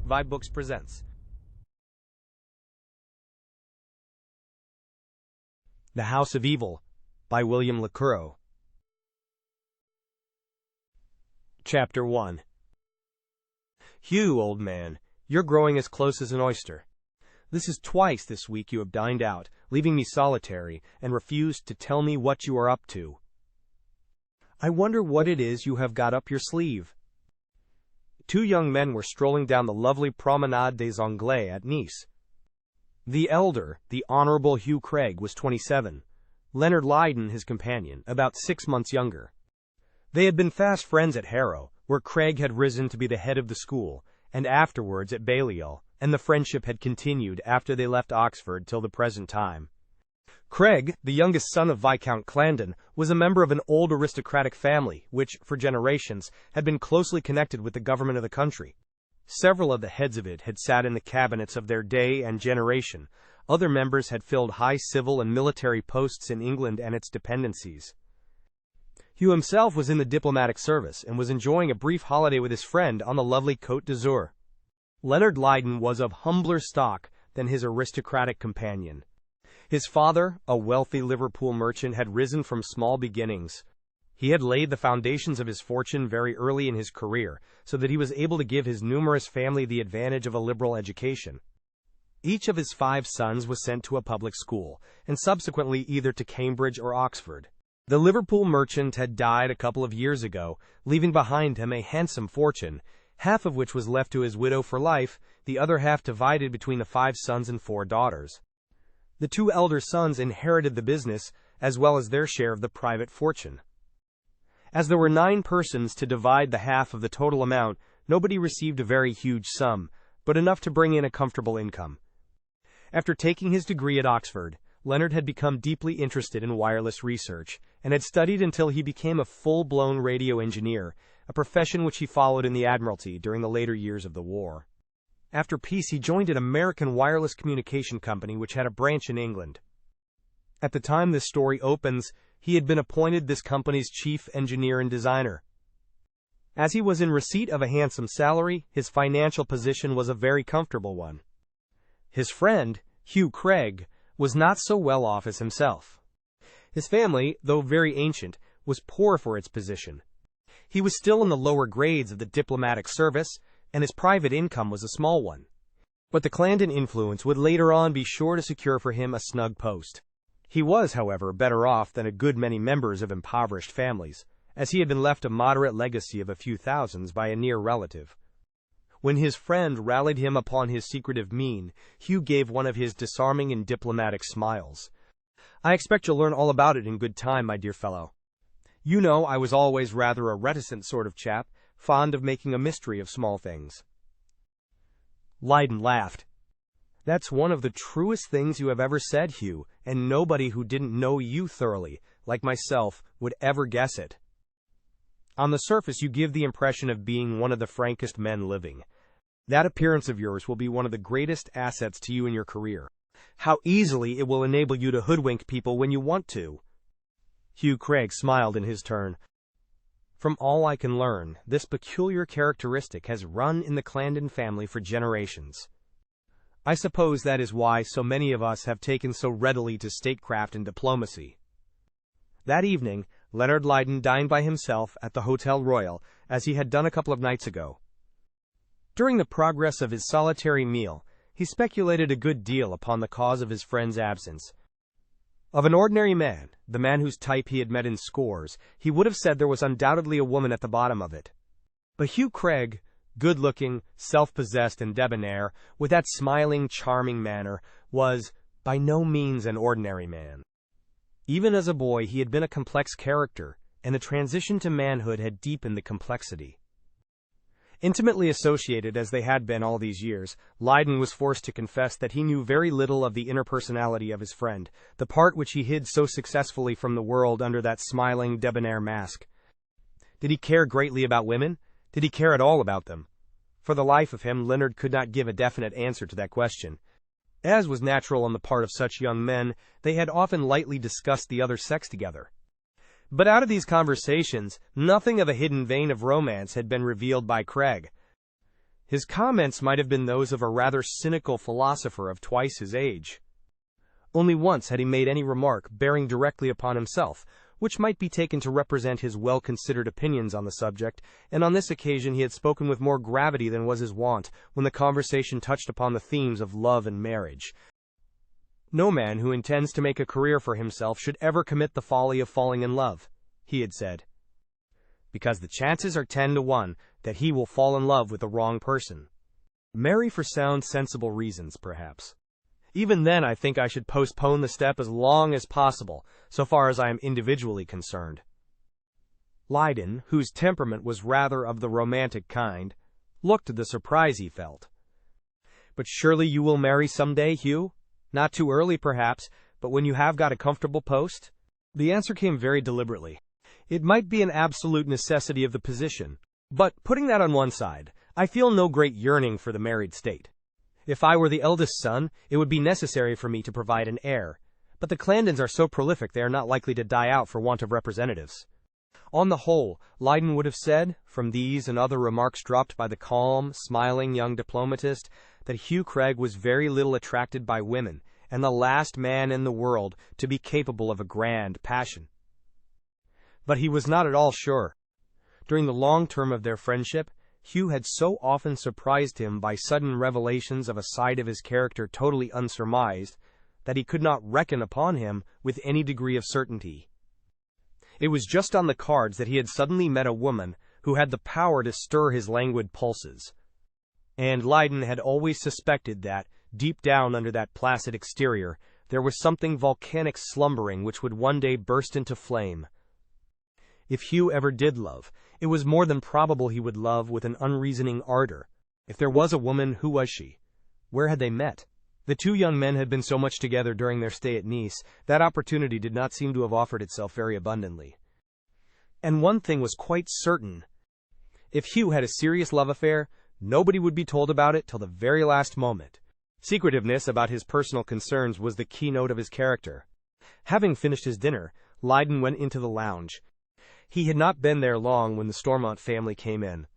vibeBooks presents The House of Evil by William Le Queux. Chapter 1. Hugh, old man, you're growing as close as an oyster. This is twice this week you have dined out, leaving me solitary, and refused to tell me what you are up to. I wonder what it is you have got up your sleeve. Two young men were strolling down the lovely Promenade des Anglais at Nice. The elder, the Honorable Hugh Craig, was 27. Leonard Lydon, his companion, about 6 months younger. They had been fast friends at Harrow, where Craig had risen to be the head of the school, and afterwards at Balliol, and the friendship had continued after they left Oxford till the present time. Craig, the youngest son of Viscount Clarendon, was a member of an old aristocratic family, which, for generations, had been closely connected with the government of the country. Several of the heads of it had sat in the cabinets of their day and generation. Other members had filled high civil and military posts in England and its dependencies. Hugh himself was in the diplomatic service and was enjoying a brief holiday with his friend on the lovely Côte d'Azur. Leonard Lydon was of humbler stock than his aristocratic companion. His father, a wealthy Liverpool merchant, had risen from small beginnings. He had laid the foundations of his fortune very early in his career, so that he was able to give his numerous family the advantage of a liberal education. Each of his 5 sons was sent to a public school, and subsequently either to Cambridge or Oxford. The Liverpool merchant had died a couple of years ago, leaving behind him a handsome fortune, half of which was left to his widow for life, the other half divided between the 5 sons and 4 daughters. The 2 elder sons inherited the business, as well as their share of the private fortune. As there were 9 persons to divide the half of the total amount, nobody received a very huge sum, but enough to bring in a comfortable income. After taking his degree at Oxford, Leonard had become deeply interested in wireless research, and had studied until he became a full-blown radio engineer, a profession which he followed in the Admiralty during the later years of the war. After peace, he joined an American wireless communication company which had a branch in England. At the time this story opens, he had been appointed this company's chief engineer and designer. As he was in receipt of a handsome salary, his financial position was a very comfortable one. His friend, Hugh Craig, was not so well off as himself. His family, though very ancient, was poor for its position. He was still in the lower grades of the diplomatic service, and his private income was a small one. But the Clarendon influence would later on be sure to secure for him a snug post. He was, however, better off than a good many members of impoverished families, as he had been left a moderate legacy of a few thousands by a near relative. When his friend rallied him upon his secretive mien, Hugh gave one of his disarming and diplomatic smiles. "I expect you'll learn all about it in good time, my dear fellow. You know I was always rather a reticent sort of chap, fond of making a mystery of small things." Lydon laughed. "That's one of the truest things you have ever said, Hugh, and nobody who didn't know you thoroughly, like myself, would ever guess it. On the surface you give the impression of being one of the frankest men living. That appearance of yours will be one of the greatest assets to you in your career. How easily it will enable you to hoodwink people when you want to." Hugh Craig smiled in his turn. "From all I can learn, this peculiar characteristic has run in the Clarendon family for generations. I suppose that is why so many of us have taken so readily to statecraft and diplomacy." That evening, Leonard Lydon dined by himself at the Hotel Royal, as he had done a couple of nights ago. During the progress of his solitary meal, he speculated a good deal upon the cause of his friend's absence. Of an ordinary man, the man whose type he had met in scores, he would have said there was undoubtedly a woman at the bottom of it. But Hugh Craig, good-looking, self-possessed, and debonair, with that smiling, charming manner, was by no means an ordinary man. Even as a boy he had been a complex character, and the transition to manhood had deepened the complexity. Intimately associated as they had been all these years, Lydon was forced to confess that he knew very little of the inner personality of his friend, the part which he hid so successfully from the world under that smiling, debonair mask. Did he care greatly about women? Did he care at all about them? For the life of him, Leonard could not give a definite answer to that question. As was natural on the part of such young men, they had often lightly discussed the other sex together. But out of these conversations, nothing of a hidden vein of romance had been revealed by Craig. His comments might have been those of a rather cynical philosopher of twice his age. Only once had he made any remark bearing directly upon himself, which might be taken to represent his well-considered opinions on the subject, and on this occasion he had spoken with more gravity than was his wont when the conversation touched upon the themes of love and marriage. "No man who intends to make a career for himself should ever commit the folly of falling in love," he had said, "because the chances are 10 to 1 that he will fall in love with the wrong person. Marry for sound, sensible reasons, perhaps. Even then I think I should postpone the step as long as possible, so far as I am individually concerned." Lydon, whose temperament was rather of the romantic kind, looked the surprise he felt. "But surely you will marry some day, Hugh? Not too early, perhaps, but when you have got a comfortable post?" The answer came very deliberately. "It might be an absolute necessity of the position, but, putting that on one side, I feel no great yearning for the married state. If I were the eldest son, it would be necessary for me to provide an heir, but the Clandons are so prolific they are not likely to die out for want of representatives." On the whole, Lydon would have said, from these and other remarks dropped by the calm, smiling young diplomatist, that Hugh Craig was very little attracted by women, and the last man in the world to be capable of a grand passion. But he was not at all sure. During the long term of their friendship, Hugh had so often surprised him by sudden revelations of a side of his character totally unsurmised, that he could not reckon upon him with any degree of certainty. It was just on the cards that he had suddenly met a woman who had the power to stir his languid pulses. And Lydon had always suspected that, deep down under that placid exterior, there was something volcanic slumbering which would one day burst into flame. If Hugh ever did love, it was more than probable he would love with an unreasoning ardor. If there was a woman, who was she? Where had they met? The two young men had been so much together during their stay at Nice, that opportunity did not seem to have offered itself very abundantly. And one thing was quite certain. If Hugh had a serious love affair, nobody would be told about it till the very last moment. Secretiveness about his personal concerns was the keynote of his character. Having finished his dinner, Lydon went into the lounge. He had not been there long when the Stormont family came in.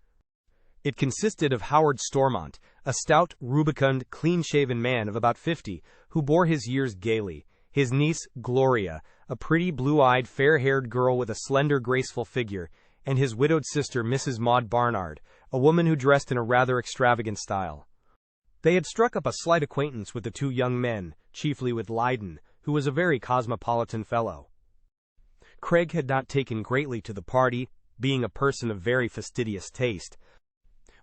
It consisted of Howard Stormont, a stout, rubicund, clean-shaven man of about 50, who bore his years gaily, his niece, Gloria, a pretty, blue-eyed, fair-haired girl with a slender, graceful figure, and his widowed sister, Mrs. Maud Barnard, a woman who dressed in a rather extravagant style. They had struck up a slight acquaintance with the two young men, chiefly with Lydon, who was a very cosmopolitan fellow. Craig had not taken greatly to the party, being a person of very fastidious taste.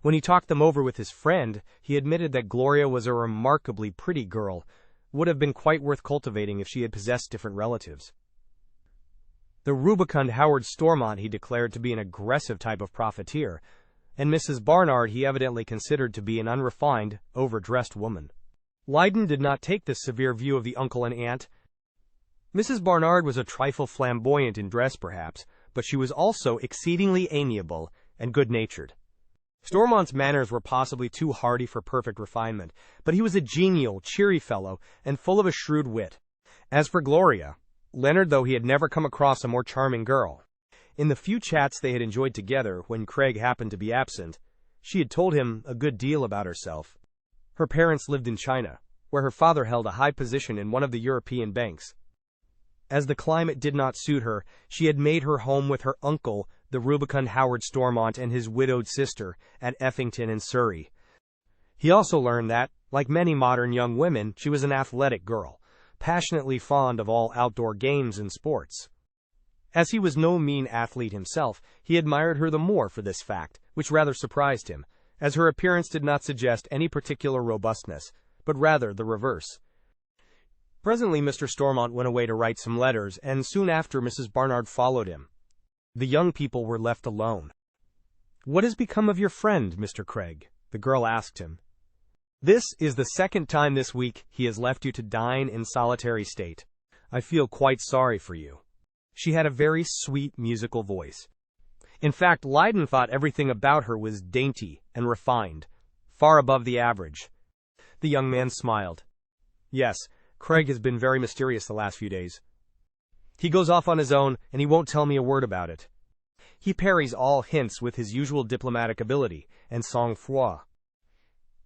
When he talked them over with his friend, he admitted that Gloria was a remarkably pretty girl, would have been quite worth cultivating if she had possessed different relatives. The rubicund Howard Stormont he declared to be an aggressive type of profiteer, and Mrs. Barnard he evidently considered to be an unrefined, overdressed woman. Lydon did not take this severe view of the uncle and aunt. Mrs. Barnard was a trifle flamboyant in dress, perhaps, but she was also exceedingly amiable and good-natured. Stormont's manners were possibly too hearty for perfect refinement, but he was a genial, cheery fellow, and full of a shrewd wit. As for Gloria, Leonard, though he had never come across a more charming girl, in the few chats they had enjoyed together when Craig happened to be absent, she had told him a good deal about herself. Her parents lived in China, where her father held a high position in one of the European banks. As the climate did not suit her, she had made her home with her uncle, the rubicund Howard Stormont, and his widowed sister, at Effington in Surrey. He also learned that, like many modern young women, she was an athletic girl, passionately fond of all outdoor games and sports. As he was no mean athlete himself, he admired her the more for this fact, which rather surprised him, as her appearance did not suggest any particular robustness, but rather the reverse. Presently Mr. Stormont went away to write some letters, and soon after Mrs. Barnard followed him. The young people were left alone. "What has become of your friend, Mr. Craig?" the girl asked him. "This is the second time this week he has left you to dine in solitary state. I feel quite sorry for you." She had a very sweet, musical voice. In fact, Lydon thought everything about her was dainty and refined, far above the average. The young man smiled. "Yes, Craig has been very mysterious the last few days. He goes off on his own, and he won't tell me a word about it. He parries all hints with his usual diplomatic ability and sang-froid.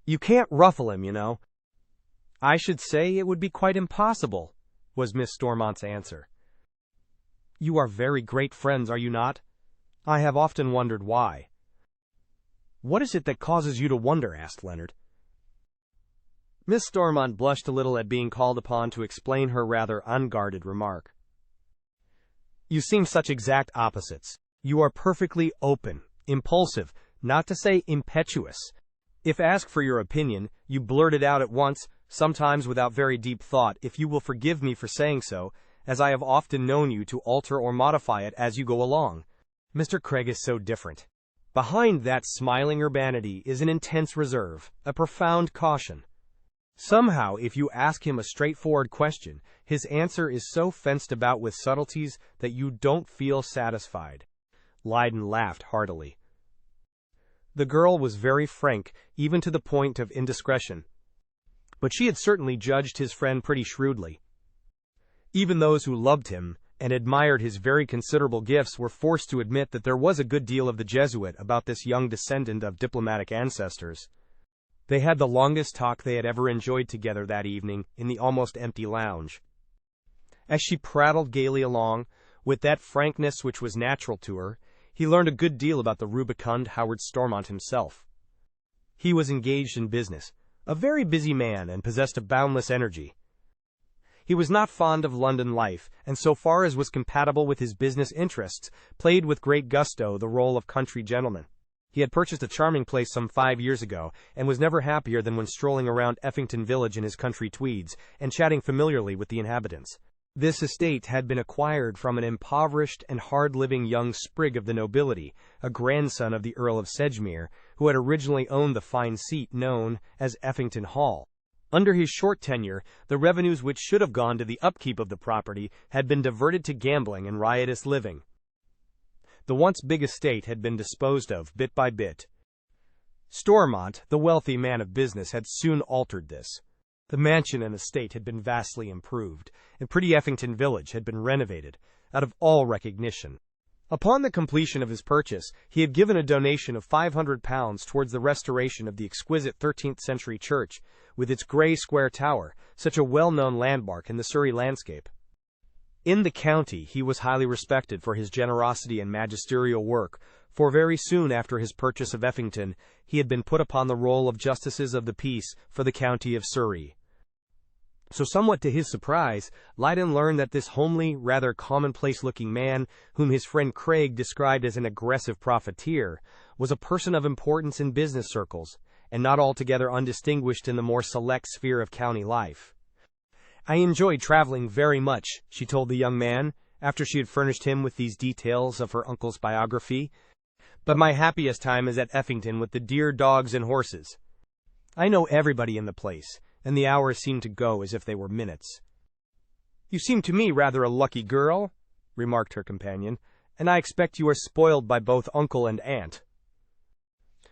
You can't ruffle him, you know. I should say it would be quite impossible, was Miss Stormont's answer. You are very great friends, are you not? I have often wondered why. What is it that causes you to wonder? Asked Leonard. Miss Stormont blushed a little at being called upon to explain her rather unguarded remark. You seem such exact opposites. You are perfectly open, impulsive, not to say impetuous. If asked for your opinion, you blurt it out at once, sometimes without very deep thought, if you will forgive me for saying so, as I have often known you to alter or modify it as you go along. Mr. Craig is so different. Behind that smiling urbanity is an intense reserve, a profound caution. Somehow, if you ask him a straightforward question, his answer is so fenced about with subtleties that you don't feel satisfied. Lydon laughed heartily. The girl was very frank, even to the point of indiscretion. But she had certainly judged his friend pretty shrewdly. Even those who loved him and admired his very considerable gifts were forced to admit that there was a good deal of the Jesuit about this young descendant of diplomatic ancestors. They had the longest talk they had ever enjoyed together that evening in the almost empty lounge. As she prattled gaily along, with that frankness which was natural to her, he learned a good deal about the rubicund Howard Stormont himself. He was engaged in business, a very busy man, and possessed of boundless energy. He was not fond of London life, and so far as was compatible with his business interests, played with great gusto the role of country gentleman. He had purchased a charming place some 5 years ago, and was never happier than when strolling around Effington village in his country tweeds, and chatting familiarly with the inhabitants. This estate had been acquired from an impoverished and hard-living young sprig of the nobility, a grandson of the Earl of Sedgemoor, who had originally owned the fine seat known as Effington Hall. Under his short tenure, the revenues which should have gone to the upkeep of the property had been diverted to gambling and riotous living. The once big estate had been disposed of bit by bit. Stormont, the wealthy man of business, had soon altered this. The mansion and estate had been vastly improved, and pretty Effington village had been renovated, out of all recognition. Upon the completion of his purchase, he had given a donation of £500 towards the restoration of the exquisite 13th-century church, with its grey square tower, such a well-known landmark in the Surrey landscape. In the county he was highly respected for his generosity and magisterial work, for very soon after his purchase of Effington, he had been put upon the roll of Justices of the Peace for the county of Surrey. So somewhat to his surprise, Lydon learned that this homely, rather commonplace-looking man, whom his friend Craig described as an aggressive profiteer, was a person of importance in business circles, and not altogether undistinguished in the more select sphere of county life. I enjoy traveling very much, she told the young man, after she had furnished him with these details of her uncle's biography. But my happiest time is at Effington with the dear dogs and horses. I know everybody in the place, and the hours seem to go as if they were minutes. You seem to me rather a lucky girl, remarked her companion, and I expect you are spoiled by both uncle and aunt.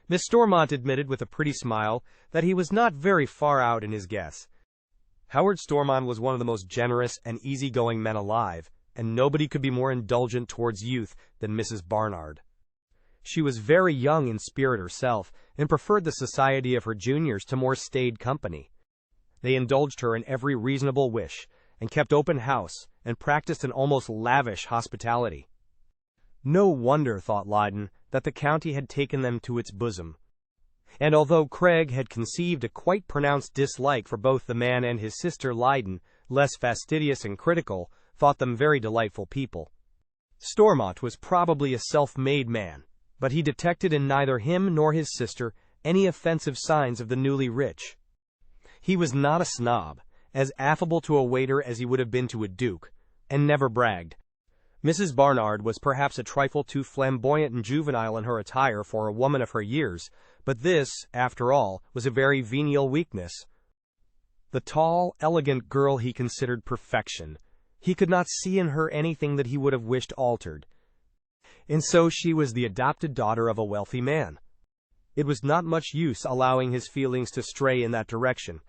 Miss Stormont admitted with a pretty smile that he was not very far out in his guess. Howard Stormont was one of the most generous and easy-going men alive, and nobody could be more indulgent towards youth than Mrs. Barnard. She was very young in spirit herself, and preferred the society of her juniors to more staid company. They indulged her in every reasonable wish, and kept open house, and practiced an almost lavish hospitality. No wonder, thought Lydon, that the county had taken them to its bosom. And although Craig had conceived a quite pronounced dislike for both the man and his sister, Lydon, less fastidious and critical, thought them very delightful people. Stormont was probably a self-made man, but he detected in neither him nor his sister any offensive signs of the newly rich. He was not a snob, as affable to a waiter as he would have been to a duke, and never bragged. Mrs. Barnard was perhaps a trifle too flamboyant and juvenile in her attire for a woman of her years, but this, after all, was a very venial weakness. The tall, elegant girl he considered perfection. He could not see in her anything that he would have wished altered. And so she was the adopted daughter of a wealthy man. It was not much use allowing his feelings to stray in that direction.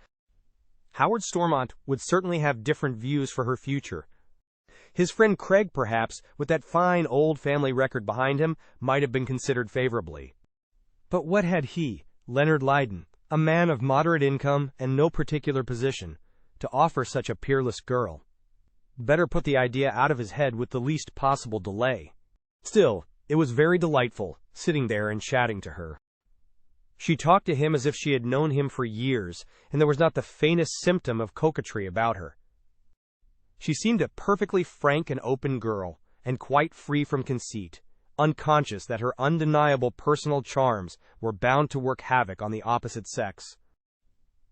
Howard Stormont would certainly have different views for her future. His friend Craig, perhaps, with that fine old family record behind him, might have been considered favorably. But what had he, Leonard Lydon, A man of moderate income and no particular position, to offer such a peerless girl. Better put the idea out of his head with the least possible delay. Still, it was very delightful, sitting there and chatting to her. She talked to him as if she had known him for years, and there was not the faintest symptom of coquetry about her. She seemed a perfectly frank and open girl, and quite free from conceit, unconscious that her undeniable personal charms were bound to work havoc on the opposite sex.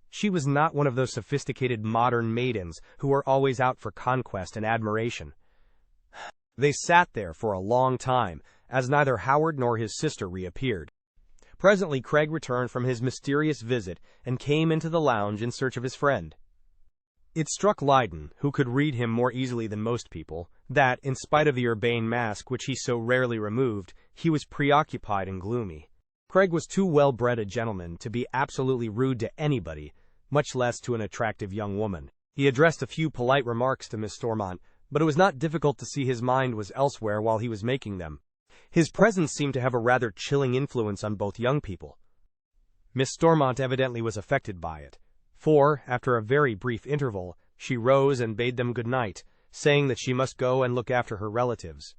She was not one of those sophisticated modern maidens who are always out for conquest and admiration. They sat there for a long time, as neither Howard nor his sister reappeared. Presently Craig returned from his mysterious visit and came into the lounge in search of his friend. It struck Lydon, who could read him more easily than most people, that, in spite of the urbane mask which he so rarely removed, he was preoccupied and gloomy. Craig was too well-bred a gentleman to be absolutely rude to anybody, much less to an attractive young woman. He addressed a few polite remarks to Miss Stormont, but it was not difficult to see his mind was elsewhere while he was making them. His presence seemed to have a rather chilling influence on both young people. Miss Stormont evidently was affected by it, for, after a very brief interval, she rose and bade them good night, saying that she must go and look after her relatives.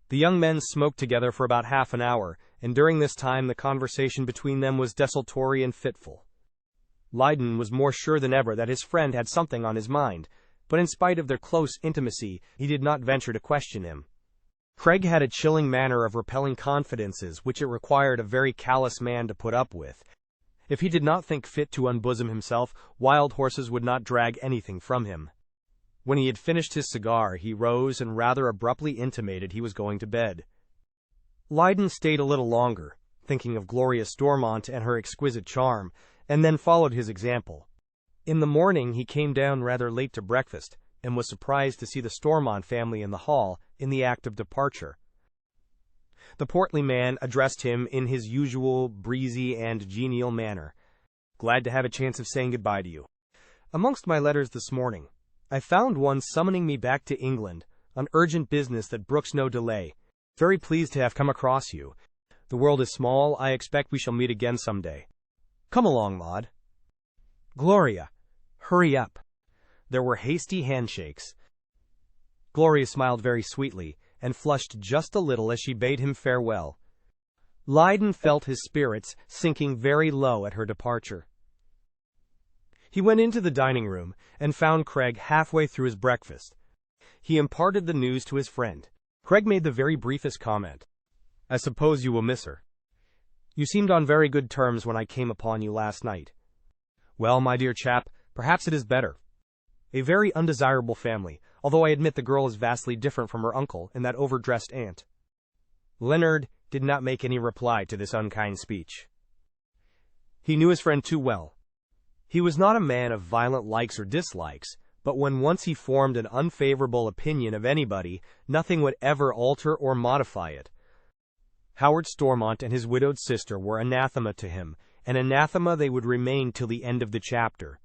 The young men smoked together for about half an hour, and during this time the conversation between them was desultory and fitful. Lydon was more sure than ever that his friend had something on his mind, but in spite of their close intimacy, he did not venture to question him. Craig had a chilling manner of repelling confidences which it required a very callous man to put up with. If he did not think fit to unbosom himself, wild horses would not drag anything from him. When he had finished his cigar, he rose and rather abruptly intimated he was going to bed. Lydon stayed a little longer, thinking of Gloria Stormont and her exquisite charm, and then followed his example. In the morning he came down rather late to breakfast, and was surprised to see the Stormont family in the hall, in the act of departure. The portly man addressed him in his usual breezy and genial manner. "Glad to have a chance of saying goodbye to you. Amongst my letters this morning, I found one summoning me back to England, on urgent business that brooks no delay. Very pleased to have come across you. The world is small, I expect we shall meet again some day. Come along, Maud." "Gloria, hurry up." There were hasty handshakes. Gloria smiled very sweetly, and flushed just a little as she bade him farewell. Lydon felt his spirits sinking very low at her departure. He went into the dining room, and found Craig halfway through his breakfast. He imparted the news to his friend. Craig made the very briefest comment. "I suppose you will miss her. You seemed on very good terms when I came upon you last night." "Well, my dear chap, perhaps it is better. A very undesirable family, although I admit the girl is vastly different from her uncle and that overdressed aunt." Leonard did not make any reply to this unkind speech. He knew his friend too well. He was not a man of violent likes or dislikes, but when once he formed an unfavorable opinion of anybody, nothing would ever alter or modify it. Howard Stormont and his widowed sister were anathema to him, and anathema they would remain till the end of the chapter.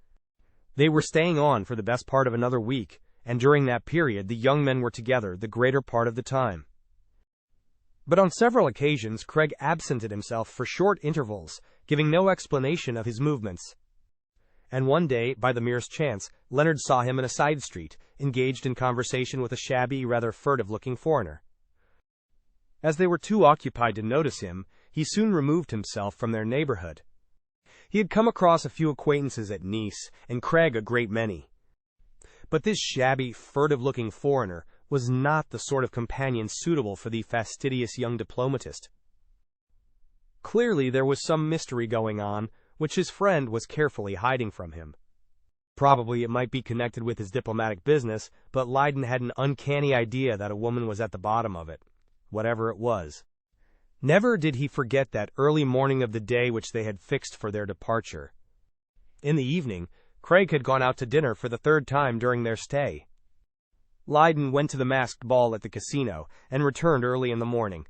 They were staying on for the best part of another week, and during that period the young men were together the greater part of the time. But on several occasions Craig absented himself for short intervals, giving no explanation of his movements. And one day, by the merest chance, Leonard saw him in a side street, engaged in conversation with a shabby, rather furtive-looking foreigner. As they were too occupied to notice him, he soon removed himself from their neighborhood. He had come across a few acquaintances at Nice, and Craig a great many. But this shabby, furtive-looking foreigner was not the sort of companion suitable for the fastidious young diplomatist. Clearly there was some mystery going on, which his friend was carefully hiding from him. Probably it might be connected with his diplomatic business, but Lydon had an uncanny idea that a woman was at the bottom of it, whatever it was. Never did he forget that early morning of the day which they had fixed for their departure. In the evening, Craig had gone out to dinner for the third time during their stay. Lydon went to the masked ball at the casino, and returned early in the morning.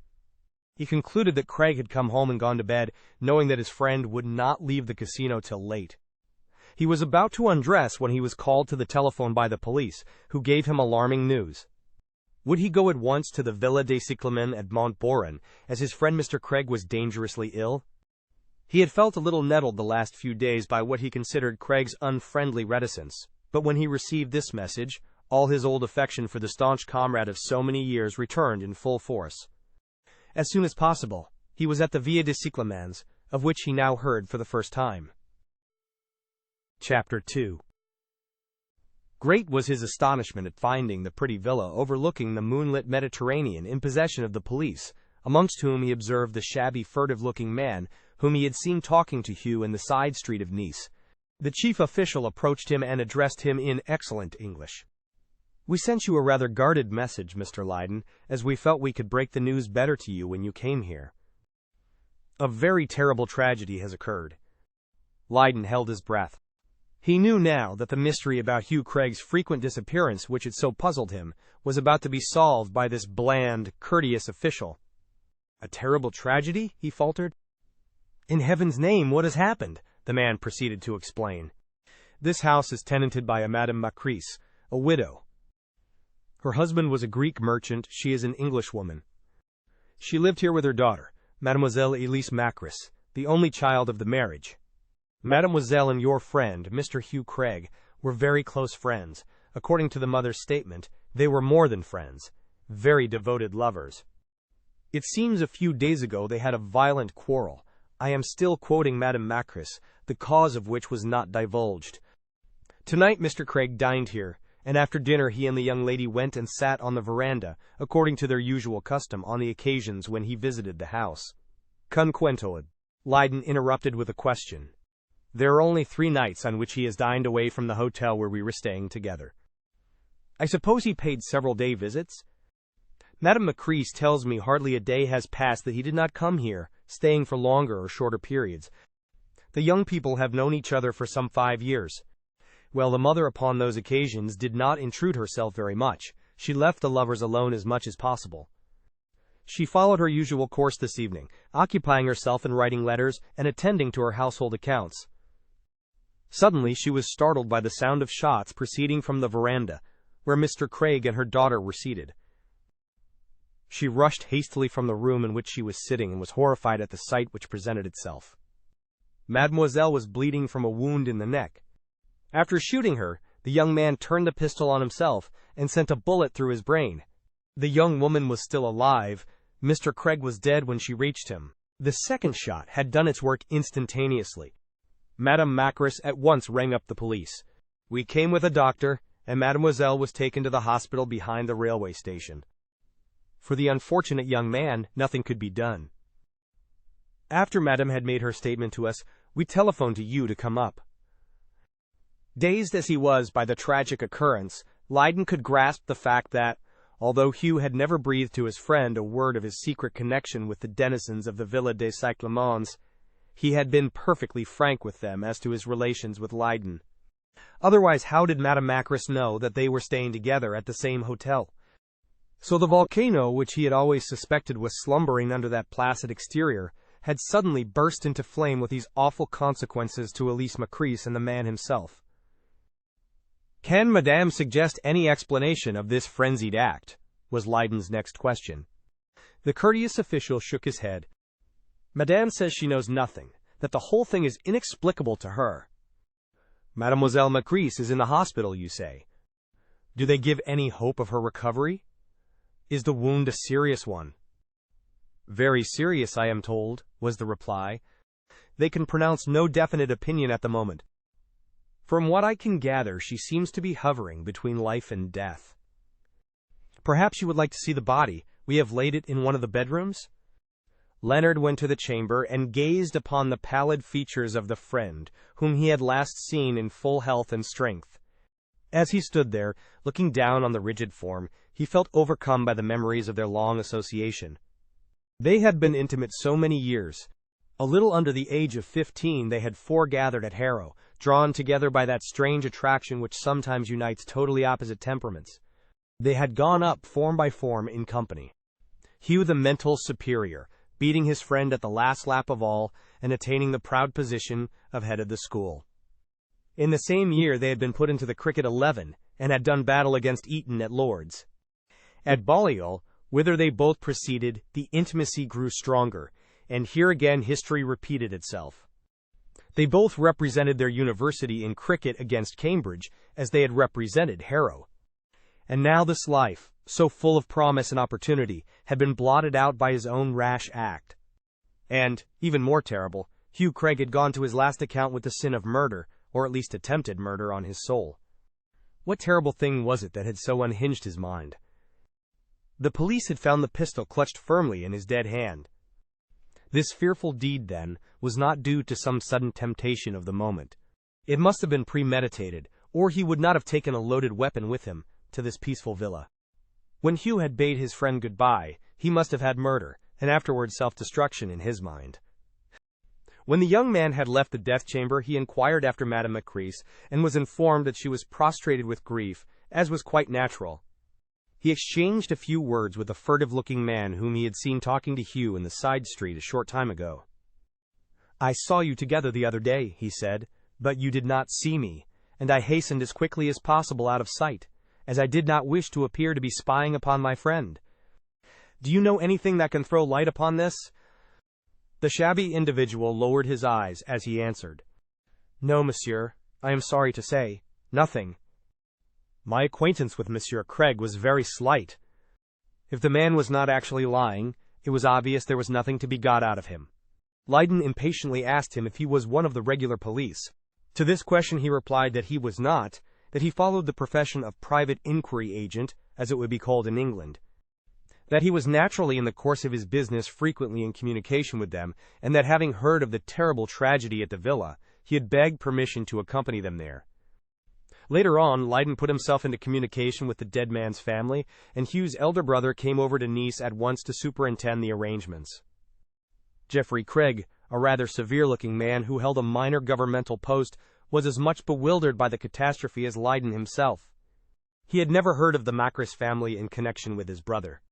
He concluded that Craig had come home and gone to bed, knowing that his friend would not leave the casino till late. He was about to undress when he was called to the telephone by the police, who gave him alarming news. Would he go at once to the Villa des Cyclamens at Montbourn, as his friend Mr. Craig was dangerously ill? He had felt a little nettled the last few days by what he considered Craig's unfriendly reticence, but when he received this message, all his old affection for the staunch comrade of so many years returned in full force. As soon as possible, he was at the Via de Cyclamens, of which he now heard for the first time. Chapter 2. Great was his astonishment at finding the pretty villa overlooking the moonlit Mediterranean in possession of the police, amongst whom he observed the shabby, furtive-looking man whom he had seen talking to Hugh in the side street of Nice. The chief official approached him and addressed him in excellent English. "We sent you a rather guarded message, Mr. Leyden, as we felt we could break the news better to you when you came here. A very terrible tragedy has occurred." Leyden held his breath. He knew now that the mystery about Hugh Craig's frequent disappearance, which had so puzzled him, was about to be solved by this bland, courteous official. "A terrible tragedy?" he faltered. "In heaven's name, what has happened?" the man proceeded to explain. "This house is tenanted by a Madame Macris, a widow. Her husband was a Greek merchant, she is an Englishwoman. She lived here with her daughter, Mademoiselle Elise Macris, the only child of the marriage. Mademoiselle and your friend, Mr. Hugh Craig, were very close friends. According to the mother's statement, they were more than friends, very devoted lovers. It seems a few days ago they had a violent quarrel. I am still quoting Madame Macris, the cause of which was not divulged. Tonight Mr. Craig dined here, and after dinner he and the young lady went and sat on the veranda, according to their usual custom on the occasions when he visited the house." "Con cuento." Leyden interrupted with a question. "There are only 3 nights on which he has dined away from the hotel where we were staying together." "I suppose he paid several day visits?" "Madame Macris tells me hardly a day has passed that he did not come here, staying for longer or shorter periods. The young people have known each other for some 5 years. Well, the mother upon those occasions did not intrude herself very much. She left the lovers alone as much as possible. She followed her usual course this evening, occupying herself in writing letters and attending to her household accounts. Suddenly she was startled by the sound of shots proceeding from the veranda, where Mr. Craig and her daughter were seated. She rushed hastily from the room in which she was sitting and was horrified at the sight which presented itself. Mademoiselle was bleeding from a wound in the neck. After shooting her, the young man turned the pistol on himself and sent a bullet through his brain. The young woman was still alive. Mr. Craig was dead when she reached him. The second shot had done its work instantaneously. Madame Macris at once rang up the police. We came with a doctor, and Mademoiselle was taken to the hospital behind the railway station. For the unfortunate young man, nothing could be done. After Madame had made her statement to us, we telephoned to you to come up." Dazed as he was by the tragic occurrence, Leyden could grasp the fact that, although Hugh had never breathed to his friend a word of his secret connection with the denizens of the Villa des Cyclamens, he had been perfectly frank with them as to his relations with Leyden. Otherwise, how did Madame Macris know that they were staying together at the same hotel? So the volcano, which he had always suspected was slumbering under that placid exterior, had suddenly burst into flame with these awful consequences to Elise Macris and the man himself. "Can Madame suggest any explanation of this frenzied act?" was Leyden's next question. The courteous official shook his head. "Madame says she knows nothing, that the whole thing is inexplicable to her." "Mademoiselle Macris is in the hospital, you say. Do they give any hope of her recovery? Is the wound a serious one?" "Very serious, I am told," was the reply. "They can pronounce no definite opinion at the moment. From what I can gather, she seems to be hovering between life and death." "Perhaps you would like to see the body. We have laid it in one of the bedrooms?" Leonard went to the chamber and gazed upon the pallid features of the friend whom he had last seen in full health and strength. As he stood there, looking down on the rigid form, he felt overcome by the memories of their long association. They had been intimate so many years. A little under the age of 15 they had foregathered at Harrow, drawn together by that strange attraction which sometimes unites totally opposite temperaments. They had gone up form by form in company. Hugh the mental superior, beating his friend at the last lap of all, and attaining the proud position of head of the school. In the same year they had been put into the cricket 11, and had done battle against Eton at Lord's. At Balliol, whither they both proceeded, the intimacy grew stronger. and here again history repeated itself. They both represented their university in cricket against Cambridge, as they had represented Harrow. And now this life, so full of promise and opportunity, had been blotted out by his own rash act. And, even more terrible, Hugh Craig had gone to his last account with the sin of murder, or at least attempted murder, on his soul. What terrible thing was it that had so unhinged his mind? The police had found the pistol clutched firmly in his dead hand. This fearful deed, then, was not due to some sudden temptation of the moment. It must have been premeditated, or he would not have taken a loaded weapon with him to this peaceful villa. When Hugh had bade his friend goodbye, he must have had murder, and afterwards self-destruction in his mind. When the young man had left the death chamber, he inquired after Madame Macris, and was informed that she was prostrated with grief, as was quite natural. He exchanged a few words with a furtive-looking man whom he had seen talking to Hugh in the side street a short time ago. "I saw you together the other day," he said, "but you did not see me, and I hastened as quickly as possible out of sight, as I did not wish to appear to be spying upon my friend. Do you know anything that can throw light upon this?" The shabby individual lowered his eyes as he answered, "No, monsieur, I am sorry to say, nothing. My acquaintance with Monsieur Craig was very slight. If the man was not actually lying, it was obvious there was nothing to be got out of him." Leyden impatiently asked him if he was one of the regular police. To this question he replied that he was not, that he followed the profession of private inquiry agent, as it would be called in England. That he was naturally in the course of his business frequently in communication with them, and that having heard of the terrible tragedy at the villa, he had begged permission to accompany them there. Later on, Leyden put himself into communication with the dead man's family, and Hugh's elder brother came over to Nice at once to superintend the arrangements. Geoffrey Craig, a rather severe-looking man who held a minor governmental post, was as much bewildered by the catastrophe as Leyden himself. He had never heard of the Macris family in connection with his brother.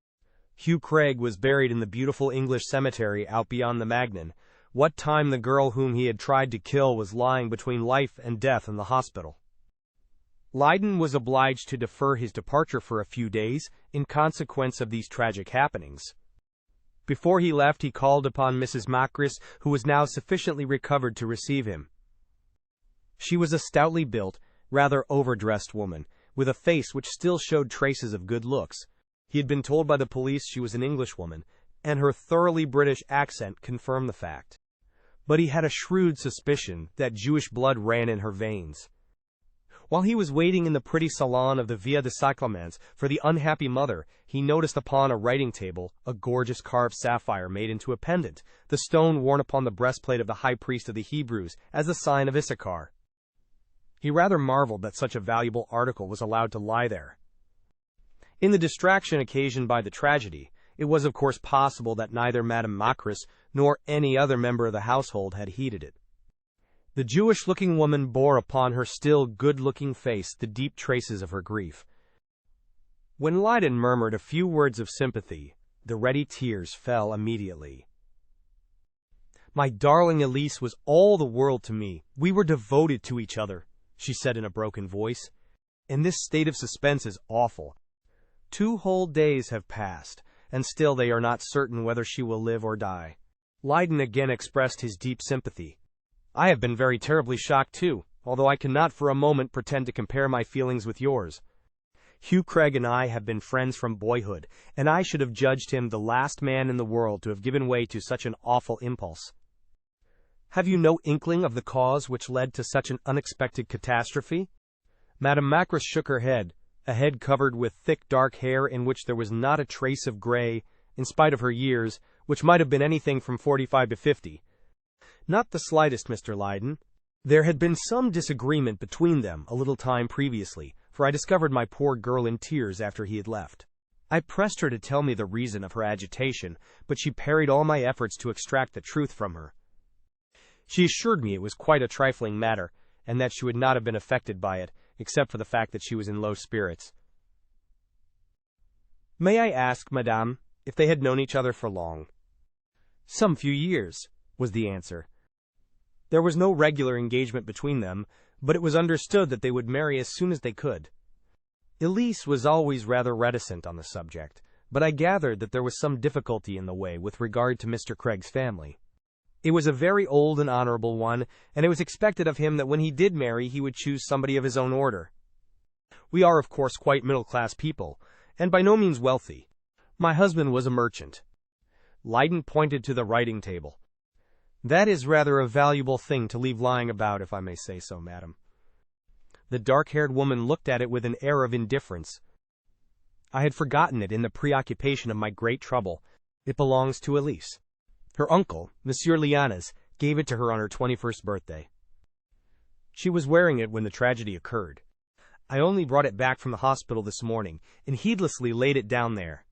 Hugh Craig was buried in the beautiful English cemetery out beyond the Magnan. What time the girl whom he had tried to kill was lying between life and death in the hospital. Leyden was obliged to defer his departure for a few days in consequence of these tragic happenings. Before he left, he called upon Mrs. Macris, who was now sufficiently recovered to receive him. She was a stoutly built, rather overdressed woman, with a face which still showed traces of good looks. He had been told by the police she was an Englishwoman, and her thoroughly British accent confirmed the fact. But he had a shrewd suspicion that Jewish blood ran in her veins. While he was waiting in the pretty salon of the Via des Sacraments for the unhappy mother, he noticed upon a writing table a gorgeous carved sapphire made into a pendant, the stone worn upon the breastplate of the high priest of the Hebrews as a sign of Issachar. He rather marveled that such a valuable article was allowed to lie there. In the distraction occasioned by the tragedy, it was of course possible that neither Madame Macris nor any other member of the household had heeded it. The Jewish-looking woman bore upon her still good-looking face the deep traces of her grief. When Leyden murmured a few words of sympathy, the ready tears fell immediately. "My darling Elise was all the world to me. We were devoted to each other," she said in a broken voice. "And this state of suspense is awful. 2 whole days have passed, and still they are not certain whether she will live or die." Leyden again expressed his deep sympathy. "I have been very terribly shocked too, although I cannot for a moment pretend to compare my feelings with yours. Hugh Craig and I have been friends from boyhood, and I should have judged him the last man in the world to have given way to such an awful impulse. Have you no inkling of the cause which led to such an unexpected catastrophe?" Madame Macris shook her head, a head covered with thick dark hair in which there was not a trace of gray, in spite of her years, which might have been anything from 45 to 50. "Not the slightest, Mr. Leyden. There had been some disagreement between them a little time previously, for I discovered my poor girl in tears after he had left. I pressed her to tell me the reason of her agitation, but she parried all my efforts to extract the truth from her. She assured me it was quite a trifling matter, and that she would not have been affected by it, except for the fact that she was in low spirits." "May I ask, madame, if they had known each other for long?" "Some few years," was the answer. "There was no regular engagement between them, but it was understood that they would marry as soon as they could." Elise was always rather reticent on the subject, but I gathered that there was some difficulty in the way with regard to Mr. Craig's family. It was a very old and honorable one, and it was expected of him that when he did marry he would choose somebody of his own order. We are, of course, quite middle-class people, and by no means wealthy. My husband was a merchant. Leyden pointed to the writing table. That is rather a valuable thing to leave lying about, if I may say so, madam. The dark-haired woman looked at it with an air of indifference. I had forgotten it in the preoccupation of my great trouble. It belongs to Elise. Her uncle, Monsieur Lianas, gave it to her on her 21st birthday. She was wearing it when the tragedy occurred. I only brought it back from the hospital this morning, and heedlessly laid it down there.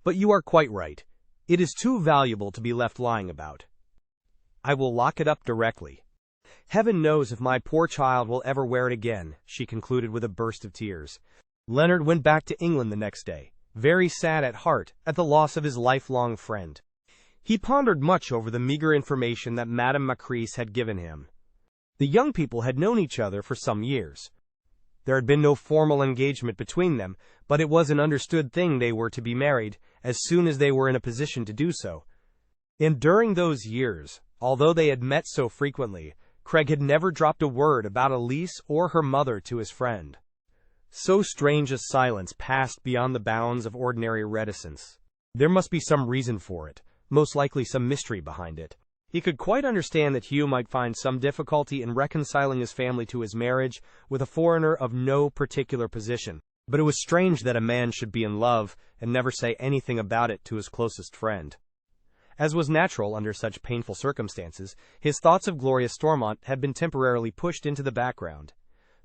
But you are quite right. It is too valuable to be left lying about. I will lock it up directly. Heaven knows if my poor child will ever wear it again, she concluded with a burst of tears. Leonard went back to England the next day, very sad at heart at the loss of his lifelong friend. He pondered much over the meager information that Madame Macris had given him. The young people had known each other for some years. There had been no formal engagement between them, but it was an understood thing they were to be married as soon as they were in a position to do so. And during those years, although they had met so frequently, Craig had never dropped a word about Elise or her mother to his friend. So strange a silence passed beyond the bounds of ordinary reticence. There must be some reason for it, most likely some mystery behind it. He could quite understand that Hugh might find some difficulty in reconciling his family to his marriage with a foreigner of no particular position, but it was strange that a man should be in love and never say anything about it to his closest friend. As was natural under such painful circumstances, his thoughts of Gloria Stormont had been temporarily pushed into the background.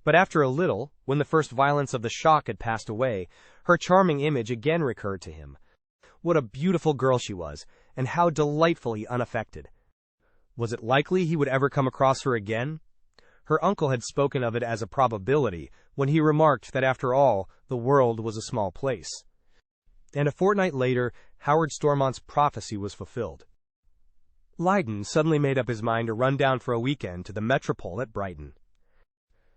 But after a little, when the first violence of the shock had passed away, her charming image again recurred to him. What a beautiful girl she was, and how delightfully unaffected. Was it likely he would ever come across her again? Her uncle had spoken of it as a probability, when he remarked that after all, the world was a small place. And a fortnight later, Howard Stormont's prophecy was fulfilled. Leyden suddenly made up his mind to run down for a weekend to the Metropole at Brighton.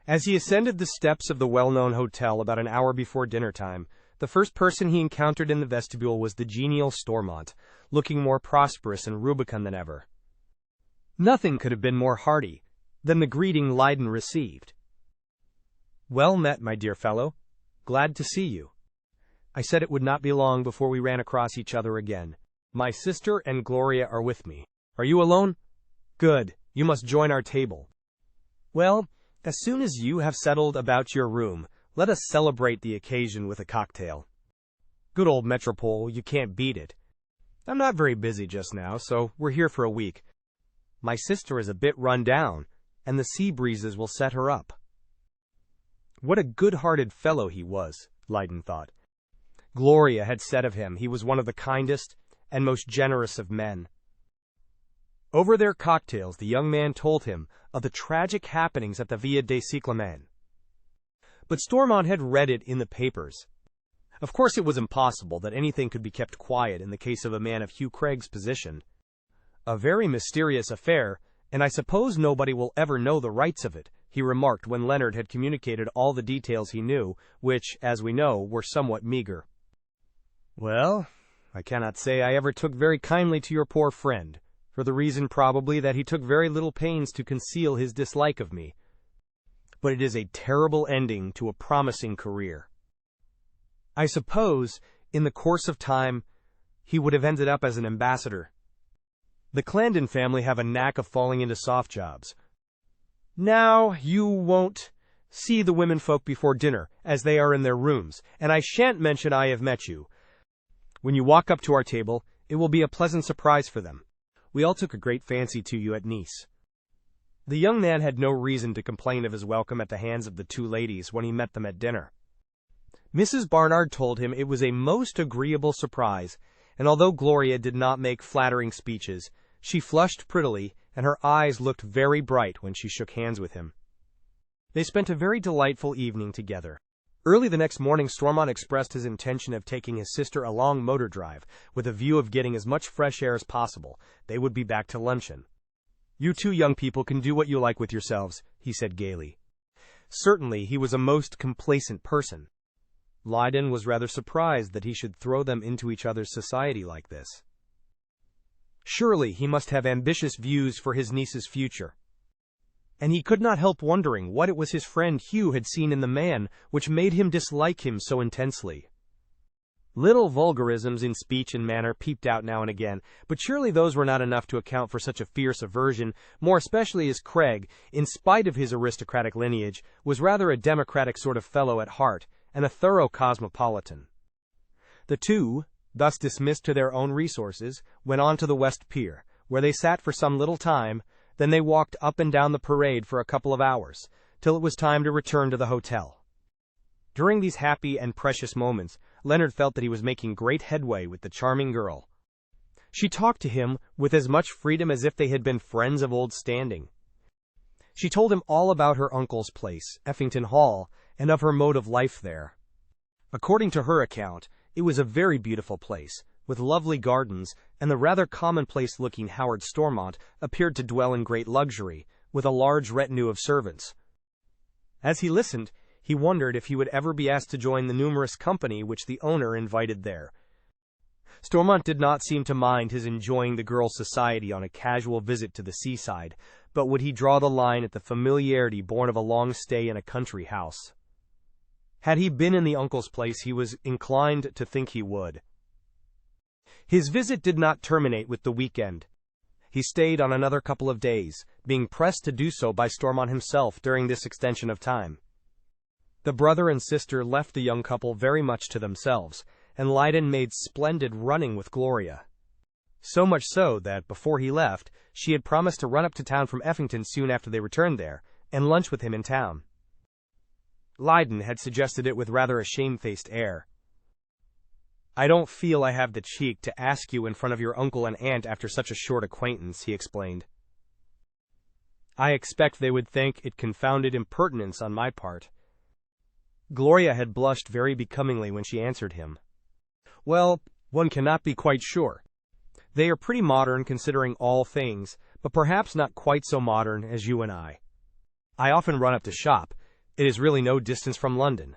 As he ascended the steps of the well-known hotel about an hour before dinner time, the first person he encountered in the vestibule was the genial Stormont, looking more prosperous and rubicund than ever. Nothing could have been more hearty than the greeting Leyden received. "Well met, my dear fellow. Glad to see you. I said it would not be long before we ran across each other again. My sister and Gloria are with me. Are you alone? Good. You must join our table. Well, as soon as you have settled about your room, let us celebrate the occasion with a cocktail. Good old Metropole, you can't beat it. I'm not very busy just now, so we're here for a week. My sister is a bit run down, and the sea breezes will set her up." What a good-hearted fellow he was, Leyden thought. Gloria had said of him he was one of the kindest and most generous of men. Over their cocktails, the young man told him of the tragic happenings at the Via des Cyclamens. But Stormont had read it in the papers. Of course it was impossible that anything could be kept quiet in the case of a man of Hugh Craig's position. A very mysterious affair, and I suppose nobody will ever know the rights of it, he remarked when Leonard had communicated all the details he knew, which, as we know, were somewhat meager. "Well, I cannot say I ever took very kindly to your poor friend, for the reason probably that he took very little pains to conceal his dislike of me. But it is a terrible ending to a promising career. I suppose, in the course of time, he would have ended up as an ambassador. The Clandon family have a knack of falling into soft jobs. Now, you won't see the women folk before dinner, as they are in their rooms, and I shan't mention I have met you. When you walk up to our table, it will be a pleasant surprise for them. We all took a great fancy to you at Nice." The young man had no reason to complain of his welcome at the hands of the two ladies when he met them at dinner. Mrs. Barnard told him it was a most agreeable surprise, and although Gloria did not make flattering speeches, she flushed prettily, and her eyes looked very bright when she shook hands with him. They spent a very delightful evening together. Early the next morning, Stormont expressed his intention of taking his sister a long motor drive, with a view of getting as much fresh air as possible. They would be back to luncheon. "You two young people can do what you like with yourselves," he said gaily. Certainly he was a most complacent person. Leyden was rather surprised that he should throw them into each other's society like this. Surely he must have ambitious views for his niece's future. And he could not help wondering what it was his friend Hugh had seen in the man which made him dislike him so intensely. Little vulgarisms in speech and manner peeped out now and again, but surely those were not enough to account for such a fierce aversion, more especially as Craig, in spite of his aristocratic lineage, was rather a democratic sort of fellow at heart, and a thorough cosmopolitan. The two, thus dismissed to their own resources, went on to the West Pier, where they sat for some little time. Then they walked up and down the parade for a couple of hours, till it was time to return to the hotel. During these happy and precious moments, Leonard felt that he was making great headway with the charming girl. She talked to him with as much freedom as if they had been friends of old standing. She told him all about her uncle's place, Effington Hall, and of her mode of life there. According to her account, it was a very beautiful place, with lovely gardens, and the rather commonplace-looking Howard Stormont appeared to dwell in great luxury, with a large retinue of servants. As he listened, he wondered if he would ever be asked to join the numerous company which the owner invited there. Stormont did not seem to mind his enjoying the girl's society on a casual visit to the seaside, but would he draw the line at the familiarity born of a long stay in a country house? Had he been in the uncle's place, he was inclined to think he would. His visit did not terminate with the weekend. He stayed on another couple of days, being pressed to do so by Stormont himself during this extension of time. The brother and sister left the young couple very much to themselves, and Leyden made splendid running with Gloria. So much so that, before he left, she had promised to run up to town from Effington soon after they returned there, and lunch with him in town. Leyden had suggested it with rather a shamefaced air. "I don't feel I have the cheek to ask you in front of your uncle and aunt after such a short acquaintance," he explained. "I expect they would think it confounded impertinence on my part." Gloria had blushed very becomingly when she answered him. "Well, one cannot be quite sure. They are pretty modern considering all things, but perhaps not quite so modern as you and I. I often run up to shop. It is really no distance from London.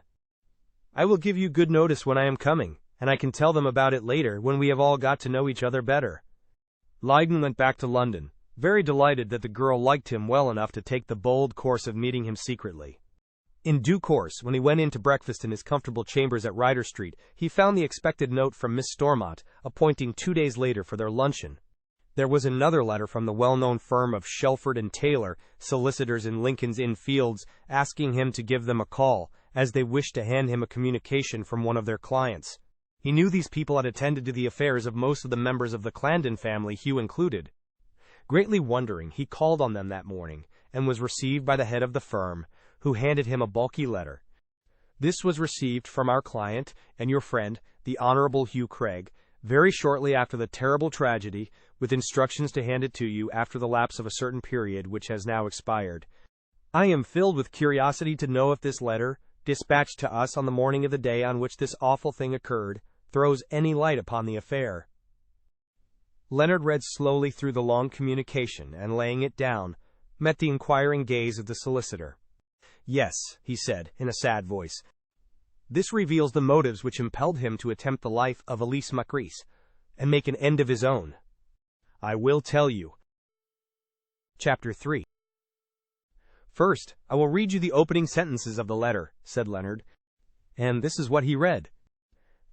I will give you good notice when I am coming, and I can tell them about it later when we have all got to know each other better." Leyden went back to London, very delighted that the girl liked him well enough to take the bold course of meeting him secretly. In due course, when he went in to breakfast in his comfortable chambers at Ryder Street, he found the expected note from Miss Stormont, appointing 2 days later for their luncheon. There was another letter from the well-known firm of Shelford and Taylor, solicitors in Lincoln's Inn Fields, asking him to give them a call, as they wished to hand him a communication from one of their clients. He knew these people had attended to the affairs of most of the members of the Clarendon family, Hugh included. Greatly wondering, he called on them that morning, and was received by the head of the firm, who handed him a bulky letter. "This was received from our client and your friend, the Honorable Hugh Craig, very shortly after the terrible tragedy, with instructions to hand it to you after the lapse of a certain period which has now expired. I am filled with curiosity to know if this letter, dispatched to us on the morning of the day on which this awful thing occurred, throws any light upon the affair." Leonard read slowly through the long communication, and laying it down, met the inquiring gaze of the solicitor. "Yes," he said, in a sad voice. "This reveals the motives which impelled him to attempt the life of Elise Macrice, and make an end of his own. I will tell you." Chapter 3. "First, I will read you the opening sentences of the letter," said Leonard. And this is what he read.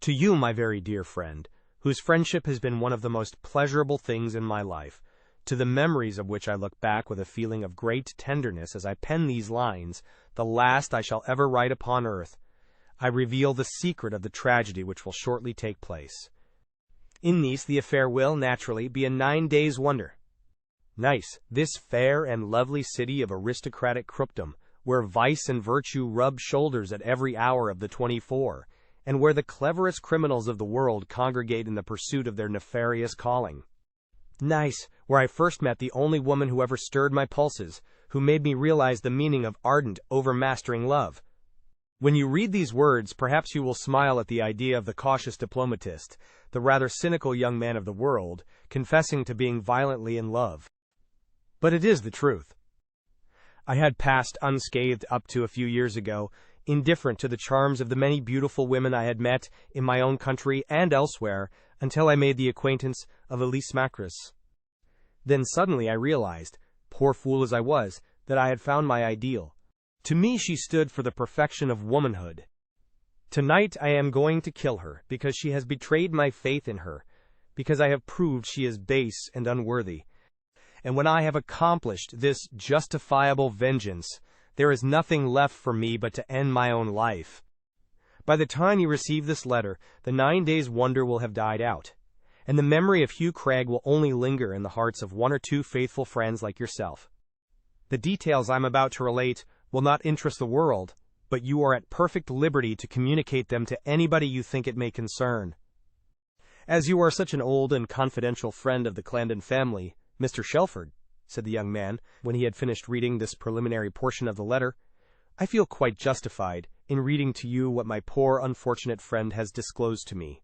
"To you, my very dear friend, whose friendship has been one of the most pleasurable things in my life, to the memories of which I look back with a feeling of great tenderness as I pen these lines, the last I shall ever write upon earth, I reveal the secret of the tragedy which will shortly take place. In Nice the affair will, naturally, be a 9 days' wonder. Nice, this fair and lovely city of aristocratic crookdom, where vice and virtue rub shoulders at every hour of the 24, and where the cleverest criminals of the world congregate in the pursuit of their nefarious calling. Nice, where I first met the only woman who ever stirred my pulses, who made me realize the meaning of ardent, overmastering love. When you read these words, perhaps you will smile at the idea of the cautious diplomatist, the rather cynical young man of the world, confessing to being violently in love. But it is the truth. I had passed unscathed up to a few years ago, indifferent to the charms of the many beautiful women I had met in my own country and elsewhere, until I made the acquaintance of Elise Macris. Then suddenly I realized, poor fool as I was, that I had found my ideal. To me she stood for the perfection of womanhood. Tonight I am going to kill her, because she has betrayed my faith in her, because I have proved she is base and unworthy. And when I have accomplished this justifiable vengeance, there is nothing left for me but to end my own life. By the time you receive this letter, the 9 days' wonder will have died out, and the memory of Hugh Craig will only linger in the hearts of 1 or 2 faithful friends like yourself. The details I'm about to relate will not interest the world, but you are at perfect liberty to communicate them to anybody you think it may concern. As you are such an old and confidential friend of the Clarendon family, Mr. Shelford, said the young man, when he had finished reading this preliminary portion of the letter, I feel quite justified in reading to you what my poor unfortunate friend has disclosed to me.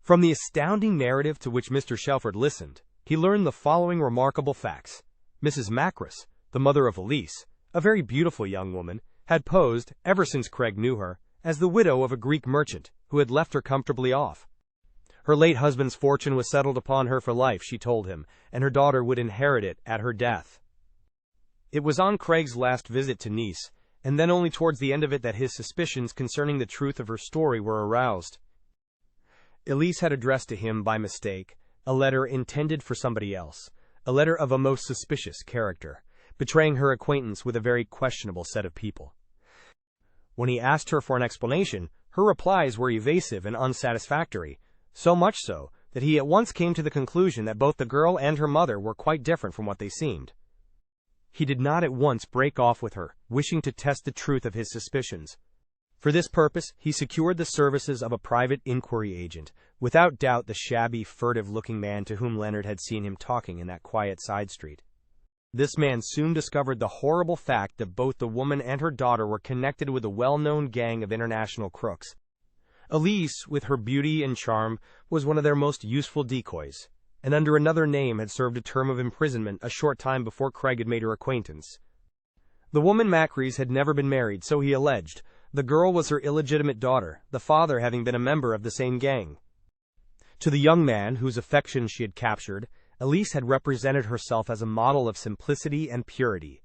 From the astounding narrative to which Mr. Shelford listened, he learned the following remarkable facts. Mrs. Macris, the mother of Elise, a very beautiful young woman, had posed, ever since Craig knew her, as the widow of a Greek merchant who had left her comfortably off. Her late husband's fortune was settled upon her for life, she told him, and her daughter would inherit it at her death. It was on Craig's last visit to Nice, and then only towards the end of it, that his suspicions concerning the truth of her story were aroused. Elise had addressed to him by mistake a letter intended for somebody else, a letter of a most suspicious character, betraying her acquaintance with a very questionable set of people. When he asked her for an explanation, her replies were evasive and unsatisfactory, so much so that he at once came to the conclusion that both the girl and her mother were quite different from what they seemed. He did not at once break off with her, wishing to test the truth of his suspicions. For this purpose, he secured the services of a private inquiry agent, without doubt the shabby, furtive-looking man to whom Leonard had seen him talking in that quiet side street. This man soon discovered the horrible fact that both the woman and her daughter were connected with a well-known gang of international crooks. Elise, with her beauty and charm, was one of their most useful decoys, and under another name had served a term of imprisonment a short time before Craig had made her acquaintance. The woman Macris had never been married, so he alleged. The girl was her illegitimate daughter, the father having been a member of the same gang. To the young man, whose affection she had captured, Elise had represented herself as a model of simplicity and purity.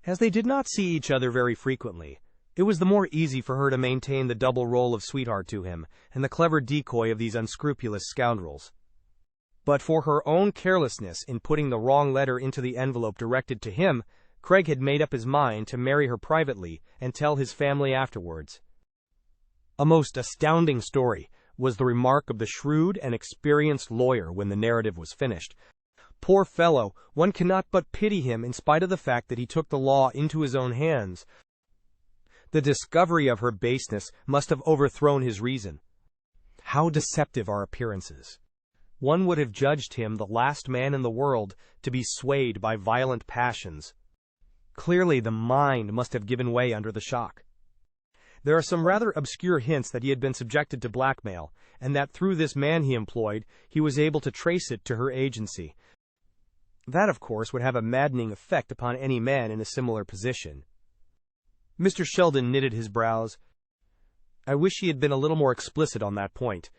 As they did not see each other very frequently, it was the more easy for her to maintain the double role of sweetheart to him and the clever decoy of these unscrupulous scoundrels. But for her own carelessness in putting the wrong letter into the envelope directed to him, Craig had made up his mind to marry her privately and tell his family afterwards. A most astounding story was the remark of the shrewd and experienced lawyer when the narrative was finished. Poor fellow, one cannot but pity him in spite of the fact that he took the law into his own hands. The discovery of her baseness must have overthrown his reason. How deceptive are appearances! One would have judged him the last man in the world to be swayed by violent passions. Clearly the mind must have given way under the shock. There are some rather obscure hints that he had been subjected to blackmail, and that through this man he employed, he was able to trace it to her agency. That, of course, would have a maddening effect upon any man in a similar position. Mr. Sheldon knitted his brows. I wish he had been a little more explicit on that point.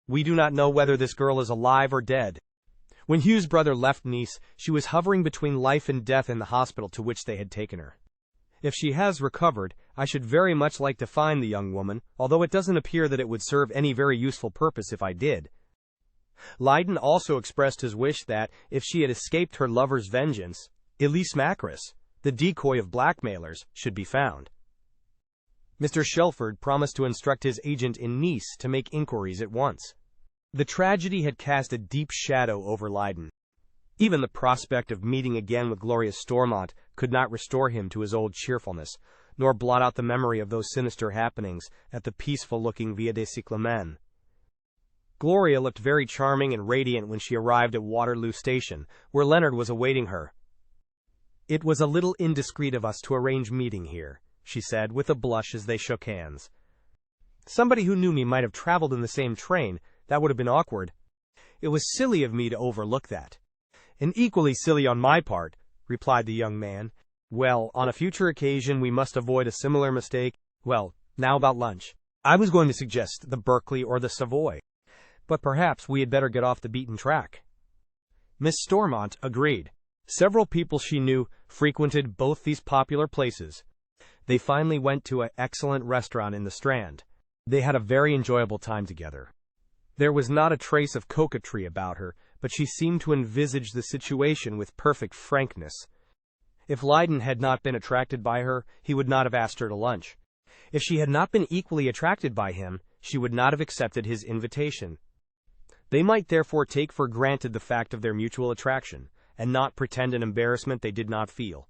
We do not know whether this girl is alive or dead. When Hugh's brother left Nice, she was hovering between life and death in the hospital to which they had taken her. If she has recovered, I should very much like to find the young woman, although it doesn't appear that it would serve any very useful purpose if I did. Leyden also expressed his wish that, if she had escaped her lover's vengeance, Elise Macris, the decoy of blackmailers, should be found. Mr. Shelford promised to instruct his agent in Nice to make inquiries at once. The tragedy had cast a deep shadow over Leyden. Even the prospect of meeting again with Gloria Stormont could not restore him to his old cheerfulness, nor blot out the memory of those sinister happenings at the peaceful-looking Via des Cyclamens. Gloria looked very charming and radiant when she arrived at Waterloo Station, where Leonard was awaiting her. It was a little indiscreet of us to arrange meeting here, she said, with a blush as they shook hands. Somebody who knew me might have traveled in the same train. That would have been awkward. It was silly of me to overlook that. And equally silly on my part, replied the young man. Well, on a future occasion we must avoid a similar mistake. Well, now about lunch. I was going to suggest the Berkeley or the Savoy. But perhaps we had better get off the beaten track. Miss Stormont agreed. Several people she knew frequented both these popular places. They finally went to an excellent restaurant in the Strand. They had a very enjoyable time together. There was not a trace of coquetry about her, but she seemed to envisage the situation with perfect frankness. If Leyden had not been attracted by her, he would not have asked her to lunch. If she had not been equally attracted by him, she would not have accepted his invitation. They might therefore take for granted the fact of their mutual attraction, and not pretend an embarrassment they did not feel.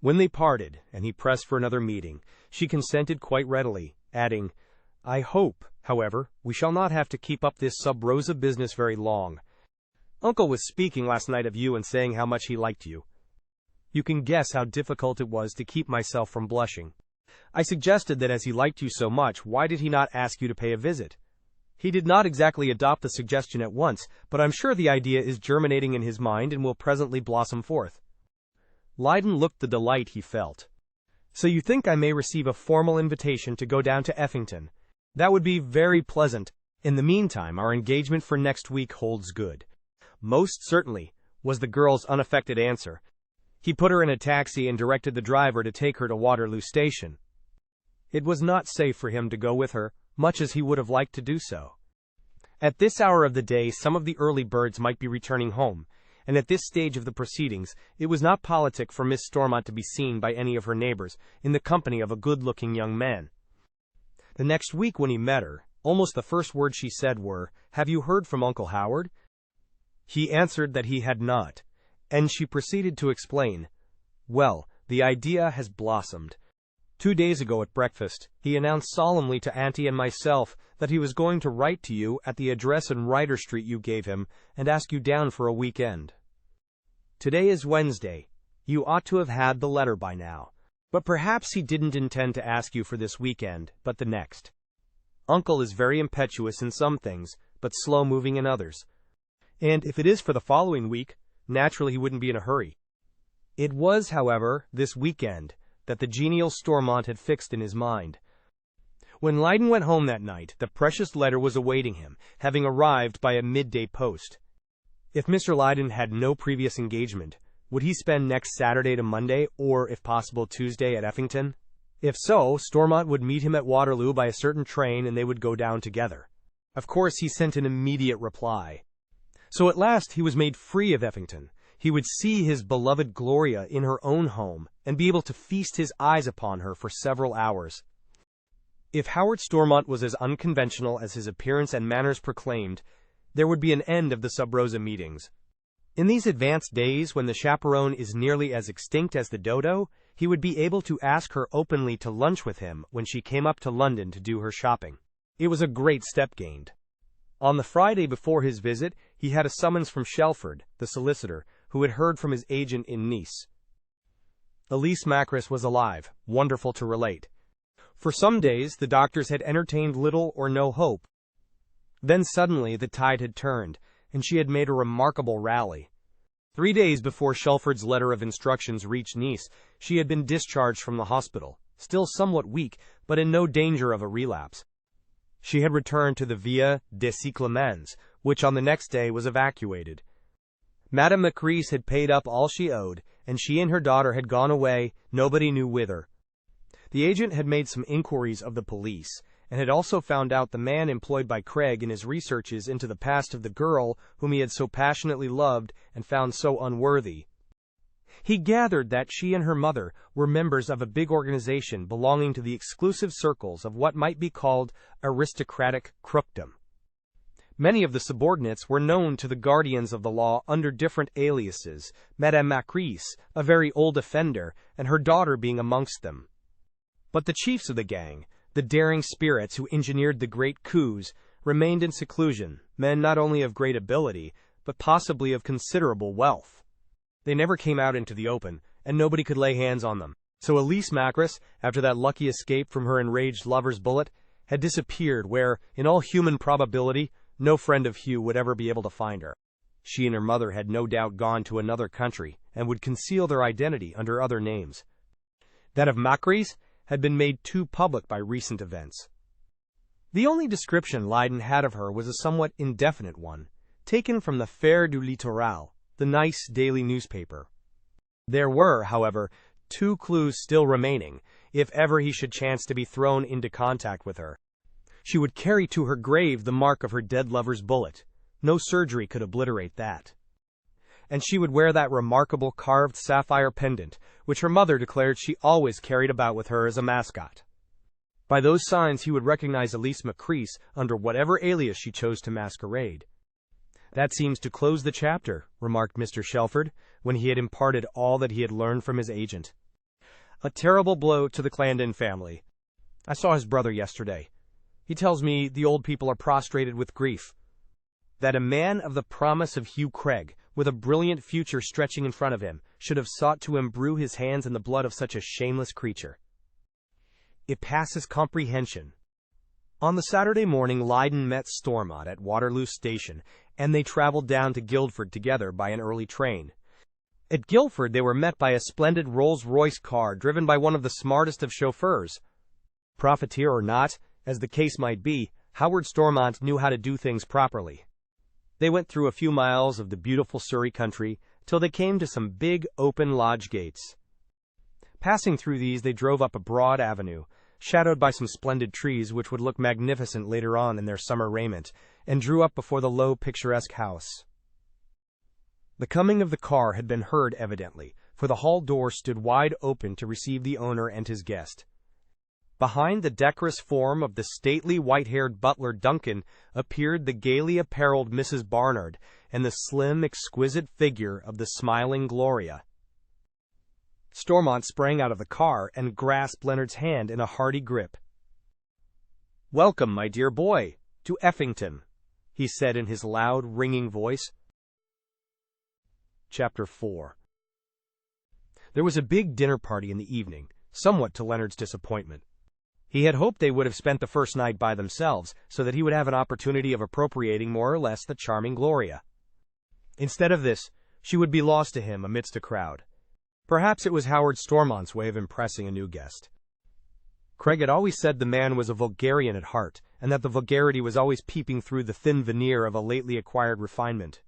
When they parted, and he pressed for another meeting, she consented quite readily, adding, "I hope, however, we shall not have to keep up this sub rosa business very long. Uncle was speaking last night of you and saying how much he liked you. You can guess how difficult it was to keep myself from blushing. I suggested that as he liked you so much, why did he not ask you to pay a visit? He did not exactly adopt the suggestion at once, but I'm sure the idea is germinating in his mind and will presently blossom forth." Leyden looked the delight he felt. "So you think I may receive a formal invitation to go down to Effington? That would be very pleasant. In the meantime, our engagement for next week holds good." "Most certainly," was the girl's unaffected answer. He put her in a taxi and directed the driver to take her to Waterloo Station. It was not safe for him to go with her, much as he would have liked to do so. At this hour of the day some of the early birds might be returning home, and at this stage of the proceedings it was not politic for Miss Stormont to be seen by any of her neighbors in the company of a good-looking young man. The next week when he met her, almost the first words she said were, "Have you heard from Uncle Howard?" He answered that he had not, and she proceeded to explain, "Well, the idea has blossomed. 2 days ago at breakfast, he announced solemnly to Auntie and myself that he was going to write to you at the address in Ryder Street you gave him and ask you down for a weekend. Today is Wednesday. You ought to have had the letter by now. But perhaps he didn't intend to ask you for this weekend, but the next. Uncle is very impetuous in some things, but slow-moving in others. And if it is for the following week, naturally he wouldn't be in a hurry." It was, however, this weekend that the genial Stormont had fixed in his mind. When Leyden went home that night, the precious letter was awaiting him, having arrived by a midday post. If Mr. Leyden had no previous engagement, would he spend next Saturday to Monday, or, if possible, Tuesday at Effington? If so, Stormont would meet him at Waterloo by a certain train and they would go down together. Of course, he sent an immediate reply. So at last he was made free of Effington. He would see his beloved Gloria in her own home and be able to feast his eyes upon her for several hours. If Howard Stormont was as unconventional as his appearance and manners proclaimed, there would be an end of the sub rosa meetings. In these advanced days, when the chaperone is nearly as extinct as the dodo, he would be able to ask her openly to lunch with him when she came up to London to do her shopping. It was a great step gained. On the Friday before his visit, he had a summons from Shelford, the solicitor, who had heard from his agent in Nice. Elise Macris was alive, wonderful to relate. For some days the doctors had entertained little or no hope. Then suddenly the tide had turned, and she had made a remarkable rally. 3 days before Shelford's letter of instructions reached Nice, she had been discharged from the hospital, still somewhat weak, but in no danger of a relapse. She had returned to the Via des Clemens, which on the next day was evacuated. Madame Macris had paid up all she owed, and she and her daughter had gone away, nobody knew whither. The agent had made some inquiries of the police, and had also found out the man employed by Craig in his researches into the past of the girl whom he had so passionately loved and found so unworthy. He gathered that she and her mother were members of a big organization belonging to the exclusive circles of what might be called aristocratic crookdom. Many of the subordinates were known to the guardians of the law under different aliases, Madame Macris, a very old offender, and her daughter being amongst them. But the chiefs of the gang, the daring spirits who engineered the great coups, remained in seclusion, men not only of great ability, but possibly of considerable wealth. They never came out into the open, and nobody could lay hands on them. So Elise Macris, after that lucky escape from her enraged lover's bullet, had disappeared where, in all human probability, no friend of Hugh would ever be able to find her. She and her mother had no doubt gone to another country, and would conceal their identity under other names. That of Macris had been made too public by recent events. The only description Leyden had of her was a somewhat indefinite one, taken from the Faire du Littoral, the nice daily newspaper. There were, however, 2 clues still remaining, if ever he should chance to be thrown into contact with her. She would carry to her grave the mark of her dead lover's bullet. No surgery could obliterate that. And she would wear that remarkable carved sapphire pendant, which her mother declared she always carried about with her as a mascot. By those signs he would recognize Elise Macris under whatever alias she chose to masquerade. "That seems to close the chapter," remarked Mr. Shelford, when he had imparted all that he had learned from his agent. "A terrible blow to the Clandon family. I saw his brother yesterday. He tells me the old people are prostrated with grief. That a man of the promise of Hugh Craig, with a brilliant future stretching in front of him, should have sought to imbrue his hands in the blood of such a shameless creature. It passes comprehension." On the Saturday morning, Leyden met Stormont at Waterloo Station, and they traveled down to Guildford together by an early train. At Guildford they were met by a splendid Rolls-Royce car driven by one of the smartest of chauffeurs. Profiteer or not, as the case might be, Howard Stormont knew how to do things properly. They went through a few miles of the beautiful Surrey country, till they came to some big, open lodge gates. Passing through these, they drove up a broad avenue, shadowed by some splendid trees which would look magnificent later on in their summer raiment, and drew up before the low, picturesque house. The coming of the car had been heard evidently, for the hall door stood wide open to receive the owner and his guest. Behind the decorous form of the stately white-haired butler Duncan appeared the gaily apparelled Mrs. Barnard and the slim, exquisite figure of the smiling Gloria. Stormont sprang out of the car and grasped Leonard's hand in a hearty grip. "Welcome, my dear boy, to Effington," he said in his loud, ringing voice. Chapter 4. There was a big dinner party in the evening, somewhat to Leonard's disappointment. He had hoped they would have spent the first night by themselves, so that he would have an opportunity of appropriating more or less the charming Gloria. Instead of this, she would be lost to him amidst a crowd. Perhaps it was Howard Stormont's way of impressing a new guest. Craig had always said the man was a vulgarian at heart, and that the vulgarity was always peeping through the thin veneer of a lately acquired refinement.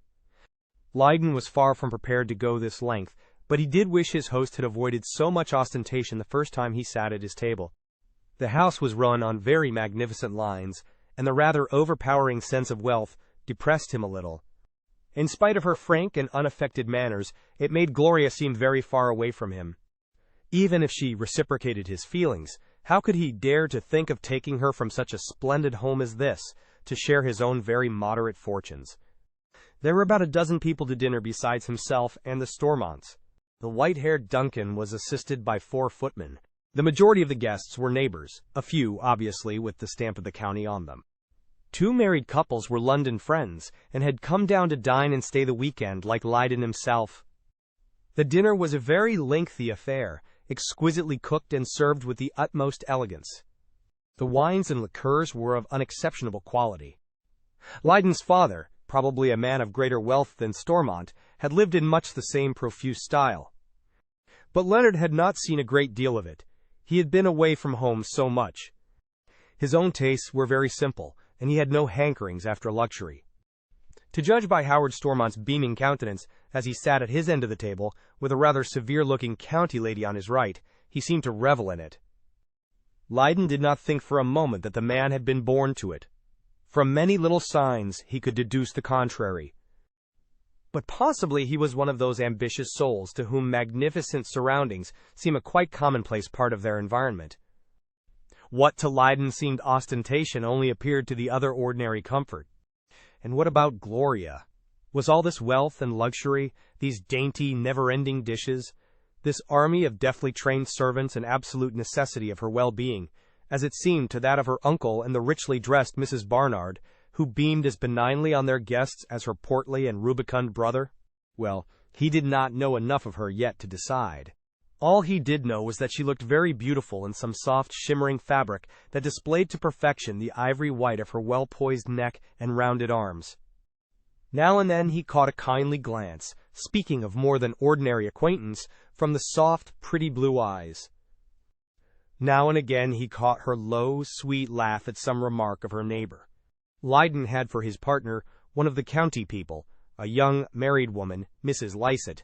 Leyden was far from prepared to go this length, but he did wish his host had avoided so much ostentation the first time he sat at his table. The house was run on very magnificent lines, and the rather overpowering sense of wealth depressed him a little. In spite of her frank and unaffected manners, it made Gloria seem very far away from him. Even if she reciprocated his feelings, how could he dare to think of taking her from such a splendid home as this, to share his own very moderate fortunes? There were about a dozen people to dinner besides himself and the Stormonts. The white-haired Duncan was assisted by 4 footmen. The majority of the guests were neighbors, a few, obviously, with the stamp of the county on them. 2 married couples were London friends, and had come down to dine and stay the weekend like Leyden himself. The dinner was a very lengthy affair, exquisitely cooked and served with the utmost elegance. The wines and liqueurs were of unexceptionable quality. Leyden's father, probably a man of greater wealth than Stormont, had lived in much the same profuse style. But Leonard had not seen a great deal of it. He had been away from home so much. His own tastes were very simple, and he had no hankerings after luxury. To judge by Howard Stormont's beaming countenance, as he sat at his end of the table, with a rather severe-looking county lady on his right, he seemed to revel in it. Leyden did not think for a moment that the man had been born to it. From many little signs he could deduce the contrary. But possibly he was one of those ambitious souls to whom magnificent surroundings seem a quite commonplace part of their environment. What to Leyden seemed ostentation only appeared to the other ordinary comfort. And what about Gloria? Was all this wealth and luxury, these dainty, never-ending dishes, this army of deftly trained servants an absolute necessity of her well-being, as it seemed to that of her uncle and the richly dressed Mrs. Barnard, who beamed as benignly on their guests as her portly and rubicund brother? Well, he did not know enough of her yet to decide. All he did know was that she looked very beautiful in some soft, shimmering fabric that displayed to perfection the ivory white of her well-poised neck and rounded arms. Now and then he caught a kindly glance, speaking of more than ordinary acquaintance, from the soft, pretty blue eyes. Now and again he caught her low, sweet laugh at some remark of her neighbor. Lydon had for his partner one of the county people, a young, married woman, Mrs. Lycett.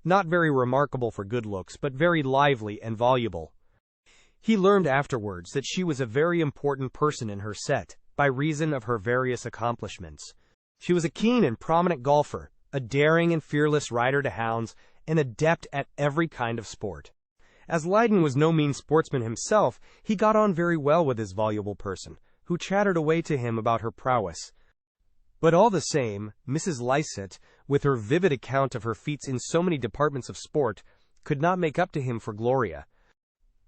Not very remarkable for good looks, but very lively and voluble. He learned afterwards that she was a very important person in her set, by reason of her various accomplishments. She was a keen and prominent golfer, a daring and fearless rider to hounds, an adept at every kind of sport. As Lydon was no mean sportsman himself, he got on very well with this voluble person, who chattered away to him about her prowess. But all the same, Mrs. Lycett, with her vivid account of her feats in so many departments of sport, could not make up to him for Gloria.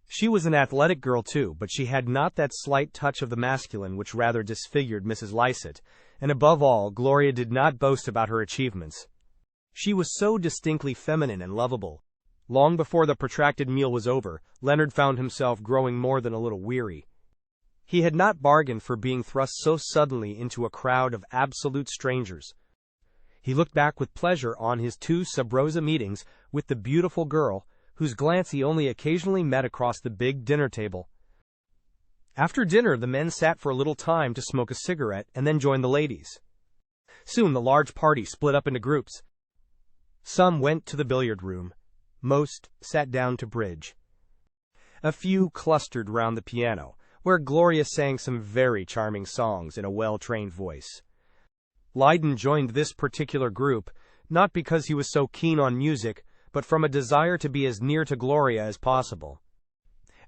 She was an athletic girl too, but she had not that slight touch of the masculine which rather disfigured Mrs. Lycett, and above all, Gloria did not boast about her achievements. She was so distinctly feminine and lovable. Long before the protracted meal was over, Leonard found himself growing more than a little weary. He had not bargained for being thrust so suddenly into a crowd of absolute strangers. He looked back with pleasure on his 2 sub-rosa meetings with the beautiful girl, whose glance he only occasionally met across the big dinner table. After dinner, the men sat for a little time to smoke a cigarette and then joined the ladies. Soon the large party split up into groups. Some went to the billiard room. Most sat down to bridge. A few clustered round the piano, where Gloria sang some very charming songs in a well-trained voice. Lydon joined this particular group, not because he was so keen on music, but from a desire to be as near to Gloria as possible.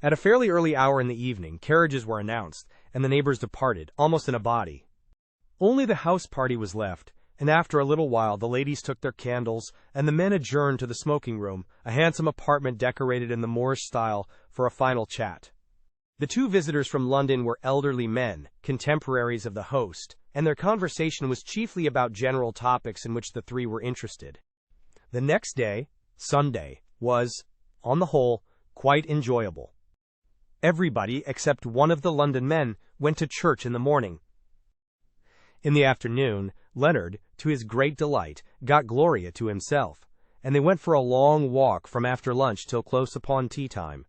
At a fairly early hour in the evening, carriages were announced, and the neighbors departed, almost in a body. Only the house party was left, and after a little while the ladies took their candles, and the men adjourned to the smoking room, a handsome apartment decorated in the Moorish style, for a final chat. The 2 visitors from London were elderly men, contemporaries of the host, and their conversation was chiefly about general topics in which the 3 were interested. The next day, Sunday, was, on the whole, quite enjoyable. Everybody, except one of the London men, went to church in the morning. In the afternoon, Leonard, to his great delight, got Gloria to himself, and they went for a long walk from after lunch till close upon tea time.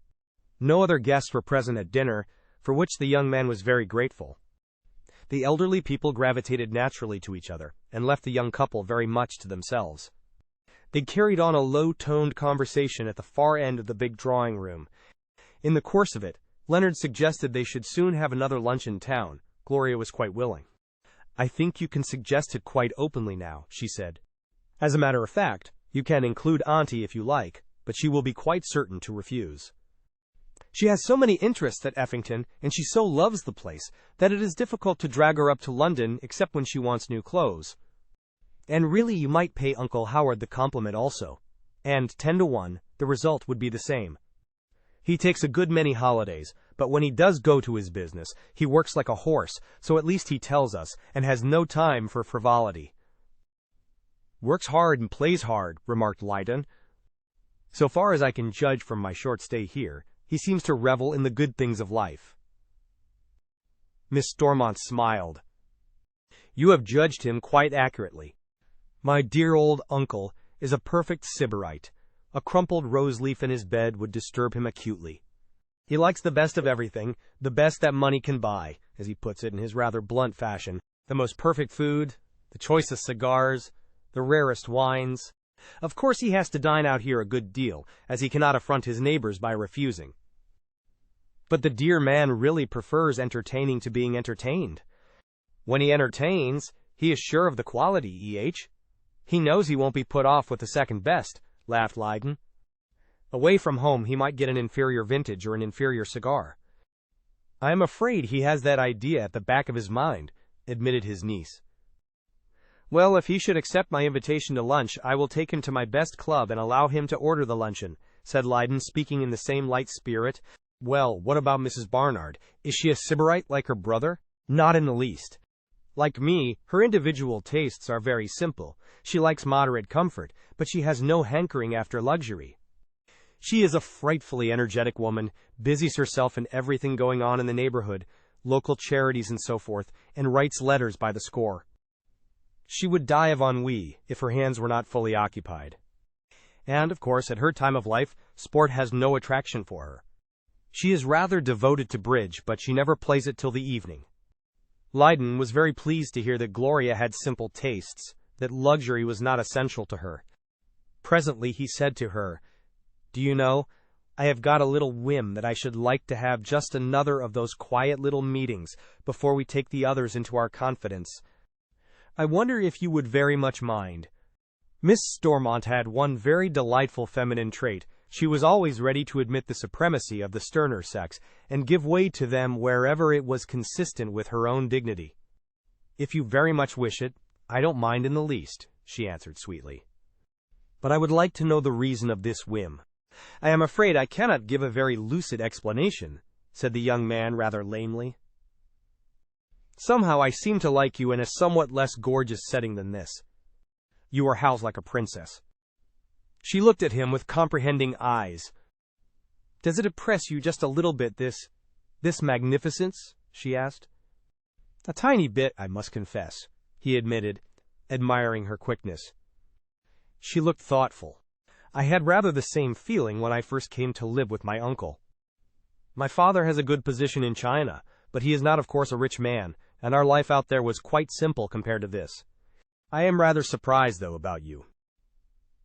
No other guests were present at dinner, for which the young man was very grateful. The elderly people gravitated naturally to each other, and left the young couple very much to themselves. They carried on a low-toned conversation at the far end of the big drawing-room. In the course of it, Leonard suggested they should soon have another lunch in town. Gloria was quite willing. "I think you can suggest it quite openly now," she said. "As a matter of fact, you can include Auntie if you like, but she will be quite certain to refuse. She has so many interests at Effington, and she so loves the place, that it is difficult to drag her up to London except when she wants new clothes. And really you might pay Uncle Howard the compliment also, and 10 to 1, the result would be the same. He takes a good many holidays, but when he does go to his business, he works like a horse, so at least he tells us, and has no time for frivolity." "Works hard and plays hard," remarked Lydon. "So far as I can judge from my short stay here, he seems to revel in the good things of life." Miss Stormont smiled. "You have judged him quite accurately. My dear old uncle is a perfect sybarite. A crumpled rose leaf in his bed would disturb him acutely. He likes the best of everything, the best that money can buy, as he puts it in his rather blunt fashion, the most perfect food, the choicest cigars, the rarest wines. Of course he has to dine out here a good deal, as he cannot affront his neighbors by refusing. But the dear man really prefers entertaining to being entertained. When he entertains, he is sure of the quality, E.H. He knows he won't be put off with the second best," laughed Lydon. "Away from home he might get an inferior vintage or an inferior cigar." "I am afraid he has that idea at the back of his mind," admitted his niece. "Well, if he should accept my invitation to lunch, I will take him to my best club and allow him to order the luncheon," said Lydon, speaking in the same light spirit. "Well, what about Mrs. Barnard? Is she a sybarite like her brother?" "Not in the least. Like me, her individual tastes are very simple. She likes moderate comfort, but she has no hankering after luxury. She is a frightfully energetic woman, busies herself in everything going on in the neighborhood, local charities and so forth, and writes letters by the score. She would die of ennui if her hands were not fully occupied. And, of course, at her time of life, sport has no attraction for her. She is rather devoted to bridge, but she never plays it till the evening. Lydon was very pleased to hear that Gloria had simple tastes, that luxury was not essential to her. Presently he said to her, "Do you know, I have got a little whim that I should like to have just another of those quiet little meetings before we take the others into our confidence. I wonder if you would very much mind." Miss Stormont had one very delightful feminine trait. She was always ready to admit the supremacy of the sterner sex and give way to them wherever it was consistent with her own dignity. "If you very much wish it, I don't mind in the least," she answered sweetly. "But I would like to know the reason of this whim." "I am afraid I cannot give a very lucid explanation," said the young man rather lamely. "Somehow I seem to like you in a somewhat less gorgeous setting than this. You are housed like a princess." She looked at him with comprehending eyes. "Does it oppress you just a little bit, this magnificence?" she asked. "A tiny bit, I must confess," he admitted, admiring her quickness. She looked thoughtful. "I had rather the same feeling when I first came to live with my uncle. My father has a good position in China, but he is not, of course, a rich man, and our life out there was quite simple compared to this. I am rather surprised, though, about you.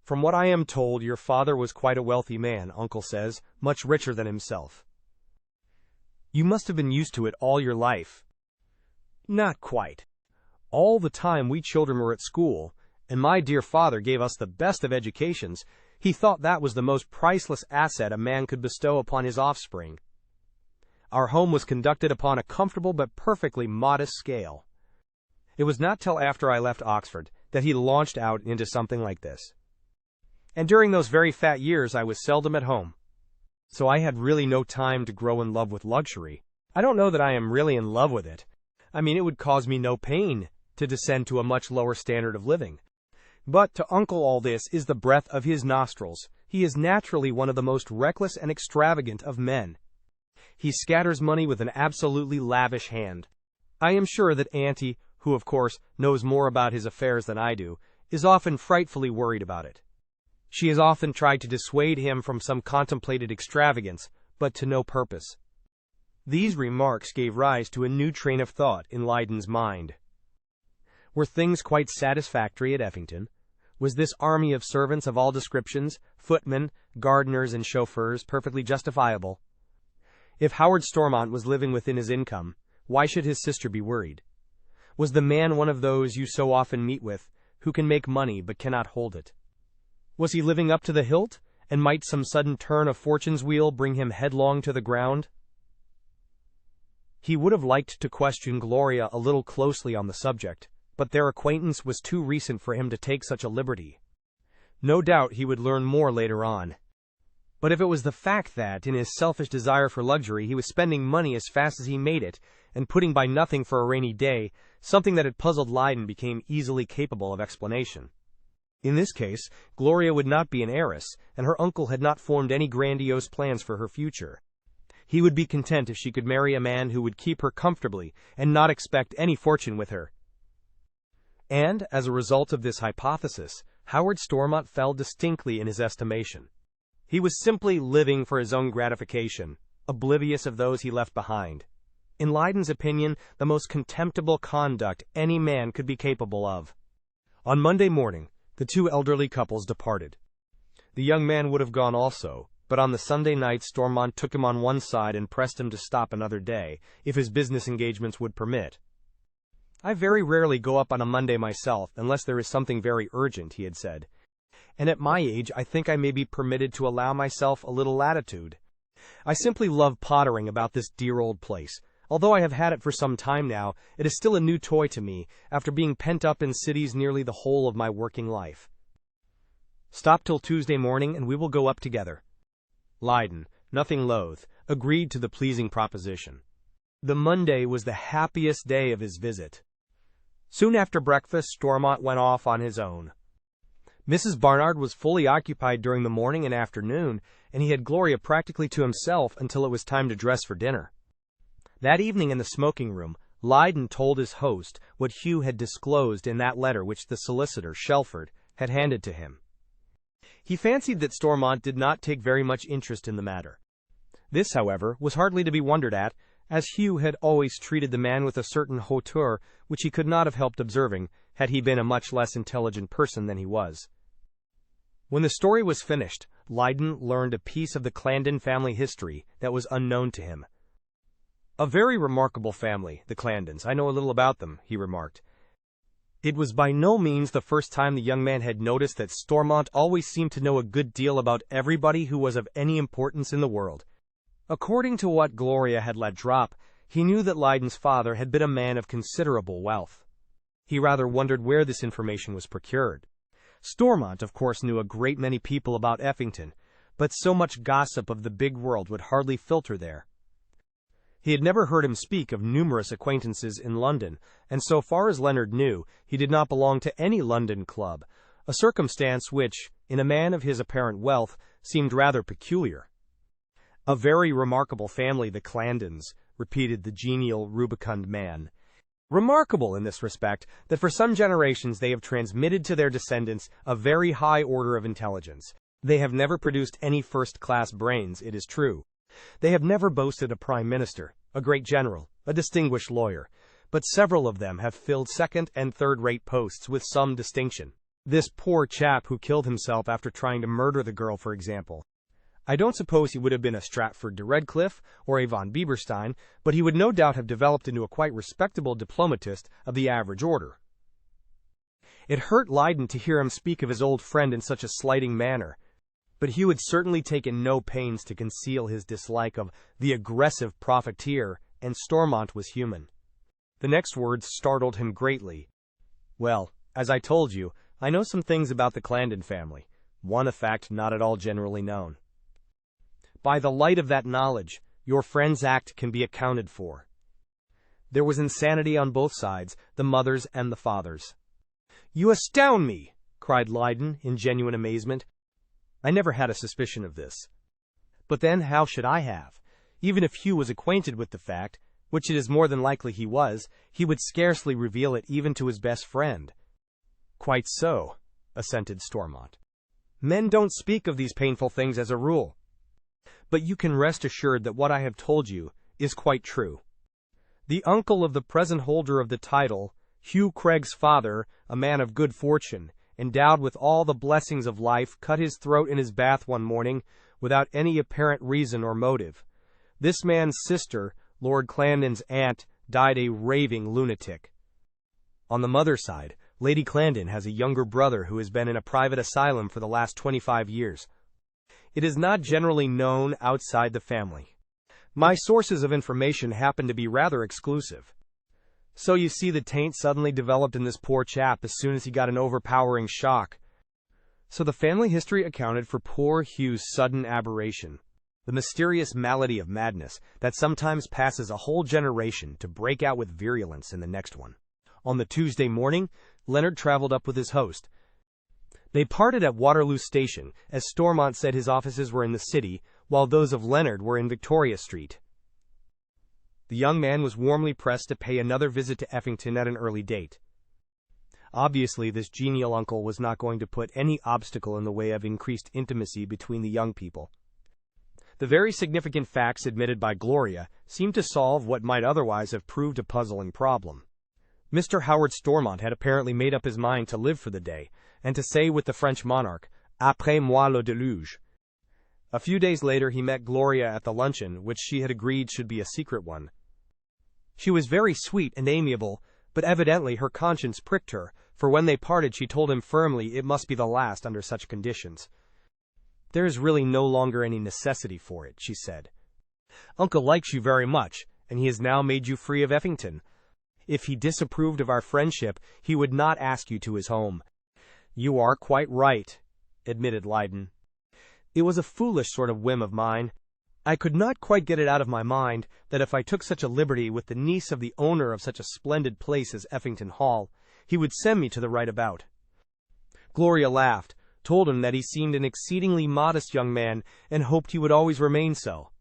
From what I am told, your father was quite a wealthy man, uncle says, much richer than himself. You must have been used to it all your life." "Not quite. All the time we children were at school, and my dear father gave us the best of educations. He thought that was the most priceless asset a man could bestow upon his offspring. Our home was conducted upon a comfortable but perfectly modest scale. It was not till after I left Oxford that he launched out into something like this. And during those very fat years I was seldom at home. So I had really no time to grow in love with luxury. I don't know that I am really in love with it. I mean, it would cause me no pain to descend to a much lower standard of living. But to uncle all this is the breath of his nostrils. He is naturally one of the most reckless and extravagant of men. He scatters money with an absolutely lavish hand. I am sure that Auntie, who of course knows more about his affairs than I do, is often frightfully worried about it. She has often tried to dissuade him from some contemplated extravagance, but to no purpose." These remarks gave rise to a new train of thought in Lydon's mind. Were things quite satisfactory at Effington? Was this army of servants of all descriptions, footmen, gardeners, and chauffeurs, perfectly justifiable? If Howard Stormont was living within his income, why should his sister be worried? Was the man one of those you so often meet with, who can make money but cannot hold it? Was he living up to the hilt, and might some sudden turn of fortune's wheel bring him headlong to the ground? He would have liked to question Gloria a little closely on the subject, but their acquaintance was too recent for him to take such a liberty. No doubt he would learn more later on. But if it was the fact that, in his selfish desire for luxury, he was spending money as fast as he made it, and putting by nothing for a rainy day, something that had puzzled Lydon became easily capable of explanation. In this case, Gloria would not be an heiress, and her uncle had not formed any grandiose plans for her future. He would be content if she could marry a man who would keep her comfortably and not expect any fortune with her. And, as a result of this hypothesis, Howard Stormont fell distinctly in his estimation. He was simply living for his own gratification, oblivious of those he left behind. In Lydon's opinion, the most contemptible conduct any man could be capable of. On Monday morning, the two elderly couples departed. The young man would have gone also, but on the Sunday night Stormont took him on one side and pressed him to stop another day, if his business engagements would permit. "I very rarely go up on a Monday myself, unless there is something very urgent," he had said. "And at my age I think I may be permitted to allow myself a little latitude. I simply love pottering about this dear old place. Although I have had it for some time now, it is still a new toy to me, after being pent up in cities nearly the whole of my working life. Stop till Tuesday morning, and we will go up together." Lydon, nothing loath, agreed to the pleasing proposition. The Monday was the happiest day of his visit. Soon after breakfast, Stormont went off on his own. Mrs. Barnard was fully occupied during the morning and afternoon, and he had Gloria practically to himself until it was time to dress for dinner. That evening in the smoking room, Leyden told his host what Hugh had disclosed in that letter which the solicitor, Shelford, had handed to him. He fancied that Stormont did not take very much interest in the matter. This, however, was hardly to be wondered at, as Hugh had always treated the man with a certain hauteur which he could not have helped observing had he been a much less intelligent person than he was. When the story was finished, Leyden learned a piece of the Clandon family history that was unknown to him. "A very remarkable family, the Clandons. I know a little about them," he remarked. It was by no means the first time the young man had noticed that Stormont always seemed to know a good deal about everybody who was of any importance in the world. According to what Gloria had let drop, he knew that Leyden's father had been a man of considerable wealth. He rather wondered where this information was procured. Stormont, of course, knew a great many people about Effington, but so much gossip of the big world would hardly filter there. He had never heard him speak of numerous acquaintances in London, and so far as Leonard knew, he did not belong to any London club, a circumstance which, in a man of his apparent wealth, seemed rather peculiar. "A very remarkable family, the Clandons," repeated the genial, rubicund man. "Remarkable in this respect, that for some generations they have transmitted to their descendants a very high order of intelligence. They have never produced any first-class brains, it is true. They have never boasted a prime minister, a great general, a distinguished lawyer, but several of them have filled second and third-rate posts with some distinction. This poor chap who killed himself after trying to murder the girl, for example. I don't suppose he would have been a Stratford de Redcliffe or a von Bieberstein, but he would no doubt have developed into a quite respectable diplomatist of the average order." It hurt Leyden to hear him speak of his old friend in such a slighting manner, but Hugh had certainly taken no pains to conceal his dislike of the aggressive profiteer, and Stormont was human. The next words startled him greatly. "Well, as I told you, I know some things about the Clandon family, one a fact not at all generally known. By the light of that knowledge, your friend's act can be accounted for. There was insanity on both sides, the mother's and the father's." "You astound me!" cried Leyden in genuine amazement. "I never had a suspicion of this. But then how should I have? Even if Hugh was acquainted with the fact, which it is more than likely he was, he would scarcely reveal it even to his best friend." "Quite so," assented Stormont. "Men don't speak of these painful things as a rule. But you can rest assured that what I have told you is quite true. The uncle of the present holder of the title, Hugh Craig's father, a man of good fortune, endowed with all the blessings of life, cut his throat in his bath one morning, without any apparent reason or motive. This man's sister, Lord Clandon's aunt, died a raving lunatic. On the mother's side, Lady Clandon has a younger brother who has been in a private asylum for the last 25 years. It is not generally known outside the family. My sources of information happen to be rather exclusive. So you see, the taint suddenly developed in this poor chap as soon as he got an overpowering shock. So the family history accounted for poor Hugh's sudden aberration, the mysterious malady of madness that sometimes passes a whole generation to break out with virulence in the next one. On the Tuesday morning, Leonard traveled up with his host. They parted at Waterloo Station, as Stormont said his offices were in the city, while those of Leonard were in Victoria Street. The young man was warmly pressed to pay another visit to Effington at an early date. Obviously, this genial uncle was not going to put any obstacle in the way of increased intimacy between the young people. The very significant facts admitted by Gloria seemed to solve what might otherwise have proved a puzzling problem. Mr. Howard Stormont had apparently made up his mind to live for the day, and to say with the French monarch, "Après moi le déluge." A few days later he met Gloria at the luncheon, which she had agreed should be a secret one. She was very sweet and amiable, but evidently her conscience pricked her, for when they parted she told him firmly it must be the last under such conditions. "There is really no longer any necessity for it," she said. "Uncle likes you very much, and he has now made you free of Effington. If he disapproved of our friendship, he would not ask you to his home." "You are quite right," admitted Leyden. "It was a foolish sort of whim of mine. I could not quite get it out of my mind that if I took such a liberty with the niece of the owner of such a splendid place as Effington Hall, he would send me to the right about." Gloria laughed, told him that he seemed an exceedingly modest young man, and hoped he would always remain so.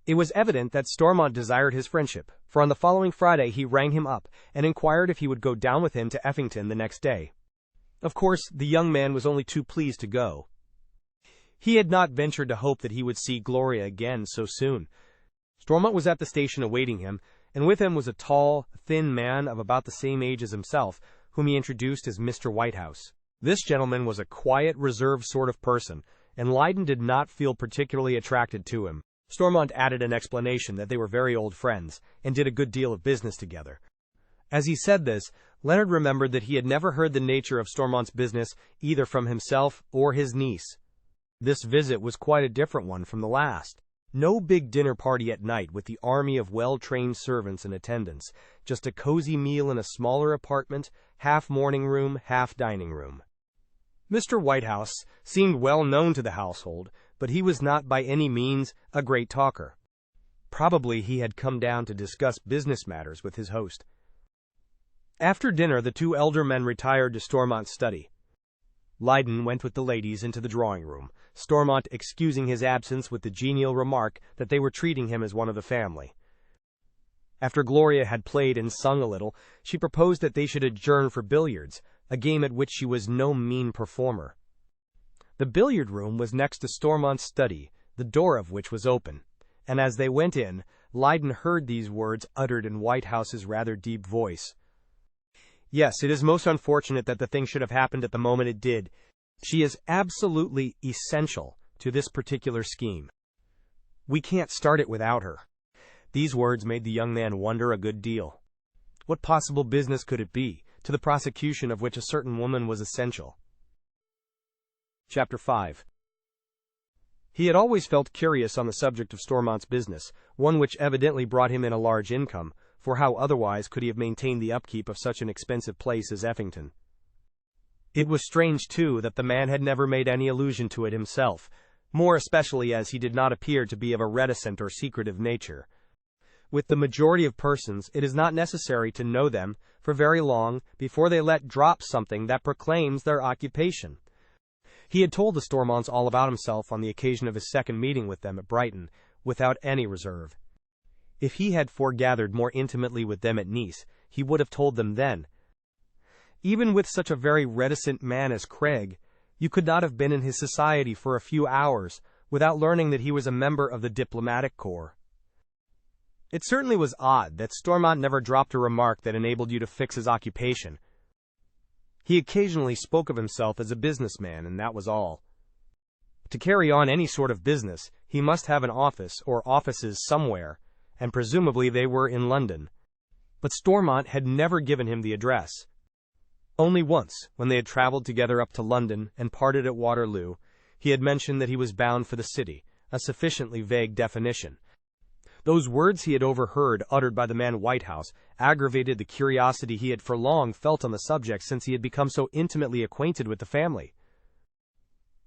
It was evident that Stormont desired his friendship, for on the following Friday he rang him up and inquired if he would go down with him to Effington the next day. Of course, the young man was only too pleased to go. He had not ventured to hope that he would see Gloria again so soon. Stormont was at the station awaiting him, and with him was a tall, thin man of about the same age as himself, whom he introduced as Mr. Whitehouse. This gentleman was a quiet, reserved sort of person, and Lydon did not feel particularly attracted to him. Stormont added an explanation that they were very old friends, and did a good deal of business together. As he said this, Leonard remembered that he had never heard the nature of Stormont's business either from himself or his niece. This visit was quite a different one from the last. No big dinner party at night with the army of well-trained servants in attendance, just a cozy meal in a smaller apartment, half morning room, half dining room. Mr. Whitehouse seemed well known to the household, but he was not by any means a great talker. Probably he had come down to discuss business matters with his host. After dinner, the two elder men retired to Stormont's study. Lydon went with the ladies into the drawing-room, Stormont excusing his absence with the genial remark that they were treating him as one of the family. After Gloria had played and sung a little, she proposed that they should adjourn for billiards, a game at which she was no mean performer. The billiard room was next to Stormont's study, the door of which was open, and as they went in, Lydon heard these words uttered in Whitehouse's rather deep voice. "Yes, it is most unfortunate that the thing should have happened at the moment it did. She is absolutely essential to this particular scheme. We can't start it without her." These words made the young man wonder a good deal. What possible business could it be, to the prosecution of which a certain woman was essential? Chapter 5. He had always felt curious on the subject of Stormont's business, one which evidently brought him in a large income, for how otherwise could he have maintained the upkeep of such an expensive place as Effington? It was strange, too, that the man had never made any allusion to it himself, more especially as he did not appear to be of a reticent or secretive nature. With the majority of persons, it is not necessary to know them for very long before they let drop something that proclaims their occupation. He had told the Stormonts all about himself on the occasion of his second meeting with them at Brighton, without any reserve. If he had foregathered more intimately with them at Nice, he would have told them then. Even with such a very reticent man as Craig, you could not have been in his society for a few hours without learning that he was a member of the diplomatic corps. It certainly was odd that Stormont never dropped a remark that enabled you to fix his occupation. He occasionally spoke of himself as a businessman, and that was all. To carry on any sort of business, he must have an office or offices somewhere, and presumably they were in London. But Stormont had never given him the address. Only once, when they had travelled together up to London and parted at Waterloo, he had mentioned that he was bound for the city, a sufficiently vague definition. Those words he had overheard uttered by the man Whitehouse aggravated the curiosity he had for long felt on the subject since he had become so intimately acquainted with the family.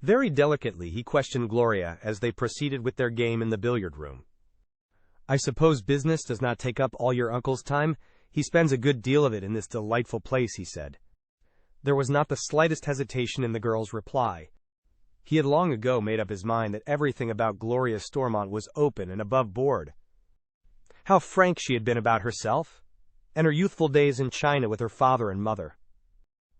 Very delicately he questioned Gloria as they proceeded with their game in the billiard-room. "I suppose business does not take up all your uncle's time? He spends a good deal of it in this delightful place," he said. There was not the slightest hesitation in the girl's reply. He had long ago made up his mind that everything about Gloria Stormont was open and above board. How frank she had been about herself, and her youthful days in China with her father and mother.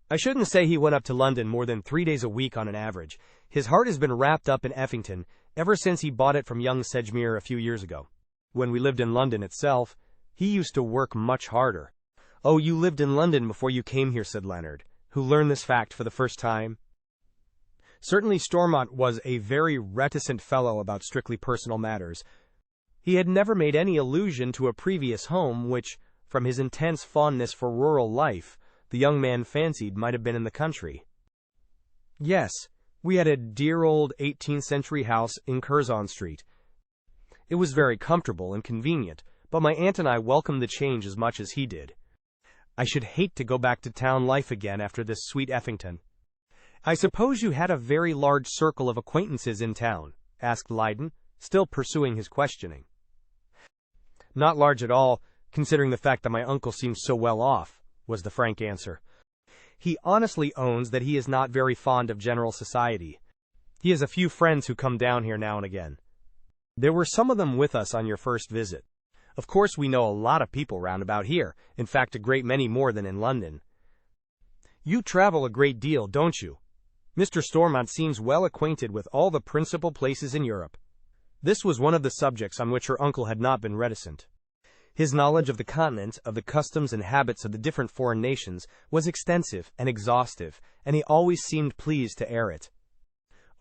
"I shouldn't say he went up to London more than 3 days a week on an average. His heart has been wrapped up in Effington ever since he bought it from young Sedgemoor a few years ago. When we lived in London itself, he used to work much harder." "Oh, you lived in London before you came here," said Leonard, who learned this fact for the first time. Certainly Stormont was a very reticent fellow about strictly personal matters. He had never made any allusion to a previous home which, from his intense fondness for rural life, the young man fancied might have been in the country. "Yes, we had a dear old 18th-century house in Curzon Street. It was very comfortable and convenient, but my aunt and I welcomed the change as much as he did. I should hate to go back to town life again after this sweet Effington." "I suppose you had a very large circle of acquaintances in town?" asked Lydon, still pursuing his questioning. "Not large at all, considering the fact that my uncle seems so well off," was the frank answer. "He honestly owns that he is not very fond of general society. He has a few friends who come down here now and again." There were some of them with us on your first visit. Of course, we know a lot of people round about here, in fact a great many more than in London. You travel a great deal, don't you? Mr. Stormont seems well acquainted with all the principal places in Europe. This was one of the subjects on which her uncle had not been reticent. His knowledge of the continent, of the customs and habits of the different foreign nations, was extensive and exhaustive, and he always seemed pleased to air it.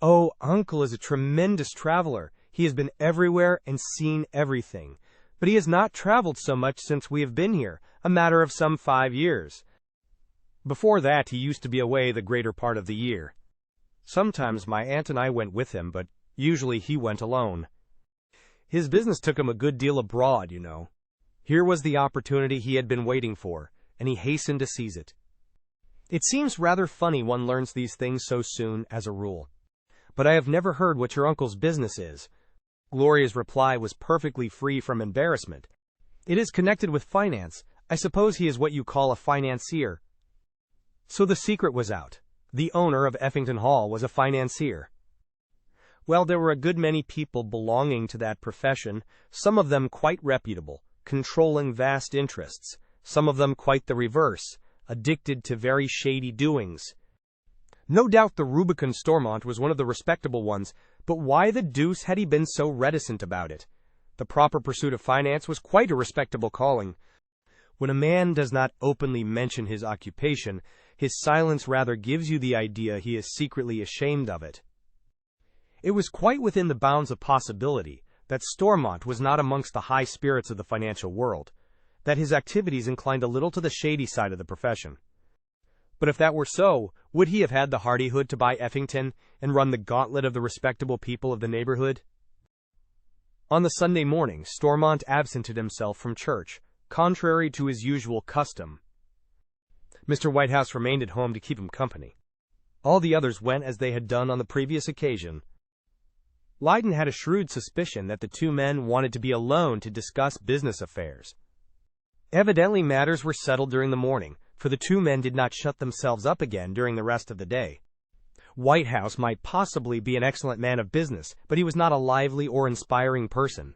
Oh, Uncle is a tremendous traveler. He has been everywhere and seen everything. But he has not traveled so much since we have been here, a matter of some 5 years. Before that, he used to be away the greater part of the year. Sometimes my aunt and I went with him, but usually he went alone. His business took him a good deal abroad, you know. Here was the opportunity he had been waiting for, and he hastened to seize it. It seems rather funny one learns these things so soon, as a rule. But I have never heard what your uncle's business is. Gloria's reply was perfectly free from embarrassment. It is connected with finance. I suppose he is what you call a financier. So the secret was out. The owner of Effington Hall was a financier. Well, there were a good many people belonging to that profession, some of them quite reputable, controlling vast interests, some of them quite the reverse, addicted to very shady doings. No doubt the Rubicon Stormont was one of the respectable ones, but why the deuce had he been so reticent about it? The proper pursuit of finance was quite a respectable calling. When a man does not openly mention his occupation, his silence rather gives you the idea he is secretly ashamed of it. It was quite within the bounds of possibility that Stormont was not amongst the high spirits of the financial world, that his activities inclined a little to the shady side of the profession. But if that were so, would he have had the hardihood to buy Effington and run the gauntlet of the respectable people of the neighborhood? On the Sunday morning, Stormont absented himself from church, contrary to his usual custom. Mr. Whitehouse remained at home to keep him company. All the others went as they had done on the previous occasion. Lydon had a shrewd suspicion that the two men wanted to be alone to discuss business affairs. Evidently matters were settled during the morning, for the two men did not shut themselves up again during the rest of the day. Whitehouse might possibly be an excellent man of business, but he was not a lively or inspiring person.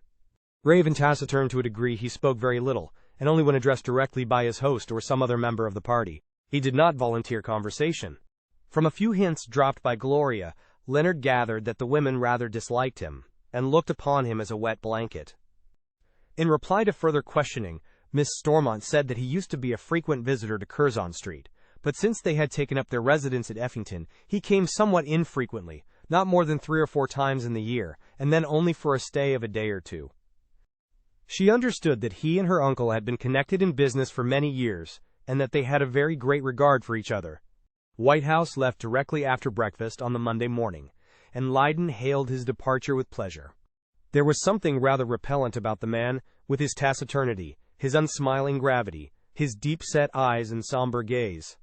Grave and taciturn to a degree, he spoke very little, and only when addressed directly by his host or some other member of the party. He did not volunteer conversation. From a few hints dropped by Gloria, Leonard gathered that the women rather disliked him, and looked upon him as a wet blanket. In reply to further questioning, Miss Stormont said that he used to be a frequent visitor to Curzon Street, but since they had taken up their residence at Effington, he came somewhat infrequently, not more than 3 or 4 times in the year, and then only for a stay of a day or two. She understood that he and her uncle had been connected in business for many years, and that they had a very great regard for each other. Whitehouse left directly after breakfast on the Monday morning, and Lydon hailed his departure with pleasure. There was something rather repellent about the man, with his taciturnity, his unsmiling gravity, his deep-set eyes and somber gaze.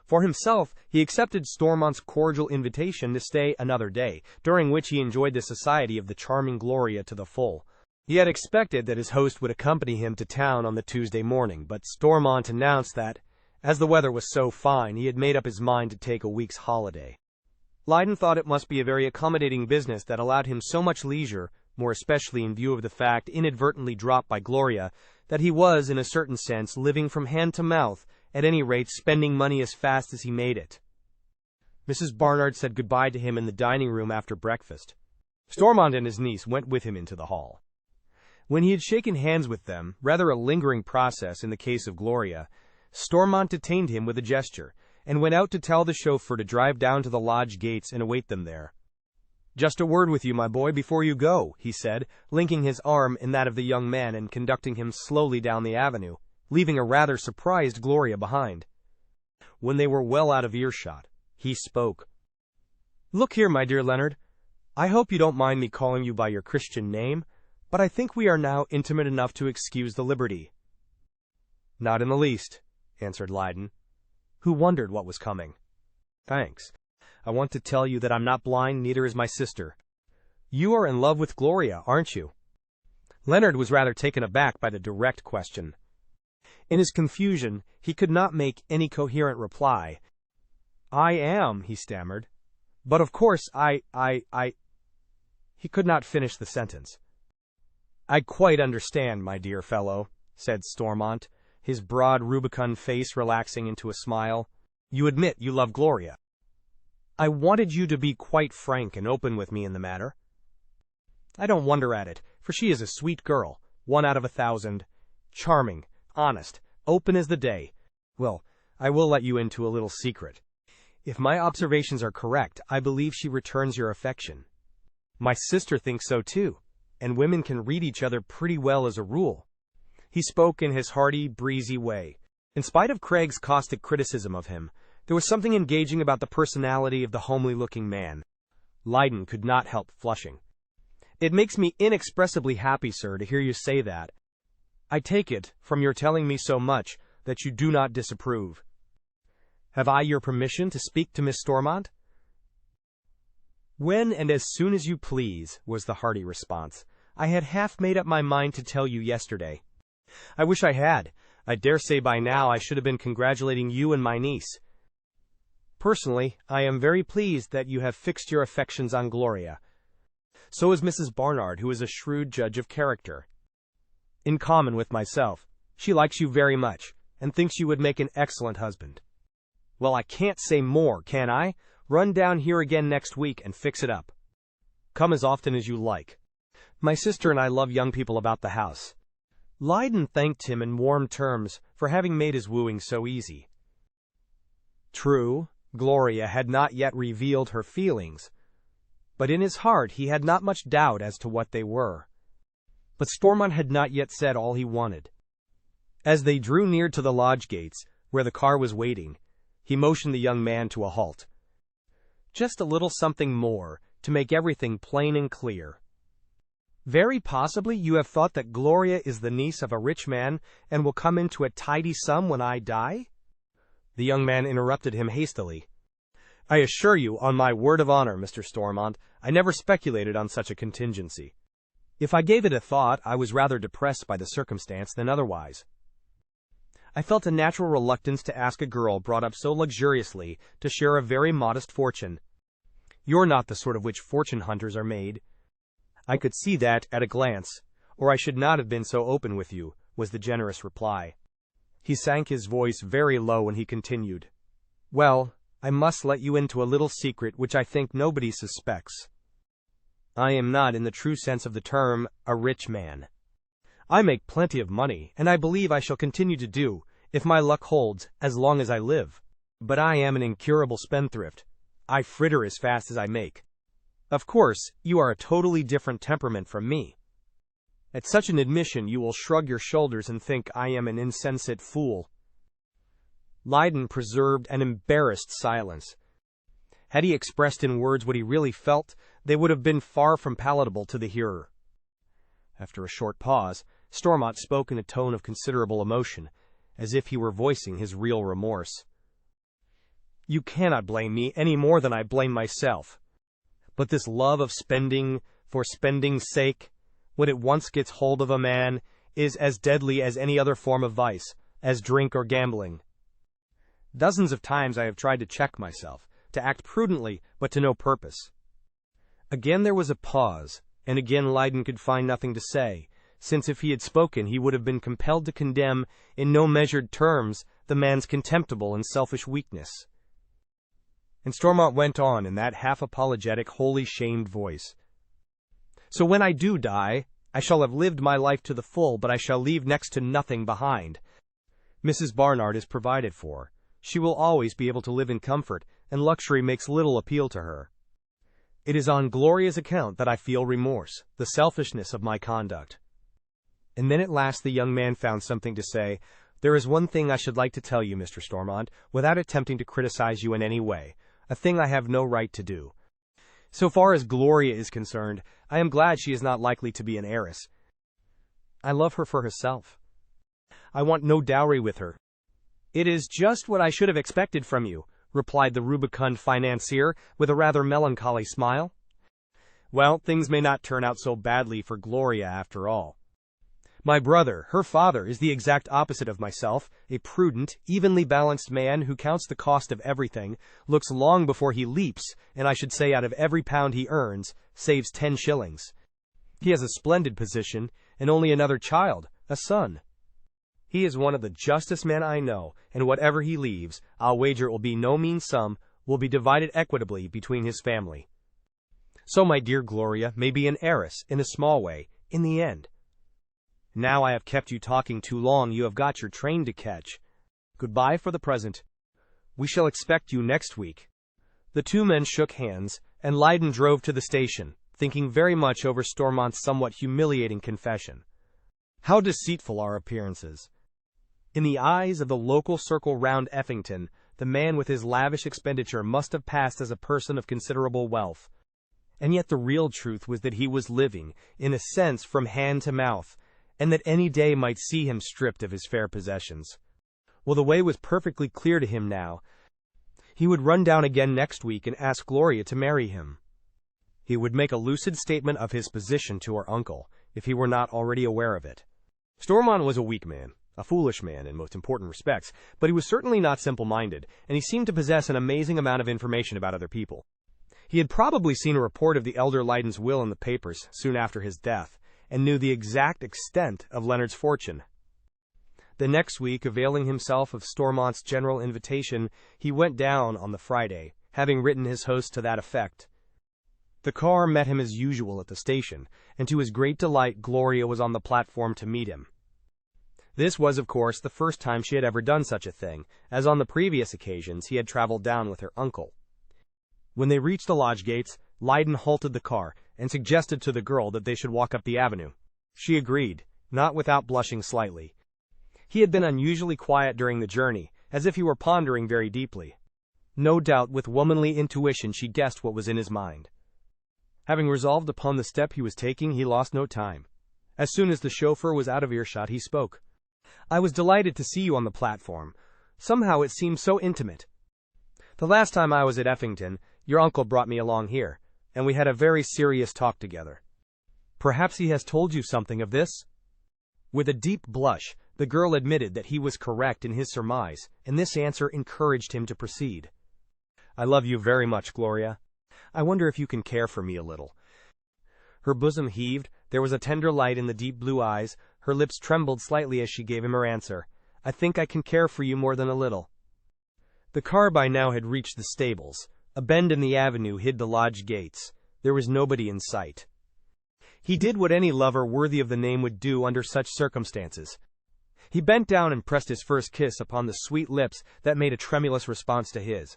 For himself, he accepted Stormont's cordial invitation to stay another day, during which he enjoyed the society of the charming Gloria to the full. He had expected that his host would accompany him to town on the Tuesday morning, but Stormont announced that, as the weather was so fine, he had made up his mind to take a week's holiday. Lydon thought it must be a very accommodating business that allowed him so much leisure, more especially in view of the fact inadvertently dropped by Gloria, that he was, in a certain sense, living from hand to mouth, at any rate spending money as fast as he made it. Mrs. Barnard said goodbye to him in the dining-room after breakfast. Stormont and his niece went with him into the hall. When he had shaken hands with them, rather a lingering process in the case of Gloria, Stormont detained him with a gesture, and went out to tell the chauffeur to drive down to the lodge gates and await them there. "Just a word with you, my boy, before you go," he said, linking his arm in that of the young man and conducting him slowly down the avenue, leaving a rather surprised Gloria behind. When they were well out of earshot, he spoke. "Look here, my dear Leonard, I hope you don't mind me calling you by your Christian name, but I think we are now intimate enough to excuse the liberty." "Not in the least," answered Lydon, who wondered what was coming. "Thanks. I want to tell you that I'm not blind, neither is my sister. You are in love with Gloria, aren't you?" Leonard was rather taken aback by the direct question. In his confusion, he could not make any coherent reply. "I am," he stammered. "But of course, He could not finish the sentence. "I quite understand, my dear fellow," said Stormont, his broad rubicund face relaxing into a smile. "You admit you love Gloria. I wanted you to be quite frank and open with me in the matter. I don't wonder at it, for she is a sweet girl, 1 out of 1,000, charming, honest, open as the day. Well, I will let you into a little secret. If my observations are correct, I believe she returns your affection. My sister thinks so too, and women can read each other pretty well as a rule." He spoke in his hearty, breezy way. In spite of Craig's caustic criticism of him, there was something engaging about the personality of the homely-looking man. Lydon could not help flushing. "It makes me inexpressibly happy, sir, to hear you say that. I take it, from your telling me so much, that you do not disapprove. Have I your permission to speak to Miss Stormont?" "When and as soon as you please," was the hearty response. "I had half made up my mind to tell you yesterday." "I wish I had. I dare say by now I should have been congratulating you and my niece. Personally, I am very pleased that you have fixed your affections on Gloria. So is Mrs. Barnard, who is a shrewd judge of character. In common with myself, she likes you very much, and thinks you would make an excellent husband. Well, I can't say more, can I? Run down here again next week and fix it up. Come as often as you like. My sister and I love young people about the house." Lydon thanked him in warm terms for having made his wooing so easy. True, Gloria had not yet revealed her feelings, but in his heart he had not much doubt as to what they were. But Stormont had not yet said all he wanted. As they drew near to the lodge gates, where the car was waiting, he motioned the young man to a halt. "Just a little something more, to make everything plain and clear. Very possibly you have thought that Gloria is the niece of a rich man and will come into a tidy sum when I die?" The young man interrupted him hastily. "I assure you, on my word of honor, Mr. Stormont, I never speculated on such a contingency. If I gave it a thought, I was rather depressed by the circumstance than otherwise. I felt a natural reluctance to ask a girl brought up so luxuriously to share a very modest fortune. You're not the sort of which fortune hunters are made. I could see that at a glance, or I should not have been so open with you," was the generous reply. He sank his voice very low when he continued. "Well, I must let you into a little secret which I think nobody suspects. I am not, in the true sense of the term, a rich man. I make plenty of money, and I believe I shall continue to do, if my luck holds, as long as I live. But I am an incurable spendthrift. I fritter as fast as I make. Of course, you are a totally different temperament from me. At such an admission you will shrug your shoulders and think I am an insensate fool." Lydon preserved an embarrassed silence. Had he expressed in words what he really felt, they would have been far from palatable to the hearer. After a short pause, Stormont spoke in a tone of considerable emotion, as if he were voicing his real remorse. "You cannot blame me any more than I blame myself. But this love of spending for spending's sake, when it once gets hold of a man, is as deadly as any other form of vice, as drink or gambling. Dozens of times I have tried to check myself, to act prudently, but to no purpose." Again there was a pause, and again Lydon could find nothing to say, since if he had spoken he would have been compelled to condemn, in no measured terms, the man's contemptible and selfish weakness. And Stormont went on in that half-apologetic, wholly shamed voice. "So when I do die, I shall have lived my life to the full, but I shall leave next to nothing behind. Mrs. Barnard is provided for. She will always be able to live in comfort, and luxury makes little appeal to her. It is on Gloria's account that I feel remorse, the selfishness of my conduct." And then at last the young man found something to say. "There is one thing I should like to tell you, Mr. Stormont, without attempting to criticize you in any way, a thing I have no right to do. So far as Gloria is concerned, I am glad she is not likely to be an heiress. I love her for herself. I want no dowry with her." "It is just what I should have expected from you," replied the rubicund financier with a rather melancholy smile. "Well, things may not turn out so badly for Gloria after all. My brother, her father, is the exact opposite of myself, a prudent, evenly balanced man who counts the cost of everything, looks long before he leaps, and I should say out of every pound he earns, saves 10 shillings. He has a splendid position, and only another child, a son. He is one of the justest men I know, and whatever he leaves, I'll wager it will be no mean sum, will be divided equitably between his family. So my dear Gloria may be an heiress, in a small way, in the end. Now I have kept you talking too long, you have got your train to catch. Goodbye for the present. We shall expect you next week. The two men shook hands, and Leyden drove to the station, thinking very much over Stormont's somewhat humiliating confession. How deceitful are appearances! In the eyes of the local circle round Effington, the man with his lavish expenditure must have passed as a person of considerable wealth. And yet the real truth was that he was living, in a sense, from hand to mouth, and that any day might see him stripped of his fair possessions. Well, the way was perfectly clear to him now. He would run down again next week and ask Gloria to marry him. He would make a lucid statement of his position to her uncle, if he were not already aware of it. Stormont was a weak man, a foolish man in most important respects, but he was certainly not simple-minded, and he seemed to possess an amazing amount of information about other people. He had probably seen a report of the elder Leyden's will in the papers soon after his death, and knew the exact extent of Leonard's fortune. The next week, availing himself of Stormont's general invitation, he went down on the Friday, having written his host to that effect. The car met him as usual at the station, and to his great delight Gloria was on the platform to meet him. This was, of course, the first time she had ever done such a thing, as on the previous occasions he had traveled down with her uncle. When they reached the lodge gates, Leyden halted the car, and suggested to the girl that they should walk up the avenue. She agreed, not without blushing slightly. He had been unusually quiet during the journey, as if he were pondering very deeply. No doubt with womanly intuition she guessed what was in his mind. Having resolved upon the step he was taking, he lost no time. As soon as the chauffeur was out of earshot, he spoke. "I was delighted to see you on the platform. Somehow it seemed so intimate. The last time I was at Effington, your uncle brought me along here, and we had a very serious talk together. Perhaps he has told you something of this?" With a deep blush, the girl admitted that he was correct in his surmise, and this answer encouraged him to proceed. "I love you very much, Gloria. I wonder if you can care for me a little." Her bosom heaved, there was a tender light in the deep blue eyes, her lips trembled slightly as she gave him her answer. "I think I can care for you more than a little." The car by now had reached the stables. A bend in the avenue hid the lodge gates. There was nobody in sight. He did what any lover worthy of the name would do under such circumstances. He bent down and pressed his first kiss upon the sweet lips that made a tremulous response to his.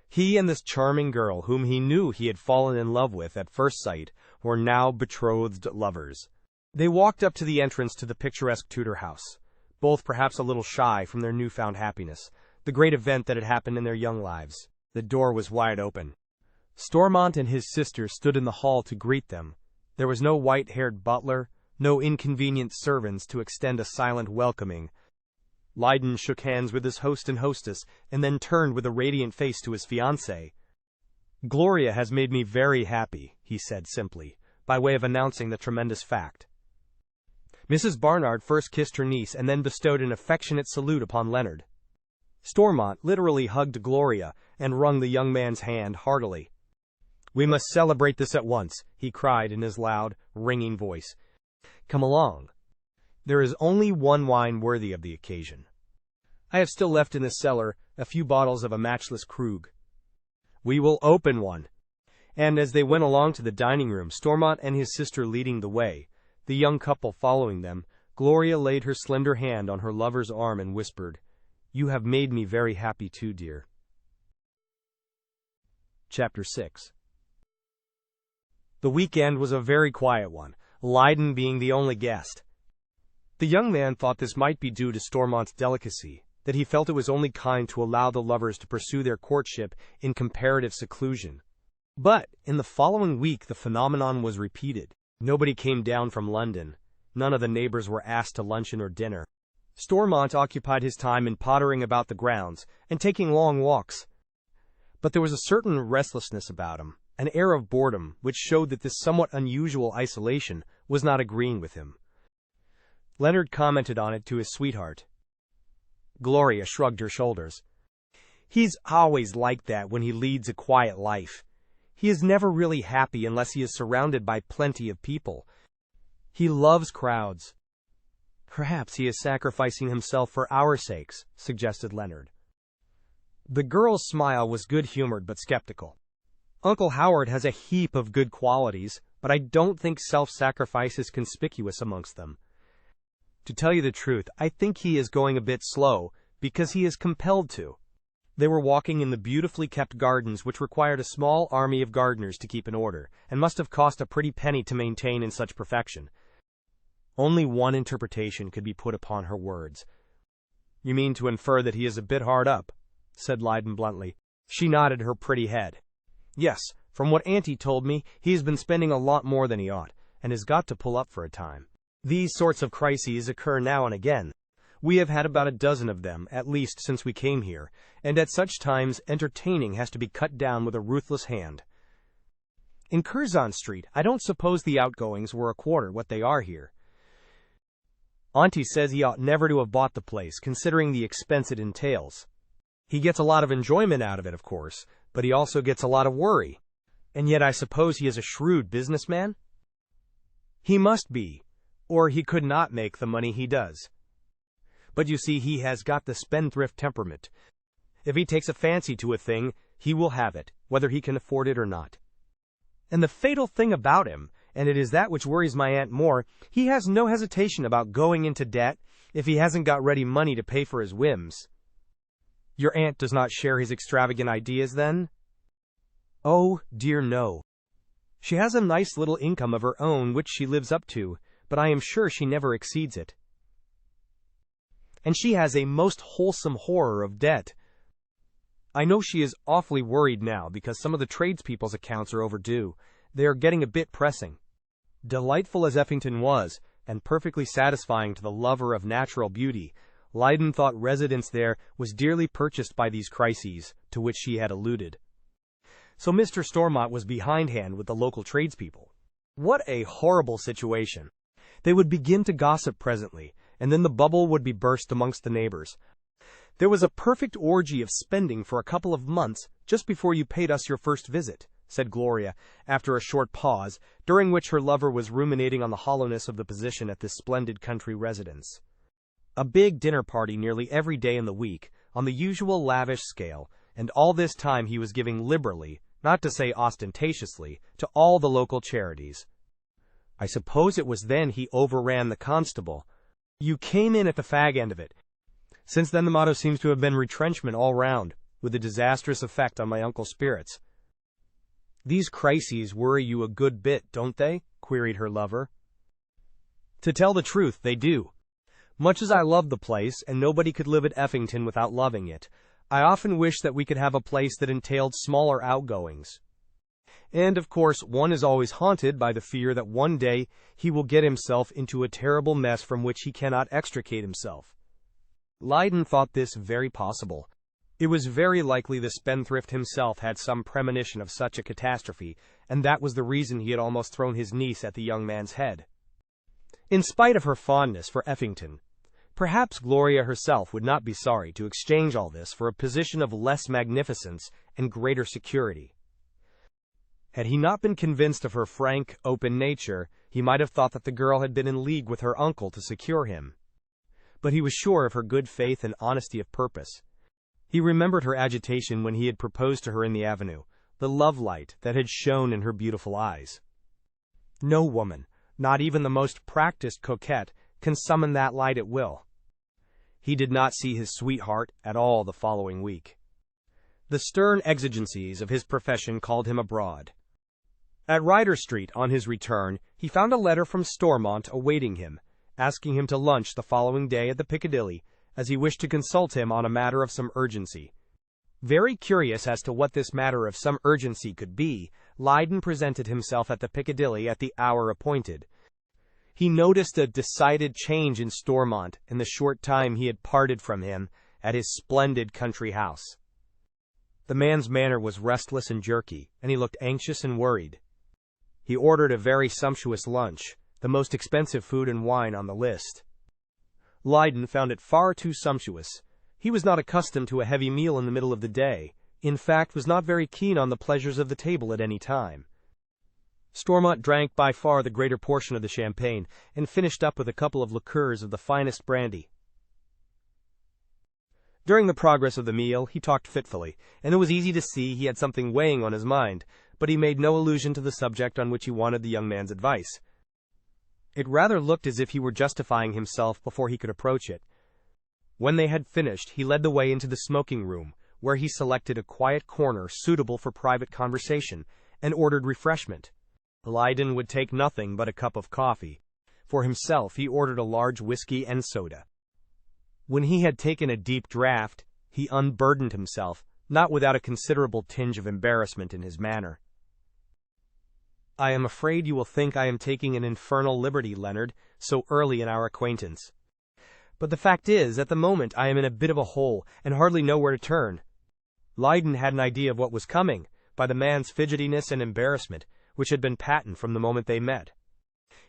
He and this charming girl, whom he knew he had fallen in love with at first sight, were now betrothed lovers. They walked up to the entrance to the picturesque Tudor house, both perhaps a little shy from their newfound happiness, the great event that had happened in their young lives. The door was wide open. Stormont and his sister stood in the hall to greet them. There was no white-haired butler, no inconvenient servants to extend a silent welcoming. Leyden shook hands with his host and hostess, and then turned with a radiant face to his fiancée. "Gloria has made me very happy," he said simply, by way of announcing the tremendous fact. Mrs. Barnard first kissed her niece and then bestowed an affectionate salute upon Leonard. Stormont literally hugged Gloria and wrung the young man's hand heartily. "We must celebrate this at once," he cried in his loud, ringing voice. "Come along. There is only one wine worthy of the occasion. I have still left in the cellar a few bottles of a matchless Krug. We will open one." And as they went along to the dining room, Stormont and his sister leading the way, the young couple following them, Gloria laid her slender hand on her lover's arm and whispered, "You have made me very happy too, dear." Chapter 6. The weekend was a very quiet one, Leyden being the only guest. The young man thought this might be due to Stormont's delicacy, that he felt it was only kind to allow the lovers to pursue their courtship in comparative seclusion. But in the following week the phenomenon was repeated. Nobody came down from London. None of the neighbors were asked to luncheon or dinner. Stormont occupied his time in pottering about the grounds and taking long walks. But there was a certain restlessness about him, an air of boredom, which showed that this somewhat unusual isolation was not agreeing with him. Leonard commented on it to his sweetheart. Gloria shrugged her shoulders. "He's always like that when he leads a quiet life. He is never really happy unless he is surrounded by plenty of people. He loves crowds. Perhaps he is sacrificing himself for our sakes, suggested Leonard. The girl's smile was good-humored but skeptical. Uncle Howard has a heap of good qualities, but I don't think self-sacrifice is conspicuous amongst them. To tell you the truth, I think he is going a bit slow, because he is compelled to. They were walking in the beautifully kept gardens which required a small army of gardeners to keep in order, and must have cost a pretty penny to maintain in such perfection. Only one interpretation could be put upon her words. "You mean to infer that he is a bit hard up?" said Lydon bluntly. She nodded her pretty head. "Yes, from what Auntie told me, he has been spending a lot more than he ought, and has got to pull up for a time. These sorts of crises occur now and again. We have had about a dozen of them, at least, since we came here, and at such times entertaining has to be cut down with a ruthless hand. In Curzon Street, I don't suppose the outgoings were a quarter what they are here. Auntie says he ought never to have bought the place, considering the expense it entails. He gets a lot of enjoyment out of it, of course, but he also gets a lot of worry. And yet I suppose he is a shrewd businessman? He must be, or he could not make the money he does. But you see, he has got the spendthrift temperament. If he takes a fancy to a thing, he will have it, whether he can afford it or not. And the fatal thing about him, and it is that which worries my aunt more, he has no hesitation about going into debt if he hasn't got ready money to pay for his whims." "Your aunt does not share his extravagant ideas, then?" "Oh, dear no. She has a nice little income of her own which she lives up to, but I am sure she never exceeds it. And she has a most wholesome horror of debt. I know she is awfully worried now because some of the tradespeople's accounts are overdue. They are getting a bit pressing." Delightful as Effington was, and perfectly satisfying to the lover of natural beauty, Lydon thought residence there was dearly purchased by these crises, to which she had alluded. So Mr. Stormont was behindhand with the local tradespeople. What a horrible situation! They would begin to gossip presently, and then the bubble would be burst amongst the neighbors. "There was a perfect orgy of spending for a couple of months, just before you paid us your first visit," said Gloria, after a short pause, during which her lover was ruminating on the hollowness of the position at this splendid country residence. A big dinner party nearly every day in the week, on the usual lavish scale, and all this time he was giving liberally, not to say ostentatiously, to all the local charities. I suppose it was then he overran the constable. You came in at the fag end of it. Since then the motto seems to have been retrenchment all round, with a disastrous effect on my uncle's spirits. "These crises worry you a good bit, don't they?" queried her lover. "To tell the truth, they do. Much as I love the place, and nobody could live at Effington without loving it, I often wish that we could have a place that entailed smaller outgoings. And, of course, one is always haunted by the fear that one day he will get himself into a terrible mess from which he cannot extricate himself." Lydon thought this very possible. It was very likely the spendthrift himself had some premonition of such a catastrophe, and that was the reason he had almost thrown his niece at the young man's head. In spite of her fondness for Effington, perhaps Gloria herself would not be sorry to exchange all this for a position of less magnificence and greater security. Had he not been convinced of her frank, open nature, he might have thought that the girl had been in league with her uncle to secure him. But he was sure of her good faith and honesty of purpose. He remembered her agitation when he had proposed to her in the avenue, the love light that had shone in her beautiful eyes. No woman, not even the most practiced coquette, can summon that light at will. He did not see his sweetheart at all the following week. The stern exigencies of his profession called him abroad. At Ryder Street, on his return, he found a letter from Stormont awaiting him, asking him to lunch the following day at the Piccadilly, as he wished to consult him on a matter of some urgency. Very curious as to what this matter of some urgency could be, Lydon presented himself at the Piccadilly at the hour appointed. He noticed a decided change in Stormont in the short time he had parted from him at his splendid country house. The man's manner was restless and jerky, and he looked anxious and worried. He ordered a very sumptuous lunch, the most expensive food and wine on the list. Lydon found it far too sumptuous. He was not accustomed to a heavy meal in the middle of the day, in fact was not very keen on the pleasures of the table at any time. Stormont drank by far the greater portion of the champagne, and finished up with a couple of liqueurs of the finest brandy. During the progress of the meal, he talked fitfully, and it was easy to see he had something weighing on his mind, but he made no allusion to the subject on which he wanted the young man's advice. It rather looked as if he were justifying himself before he could approach it. When they had finished, he led the way into the smoking room, where he selected a quiet corner suitable for private conversation, and ordered refreshment. Lydon would take nothing but a cup of coffee. For himself, he ordered a large whiskey and soda. When he had taken a deep draught, he unburdened himself, not without a considerable tinge of embarrassment in his manner. "I am afraid you will think I am taking an infernal liberty, Leonard, so early in our acquaintance. But the fact is, at the moment I am in a bit of a hole, and hardly know where to turn." Lydon had an idea of what was coming, by the man's fidgetiness and embarrassment, which had been patent from the moment they met.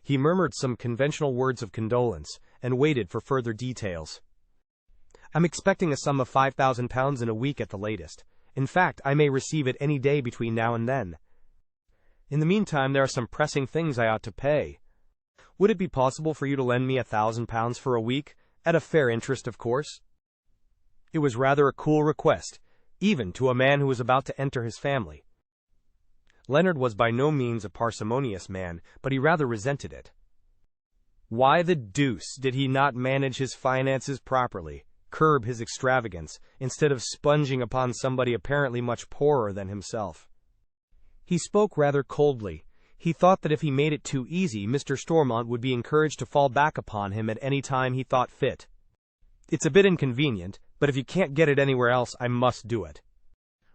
He murmured some conventional words of condolence, and waited for further details. "I'm expecting a sum of £5,000 in a week at the latest. In fact, I may receive it any day between now and then. In the meantime, there are some pressing things I ought to pay. Would it be possible for you to lend me £1,000 for a week, at a fair interest, of course?" It was rather a cool request, even to a man who was about to enter his family. Leonard was by no means a parsimonious man, but he rather resented it. Why the deuce did he not manage his finances properly, curb his extravagance, instead of sponging upon somebody apparently much poorer than himself? He spoke rather coldly. He thought that if he made it too easy, Mr. Stormont would be encouraged to fall back upon him at any time he thought fit. "It's a bit inconvenient, but if you can't get it anywhere else, I must do it."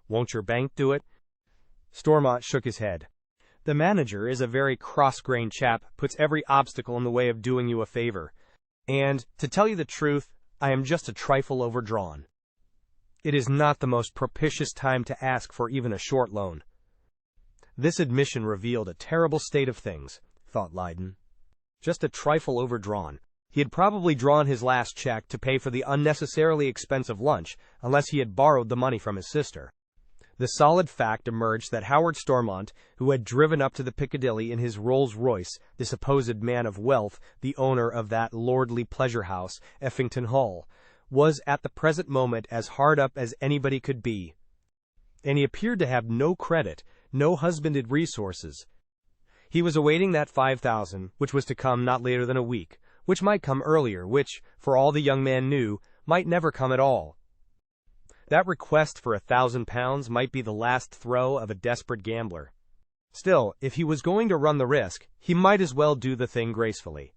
"Won't your bank do it?" Stormont shook his head. "The manager is a very cross-grained chap, puts every obstacle in the way of doing you a favor. And, to tell you the truth, I am just a trifle overdrawn. It is not the most propitious time to ask for even a short loan." This admission revealed a terrible state of things, thought Lydon. Just a trifle overdrawn. He had probably drawn his last check to pay for the unnecessarily expensive lunch, unless he had borrowed the money from his sister. The solid fact emerged that Howard Stormont, who had driven up to the Piccadilly in his Rolls-Royce, the supposed man of wealth, the owner of that lordly pleasure-house, Effington Hall, was at the present moment as hard up as anybody could be. And he appeared to have no credit, no husbanded resources. He was awaiting that 5,000, which was to come not later than a week, which might come earlier, which, for all the young man knew, might never come at all. That request for £1,000 might be the last throw of a desperate gambler. Still, if he was going to run the risk, he might as well do the thing gracefully.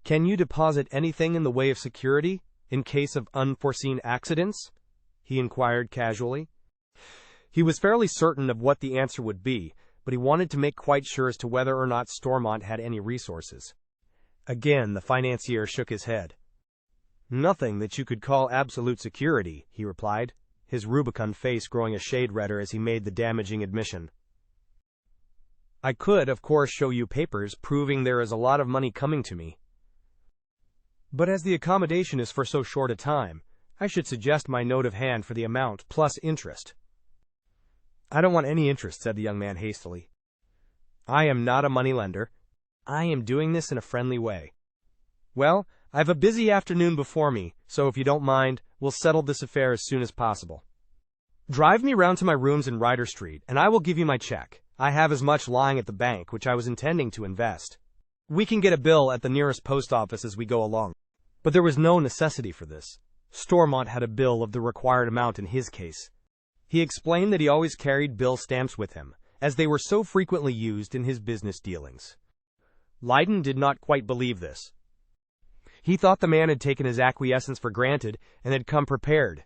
"Can you deposit anything in the way of security, in case of unforeseen accidents?" he inquired casually. He was fairly certain of what the answer would be, but he wanted to make quite sure as to whether or not Stormont had any resources. Again the financier shook his head. "Nothing that you could call absolute security," he replied, his rubicund face growing a shade redder as he made the damaging admission. "I could, of course, show you papers proving there is a lot of money coming to me. But as the accommodation is for so short a time, I should suggest my note of hand for the amount plus interest." "I don't want any interest," said the young man hastily. "I am not a moneylender. I am doing this in a friendly way." "Well, I've a busy afternoon before me, so if you don't mind, we'll settle this affair as soon as possible. Drive me round to my rooms in Ryder Street, and I will give you my check. I have as much lying at the bank, which I was intending to invest. We can get a bill at the nearest post office as we go along." But there was no necessity for this. Stormont had a bill of the required amount in his case. He explained that he always carried bill stamps with him, as they were so frequently used in his business dealings. Lydon did not quite believe this. He thought the man had taken his acquiescence for granted and had come prepared.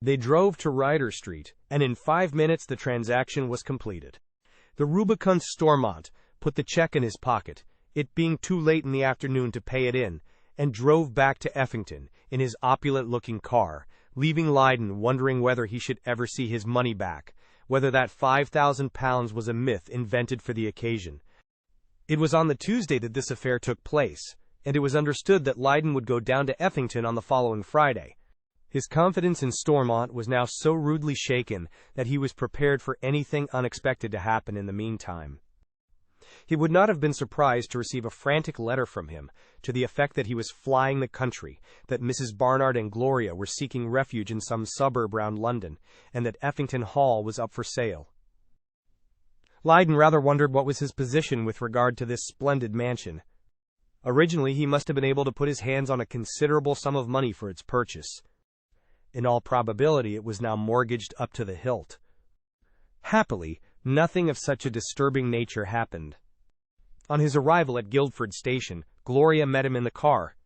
They drove to Ryder Street, and in 5 minutes the transaction was completed. The rubicund Stormont put the check in his pocket, it being too late in the afternoon to pay it in, and drove back to Effington in his opulent-looking car, leaving Lydon wondering whether he should ever see his money back, whether that £5,000 was a myth invented for the occasion. It was on the Tuesday that this affair took place, and it was understood that Lydon would go down to Effington on the following Friday. His confidence in Stormont was now so rudely shaken that he was prepared for anything unexpected to happen in the meantime. He would not have been surprised to receive a frantic letter from him, to the effect that he was flying the country, that Mrs. Barnard and Gloria were seeking refuge in some suburb round London, and that Effington Hall was up for sale. Lydon rather wondered what was his position with regard to this splendid mansion. Originally, he must have been able to put his hands on a considerable sum of money for its purchase. In all probability, it was now mortgaged up to the hilt. Happily, nothing of such a disturbing nature happened. On his arrival at Guildford Station, Gloria met him in the car.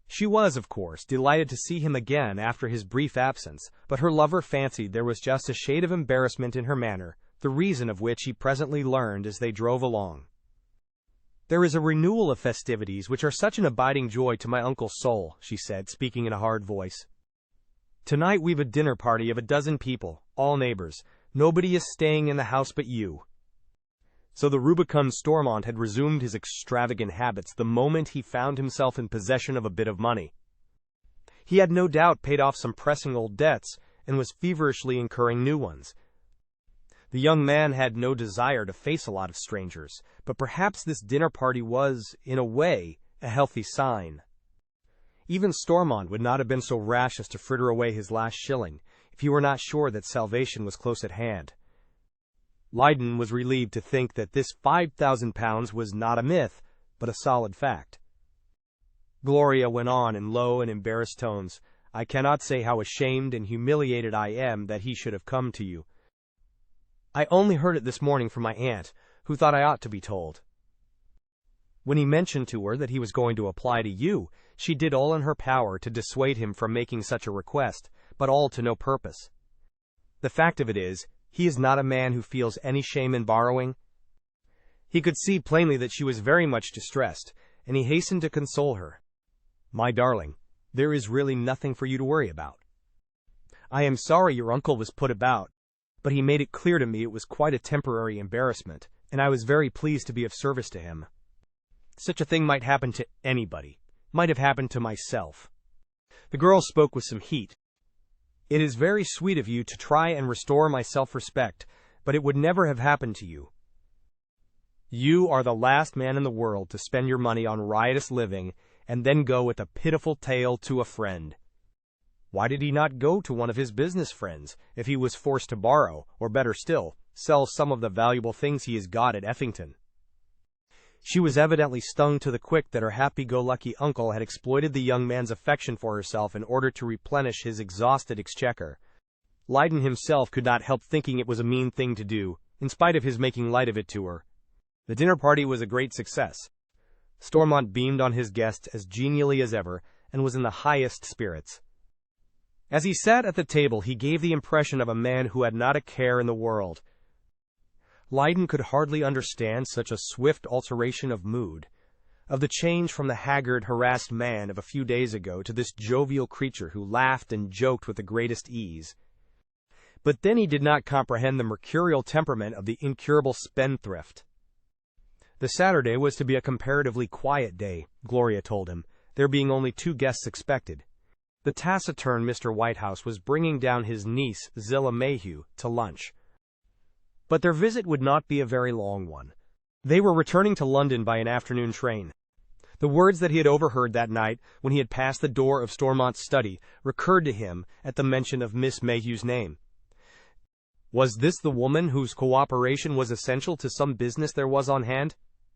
She was, of course, delighted to see him again after his brief absence, but her lover fancied there was just a shade of embarrassment in her manner, the reason of which he presently learned as they drove along. "There is a renewal of festivities which are such an abiding joy to my uncle's soul," she said, speaking in a hard voice. "Tonight we've a dinner party of 12 people, all neighbors. Nobody is staying in the house but you." So the rubicund Stormont had resumed his extravagant habits the moment he found himself in possession of a bit of money. He had no doubt paid off some pressing old debts, and was feverishly incurring new ones. The young man had no desire to face a lot of strangers, but perhaps this dinner party was, in a way, a healthy sign. Even Stormont would not have been so rash as to fritter away his last shilling, if he were not sure that salvation was close at hand. Lydon was relieved to think that this £5,000 was not a myth, but a solid fact. Gloria went on in low and embarrassed tones, "I cannot say how ashamed and humiliated I am that he should have come to you. I only heard it this morning from my aunt, who thought I ought to be told." When he mentioned to her that he was going to apply to you, she did all in her power to dissuade him from making such a request, but all to no purpose. The fact of it is, he is not a man who feels any shame in borrowing. He could see plainly that she was very much distressed, and he hastened to console her. "My darling, there is really nothing for you to worry about. I am sorry your uncle was put about, but he made it clear to me it was quite a temporary embarrassment, and I was very pleased to be of service to him. Such a thing might happen to anybody, might have happened to myself." The girl spoke with some heat. "It is very sweet of you to try and restore my self-respect, but it would never have happened to you. You are the last man in the world to spend your money on riotous living and then go with a pitiful tale to a friend. Why did he not go to one of his business friends, if he was forced to borrow, or better still, sell some of the valuable things he has got at Effington?" She was evidently stung to the quick that her happy-go-lucky uncle had exploited the young man's affection for herself in order to replenish his exhausted exchequer. Lydon himself could not help thinking it was a mean thing to do, in spite of his making light of it to her. The dinner party was a great success. Stormont beamed on his guests as genially as ever, and was in the highest spirits. As he sat at the table, he gave the impression of a man who had not a care in the world. Lydon could hardly understand such a swift alteration of mood, of the change from the haggard, harassed man of a few days ago to this jovial creature who laughed and joked with the greatest ease. But then he did not comprehend the mercurial temperament of the incurable spendthrift. The Saturday was to be a comparatively quiet day, Gloria told him, there being only 2 guests expected. The taciturn Mr. Whitehouse was bringing down his niece, Zillah Mayhew, to lunch. But their visit would not be a very long one. They were returning to London by an afternoon train. The words that he had overheard that night, when he had passed the door of Stormont's study, recurred to him at the mention of Miss Mayhew's name. Was this the woman whose cooperation was essential to some business there was on hand?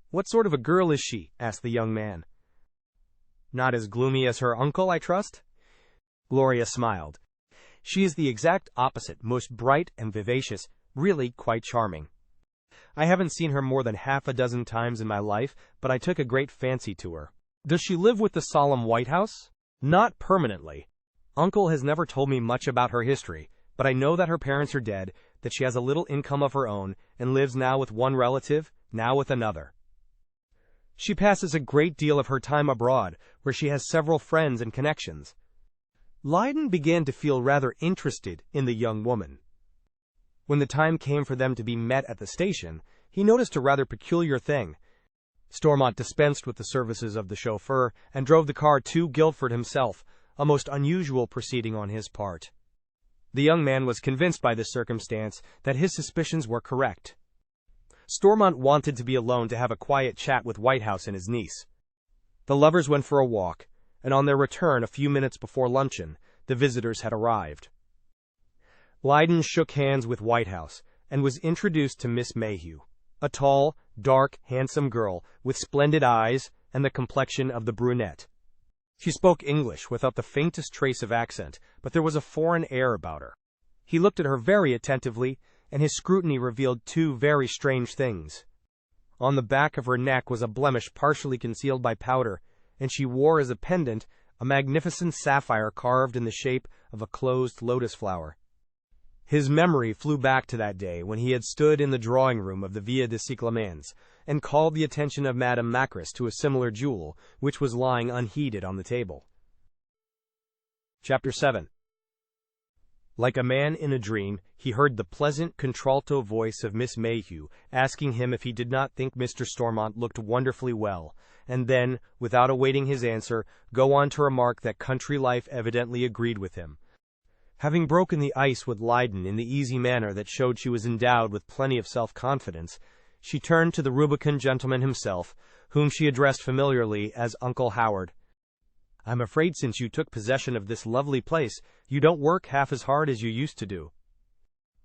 "What sort of a girl is she?" asked the young man. "Not as gloomy as her uncle, I trust?" Gloria smiled. "She is the exact opposite, most bright and vivacious, really quite charming. I haven't seen her more than half a dozen times in my life, but I took a great fancy to her." "Does she live with the solemn Whitehouse?" "Not permanently. Uncle has never told me much about her history, but I know that her parents are dead, that she has a little income of her own, and lives now with one relative, now with another. She passes a great deal of her time abroad, where she has several friends and connections." Lydon began to feel rather interested in the young woman. When the time came for them to be met at the station, he noticed a rather peculiar thing. Stormont dispensed with the services of the chauffeur and drove the car to Guildford himself, a most unusual proceeding on his part. The young man was convinced by this circumstance that his suspicions were correct. Stormont wanted to be alone to have a quiet chat with Whitehouse and his niece. The lovers went for a walk, and on their return a few minutes before luncheon, the visitors had arrived. Lydon shook hands with Whitehouse, and was introduced to Miss Mayhew, a tall, dark, handsome girl, with splendid eyes, and the complexion of the brunette. She spoke English without the faintest trace of accent, but there was a foreign air about her. He looked at her very attentively, and his scrutiny revealed two very strange things. On the back of her neck was a blemish partially concealed by powder, and she wore as a pendant a magnificent sapphire carved in the shape of a closed lotus flower. His memory flew back to that day when he had stood in the drawing-room of the Villa des Cyclamens and called the attention of Madame Macris to a similar jewel, which was lying unheeded on the table. Chapter 7. Like a man in a dream, he heard the pleasant contralto voice of Miss Mayhew asking him if he did not think Mr. Stormont looked wonderfully well, and then, without awaiting his answer, go on to remark that country life evidently agreed with him. Having broken the ice with Lydon in the easy manner that showed she was endowed with plenty of self-confidence, she turned to the rubicund gentleman himself, whom she addressed familiarly as Uncle Howard. "I'm afraid since you took possession of this lovely place, you don't work half as hard as you used to do."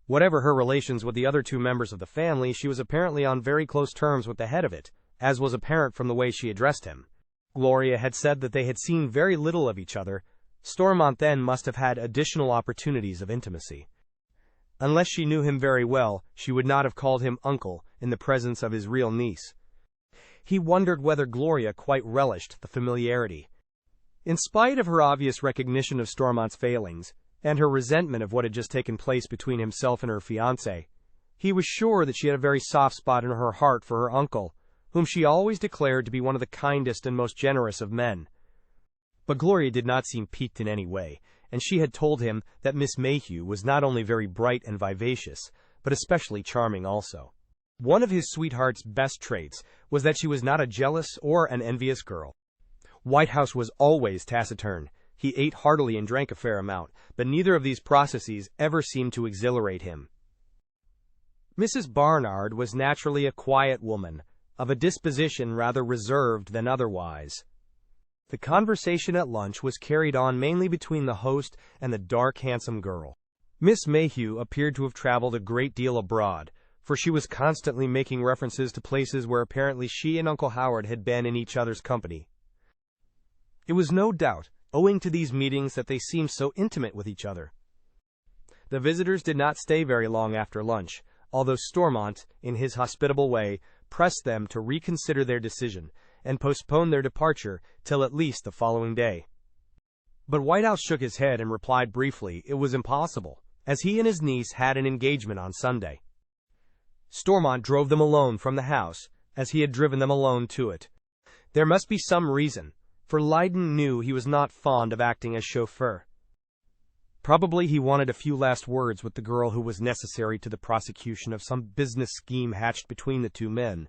Whatever her relations with the other two members of the family, she was apparently on very close terms with the head of it, as was apparent from the way she addressed him. Gloria had said that they had seen very little of each other. Stormont then must have had additional opportunities of intimacy. Unless she knew him very well, she would not have called him uncle in the presence of his real niece. He wondered whether Gloria quite relished the familiarity. In spite of her obvious recognition of Stormont's failings, and her resentment of what had just taken place between himself and her fiancé, he was sure that she had a very soft spot in her heart for her uncle, whom she always declared to be one of the kindest and most generous of men. But Gloria did not seem piqued in any way, and she had told him that Miss Mayhew was not only very bright and vivacious, but especially charming also. One of his sweetheart's best traits was that she was not a jealous or an envious girl. Whitehouse was always taciturn. He ate heartily and drank a fair amount, but neither of these processes ever seemed to exhilarate him. Mrs. Barnard was naturally a quiet woman, of a disposition rather reserved than otherwise. The conversation at lunch was carried on mainly between the host and the dark, handsome girl. Miss Mayhew appeared to have traveled a great deal abroad, for she was constantly making references to places where apparently she and Uncle Howard had been in each other's company. It was no doubt owing to these meetings that they seemed so intimate with each other. The visitors did not stay very long after lunch, although Stormont, in his hospitable way, pressed them to reconsider their decision and postpone their departure till at least the following day. But Whitehouse shook his head and replied briefly it was impossible, as he and his niece had an engagement on Sunday. Stormont drove them alone from the house, as he had driven them alone to it. There must be some reason, for Lydon knew he was not fond of acting as chauffeur. Probably he wanted a few last words with the girl who was necessary to the prosecution of some business scheme hatched between the two men.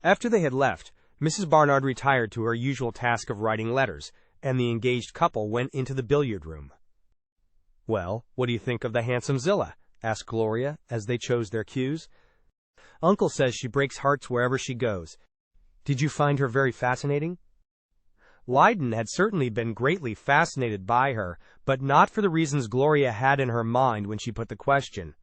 After they had left, Mrs. Barnard retired to her usual task of writing letters, and the engaged couple went into the billiard-room. "Well, what do you think of the handsome Zillah?" asked Gloria, as they chose their cues. "Uncle says she breaks hearts wherever she goes. Did you find her very fascinating?" Lydon had certainly been greatly fascinated by her, but not for the reasons Gloria had in her mind when she put the question.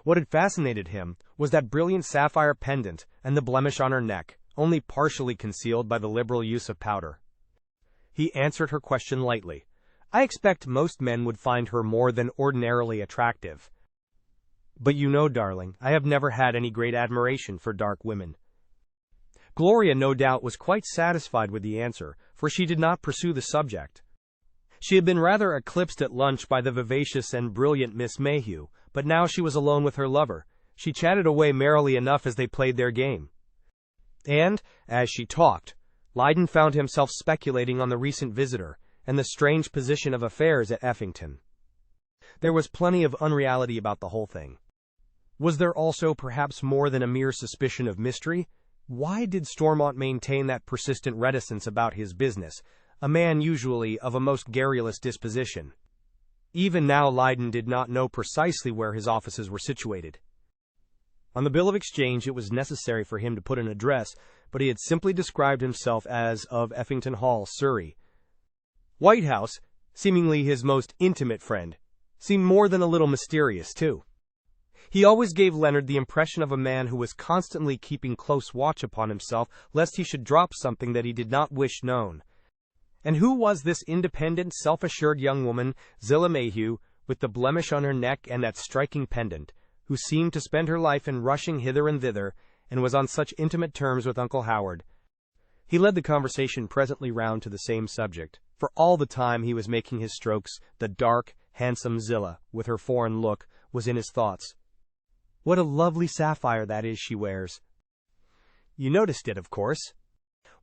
What had fascinated him was that brilliant sapphire pendant and the blemish on her neck, only partially concealed by the liberal use of powder. He answered her question lightly. "I expect most men would find her more than ordinarily attractive. But you know, darling, I have never had any great admiration for dark women." Gloria no doubt was quite satisfied with the answer, for she did not pursue the subject. She had been rather eclipsed at lunch by the vivacious and brilliant Miss Mayhew, but now she was alone with her lover. She chatted away merrily enough as they played their game. And, as she talked, Lydon found himself speculating on the recent visitor and the strange position of affairs at Effington. There was plenty of unreality about the whole thing. Was there also perhaps more than a mere suspicion of mystery? Why did Stormont maintain that persistent reticence about his business, a man usually of a most garrulous disposition? Even now Lydon did not know precisely where his offices were situated. On the bill of exchange it was necessary for him to put an address, but he had simply described himself as of Effington Hall, Surrey. Whitehouse, seemingly his most intimate friend, seemed more than a little mysterious, too. He always gave Leonard the impression of a man who was constantly keeping close watch upon himself, lest he should drop something that he did not wish known. And who was this independent, self-assured young woman, Zillah Mayhew, with the blemish on her neck and that striking pendant, who seemed to spend her life in rushing hither and thither, and was on such intimate terms with Uncle Howard? He led the conversation presently round to the same subject, for all the time he was making his strokes, the dark, handsome Zillah, with her foreign look, was in his thoughts. What a lovely sapphire that is she wears. You noticed it, of course?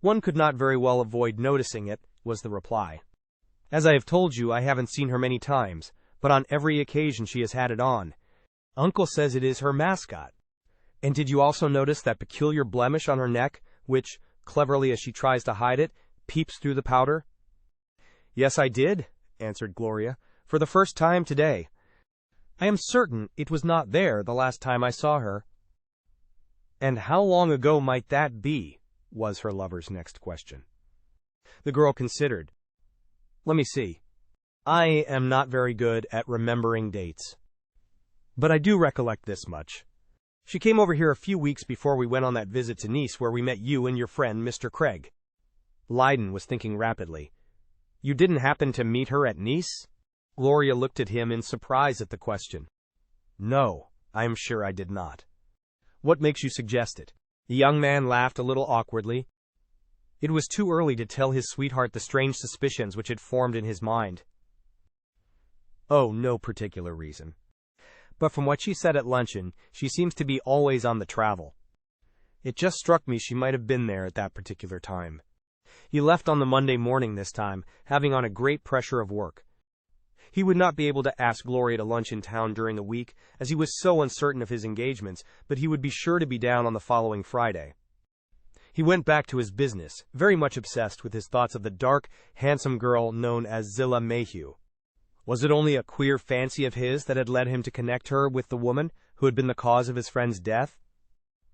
One could not very well avoid noticing it, was the reply. As I have told you, I haven't seen her many times, but on every occasion she has had it on. Uncle says it is her mascot. And did you also notice that peculiar blemish on her neck, which, cleverly as she tries to hide it, peeps through the powder? Yes, I did, answered Gloria, for the first time today. I am certain it was not there the last time I saw her. And how long ago might that be? Was her lover's next question. The girl considered. Let me see. I am not very good at remembering dates. But I do recollect this much. She came over here a few weeks before we went on that visit to Nice where we met you and your friend, Mr. Craig. Lydon was thinking rapidly. You didn't happen to meet her at Nice? Gloria looked at him in surprise at the question. No, I am sure I did not. What makes you suggest it? The young man laughed a little awkwardly. It was too early to tell his sweetheart the strange suspicions which had formed in his mind. Oh, no particular reason. But from what she said at luncheon, she seems to be always on the travel. It just struck me she might have been there at that particular time. He left on the Monday morning this time, having on a great pressure of work. He would not be able to ask Gloria to lunch in town during the week, as he was so uncertain of his engagements, but he would be sure to be down on the following Friday. He went back to his business, very much obsessed with his thoughts of the dark, handsome girl known as Zillah Mayhew. Was it only a queer fancy of his that had led him to connect her with the woman who had been the cause of his friend's death?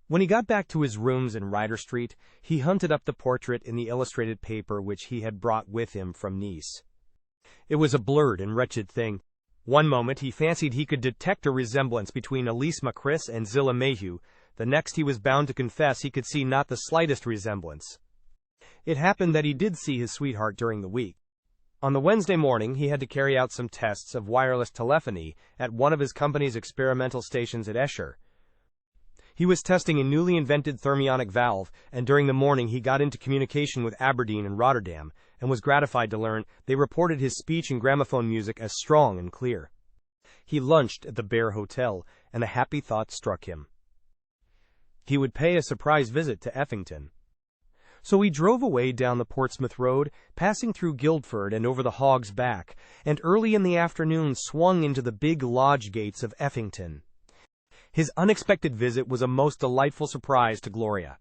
When he got back to his rooms in Ryder Street, he hunted up the portrait in the illustrated paper which he had brought with him from Nice. It was a blurred and wretched thing. One moment he fancied he could detect a resemblance between Elise Macris and Zillah Mayhew. The next he was bound to confess he could see not the slightest resemblance. It happened that he did see his sweetheart during the week. On the Wednesday morning he had to carry out some tests of wireless telephony at one of his company's experimental stations at Esher. He was testing a newly invented thermionic valve, and during the morning he got into communication with Aberdeen and Rotterdam, and was gratified to learn they reported his speech and gramophone music as strong and clear. He lunched at the Bear Hotel, and a happy thought struck him. He would pay a surprise visit to Effington. So he drove away down the Portsmouth Road, passing through Guildford and over the Hog's Back, and early in the afternoon swung into the big lodge gates of Effington. His unexpected visit was a most delightful surprise to Gloria.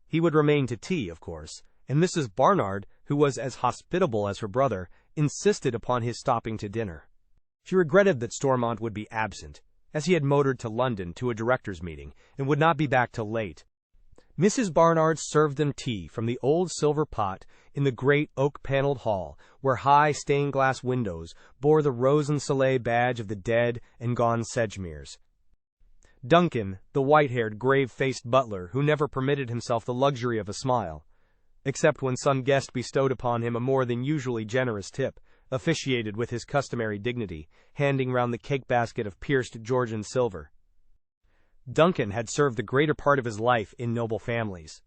He would remain to tea, of course, and Mrs. Barnard, who was as hospitable as her brother, insisted upon his stopping to dinner. She regretted that Stormont would be absent, as he had motored to London to a directors' meeting, and would not be back till late. Mrs. Barnard served them tea from the old silver pot in the great oak-paneled hall, where high stained-glass windows bore the rose and soleil badge of the dead and gone Sedgemeres. Duncan, the white-haired, grave-faced butler, who never permitted himself the luxury of a smile, except when some guest bestowed upon him a more than usually generous tip, officiated with his customary dignity, handing round the cake-basket of pierced Georgian silver. Duncan had served the greater part of his life in noble families.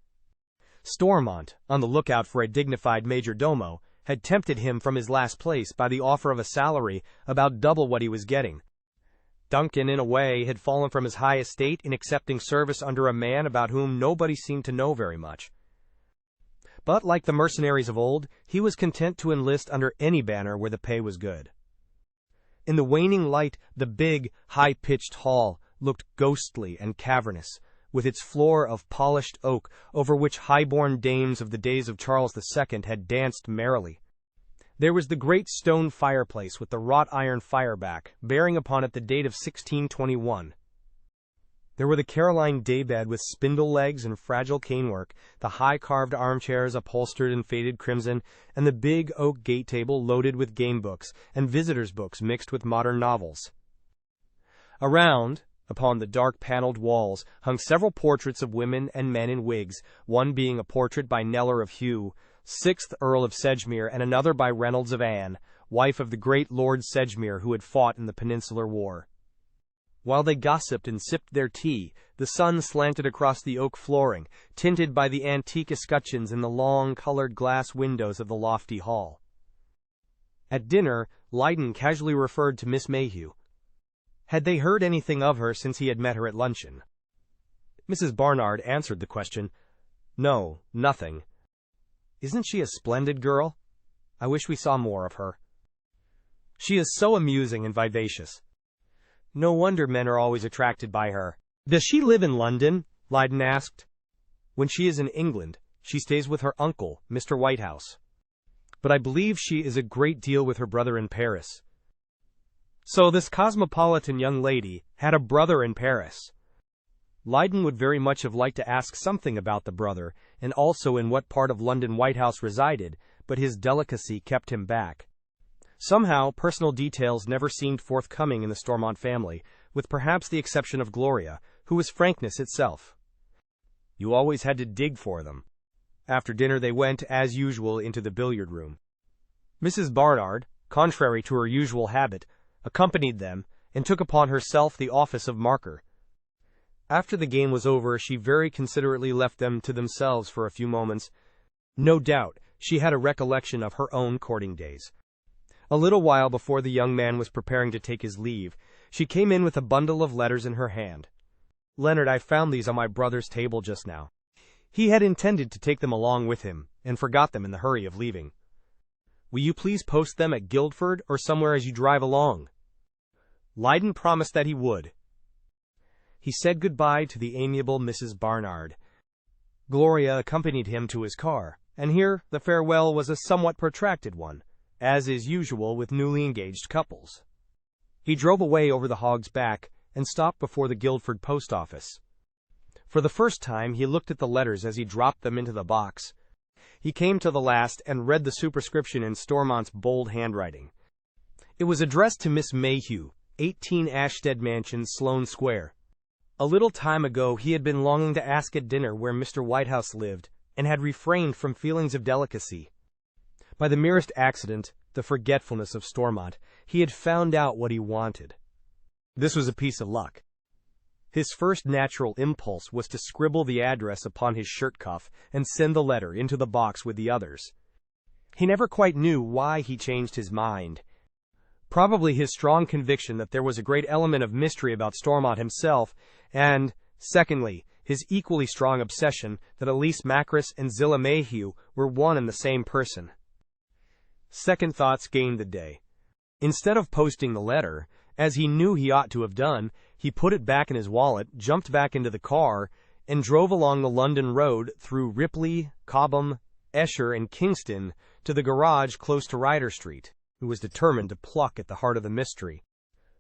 Stormont, on the lookout for a dignified major domo, had tempted him from his last place by the offer of a salary about double what he was getting. Duncan, in a way, had fallen from his high estate in accepting service under a man about whom nobody seemed to know very much. But, like the mercenaries of old, he was content to enlist under any banner where the pay was good. In the waning light, the big, high-pitched hall looked ghostly and cavernous, with its floor of polished oak over which high-born dames of the days of Charles II had danced merrily. There was the great stone fireplace with the wrought iron fireback, bearing upon it the date of 1621. There were the Caroline daybed with spindle legs and fragile canework, the high-carved armchairs upholstered in faded crimson, and the big oak gate table loaded with game books and visitors' books mixed with modern novels. Around, upon the dark paneled walls, hung several portraits of women and men in wigs, one being a portrait by Kneller of Hugh, 6th Earl of Sedgemoor, and another by Reynolds of Anne, wife of the great Lord Sedgemoor who had fought in the Peninsular War. While they gossiped and sipped their tea, the sun slanted across the oak flooring, tinted by the antique escutcheons in the long, colored glass windows of the lofty hall. At dinner, Lydon casually referred to Miss Mayhew. Had they heard anything of her since he had met her at luncheon? Mrs. Barnard answered the question. No, nothing. Isn't she a splendid girl? I wish we saw more of her. She is so amusing and vivacious. No wonder men are always attracted by her. Does she live in London? Lydon asked. When she is in England, she stays with her uncle, Mr. Whitehouse. But I believe she is a great deal with her brother in Paris. So this cosmopolitan young lady had a brother in Paris. Lydon would very much have liked to ask something about the brother, and also in what part of London Whitehouse resided, but his delicacy kept him back. Somehow, personal details never seemed forthcoming in the Stormont family, with perhaps the exception of Gloria, who was frankness itself. You always had to dig for them. After dinner they went, as usual, into the billiard room. Mrs. Barnard, contrary to her usual habit, accompanied them, and took upon herself the office of marker. After the game was over, she very considerately left them to themselves for a few moments. No doubt, she had a recollection of her own courting days. A little while before the young man was preparing to take his leave, she came in with a bundle of letters in her hand. Leonard, I found these on my brother's table just now. He had intended to take them along with him, and forgot them in the hurry of leaving. Will you please post them at Guildford or somewhere as you drive along? Lydon promised that he would. He said goodbye to the amiable Mrs. Barnard. Gloria accompanied him to his car, and here the farewell was a somewhat protracted one, as is usual with newly engaged couples. He drove away over the Hog's Back and stopped before the Guildford post office. For the first time he looked at the letters as he dropped them into the box. He came to the last and read the superscription in Stormont's bold handwriting. It was addressed to Miss Mayhew, 18 Ashstead Mansions, Sloane Square. A little time ago he had been longing to ask at dinner where Mr. Whitehouse lived, and had refrained from feelings of delicacy. By the merest accident, the forgetfulness of Stormont, he had found out what he wanted. This was a piece of luck. His first natural impulse was to scribble the address upon his shirt cuff and send the letter into the box with the others. He never quite knew why he changed his mind. Probably his strong conviction that there was a great element of mystery about Stormont himself, and, secondly, his equally strong obsession that Elise Macris and Zillah Mayhew were one and the same person. Second thoughts gained the day. Instead of posting the letter, as he knew he ought to have done, he put it back in his wallet, jumped back into the car, and drove along the London road through Ripley, Cobham, Esher, and Kingston to the garage close to Ryder Street, who was determined to pluck at the heart of the mystery.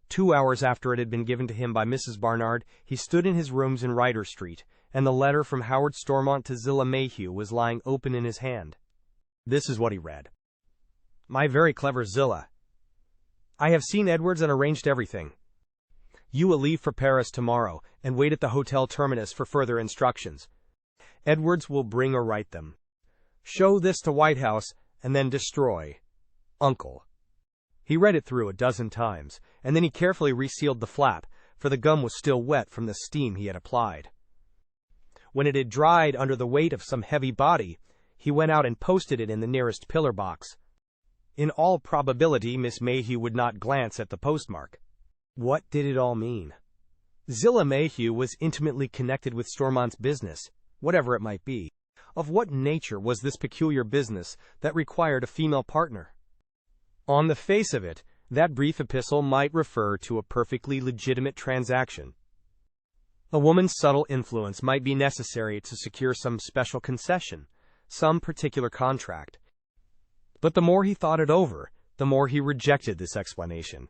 2 hours after it had been given to him by Mrs. Barnard, he stood in his rooms in Ryder Street, and the letter from Howard Stormont to Zillah Mayhew was lying open in his hand. This is what he read. My very clever Zillah, I have seen Edwards and arranged everything. You will leave for Paris tomorrow, and wait at the Hotel Terminus for further instructions. Edwards will bring or write them. Show this to Whitehouse, and then destroy. Uncle. He read it through a dozen times, and then he carefully resealed the flap, for the gum was still wet from the steam he had applied. When it had dried under the weight of some heavy body, he went out and posted it in the nearest pillar box. In all probability, Miss Mayhew would not glance at the postmark. What did it all mean? Zillah Mayhew was intimately connected with Stormont's business, whatever it might be. Of what nature was this peculiar business that required a female partner? On the face of it, that brief epistle might refer to a perfectly legitimate transaction. A woman's subtle influence might be necessary to secure some special concession, some particular contract. But the more he thought it over, the more he rejected this explanation.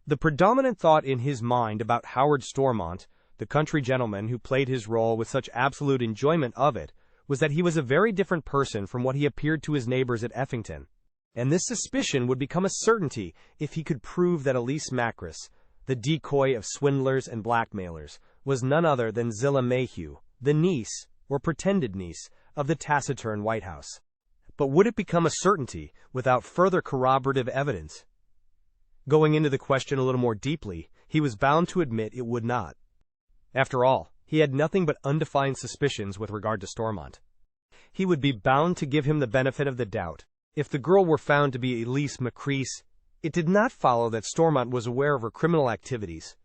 The predominant thought in his mind about Howard Stormont, the country gentleman who played his role with such absolute enjoyment of it, was that he was a very different person from what he appeared to his neighbors at Effington. And this suspicion would become a certainty if he could prove that Elise Macris, the decoy of swindlers and blackmailers, was none other than Zillah Mayhew, the niece, or pretended niece, of the taciturn White House. But would it become a certainty without further corroborative evidence? Going into the question a little more deeply, he was bound to admit it would not. After all, he had nothing but undefined suspicions with regard to Stormont. He would be bound to give him the benefit of the doubt. If the girl were found to be Elise Macris, it did not follow that Stormont was aware of her criminal activities.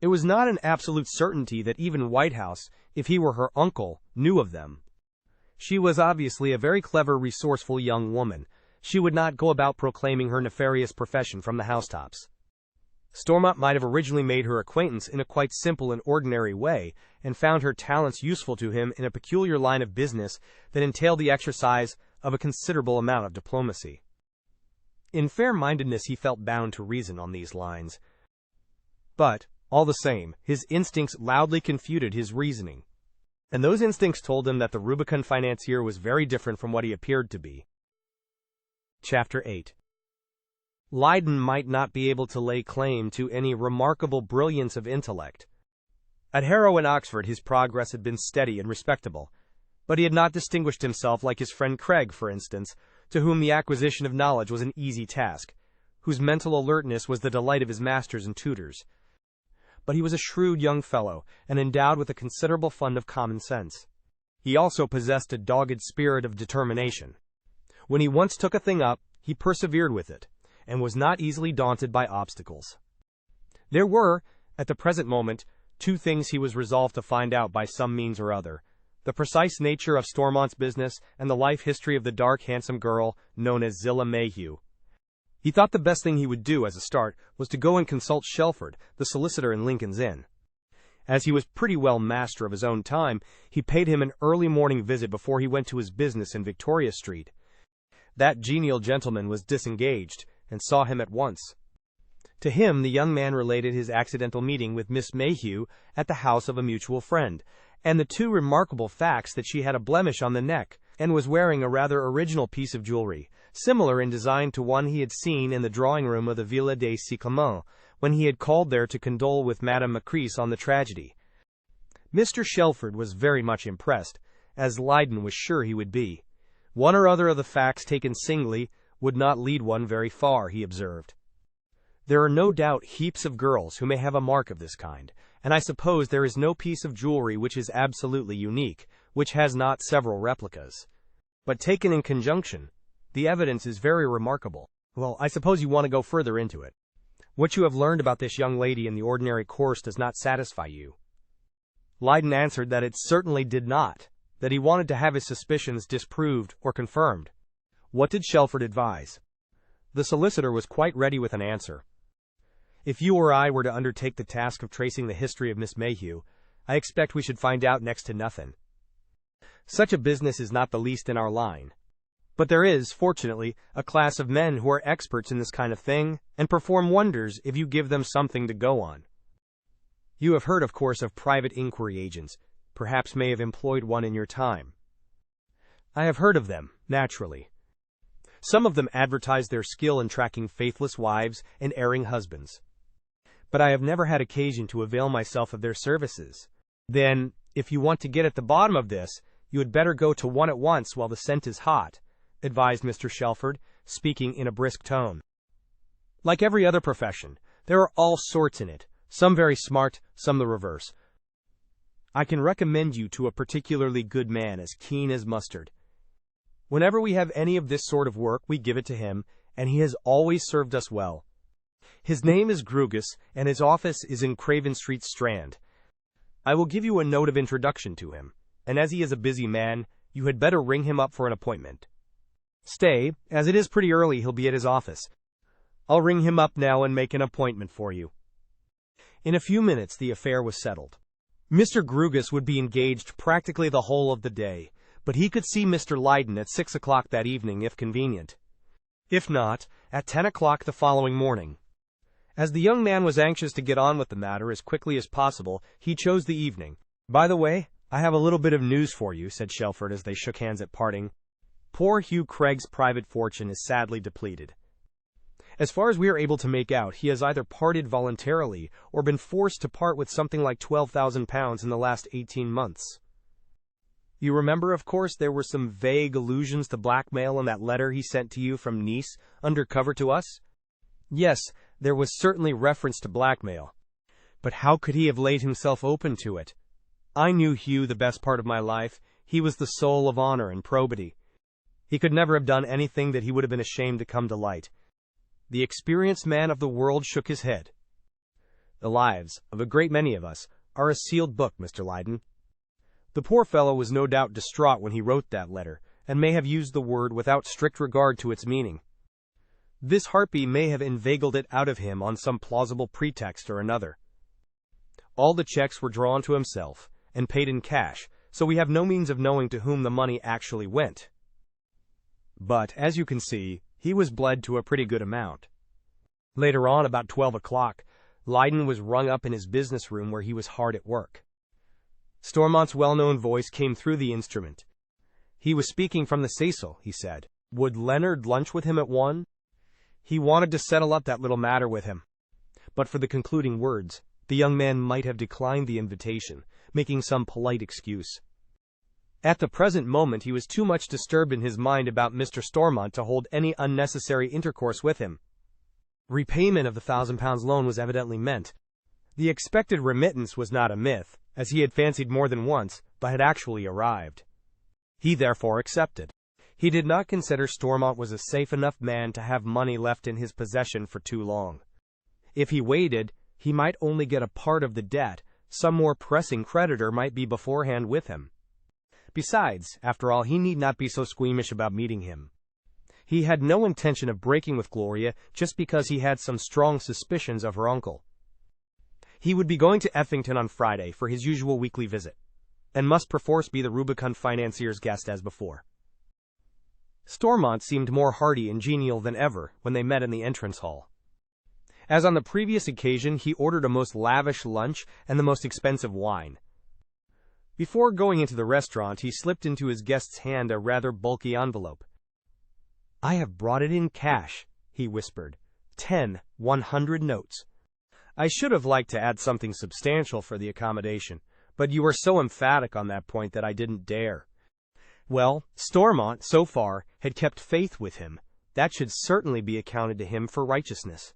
It was not an absolute certainty that even White House, if he were her uncle, knew of them. She was obviously a very clever, resourceful young woman. She would not go about proclaiming her nefarious profession from the housetops. Stormont might have originally made her acquaintance in a quite simple and ordinary way, and found her talents useful to him in a peculiar line of business that entailed the exercise of a considerable amount of diplomacy. In fair-mindedness he felt bound to reason on these lines. But, all the same, his instincts loudly confuted his reasoning. And those instincts told him that the rubicund financier was very different from what he appeared to be. Chapter 8. Leyden might not be able to lay claim to any remarkable brilliance of intellect. At Harrow and Oxford his progress had been steady and respectable, but he had not distinguished himself like his friend Craig, for instance, to whom the acquisition of knowledge was an easy task, whose mental alertness was the delight of his masters and tutors. But he was a shrewd young fellow, and endowed with a considerable fund of common sense. He also possessed a dogged spirit of determination. When he once took a thing up, he persevered with it, and was not easily daunted by obstacles. There were, at the present moment, two things he was resolved to find out by some means or other: the precise nature of Stormont's business, and the life history of the dark, handsome girl known as Zillah Mayhew. He thought the best thing he would do as a start was to go and consult Shelford, the solicitor in Lincoln's Inn. As he was pretty well master of his own time, he paid him an early morning visit before he went to his business in Victoria Street. That genial gentleman was disengaged, and saw him at once. To him the young man related his accidental meeting with Miss Mayhew at the house of a mutual friend, and the two remarkable facts that she had a blemish on the neck, and was wearing a rather original piece of jewelry, similar in design to one he had seen in the drawing-room of the Villa des Cyclamens, when he had called there to condole with Madame Macris on the tragedy. Mr. Shelford was very much impressed, as Leyden was sure he would be. One or other of the facts taken singly would not lead one very far, he observed. There are no doubt heaps of girls who may have a mark of this kind, and I suppose there is no piece of jewelry which is absolutely unique, which has not several replicas. But taken in conjunction, the evidence is very remarkable. Well, I suppose you want to go further into it. What you have learned about this young lady in the ordinary course does not satisfy you. Leyden answered that it certainly did not, that he wanted to have his suspicions disproved or confirmed. What did Shelford advise? The solicitor was quite ready with an answer. If you or I were to undertake the task of tracing the history of Miss Mayhew, I expect we should find out next to nothing. Such a business is not the least in our line. But there is, fortunately, a class of men who are experts in this kind of thing, and perform wonders if you give them something to go on. You have heard, of course, of private inquiry agents, perhaps may have employed one in your time. I have heard of them, naturally. Some of them advertise their skill in tracking faithless wives and erring husbands. But I have never had occasion to avail myself of their services. Then, if you want to get at the bottom of this, you had better go to one at once while the scent is hot, advised Mr. Shelford, speaking in a brisk tone. Like every other profession, there are all sorts in it, some very smart, some the reverse. I can recommend you to a particularly good man as keen as mustard. Whenever we have any of this sort of work, we give it to him, and he has always served us well. His name is Grugus, and his office is in Craven Street, Strand. I will give you a note of introduction to him, and as he is a busy man, you had better ring him up for an appointment. Stay, as it is pretty early, he'll be at his office. I'll ring him up now and make an appointment for you. In a few minutes the affair was settled. Mr. Grugus would be engaged practically the whole of the day, but he could see Mr. Leyden at 6 o'clock that evening if convenient. If not, at 10 o'clock the following morning. As the young man was anxious to get on with the matter as quickly as possible, he chose the evening. "By the way, I have a little bit of news for you," said Shelford as they shook hands at parting. "Poor Hugh Craig's private fortune is sadly depleted. As far as we are able to make out, he has either parted voluntarily or been forced to part with something like £12,000 in the last 18 months. You remember, of course, there were some vague allusions to blackmail in that letter he sent to you from Nice, undercover to us?" "Yes, there was certainly reference to blackmail. But how could he have laid himself open to it? I knew Hugh the best part of my life. He was the soul of honor and probity. He could never have done anything that he would have been ashamed to come to light." The experienced man of the world shook his head. "The lives of a great many of us are a sealed book, Mr. Lydon. The poor fellow was no doubt distraught when he wrote that letter, and may have used the word without strict regard to its meaning. This harpy may have inveigled it out of him on some plausible pretext or another. All the checks were drawn to himself, and paid in cash, so we have no means of knowing to whom the money actually went. But, as you can see, he was bled to a pretty good amount." Later on, about 12 o'clock, Lydon was rung up in his business room where he was hard at work. Stormont's well-known voice came through the instrument. He was speaking from the Cecil, he said. Would Leonard lunch with him at 1? He wanted to settle up that little matter with him. But for the concluding words, the young man might have declined the invitation, making some polite excuse. At the present moment he was too much disturbed in his mind about Mr. Stormont to hold any unnecessary intercourse with him. Repayment of the £1,000 loan was evidently meant. The expected remittance was not a myth, as he had fancied more than once, but had actually arrived. He therefore accepted. He did not consider Stormont was a safe enough man to have money left in his possession for too long. If he waited, he might only get a part of the debt. Some more pressing creditor might be beforehand with him. Besides, after all, he need not be so squeamish about meeting him. He had no intention of breaking with Gloria just because he had some strong suspicions of her uncle. He would be going to Effington on Friday for his usual weekly visit, and must perforce be the rubicund financier's guest as before. Stormont seemed more hearty and genial than ever when they met in the entrance hall. As on the previous occasion, he ordered a most lavish lunch and the most expensive wine. Before going into the restaurant, he slipped into his guest's hand a rather bulky envelope. "I have brought it in cash," he whispered. 10 100 notes. "I should have liked to add something substantial for the accommodation, but you were so emphatic on that point that I didn't dare." Well, Stormont, so far, had kept faith with him. That should certainly be accounted to him for righteousness.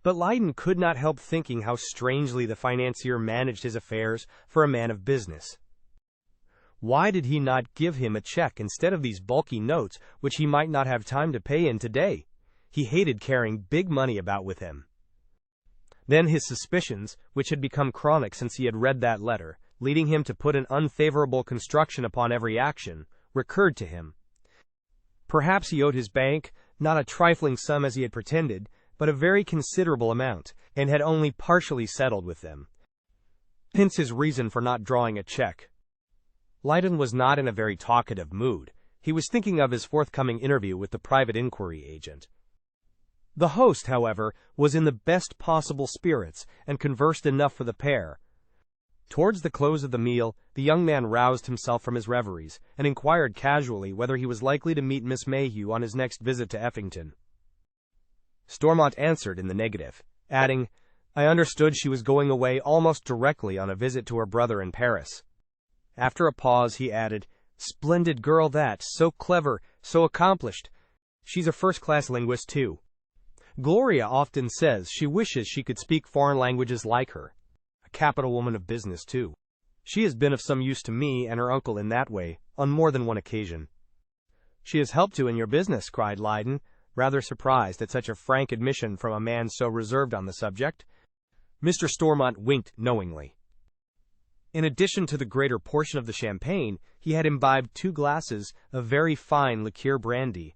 But Lydon could not help thinking how strangely the financier managed his affairs for a man of business. Why did he not give him a check instead of these bulky notes, which he might not have time to pay in today? He hated carrying big money about with him. Then his suspicions, which had become chronic since he had read that letter, leading him to put an unfavorable construction upon every action, recurred to him. Perhaps he owed his bank, not a trifling sum as he had pretended, but a very considerable amount, and had only partially settled with them. Hence his reason for not drawing a check. Lydon was not in a very talkative mood. He was thinking of his forthcoming interview with the private inquiry agent. The host, however, was in the best possible spirits, and conversed enough for the pair. Towards the close of the meal, the young man roused himself from his reveries, and inquired casually whether he was likely to meet Miss Mayhew on his next visit to Effington. Stormont answered in the negative, adding, "I understood she was going away almost directly on a visit to her brother in Paris." After a pause, he added, "Splendid girl that, so clever, so accomplished. She's a first-class linguist, too. Gloria often says she wishes she could speak foreign languages like her. A capital woman of business, too. She has been of some use to me and her uncle in that way, on more than one occasion." "She has helped you in your business," cried Lydon, rather surprised at such a frank admission from a man so reserved on the subject. Mr. Stormont winked knowingly. In addition to the greater portion of the champagne, he had imbibed 2 glasses of very fine liqueur brandy.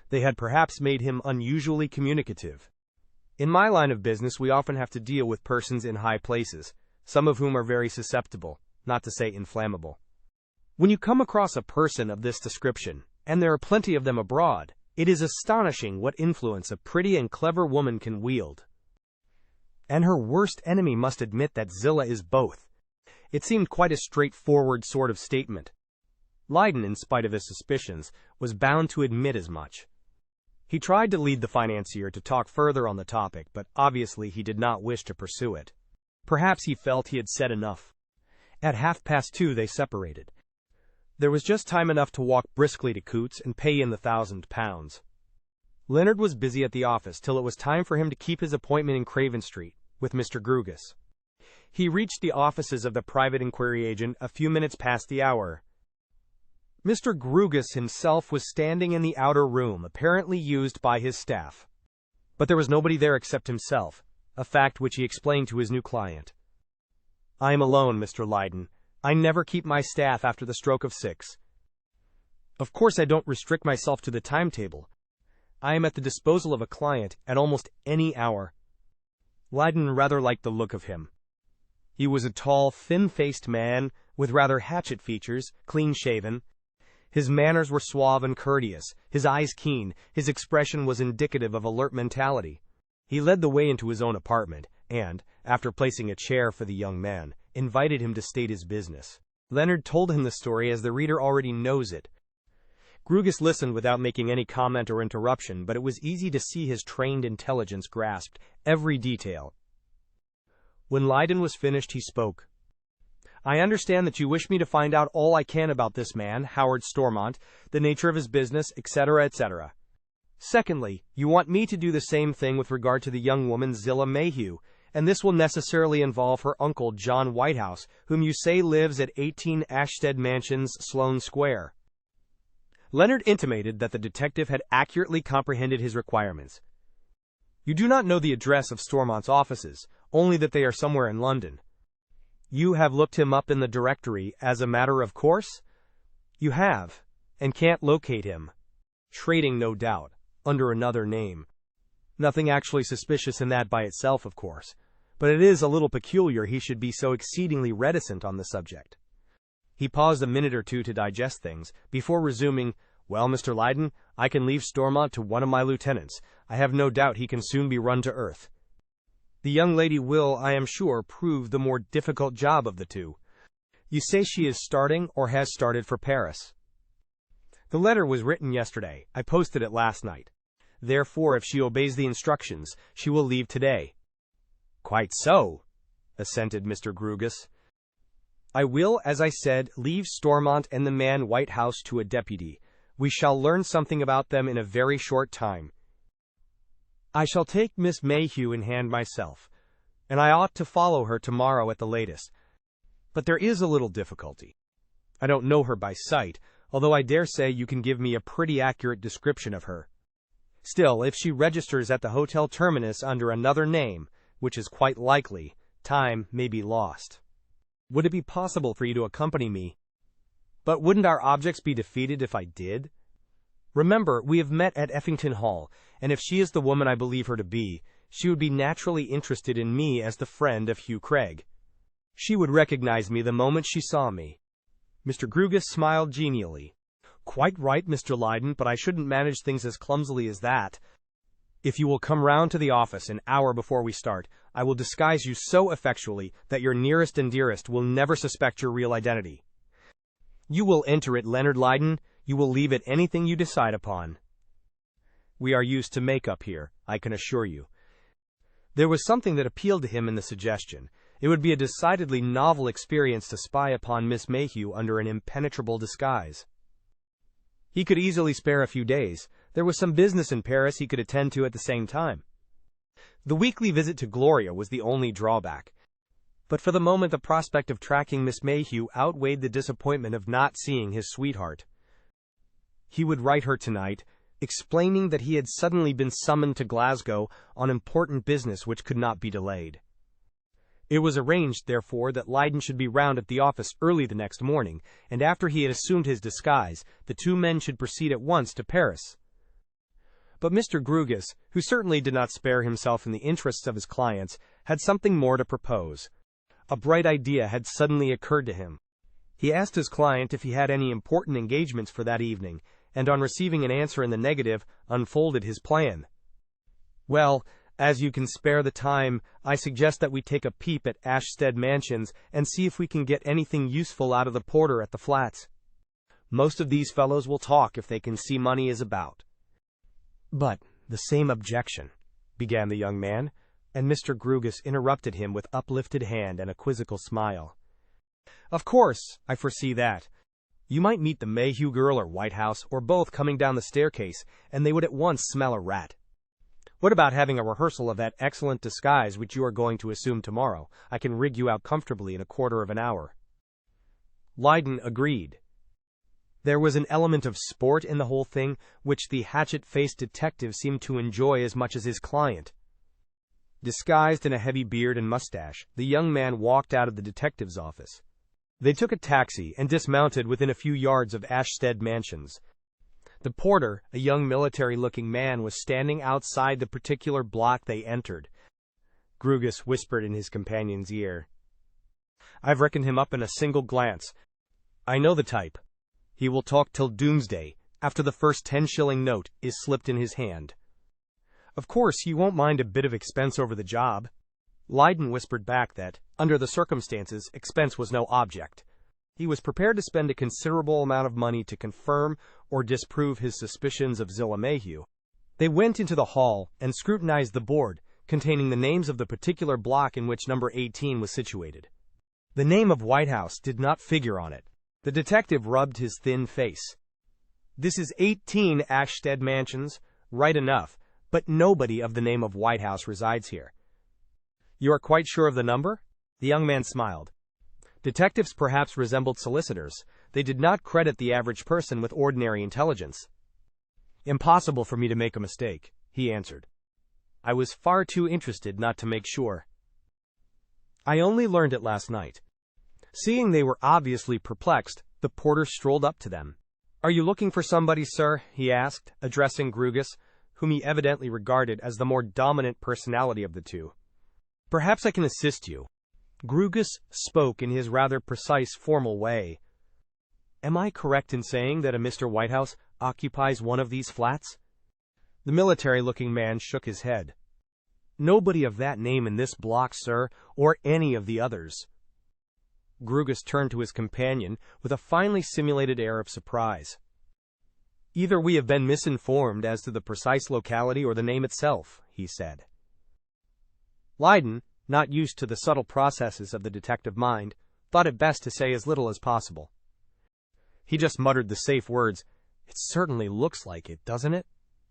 They had perhaps made him unusually communicative. In my line of business, we often have to deal with persons in high places, some of whom are very susceptible, not to say inflammable. When you come across a person of this description, and there are plenty of them abroad, It is astonishing what influence a pretty and clever woman can wield. And her worst enemy must admit that Zillah is both. It seemed quite a straightforward sort of statement. Leyden, in spite of his suspicions, was bound to admit as much. He tried to lead the financier to talk further on the topic, but obviously he did not wish to pursue it. Perhaps he felt he had said enough. At 2:30 they separated. There was just time enough to walk briskly to Coots and pay in the £1,000. Leonard was busy at the office till it was time for him to keep his appointment in Craven Street with Mr. Grugus. He reached the offices of the private inquiry agent a few minutes past the hour. Mr. Grugus himself was standing in the outer room, apparently used by his staff. But there was nobody there except himself, a fact which he explained to his new client. "I am alone, Mr. Leyden. I never keep my staff after the stroke of 6. Of course I don't restrict myself to the timetable. I am at the disposal of a client at almost any hour." Leyden rather liked the look of him. He was a tall, thin-faced man, with rather hatchet features, clean-shaven. His manners were suave and courteous, his eyes keen, his expression was indicative of alert mentality. He led the way into his own apartment, and, after placing a chair for the young man, invited him to state his business. Leonard told him the story as the reader already knows it. Grugus listened without making any comment or interruption, but it was easy to see his trained intelligence grasped every detail. When Leyden was finished, he spoke. "I understand that you wish me to find out all I can about this man, Howard Stormont, the nature of his business, etc., etc. Secondly, you want me to do the same thing with regard to the young woman Zillah Mayhew, and this will necessarily involve her uncle John Whitehouse, whom you say lives at 18 Ashstead Mansions, Sloane Square." Leonard intimated that the detective had accurately comprehended his requirements. "You do not know the address of Stormont's offices, only that they are somewhere in London. You have looked him up in the directory as a matter of course?" "You have, and can't locate him. Trading, no doubt, under another name. Nothing actually suspicious in that by itself, of course, but it is a little peculiar he should be so exceedingly reticent on the subject." He paused a minute or two to digest things, before resuming, "Well, Mr. Leyden, I can leave Stormont to one of my lieutenants. I have no doubt he can soon be run to earth. The young lady will, I am sure, prove the more difficult job of the two. You say she is starting, or has started, for Paris?" "The letter was written yesterday. I posted it last night. Therefore, if she obeys the instructions, she will leave today." "Quite so," assented Mr. Grugus. "I will, as I said, leave Stormont and the man Whitehouse to a deputy. We shall learn something about them in a very short time. I shall take Miss Mayhew in hand myself, and I ought to follow her tomorrow at the latest. But there is a little difficulty. I don't know her by sight, although I dare say you can give me a pretty accurate description of her. Still, if she registers at the Hotel Terminus under another name, which is quite likely, time may be lost. Would it be possible for you to accompany me? But wouldn't our objects be defeated if I did? Remember, we have met at Effington Hall, and if she is the woman I believe her to be, she would be naturally interested in me as the friend of Hugh Craig. She would recognize me the moment she saw me." Mr. Grugus smiled genially. "Quite right, Mr. Leyden, but I shouldn't manage things as clumsily as that. If you will come round to the office an hour before we start, I will disguise you so effectually that your nearest and dearest will never suspect your real identity. You will enter it, Leonard Leyden. You will leave it anything you decide upon. We are used to make-up here, I can assure you." There was something that appealed to him in the suggestion. It would be a decidedly novel experience to spy upon Miss Mayhew under an impenetrable disguise. He could easily spare a few days. There was some business in Paris he could attend to at the same time. The weekly visit to Gloria was the only drawback. But for the moment the prospect of tracking Miss Mayhew outweighed the disappointment of not seeing his sweetheart. He would write her tonight, explaining that he had suddenly been summoned to Glasgow on important business which could not be delayed. It was arranged, therefore, that Leyden should be round at the office early the next morning, and after he had assumed his disguise, the two men should proceed at once to Paris. But Mr. Grugus, who certainly did not spare himself in the interests of his clients, had something more to propose. A bright idea had suddenly occurred to him. He asked his client if he had any important engagements for that evening, and on receiving an answer in the negative, unfolded his plan. "Well, as you can spare the time, I suggest that we take a peep at Ashstead Mansions and see if we can get anything useful out of the porter at the flats. Most of these fellows will talk if they can see money is about." "But the same objection," began the young man, and Mr. Grugus interrupted him with uplifted hand and a quizzical smile. "Of course, I foresee that. You might meet the Mayhew girl or Whitehouse, or both, coming down the staircase, and they would at once smell a rat. What about having a rehearsal of that excellent disguise which you are going to assume tomorrow? I can rig you out comfortably in a quarter of an hour." Lydon agreed. There was an element of sport in the whole thing, which the hatchet-faced detective seemed to enjoy as much as his client. Disguised in a heavy beard and mustache, the young man walked out of the detective's office. They took a taxi and dismounted within a few yards of Ashstead Mansions. The porter, a young military-looking man, was standing outside the particular block they entered. Grugus whispered in his companion's ear, "I've reckoned him up in a single glance. I know the type. He will talk till doomsday, after the first 10-shilling note is slipped in his hand. Of course, you won't mind a bit of expense over the job." Lydon whispered back that, under the circumstances, expense was no object. He was prepared to spend a considerable amount of money to confirm or disprove his suspicions of Zillah Mayhew. They went into the hall and scrutinized the board, containing the names of the particular block in which number 18 was situated. The name of Whitehouse did not figure on it. The detective rubbed his thin face. "This is 18 Ashstead Mansions, right enough, but nobody of the name of Whitehouse resides here." "You are quite sure of the number?" The young man smiled. Detectives perhaps resembled solicitors. They did not credit the average person with ordinary intelligence. "Impossible for me to make a mistake," he answered. "I was far too interested not to make sure. I only learned it last night." Seeing they were obviously perplexed, the porter strolled up to them. "Are you looking for somebody, sir?" he asked, addressing Grugus, whom he evidently regarded as the more dominant personality of the two. "Perhaps I can assist you." Grugus spoke in his rather precise, formal way. "Am I correct in saying that a Mr. Whitehouse occupies one of these flats?" The military-looking man shook his head. "Nobody of that name in this block, sir, or any of the others." Grugus turned to his companion with a finely simulated air of surprise. "Either we have been misinformed as to the precise locality or the name itself," he said. Lydon, not used to the subtle processes of the detective mind, thought it best to say as little as possible. He just muttered the safe words, "It certainly looks like it, doesn't it?"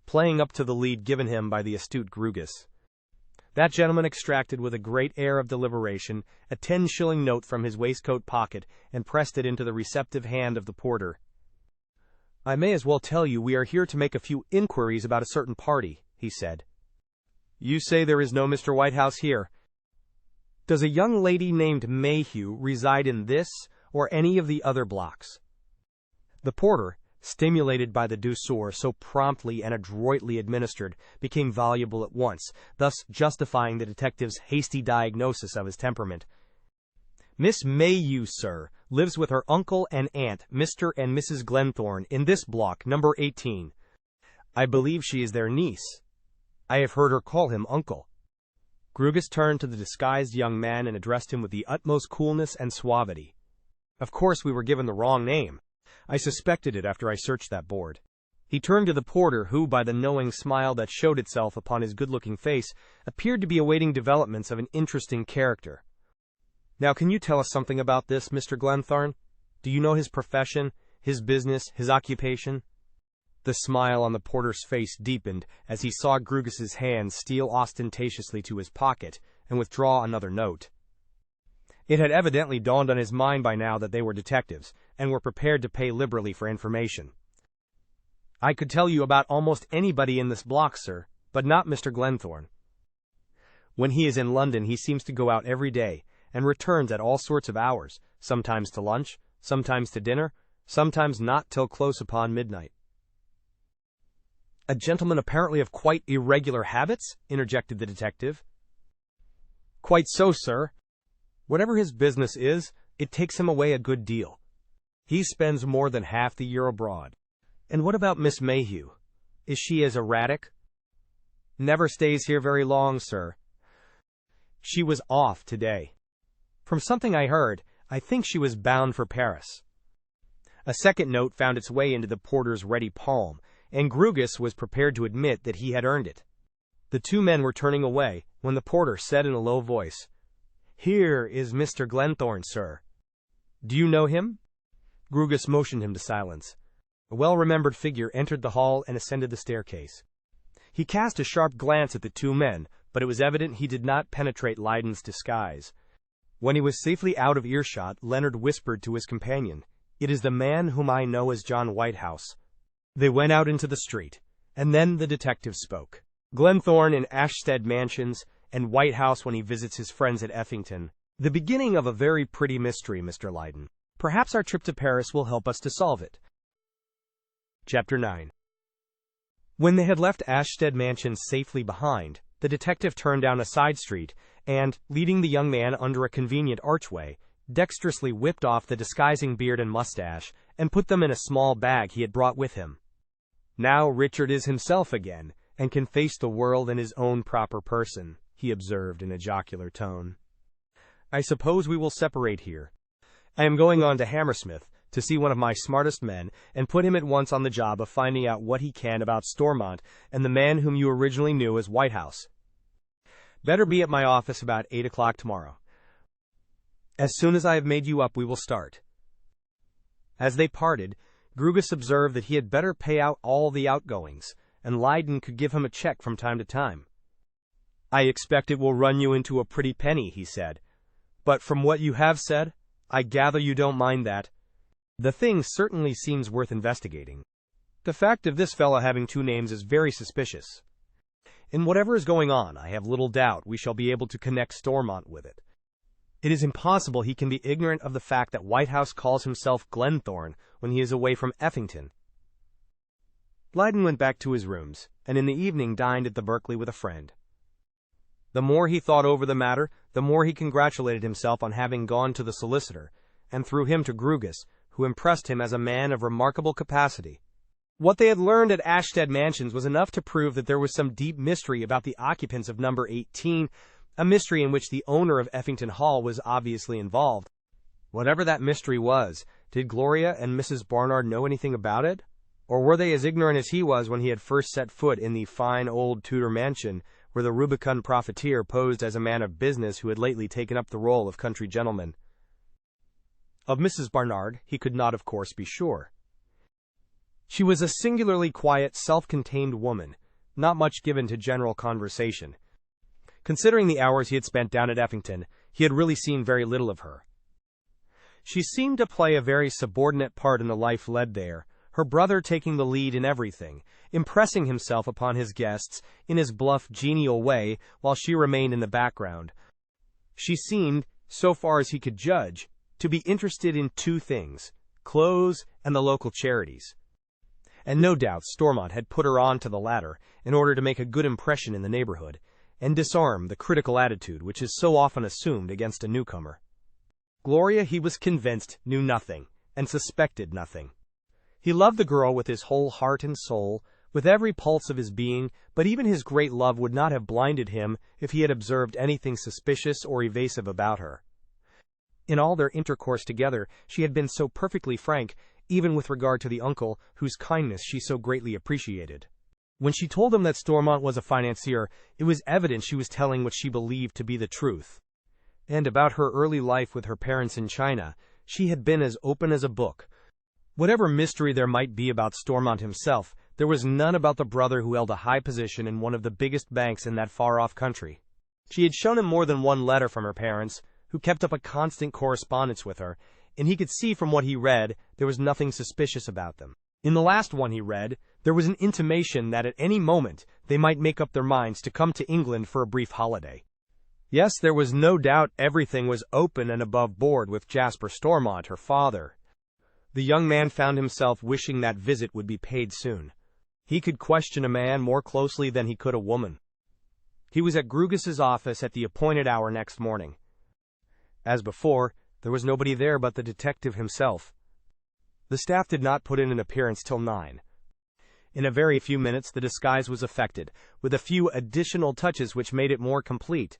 playing up to the lead given him by the astute Grugus. That gentleman extracted with a great air of deliberation a 10-shilling note from his waistcoat pocket and pressed it into the receptive hand of the porter. "I may as well tell you we are here to make a few inquiries about a certain party," he said. "You say there is no Mr. Whitehouse here. Does a young lady named Mayhew reside in this or any of the other blocks?" The porter, stimulated by the douceur so promptly and adroitly administered, became voluble at once, thus justifying the detective's hasty diagnosis of his temperament. "Miss Mayhew, sir, lives with her uncle and aunt, Mr. and Mrs. Glenthorne, in this block, number 18. I believe she is their niece. I have heard her call him uncle." Grugus turned to the disguised young man and addressed him with the utmost coolness and suavity. "Of course we were given the wrong name. I suspected it after I searched that board." He turned to the porter, who, by the knowing smile that showed itself upon his good-looking face, appeared to be awaiting developments of an interesting character. "Now can you tell us something about this, Mr. Glenthorne? Do you know his profession, his business, his occupation?" The smile on the porter's face deepened as he saw Grugus's hand steal ostentatiously to his pocket and withdraw another note. It had evidently dawned on his mind by now that they were detectives, and were prepared to pay liberally for information. "I could tell you about almost anybody in this block, sir, but not Mr. Glenthorne. When he is in London he seems to go out every day, and returns at all sorts of hours, sometimes to lunch, sometimes to dinner, sometimes not till close upon midnight." "A gentleman apparently of quite irregular habits?" interjected the detective. "Quite so, sir. Whatever his business is, it takes him away a good deal. He spends more than half the year abroad. And what about Miss Mayhew? Is she as erratic? Never stays here very long, sir. She was off today. From something I heard, I think she was bound for Paris. A second note found its way into the porter's ready palm, and Grugus was prepared to admit that he had earned it. The two men were turning away, when the porter said in a low voice, "Here is Mr. Glenthorne, sir." "Do you know him?" Grugus motioned him to silence. A well-remembered figure entered the hall and ascended the staircase. He cast a sharp glance at the two men, but it was evident he did not penetrate Leyden's disguise. When he was safely out of earshot, Leonard whispered to his companion, "It is the man whom I know as John Whitehouse." They went out into the street, and then the detective spoke. "Glenthorne in Ashstead Mansions, and Whitehouse when he visits his friends at Effington. The beginning of a very pretty mystery, Mr. Leyden. Perhaps our trip to Paris will help us to solve it." Chapter 9. When they had left Ashstead Mansions safely behind, the detective turned down a side street and, leading the young man under a convenient archway, dexterously whipped off the disguising beard and mustache and put them in a small bag he had brought with him. "Now Richard is himself again, and can face the world in his own proper person," he observed in a jocular tone. "I suppose we will separate here. I am going on to Hammersmith to see one of my smartest men and put him at once on the job of finding out what he can about Stormont and the man whom you originally knew as Whitehouse. Better be at my office about 8 o'clock tomorrow. As soon as I have made you up, we will start." As they parted, Grugus observed that he had better pay out all the outgoings, and Leyden could give him a check from time to time. "I expect it will run you into a pretty penny," he said. "But from what you have said, I gather you don't mind that. The thing certainly seems worth investigating. The fact of this fellow having two names is very suspicious. In whatever is going on, I have little doubt we shall be able to connect Stormont with it. It is impossible he can be ignorant of the fact that Whitehouse calls himself Glenthorne when he is away from Effington." Leyden went back to his rooms, and in the evening dined at the Berkeley with a friend. The more he thought over the matter, the more he congratulated himself on having gone to the solicitor, and through him to Grugus, who impressed him as a man of remarkable capacity. What they had learned at Ashstead Mansions was enough to prove that there was some deep mystery about the occupants of number 18, a mystery in which the owner of Effington Hall was obviously involved. Whatever that mystery was, did Gloria and Mrs. Barnard know anything about it? Or were they as ignorant as he was when he had first set foot in the fine old Tudor mansion, where the rubicund profiteer posed as a man of business who had lately taken up the role of country gentleman? Of Mrs. Barnard, he could not, of course, be sure. She was a singularly quiet, self-contained woman, not much given to general conversation. Considering the hours he had spent down at Effington, he had really seen very little of her. She seemed to play a very subordinate part in the life led there, her brother taking the lead in everything, impressing himself upon his guests in his bluff, genial way, while she remained in the background. She seemed, so far as he could judge, to be interested in two things: clothes and the local charities. And no doubt Stormont had put her on to the latter in order to make a good impression in the neighborhood, and disarm the critical attitude which is so often assumed against a newcomer. Gloria, he was convinced, knew nothing, and suspected nothing. He loved the girl with his whole heart and soul, with every pulse of his being, but even his great love would not have blinded him if he had observed anything suspicious or evasive about her. In all their intercourse together, she had been so perfectly frank, even with regard to the uncle, whose kindness she so greatly appreciated. When she told him that Stormont was a financier, it was evident she was telling what she believed to be the truth. And about her early life with her parents in China, she had been as open as a book. Whatever mystery there might be about Stormont himself, there was none about the brother who held a high position in one of the biggest banks in that far-off country. She had shown him more than one letter from her parents, who kept up a constant correspondence with her, and he could see from what he read there was nothing suspicious about them. In the last one he read, there was an intimation that at any moment they might make up their minds to come to England for a brief holiday. Yes, there was no doubt everything was open and above board with Jasper Stormont, her father. The young man found himself wishing that visit would be paid soon. He could question a man more closely than he could a woman. He was at Grugus's office at the appointed hour next morning. As before, there was nobody there but the detective himself. The staff did not put in an appearance till 9, In a very few minutes the disguise was effected, with a few additional touches which made it more complete.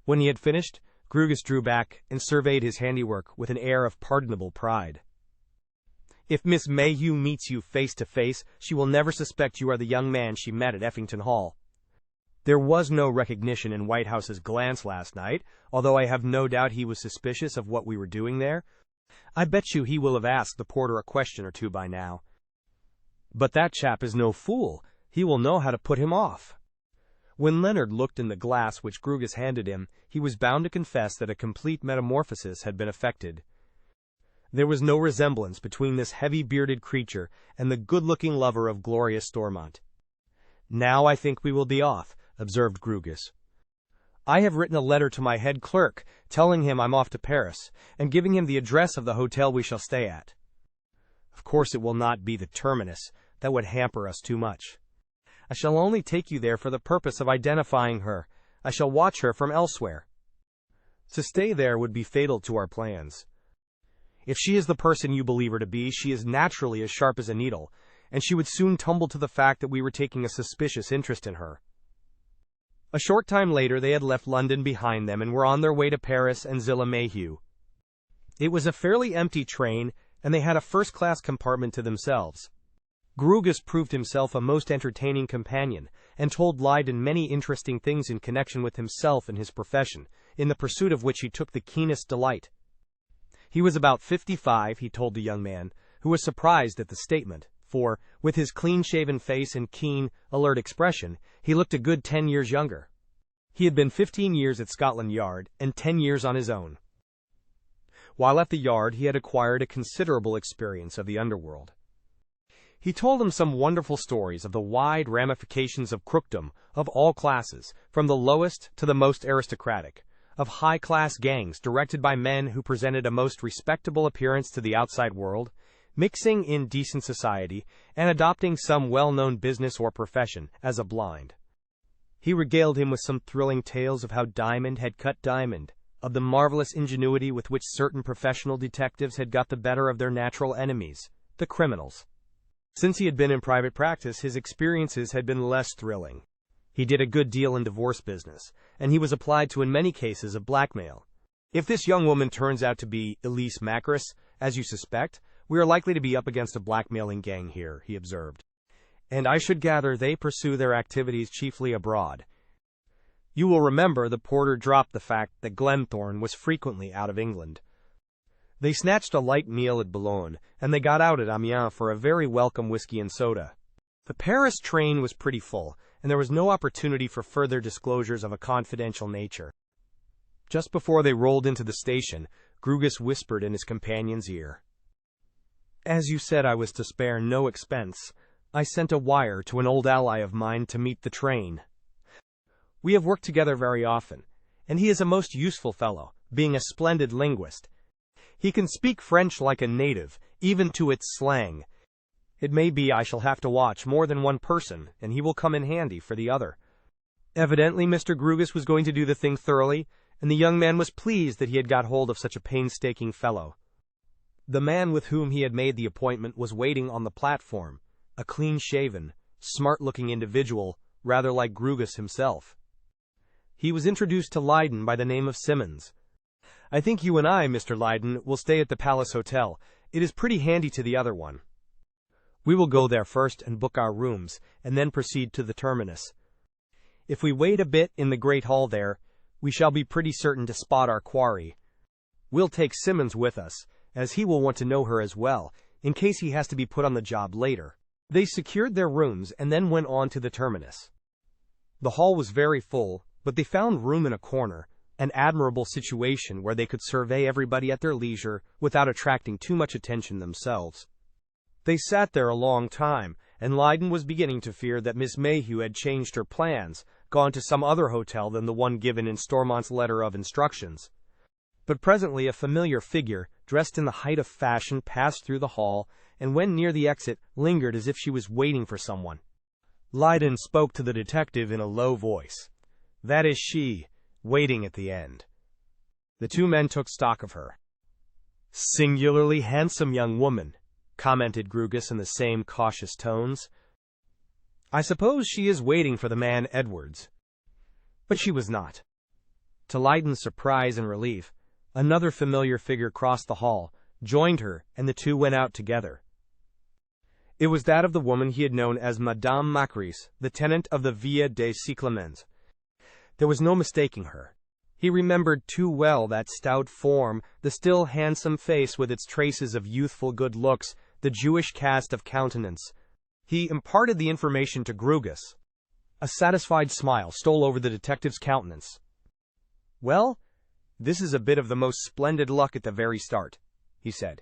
When he had finished, Grugus drew back and surveyed his handiwork with an air of pardonable pride. "If Miss Mayhew meets you face to face, she will never suspect you are the young man she met at Effington Hall. There was no recognition in Whitehouse's glance last night, although I have no doubt he was suspicious of what we were doing there. I bet you he will have asked the porter a question or two by now. But that chap is no fool. He will know how to put him off." When Leonard looked in the glass which Grugus handed him, he was bound to confess that a complete metamorphosis had been effected. There was no resemblance between this heavy-bearded creature and the good-looking lover of Gloria Stormont. "Now I think we will be off," observed Grugus. "I have written a letter to my head clerk, telling him I'm off to Paris, and giving him the address of the hotel we shall stay at. Of course it will not be the Terminus. That would hamper us too much. I shall only take you there for the purpose of identifying her. I shall watch her from elsewhere. To stay there would be fatal to our plans. If she is the person you believe her to be, she is naturally as sharp as a needle, and she would soon tumble to the fact that we were taking a suspicious interest in her." A short time later they had left London behind them and were on their way to Paris and Zillah Mayhew. It was a fairly empty train, and they had a first-class compartment to themselves. Grugus proved himself a most entertaining companion, and told Lydon many interesting things in connection with himself and his profession, in the pursuit of which he took the keenest delight. He was about 55, he told the young man, who was surprised at the statement, for, with his clean-shaven face and keen, alert expression, he looked a good 10 years younger. He had been 15 years at Scotland Yard, and 10 years on his own. While at the Yard he had acquired a considerable experience of the underworld. He told him some wonderful stories of the wide ramifications of crookdom of all classes, from the lowest to the most aristocratic, of high-class gangs directed by men who presented a most respectable appearance to the outside world, mixing in decent society, and adopting some well-known business or profession as a blind. He regaled him with some thrilling tales of how diamond had cut diamond, of the marvelous ingenuity with which certain professional detectives had got the better of their natural enemies, the criminals. Since he had been in private practice, his experiences had been less thrilling. He did a good deal in divorce business, and he was applied to in many cases of blackmail. "If this young woman turns out to be Elise Macris, as you suspect, we are likely to be up against a blackmailing gang here," he observed. "And I should gather they pursue their activities chiefly abroad." You will remember the porter dropped the fact that Glenthorne was frequently out of England. They snatched a light meal at Boulogne, and they got out at Amiens for a very welcome whiskey and soda. The Paris train was pretty full, and there was no opportunity for further disclosures of a confidential nature. Just before they rolled into the station, Grugus whispered in his companion's ear, "As you said I was to spare no expense, I sent a wire to an old ally of mine to meet the train. We have worked together very often, and he is a most useful fellow, being a splendid linguist. He can speak French like a native, even to its slang. It may be I shall have to watch more than one person, and he will come in handy for the other." Evidently Mr. Grugus was going to do the thing thoroughly, and the young man was pleased that he had got hold of such a painstaking fellow. The man with whom he had made the appointment was waiting on the platform, a clean-shaven, smart-looking individual, rather like Grugus himself. He was introduced to Lydon by the name of Simmons. "I think you and I, Mr. Lydon, will stay at the Palace Hotel. It is pretty handy to the other one. We will go there first and book our rooms, and then proceed to the Terminus. If we wait a bit in the great hall there, we shall be pretty certain to spot our quarry. We'll take Simmons with us, as he will want to know her as well, in case he has to be put on the job later." They secured their rooms and then went on to the Terminus. The hall was very full, but they found room in a corner, an admirable situation where they could survey everybody at their leisure without attracting too much attention themselves. They sat there a long time, and Lydon was beginning to fear that Miss Mayhew had changed her plans, gone to some other hotel than the one given in Stormont's letter of instructions. But presently a familiar figure, dressed in the height of fashion, passed through the hall, and when near the exit, lingered as if she was waiting for someone. Lydon spoke to the detective in a low voice. "That is she, waiting at the end." The two men took stock of her. "Singularly handsome young woman," commented Grugus in the same cautious tones. I suppose she is waiting for the man Edwards. But she was not. To Leyden's surprise and relief, another familiar figure crossed the hall, joined her, and the two went out together. It was that of the woman he had known as Madame Macris, the tenant of the Via des Cyclamens. There was no mistaking her. He remembered too well that stout form, the still handsome face with its traces of youthful good looks, the Jewish cast of countenance. He imparted the information to Grugus. A satisfied smile stole over the detective's countenance. "Well, this is a bit of the most splendid luck at the very start," he said.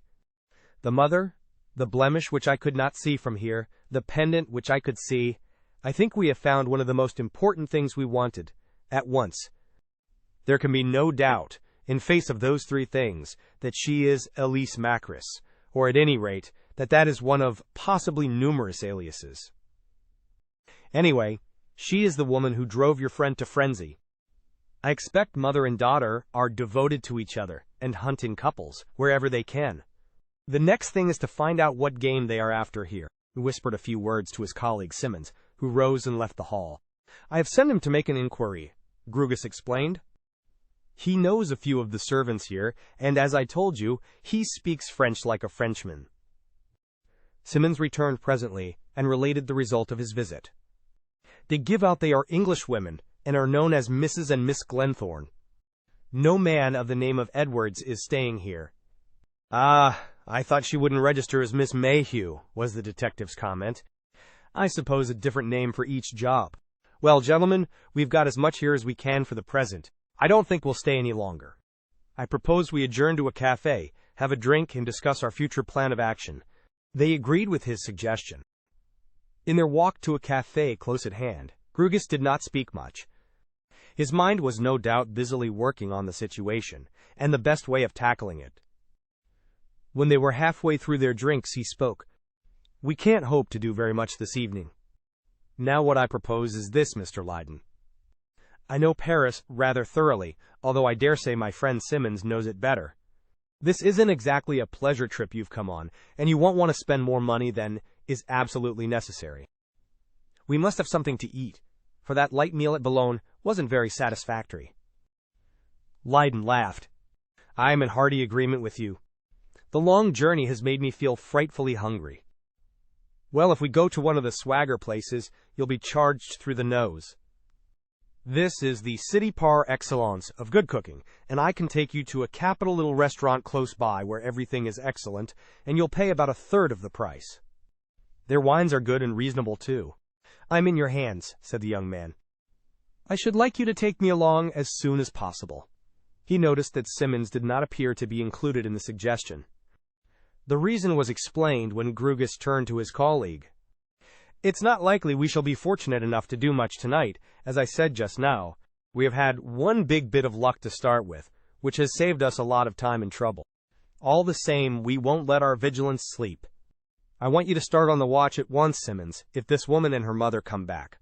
"The mother, the blemish which I could not see from here, the pendant which I could see. I think we have found one of the most important things we wanted, at once. There can be no doubt, in face of those three things, that she is Elise Macris, or at any rate, that is one of possibly numerous aliases. Anyway, she is the woman who drove your friend to frenzy. I expect mother and daughter are devoted to each other and hunt in couples, wherever they can. The next thing is to find out what game they are after here." He whispered a few words to his colleague Simmons, who rose and left the hall. "I have sent him to make an inquiry," Grugus explained. "He knows a few of the servants here, and as I told you, he speaks French like a Frenchman." Simmons returned presently and related the result of his visit. "They give out they are English women, and are known as Mrs. and Miss Glenthorne. No man of the name of Edwards is staying here." "Ah, I thought she wouldn't register as Miss Mayhew," was the detective's comment. "I suppose a different name for each job. Well, gentlemen, we've got as much here as we can for the present. I don't think we'll stay any longer. I propose we adjourn to a cafe, have a drink, and discuss our future plan of action." They agreed with his suggestion. In their walk to a cafe close at hand, Grugus did not speak much. His mind was no doubt busily working on the situation, and the best way of tackling it. When they were halfway through their drinks, he spoke. "We can't hope to do very much this evening. Now what I propose is this, Mr. Leyden. I know Paris rather thoroughly, although I dare say my friend Simmons knows it better. This isn't exactly a pleasure trip you've come on, and you won't want to spend more money than is absolutely necessary. We must have something to eat, for that light meal at Boulogne wasn't very satisfactory." Leyden laughed. "I am in hearty agreement with you. The long journey has made me feel frightfully hungry." "Well, if we go to one of the swagger places, you'll be charged through the nose. This is the city par excellence of good cooking, and I can take you to a capital little restaurant close by where everything is excellent, and you'll pay about a third of the price. Their wines are good and reasonable, too." "I'm in your hands," said the young man. "I should like you to take me along as soon as possible." He noticed that Simmons did not appear to be included in the suggestion. The reason was explained when Grugus turned to his colleague. "It's not likely we shall be fortunate enough to do much tonight. As I said just now, we have had one big bit of luck to start with, which has saved us a lot of time and trouble. All the same, we won't let our vigilance sleep. I want you to start on the watch at once, Simmons, if this woman and her mother come back.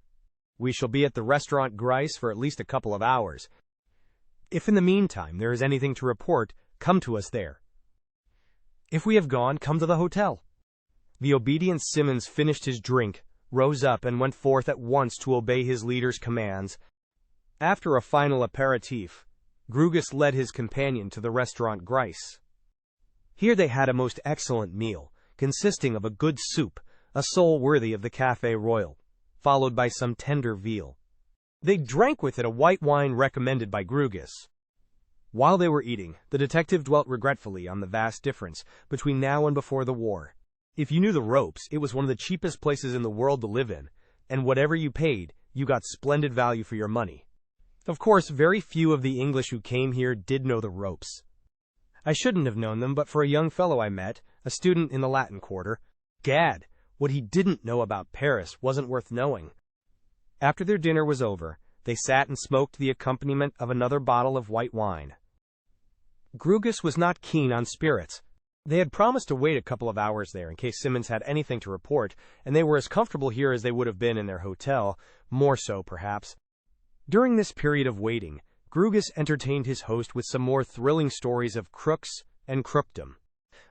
We shall be at the restaurant Grice for at least a couple of hours. If in the meantime there is anything to report, come to us there. If we have gone, come to the hotel." The obedient Simmons finished his drink, rose up, and went forth at once to obey his leader's commands. After a final aperitif, Grugus led his companion to the restaurant Grice. Here they had a most excellent meal, consisting of a good soup, a sole worthy of the Café Royal, followed by some tender veal. They drank with it a white wine recommended by Grugus. While they were eating, the detective dwelt regretfully on the vast difference between now and before the war. If you knew the ropes, it was one of the cheapest places in the world to live in, and whatever you paid, you got splendid value for your money. Of course, very few of the English who came here did know the ropes. I shouldn't have known them but for a young fellow I met, a student in the Latin Quarter. Gad, what he didn't know about Paris wasn't worth knowing. After their dinner was over, they sat and smoked the accompaniment of another bottle of white wine. Grugus was not keen on spirits. They had promised to wait a couple of hours there in case Simmons had anything to report, and they were as comfortable here as they would have been in their hotel, more so perhaps. During this period of waiting, Grugus entertained his host with some more thrilling stories of crooks and crookdom.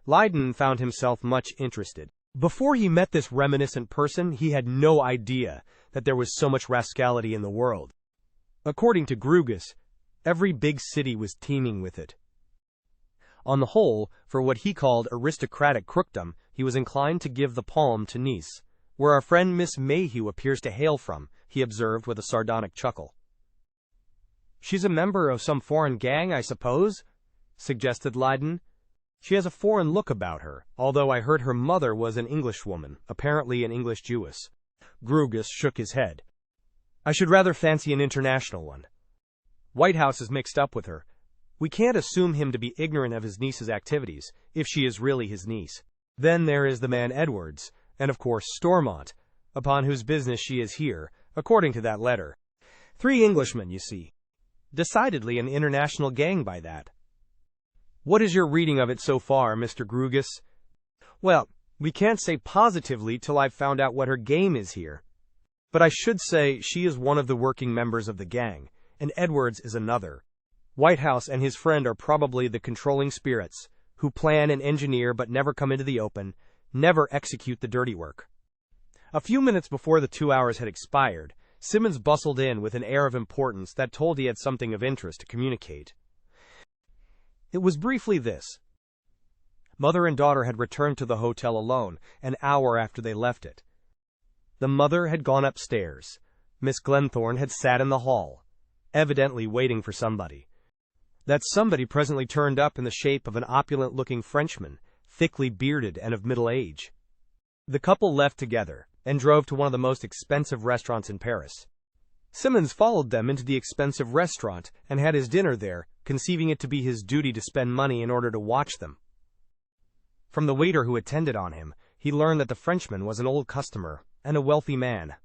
Leyden found himself much interested. Before he met this reminiscent person, he had no idea that there was so much rascality in the world. According to Grugus, every big city was teeming with it. On the whole, for what he called aristocratic crookdom, he was inclined to give the palm to Nice, where our friend Miss Mayhew appears to hail from, he observed with a sardonic chuckle. "She's a member of some foreign gang, I suppose?" suggested Leiden. "She has a foreign look about her, although I heard her mother was an Englishwoman, apparently an English Jewess." Grugus shook his head. "I should rather fancy an international one. Whitehouse is mixed up with her. We can't assume him to be ignorant of his niece's activities, if she is really his niece. Then there is the man Edwards, and of course Stormont, upon whose business she is here, according to that letter. 3 Englishmen, you see. Decidedly an international gang by that." "What is your reading of it so far, Mr. Grugus?" "Well, we can't say positively till I've found out what her game is here. But I should say she is one of the working members of the gang, and Edwards is another. Whitehouse and his friend are probably the controlling spirits, who plan and engineer but never come into the open, never execute the dirty work." A few minutes before the 2 hours had expired, Simmons bustled in with an air of importance that told he had something of interest to communicate. It was briefly this. Mother and daughter had returned to the hotel alone, an hour after they left it. The mother had gone upstairs. Miss Glenthorne had sat in the hall, evidently waiting for somebody. That somebody presently turned up in the shape of an opulent-looking Frenchman, thickly bearded and of middle age. The couple left together, and drove to one of the most expensive restaurants in Paris. Simmons followed them into the expensive restaurant, and had his dinner there, conceiving it to be his duty to spend money in order to watch them. From the waiter who attended on him, he learned that the Frenchman was an old customer, and a wealthy man.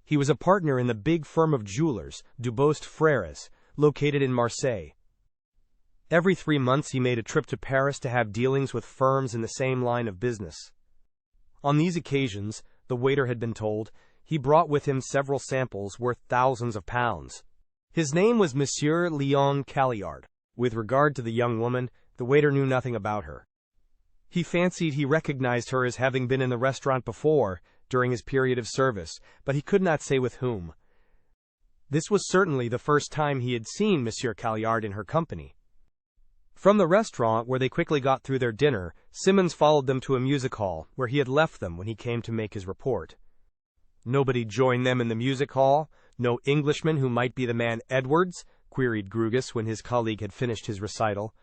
He was a partner in the big firm of jewelers, Dubost Frères, located in Marseille. Every 3 months he made a trip to Paris to have dealings with firms in the same line of business. On these occasions, the waiter had been told, he brought with him several samples worth thousands of pounds. His name was Monsieur Léon Calliard. With regard to the young woman, the waiter knew nothing about her. He fancied he recognized her as having been in the restaurant before, during his period of service, but he could not say with whom. This was certainly the first time he had seen Monsieur Calliard in her company. From the restaurant, where they quickly got through their dinner, Simmons followed them to a music hall, where he had left them when he came to make his report. "Nobody joined them in the music hall? No Englishman who might be the man Edwards?" queried Grugus when his colleague had finished his recital.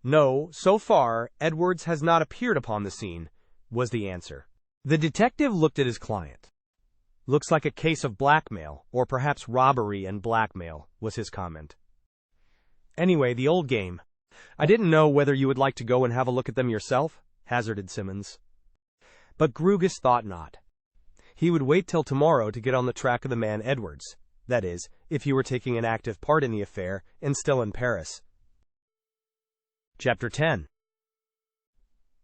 "No, so far, Edwards has not appeared upon the scene," was the answer. The detective looked at his client. "Looks like a case of blackmail, or perhaps robbery and blackmail," was his comment. "Anyway, the old game. I didn't know whether you would like to go and have a look at them yourself," hazarded Simmons. But Grugus thought not. He would wait till tomorrow to get on the track of the man Edwards, that is, if he were taking an active part in the affair and still in Paris. Chapter 10.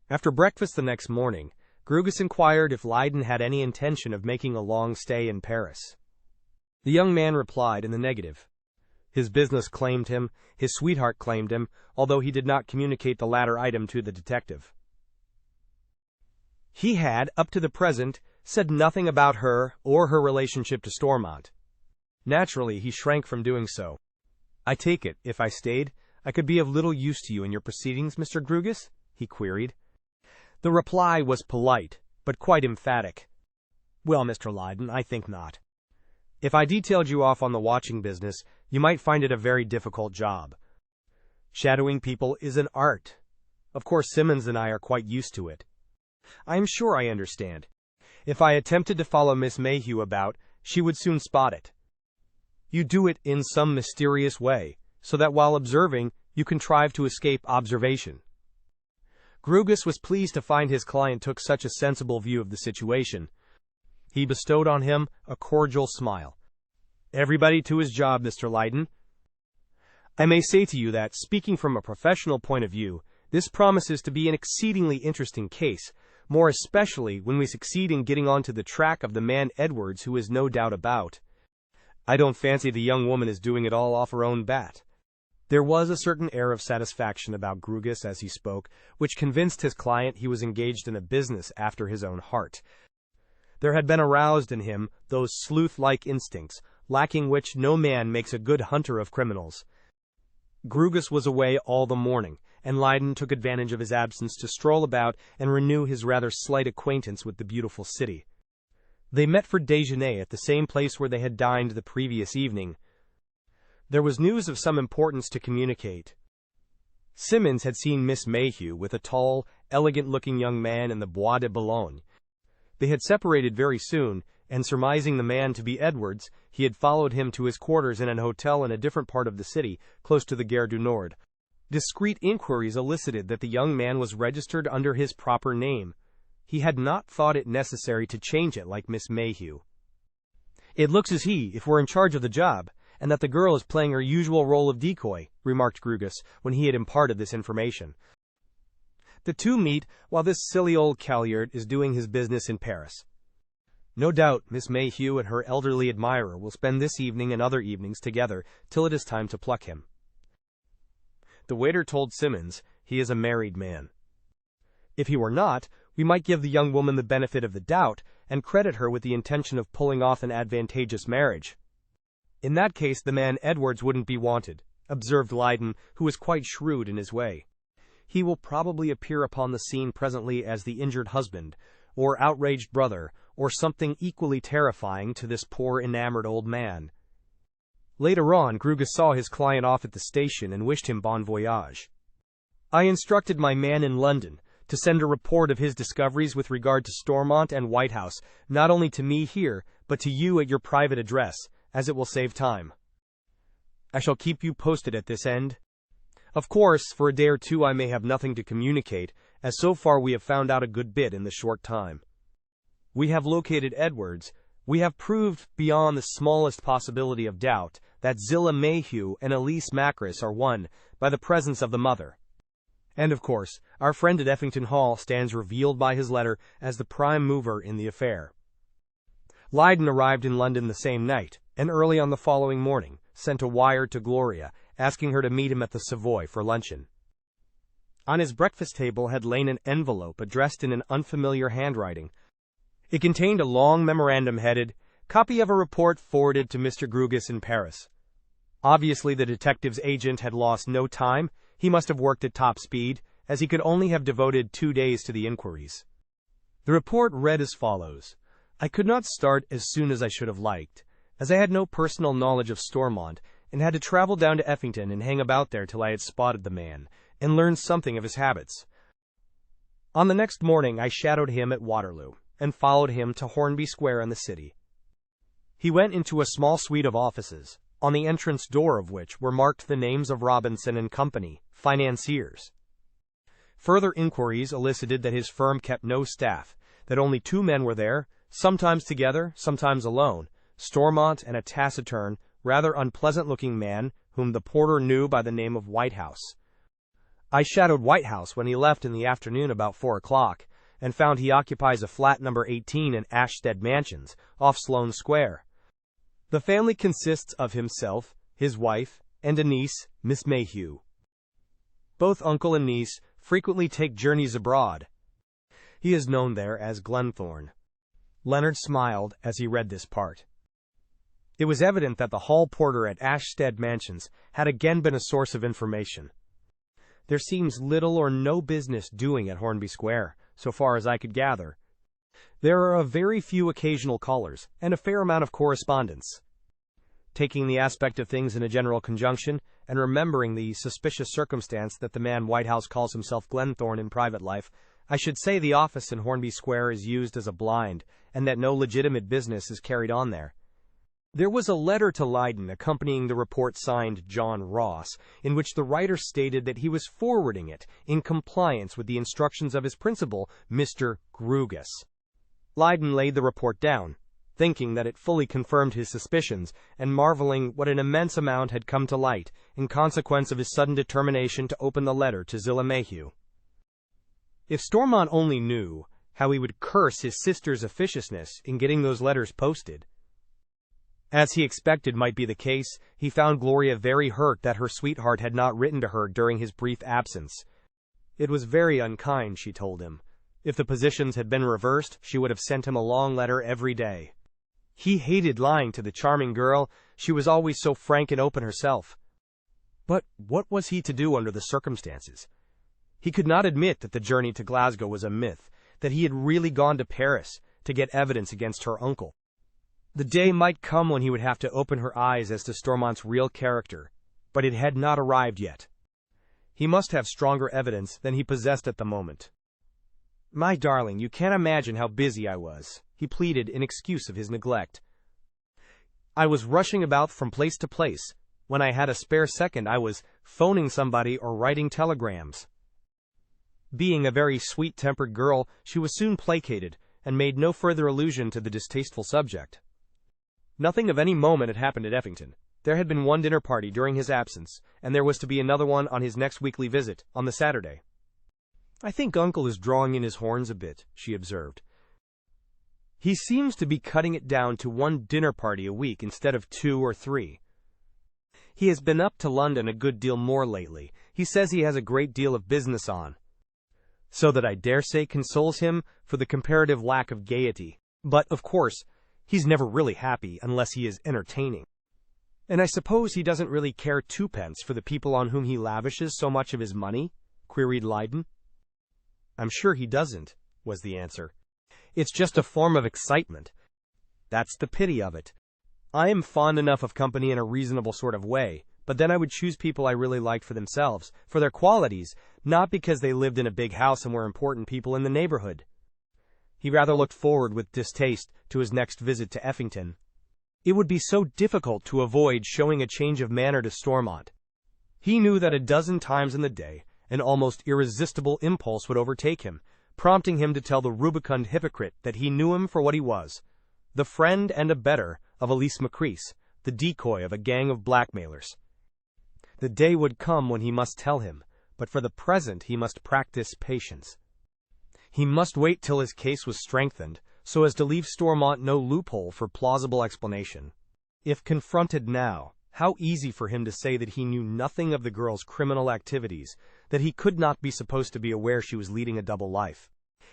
After breakfast the next morning, Grugus inquired if Leiden had any intention of making a long stay in Paris. The young man replied in the negative. His business claimed him, his sweetheart claimed him, although he did not communicate the latter item to the detective. He had, up to the present, said nothing about her or her relationship to Stormont. Naturally, he shrank from doing so. "I take it, if I stayed, I could be of little use to you in your proceedings, Mr. Grugus?" he queried. The reply was polite, but quite emphatic. "Well, Mr. Leiden, I think not. If I detailed you off on the watching business, you might find it a very difficult job. Shadowing people is an art. Of course, Simmons and I are quite used to it. I am sure I understand. If I attempted to follow Miss Mayhew about, she would soon spot it. You do it in some mysterious way, so that while observing, you contrive to escape observation." Grugus was pleased to find his client took such a sensible view of the situation. He bestowed on him a cordial smile. "Everybody to his job, Mr. Leiden. I may say to you that, speaking from a professional point of view, this promises to be an exceedingly interesting case, more especially when we succeed in getting onto the track of the man Edwards, who is no doubt about. I don't fancy the young woman is doing it all off her own bat." There was a certain air of satisfaction about Grugus as he spoke, which convinced his client he was engaged in a business after his own heart. There had been aroused in him those sleuth-like instincts, lacking which no man makes a good hunter of criminals. Grugus was away all the morning, and Leiden took advantage of his absence to stroll about and renew his rather slight acquaintance with the beautiful city. They met for déjeuner at the same place where they had dined the previous evening. There was news of some importance to communicate. Simmons had seen Miss Mayhew with a tall, elegant-looking young man in the Bois de Boulogne. They had separated very soon, and surmising the man to be Edwards, he had followed him to his quarters in an hotel in a different part of the city, close to the Gare du Nord. Discreet inquiries elicited that the young man was registered under his proper name. He had not thought it necessary to change it like Miss Mayhew. "It looks as if we're in charge of the job, and that the girl is playing her usual role of decoy," remarked Grugus, when he had imparted this information. "The two meet while this silly old Calliard is doing his business in Paris. No doubt Miss Mayhew and her elderly admirer will spend this evening and other evenings together till it is time to pluck him." The waiter told Simmons he is a married man. If he were not, we might give the young woman the benefit of the doubt and credit her with the intention of pulling off an advantageous marriage. "In that case the man Edwards wouldn't be wanted," observed Leiden, who was quite shrewd in his way. "He will probably appear upon the scene presently as the injured husband, or outraged brother, or something equally terrifying to this poor enamored old man." Later on, Grugus saw his client off at the station and wished him bon voyage. "I instructed my man in London to send a report of his discoveries with regard to Stormont and Whitehouse, not only to me here, but to you at your private address, as it will save time. I shall keep you posted at this end. Of course, for a day or two I may have nothing to communicate, as so far we have found out a good bit in the short time. We have located Edwards. We have proved, beyond the smallest possibility of doubt, that Zillah Mayhew and Elise Macris are one, by the presence of the mother. And of course, our friend at Effington Hall stands revealed by his letter as the prime mover in the affair." Leiden arrived in London the same night, and early on the following morning sent a wire to Gloria, asking her to meet him at the Savoy for luncheon. On his breakfast table had lain an envelope addressed in an unfamiliar handwriting. It contained a long memorandum headed, "Copy of a report forwarded to Mr. Grugus in Paris." Obviously the detective's agent had lost no time. He must have worked at top speed, as he could only have devoted 2 days to the inquiries. The report read as follows: "I could not start as soon as I should have liked, as I had no personal knowledge of Stormont, and had to travel down to Effington and hang about there till I had spotted the man, and learned something of his habits. On the next morning I shadowed him at Waterloo, and followed him to Hornby Square in the city. He went into a small suite of offices, on the entrance door of which were marked the names of Robinson and Company, financiers. Further inquiries elicited that his firm kept no staff, that only 2 men were there, sometimes together, sometimes alone, Stormont and a taciturn, rather unpleasant-looking man whom the porter knew by the name of Whitehouse. I shadowed Whitehouse when he left in the afternoon about 4 o'clock, and found he occupies a flat number 18 in Ashstead Mansions, off Sloane Square. The family consists of himself, his wife, and a niece, Miss Mayhew. Both uncle and niece frequently take journeys abroad. He is known there as Glenthorne." Leonard smiled as he read this part. It was evident that the hall porter at Ashstead Mansions had again been a source of information. There seems little or no business doing at Hornby Square, so far as I could gather. There are a very few occasional callers, and a fair amount of correspondence. Taking the aspect of things in a general conjunction, and remembering the suspicious circumstance that the man Whitehouse calls himself Glenthorne in private life, I should say the office in Hornby Square is used as a blind, and that no legitimate business is carried on there. There was a letter to Leiden accompanying the report signed John Ross, in which the writer stated that he was forwarding it in compliance with the instructions of his principal, Mr. Grugus. Leiden laid the report down, thinking that it fully confirmed his suspicions, and marveling what an immense amount had come to light, in consequence of his sudden determination to open the letter to Zillah Mayhew. If Stormont only knew how he would curse his sister's officiousness in getting those letters posted. As he expected might be the case, he found Gloria very hurt that her sweetheart had not written to her during his brief absence. It was very unkind, she told him. If the positions had been reversed, she would have sent him a long letter every day. He hated lying to the charming girl, she was always so frank and open herself. But what was he to do under the circumstances? He could not admit that the journey to Glasgow was a myth, that he had really gone to Paris to get evidence against her uncle. The day might come when he would have to open her eyes as to Stormont's real character, but it had not arrived yet. He must have stronger evidence than he possessed at the moment. "My darling, you can't imagine how busy I was," he pleaded in excuse of his neglect. "I was rushing about from place to place. When I had a spare second, I was phoning somebody or writing telegrams." Being a very sweet-tempered girl, she was soon placated, and made no further allusion to the distasteful subject. Nothing of any moment had happened at Effington. There had been one dinner party during his absence, and there was to be another one on his next weekly visit, on the Saturday. "I think Uncle is drawing in his horns a bit," she observed. "He seems to be cutting it down to one dinner party a week instead of 2 or 3. He has been up to London a good deal more lately. He says he has a great deal of business on. So that I dare say consoles him for the comparative lack of gaiety. But, of course, he's never really happy unless he is entertaining. And I suppose he doesn't really care twopence for the people on whom he lavishes so much of his money?" queried Lydon. "I'm sure he doesn't," was the answer. "It's just a form of excitement. That's the pity of it. I am fond enough of company in a reasonable sort of way, but then I would choose people I really liked for themselves, for their qualities, not because they lived in a big house and were important people in the neighborhood." He rather looked forward with distaste to his next visit to Effington. It would be so difficult to avoid showing a change of manner to Stormont. He knew that a dozen times in the day an almost irresistible impulse would overtake him, prompting him to tell the rubicund hypocrite that he knew him for what he was, the friend and abettor of Elise Macrease, the decoy of a gang of blackmailers. The day would come when he must tell him, but for the present he must practice patience. He must wait till his case was strengthened, so as to leave Stormont no loophole for plausible explanation. If confronted now, how easy for him to say that he knew nothing of the girl's criminal activities, that he could not be supposed to be aware she was leading a double life.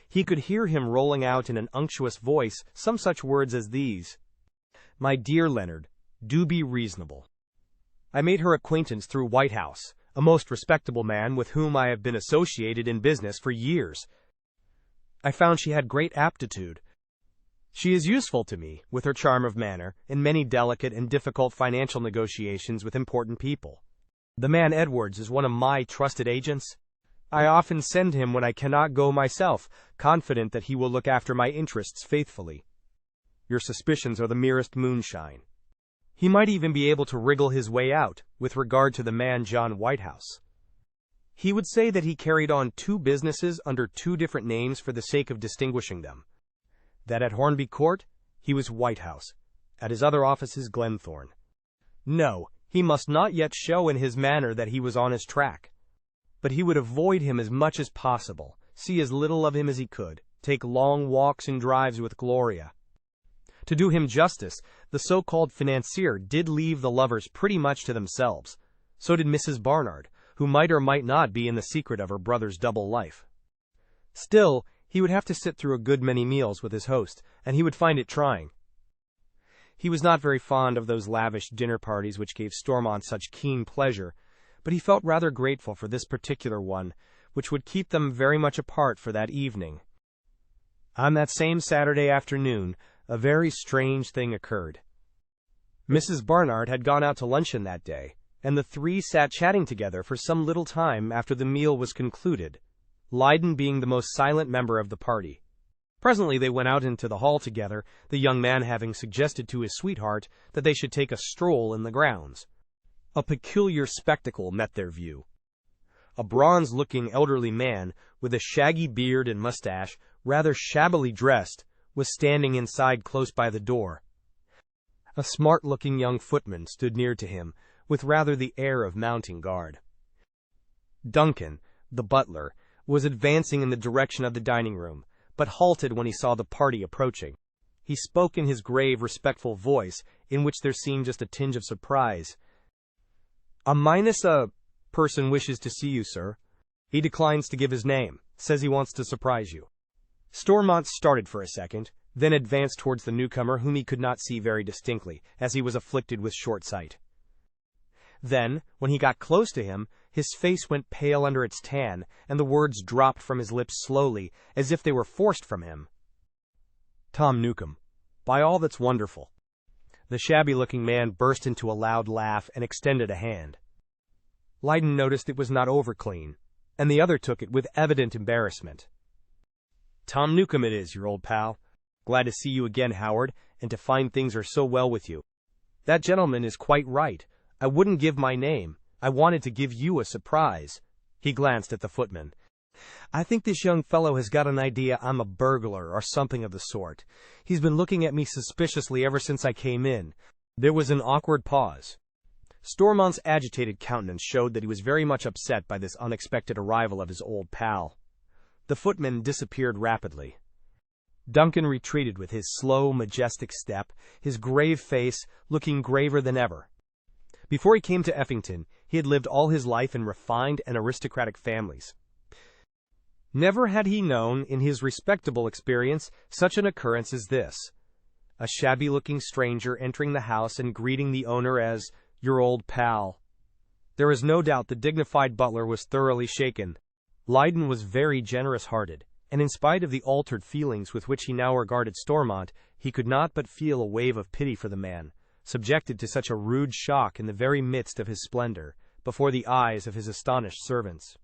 He could hear him rolling out in an unctuous voice some such words as these: "My dear Leonard, do be reasonable. I made her acquaintance through Whitehouse, a most respectable man with whom I have been associated in business for years. I found she had great aptitude. She is useful to me, with her charm of manner, in many delicate and difficult financial negotiations with important people. The man Edwards is one of my trusted agents. I often send him when I cannot go myself, confident that he will look after my interests faithfully. Your suspicions are the merest moonshine. He might even be able to wriggle his way out, with regard to the man John Whitehouse. He would say that he carried on 2 businesses under 2 different names for the sake of distinguishing them. That at Hornby Court, he was Whitehouse, at his other offices Glenthorne. No, he must not yet show in his manner that he was on his track. But he would avoid him as much as possible, see as little of him as he could, take long walks and drives with Gloria. To do him justice, the so-called financier did leave the lovers pretty much to themselves. So did Mrs. Barnard, who might or might not be in the secret of her brother's double life. Still, he would have to sit through a good many meals with his host, and he would find it trying. He was not very fond of those lavish dinner parties which gave Stormont such keen pleasure, but he felt rather grateful for this particular one, which would keep them very much apart for that evening. On that same Saturday afternoon, a very strange thing occurred. Mrs. Barnard had gone out to luncheon that day, and the 3 sat chatting together for some little time after the meal was concluded, Lydon being the most silent member of the party. Presently they went out into the hall together, the young man having suggested to his sweetheart that they should take a stroll in the grounds. A peculiar spectacle met their view. A bronze-looking elderly man, with a shaggy beard and mustache, rather shabbily dressed, was standing inside close by the door. A smart-looking young footman stood near to him, with rather the air of mounting guard. Duncan, the butler, was advancing in the direction of the dining-room, but halted when he saw the party approaching. He spoke in his grave, respectful voice, in which there seemed just a tinge of surprise. A person wishes to see you, sir. He declines to give his name, says he wants to surprise you. Stormont started for a second, then advanced towards the newcomer, whom he could not see very distinctly, as he was afflicted with short sight. Then, when he got close to him, his face went pale under its tan, and the words dropped from his lips slowly, as if they were forced from him. Tom Newcomb. By all that's wonderful. The shabby-looking man burst into a loud laugh and extended a hand. Lydon noticed it was not over-clean, and the other took it with evident embarrassment. Tom Newcomb it is, your old pal. Glad to see you again, Howard, and to find things are so well with you. That gentleman is quite right. I wouldn't give my name. I wanted to give you a surprise. He glanced at the footman. I think this young fellow has got an idea I'm a burglar or something of the sort. He's been looking at me suspiciously ever since I came in. There was an awkward pause. Stormont's agitated countenance showed that he was very much upset by this unexpected arrival of his old pal. The footman disappeared rapidly. Duncan retreated with his slow, majestic step, his grave face looking graver than ever. Before he came to Effington, he had lived all his life in refined and aristocratic families. Never had he known, in his respectable experience, such an occurrence as this. A shabby-looking stranger entering the house and greeting the owner as, "Your old pal." There is no doubt the dignified butler was thoroughly shaken. Lydon was very generous-hearted, and in spite of the altered feelings with which he now regarded Stormont, he could not but feel a wave of pity for the man, subjected to such a rude shock in the very midst of his splendor, before the eyes of his astonished servants.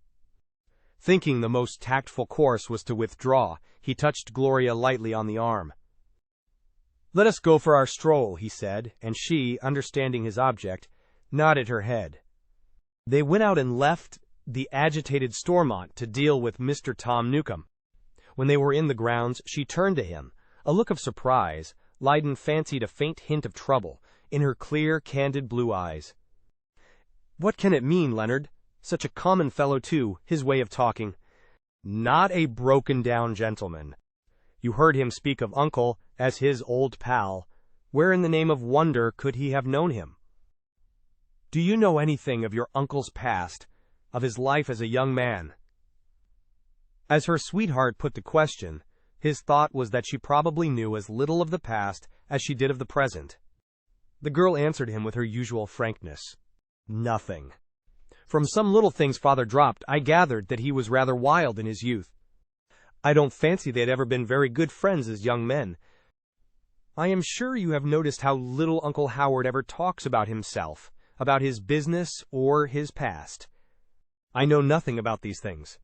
Thinking the most tactful course was to withdraw, he touched Gloria lightly on the arm. "Let us go for our stroll," he said, and she, understanding his object, nodded her head. They went out and left the agitated Stormont to deal with Mr. Tom Newcomb. When they were in the grounds, she turned to him. A look of surprise, Lydon fancied a faint hint of trouble, in her clear, candid blue eyes. "What can it mean, Leonard? Such a common fellow, too, his way of talking. Not a broken-down gentleman. You heard him speak of Uncle as his old pal. Where in the name of wonder could he have known him? Do you know anything of your uncle's past, of his life as a young man?" As her sweetheart put the question, his thought was that she probably knew as little of the past as she did of the present. The girl answered him with her usual frankness. "Nothing. From some little things father dropped, I gathered that he was rather wild in his youth. I don't fancy they had ever been very good friends as young men. I am sure you have noticed how little Uncle Howard ever talks about himself, about his business or his past. I know nothing about these things.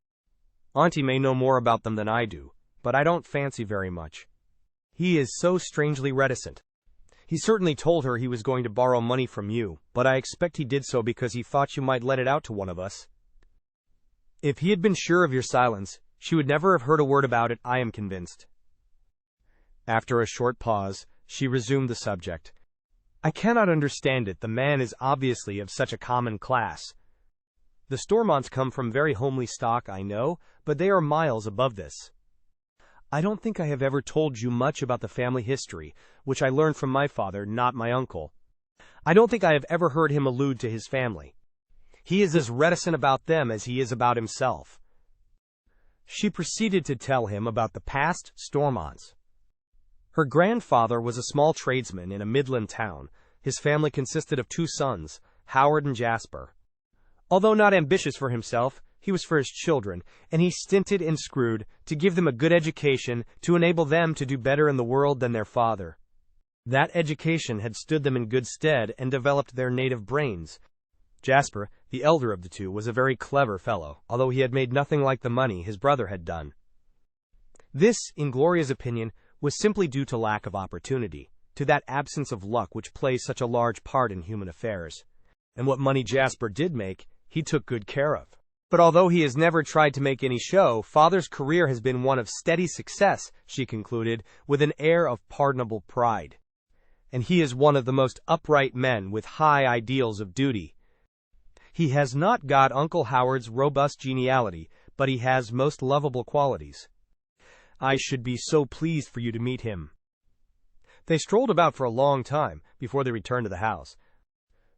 Auntie may know more about them than I do, but I don't fancy very much. He is so strangely reticent. He certainly told her he was going to borrow money from you, but I expect he did so because he thought you might let it out to one of us. If he had been sure of your silence, she would never have heard a word about it, I am convinced." After a short pause, she resumed the subject. "I cannot understand it. The man is obviously of such a common class. The Stormonts come from very homely stock, I know, but they are miles above this. I don't think I have ever told you much about the family history, which I learned from my father, not my uncle. I don't think I have ever heard him allude to his family. He is as reticent about them as he is about himself." She proceeded to tell him about the past Stormonts. Her grandfather was a small tradesman in a Midland town. His family consisted of 2 sons, Howard and Jasper. Although not ambitious for himself, he was for his children, and he stinted and screwed to give them a good education to enable them to do better in the world than their father. That education had stood them in good stead and developed their native brains. Jasper, the elder of the 2, was a very clever fellow, although he had made nothing like the money his brother had done. This, in Gloria's opinion, was simply due to lack of opportunity, to that absence of luck which plays such a large part in human affairs. And what money Jasper did make, he took good care of. But although he has never tried to make any show, father's career has been one of steady success, she concluded, with an air of pardonable pride. And he is one of the most upright men with high ideals of duty. He has not got Uncle Howard's robust geniality, but he has most lovable qualities. I should be so pleased for you to meet him. They strolled about for a long time before they returned to the house.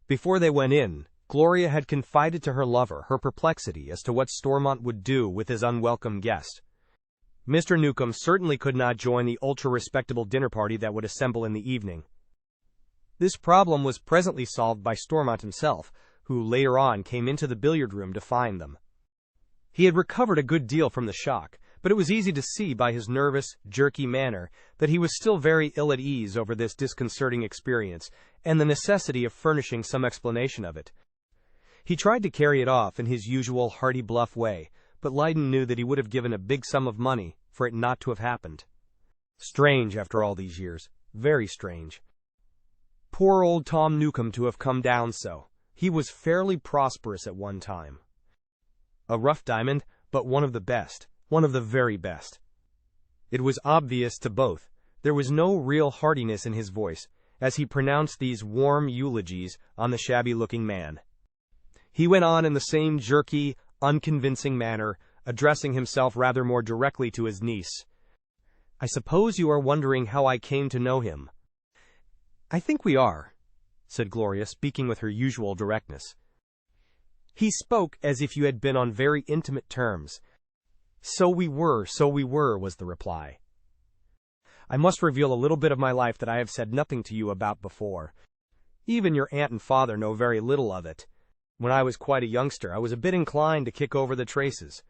Before they went in, Gloria had confided to her lover her perplexity as to what Stormont would do with his unwelcome guest. Mr. Newcombe certainly could not join the ultra-respectable dinner party that would assemble in the evening. This problem was presently solved by Stormont himself, who later on came into the billiard room to find them. He had recovered a good deal from the shock, but it was easy to see by his nervous, jerky manner that he was still very ill at ease over this disconcerting experience and the necessity of furnishing some explanation of it. He tried to carry it off in his usual hearty bluff way, but Lydon knew that he would have given a big sum of money for it not to have happened. Strange after all these years. Very strange. Poor old Tom Newcombe to have come down so. He was fairly prosperous at one time. A rough diamond, but one of the best. One of the very best. It was obvious to both. There was no real heartiness in his voice, as he pronounced these warm eulogies on the shabby-looking man. He went on in the same jerky, unconvincing manner, addressing himself rather more directly to his niece. "I suppose you are wondering how I came to know him." "I think we are," said Gloria, speaking with her usual directness. "He spoke as if you had been on very intimate terms." So we were, was the reply. "I must reveal a little bit of my life that I have said nothing to you about before. Even your aunt and father know very little of it. When I was quite a youngster, I was a bit inclined to kick over the traces.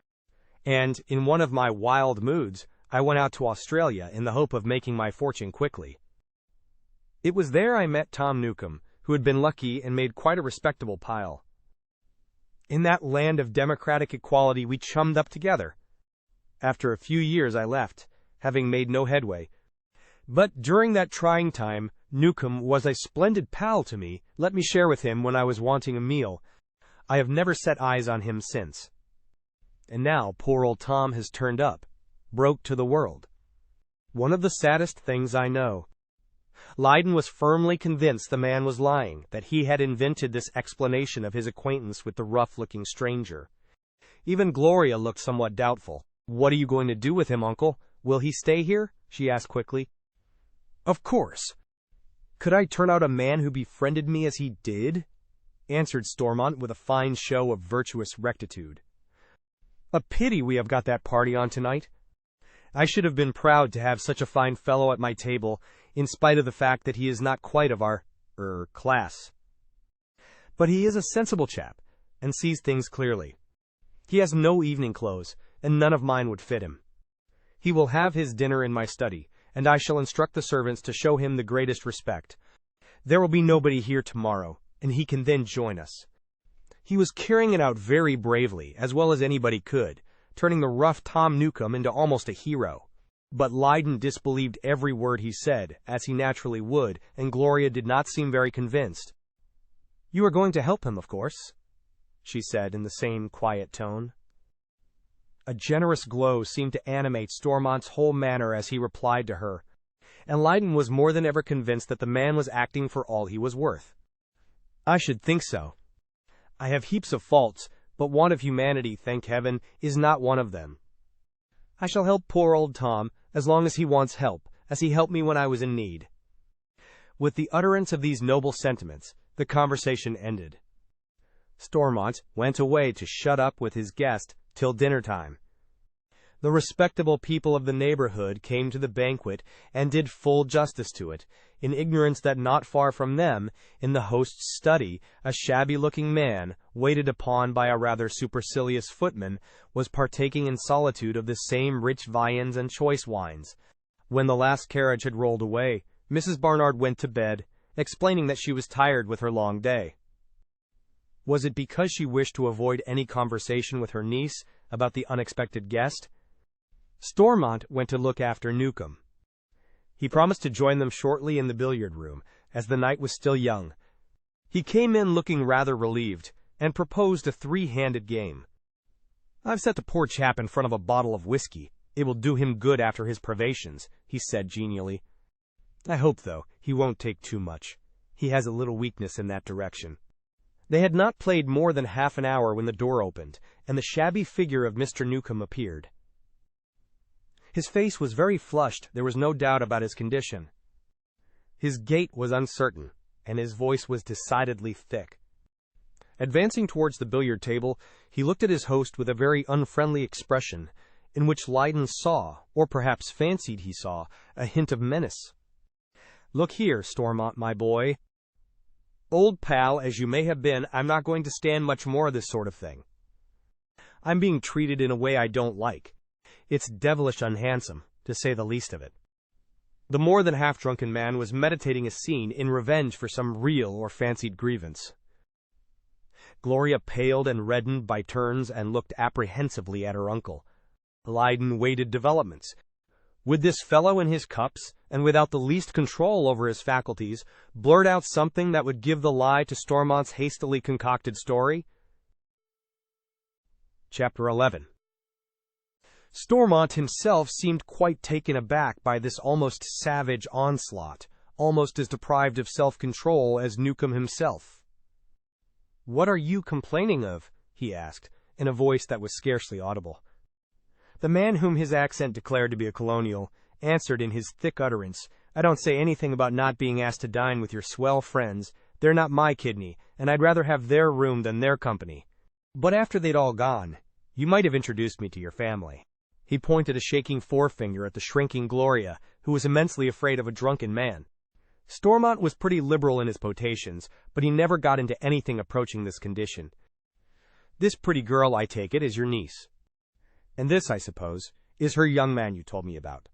And, in one of my wild moods, I went out to Australia in the hope of making my fortune quickly. It was there I met Tom Newcombe, who had been lucky and made quite a respectable pile. In that land of democratic equality we chummed up together. After a few years I left, having made no headway. But during that trying time, Newcombe was a splendid pal to me, let me share with him when I was wanting a meal. I have never set eyes on him since. And now poor old Tom has turned up, broke to the world. One of the saddest things I know." Lydon was firmly convinced the man was lying, that he had invented this explanation of his acquaintance with the rough-looking stranger. Even Gloria looked somewhat doubtful. "What are you going to do with him, Uncle? Will he stay here?" she asked quickly. "Of course. Could I turn out a man who befriended me as he did?" answered Stormont with a fine show of virtuous rectitude. "A pity we have got that party on tonight. I should have been proud to have such a fine fellow at my table, in spite of the fact that he is not quite of our, class. But he is a sensible chap, and sees things clearly. He has no evening clothes, and none of mine would fit him. He will have his dinner in my study, and I shall instruct the servants to show him the greatest respect. There will be nobody here tomorrow, and he can then join us." He was carrying it out very bravely, as well as anybody could, turning the rough Tom Newcombe into almost a hero. But Lydon disbelieved every word he said, as he naturally would, and Gloria did not seem very convinced. "You are going to help him, of course?" she said in the same quiet tone. A generous glow seemed to animate Stormont's whole manner as he replied to her, and Lydon was more than ever convinced that the man was acting for all he was worth. "I should think so. I have heaps of faults, but want of humanity, thank heaven, is not one of them. I shall help poor old Tom as long as he wants help, as he helped me when I was in need." With the utterance of these noble sentiments, the conversation ended. Stormont went away to shut up with his guest till dinner time. The respectable people of the neighborhood came to the banquet and did full justice to it, in ignorance that not far from them, in the host's study, a shabby-looking man, waited upon by a rather supercilious footman, was partaking in solitude of the same rich viands and choice wines. When the last carriage had rolled away, Mrs. Barnard went to bed, explaining that she was tired with her long day. Was it because she wished to avoid any conversation with her niece about the unexpected guest? Stormont went to look after Newcombe. He promised to join them shortly in the billiard room, as the night was still young. He came in looking rather relieved, and proposed a three-handed game. "I've set the poor chap in front of a bottle of whiskey. It will do him good after his privations," he said genially. "I hope, though, he won't take too much. He has a little weakness in that direction." They had not played more than half an hour when the door opened, and the shabby figure of Mr. Newcombe appeared. His face was very flushed, there was no doubt about his condition. His gait was uncertain, and his voice was decidedly thick. Advancing towards the billiard table, he looked at his host with a very unfriendly expression, in which Lydon saw, or perhaps fancied he saw, a hint of menace. "Look here, Stormont, my boy. Old pal as you may have been, I'm not going to stand much more of this sort of thing. I'm being treated in a way I don't like. It's devilish unhandsome, to say the least of it." The more than half-drunken man was meditating a scene in revenge for some real or fancied grievance. Gloria paled and reddened by turns and looked apprehensively at her uncle. Lydon waited developments. Would this fellow in his cups, and without the least control over his faculties, blurt out something that would give the lie to Stormont's hastily concocted story? Chapter 11. Stormont himself seemed quite taken aback by this almost savage onslaught, almost as deprived of self-control as Newcomb himself. "What are you complaining of?" he asked, in a voice that was scarcely audible. The man, whom his accent declared to be a colonial, answered in his thick utterance, "I don't say anything about not being asked to dine with your swell friends. They're not my kidney, and I'd rather have their room than their company. But after they'd all gone, you might have introduced me to your family." He pointed a shaking forefinger at the shrinking Gloria, who was immensely afraid of a drunken man. Stormont was pretty liberal in his potations, but he never got into anything approaching this condition. "This pretty girl, I take it, is your niece. And this, I suppose, is her young man you told me about.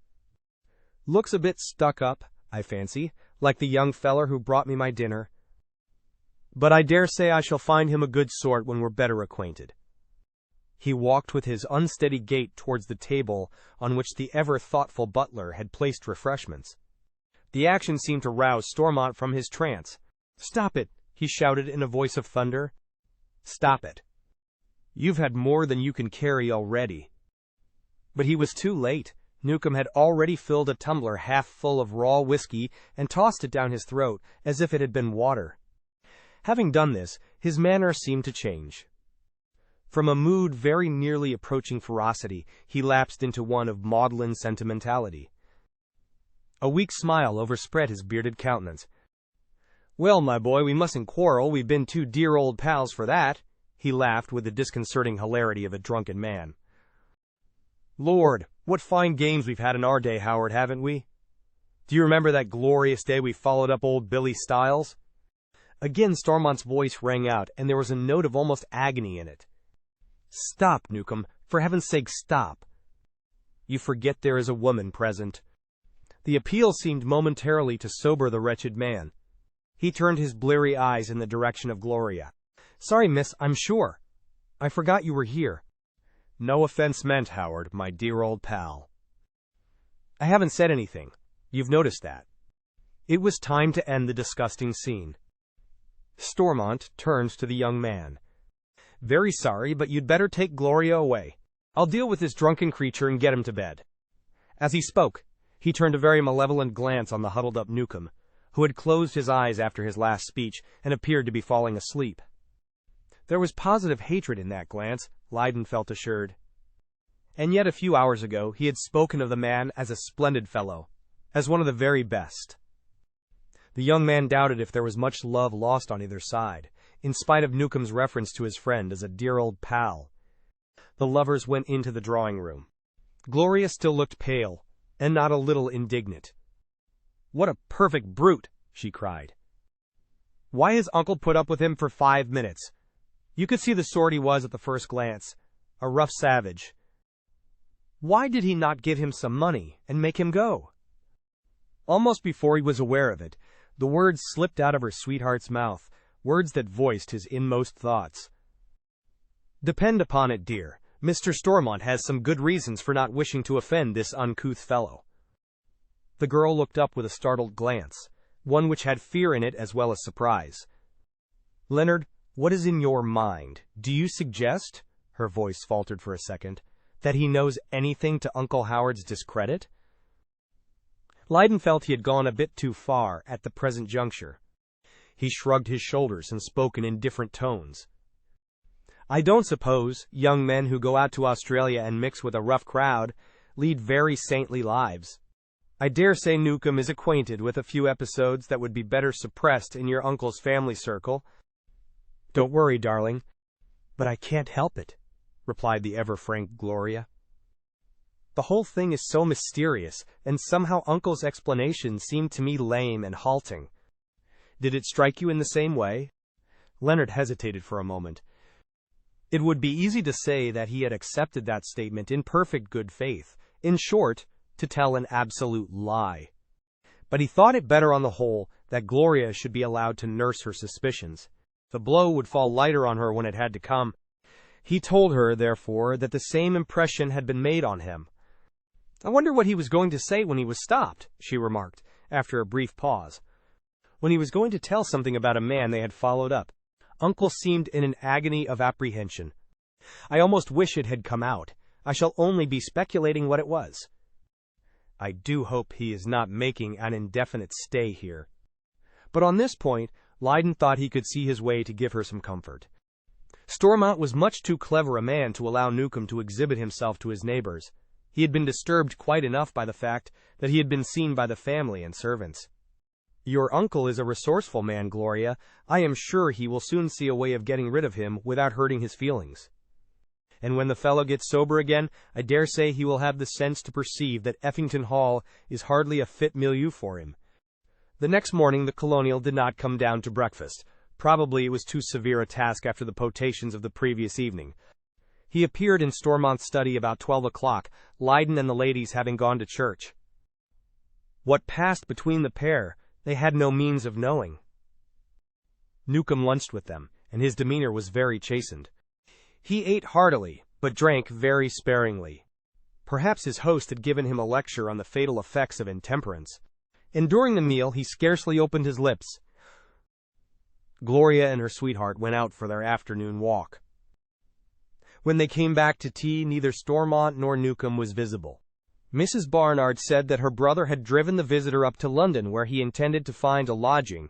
Looks a bit stuck up, I fancy, like the young feller who brought me my dinner. But I dare say I shall find him a good sort when we're better acquainted." He walked with his unsteady gait towards the table on which the ever-thoughtful butler had placed refreshments. The action seemed to rouse Stormont from his trance. "Stop it!" he shouted in a voice of thunder. "Stop it! You've had more than you can carry already." But he was too late. Newcomb had already filled a tumbler half full of raw whiskey and tossed it down his throat as if it had been water. Having done this, his manner seemed to change. From a mood very nearly approaching ferocity, he lapsed into one of maudlin sentimentality. A weak smile overspread his bearded countenance. "Well, my boy, we mustn't quarrel. We've been two dear old pals for that." He laughed with the disconcerting hilarity of a drunken man. "Lord, what fine games we've had in our day, Howard, haven't we? Do you remember that glorious day we followed up old Billy Stiles?" Again Stormont's voice rang out, and there was a note of almost agony in it. "Stop, Newcomb. For heaven's sake, stop. You forget there is a woman present." The appeal seemed momentarily to sober the wretched man. He turned his bleary eyes in the direction of Gloria. "Sorry, miss, I'm sure. I forgot you were here." "No offense meant, Howard, my dear old pal. I haven't said anything. You've noticed that." It was time to end the disgusting scene. Stormont turned to the young man. "Very sorry, but you'd better take Gloria away. I'll deal with this drunken creature and get him to bed." As he spoke, he turned a very malevolent glance on the huddled-up Newcomb, who had closed his eyes after his last speech and appeared to be falling asleep. There was positive hatred in that glance, Lydon felt assured. And yet a few hours ago he had spoken of the man as a splendid fellow, as one of the very best. The young man doubted if there was much love lost on either side, in spite of Newcomb's reference to his friend as a dear old pal. The lovers went into the drawing-room. Gloria still looked pale, and not a little indignant. "What a perfect brute!" she cried. "Why has Uncle put up with him for 5 minutes? You could see the sort he was at the first glance. A rough savage. Why did he not give him some money, and make him go?" Almost before he was aware of it, the words slipped out of her sweetheart's mouth, words that voiced his inmost thoughts. "Depend upon it, dear, Mr. Stormont has some good reasons for not wishing to offend this uncouth fellow." The girl looked up with a startled glance, one which had fear in it as well as surprise. "Leonard, what is in your mind? Do you suggest," her voice faltered for a second, "that he knows anything to Uncle Howard's discredit?" Lydon felt he had gone a bit too far at the present juncture. He shrugged his shoulders and spoke in indifferent tones. "I don't suppose young men who go out to Australia and mix with a rough crowd lead very saintly lives. I dare say Newcomb is acquainted with a few episodes that would be better suppressed in your uncle's family circle. Don't worry, darling. But I can't help it, replied the ever-frank Gloria. The whole thing is so mysterious, and somehow Uncle's explanation seemed to me lame and halting. Did it strike you in the same way? Leonard hesitated for a moment. It would be easy to say that he had accepted that statement in perfect good faith, in short, to tell an absolute lie. But he thought it better on the whole that Gloria should be allowed to nurse her suspicions. The blow would fall lighter on her when it had to come. He told her, therefore, that the same impression had been made on him. I wonder what he was going to say when he was stopped, she remarked, after a brief pause. When he was going to tell something about a man they had followed up. Uncle seemed in an agony of apprehension. I almost wish it had come out. I shall only be speculating what it was. I do hope he is not making an indefinite stay here. But on this point, Lydon thought he could see his way to give her some comfort. Stormont was much too clever a man to allow Newcomb to exhibit himself to his neighbors. He had been disturbed quite enough by the fact that he had been seen by the family and servants. Your uncle is a resourceful man, Gloria. I am sure he will soon see a way of getting rid of him without hurting his feelings. And when the fellow gets sober again, I dare say he will have the sense to perceive that Effington Hall is hardly a fit milieu for him. The next morning the colonial did not come down to breakfast. Probably it was too severe a task after the potations of the previous evening. He appeared in Stormont's study about 12 o'clock, Lydon and the ladies having gone to church. What passed between the pair, they had no means of knowing. Newcomb lunched with them, and his demeanor was very chastened. He ate heartily, but drank very sparingly. Perhaps his host had given him a lecture on the fatal effects of intemperance. And during the meal he scarcely opened his lips. Gloria and her sweetheart went out for their afternoon walk. When they came back to tea, neither Stormont nor Newcomb was visible. Mrs. Barnard said that her brother had driven the visitor up to London, where he intended to find a lodging.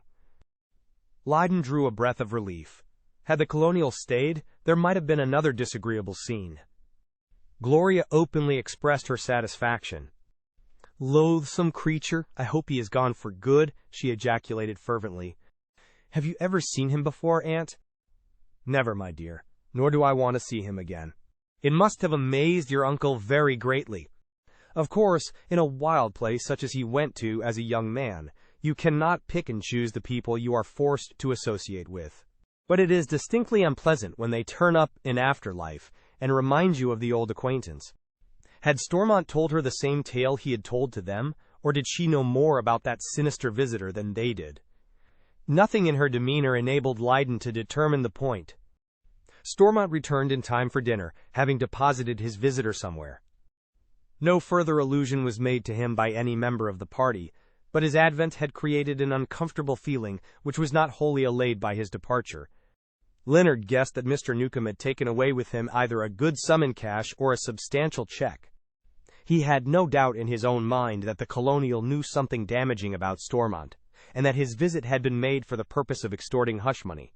Lydon drew a breath of relief. Had the colonial stayed, there might have been another disagreeable scene. Gloria openly expressed her satisfaction. Loathsome creature, I hope he is gone for good, she ejaculated fervently. Have you ever seen him before, Aunt? Never, my dear, nor do I want to see him again. It must have amazed your uncle very greatly. Of course, in a wild place such as he went to as a young man, you cannot pick and choose the people you are forced to associate with. But it is distinctly unpleasant when they turn up in after life and remind you of the old acquaintance. Had Stormont told her the same tale he had told to them, or did she know more about that sinister visitor than they did? Nothing in her demeanor enabled Lydon to determine the point. Stormont returned in time for dinner, having deposited his visitor somewhere. No further allusion was made to him by any member of the party, but his advent had created an uncomfortable feeling which was not wholly allayed by his departure. Leonard guessed that Mr. Newcomb had taken away with him either a good sum in cash or a substantial check. He had no doubt in his own mind that the colonial knew something damaging about Stormont, and that his visit had been made for the purpose of extorting hush money.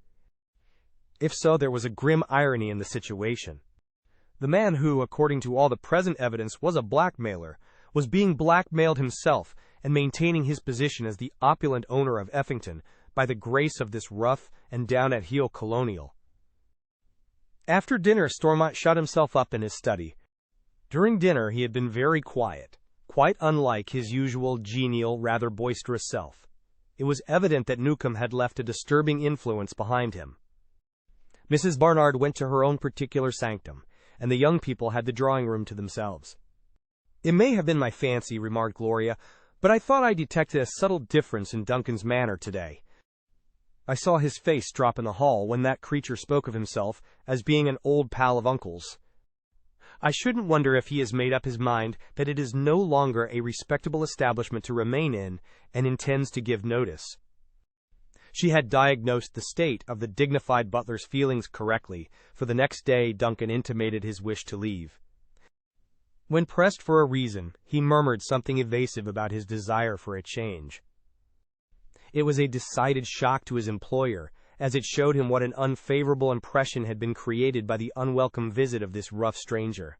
If so, there was a grim irony in the situation. The man who, according to all the present evidence, was a blackmailer, was being blackmailed himself and maintaining his position as the opulent owner of Effington by the grace of this rough and down-at-heel colonial. After dinner, Stormont shut himself up in his study. During dinner he had been very quiet, quite unlike his usual genial, rather boisterous self. It was evident that Newcomb had left a disturbing influence behind him. Mrs. Barnard went to her own particular sanctum, and the young people had the drawing-room to themselves. It may have been my fancy, remarked Gloria, but I thought I detected a subtle difference in Duncan's manner today. I saw his face drop in the hall when that creature spoke of himself as being an old pal of Uncle's. I shouldn't wonder if he has made up his mind that it is no longer a respectable establishment to remain in, and intends to give notice. She had diagnosed the state of the dignified butler's feelings correctly, for the next day Duncan intimated his wish to leave. When pressed for a reason, he murmured something evasive about his desire for a change. It was a decided shock to his employer, as it showed him what an unfavorable impression had been created by the unwelcome visit of this rough stranger.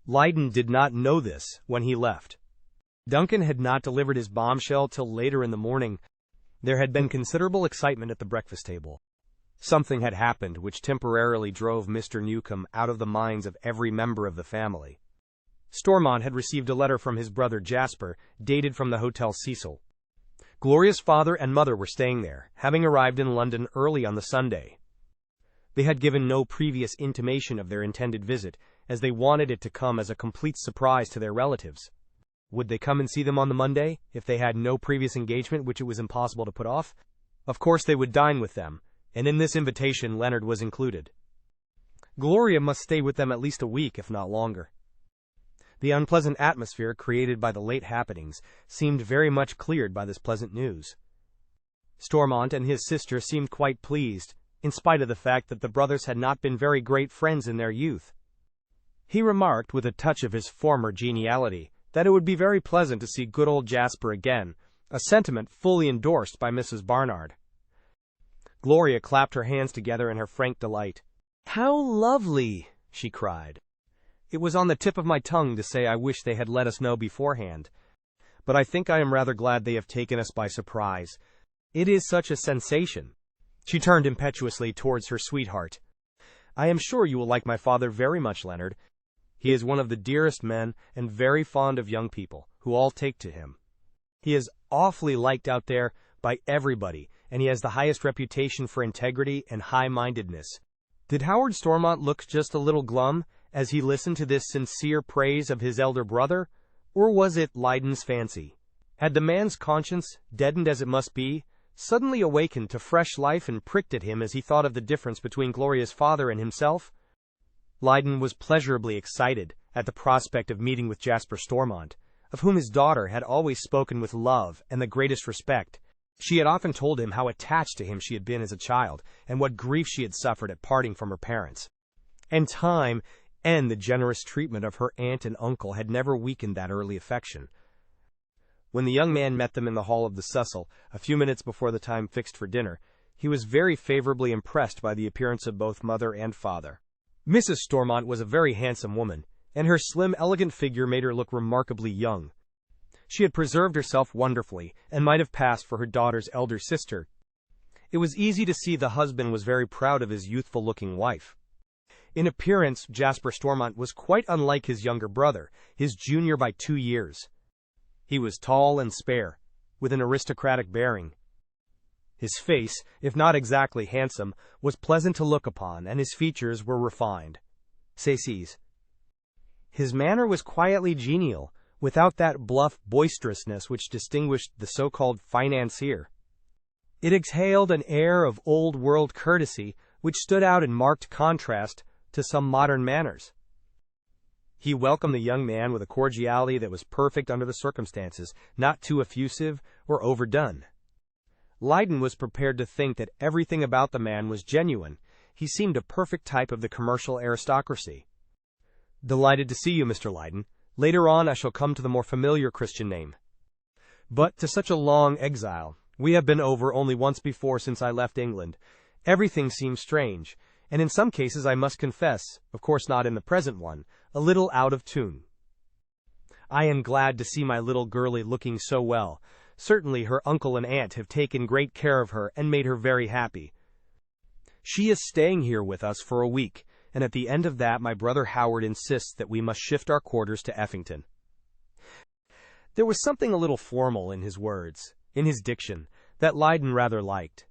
Lydon did not know this when he left. Duncan had not delivered his bombshell till later in the morning. There had been considerable excitement at the breakfast table. Something had happened which temporarily drove Mr. Newcombe out of the minds of every member of the family. Stormont had received a letter from his brother Jasper, dated from the Hotel Cecil. Gloria's father and mother were staying there, having arrived in London early on the Sunday. They had given no previous intimation of their intended visit, as they wanted it to come as a complete surprise to their relatives. Would they come and see them on the Monday, if they had no previous engagement which it was impossible to put off? Of course they would dine with them, and in this invitation Leonard was included. Gloria must stay with them at least a week, if not longer. The unpleasant atmosphere created by the late happenings seemed very much cleared by this pleasant news. Stormont and his sister seemed quite pleased, in spite of the fact that the brothers had not been very great friends in their youth. He remarked, with a touch of his former geniality, that it would be very pleasant to see good old Jasper again, a sentiment fully endorsed by Mrs. Barnard. Gloria clapped her hands together in her frank delight. "How lovely!" she cried. "It was on the tip of my tongue to say I wish they had let us know beforehand. But I think I am rather glad they have taken us by surprise. It is such a sensation." She turned impetuously towards her sweetheart. "I am sure you will like my father very much, Leonard. He is one of the dearest men, and very fond of young people, who all take to him. He is awfully liked out there by everybody, and he has the highest reputation for integrity and high-mindedness." Did Howard Stormont look just a little glum as he listened to this sincere praise of his elder brother, or was it Leyden's fancy? Had the man's conscience, deadened as it must be, suddenly awakened to fresh life and pricked at him as he thought of the difference between Gloria's father and himself? Leyden was pleasurably excited at the prospect of meeting with Jasper Stormont, of whom his daughter had always spoken with love and the greatest respect. She had often told him how attached to him she had been as a child, and what grief she had suffered at parting from her parents. And time and the generous treatment of her aunt and uncle had never weakened that early affection. When the young man met them in the hall of the Cecil, a few minutes before the time fixed for dinner, he was very favorably impressed by the appearance of both mother and father. Mrs. Stormont was a very handsome woman, and her slim, elegant figure made her look remarkably young. She had preserved herself wonderfully, and might have passed for her daughter's elder sister. It was easy to see the husband was very proud of his youthful-looking wife. In appearance, Jasper Stormont was quite unlike his younger brother, his junior by 2 years. He was tall and spare, with an aristocratic bearing. His face, if not exactly handsome, was pleasant to look upon, and his features were refined. Cécile. His manner was quietly genial, without that bluff boisterousness which distinguished the so-called financier. It exhaled an air of old-world courtesy which stood out in marked contrast to some modern manners. He welcomed the young man with a cordiality that was perfect under the circumstances, not too effusive or overdone. Leyden was prepared to think that everything about the man was genuine. He seemed a perfect type of the commercial aristocracy. "Delighted to see you, Mr. Leyden. Later on I shall come to the more familiar Christian name. But to such a long exile, we have been over only once before since I left England. Everything seems strange, and in some cases I must confess, of course not in the present one, a little out of tune. I am glad to see my little girlie looking so well. Certainly her uncle and aunt have taken great care of her and made her very happy. She is staying here with us for a week, and at the end of that my brother Howard insists that we must shift our quarters to Effington." There was something a little formal in his words, in his diction, that Leyden rather liked.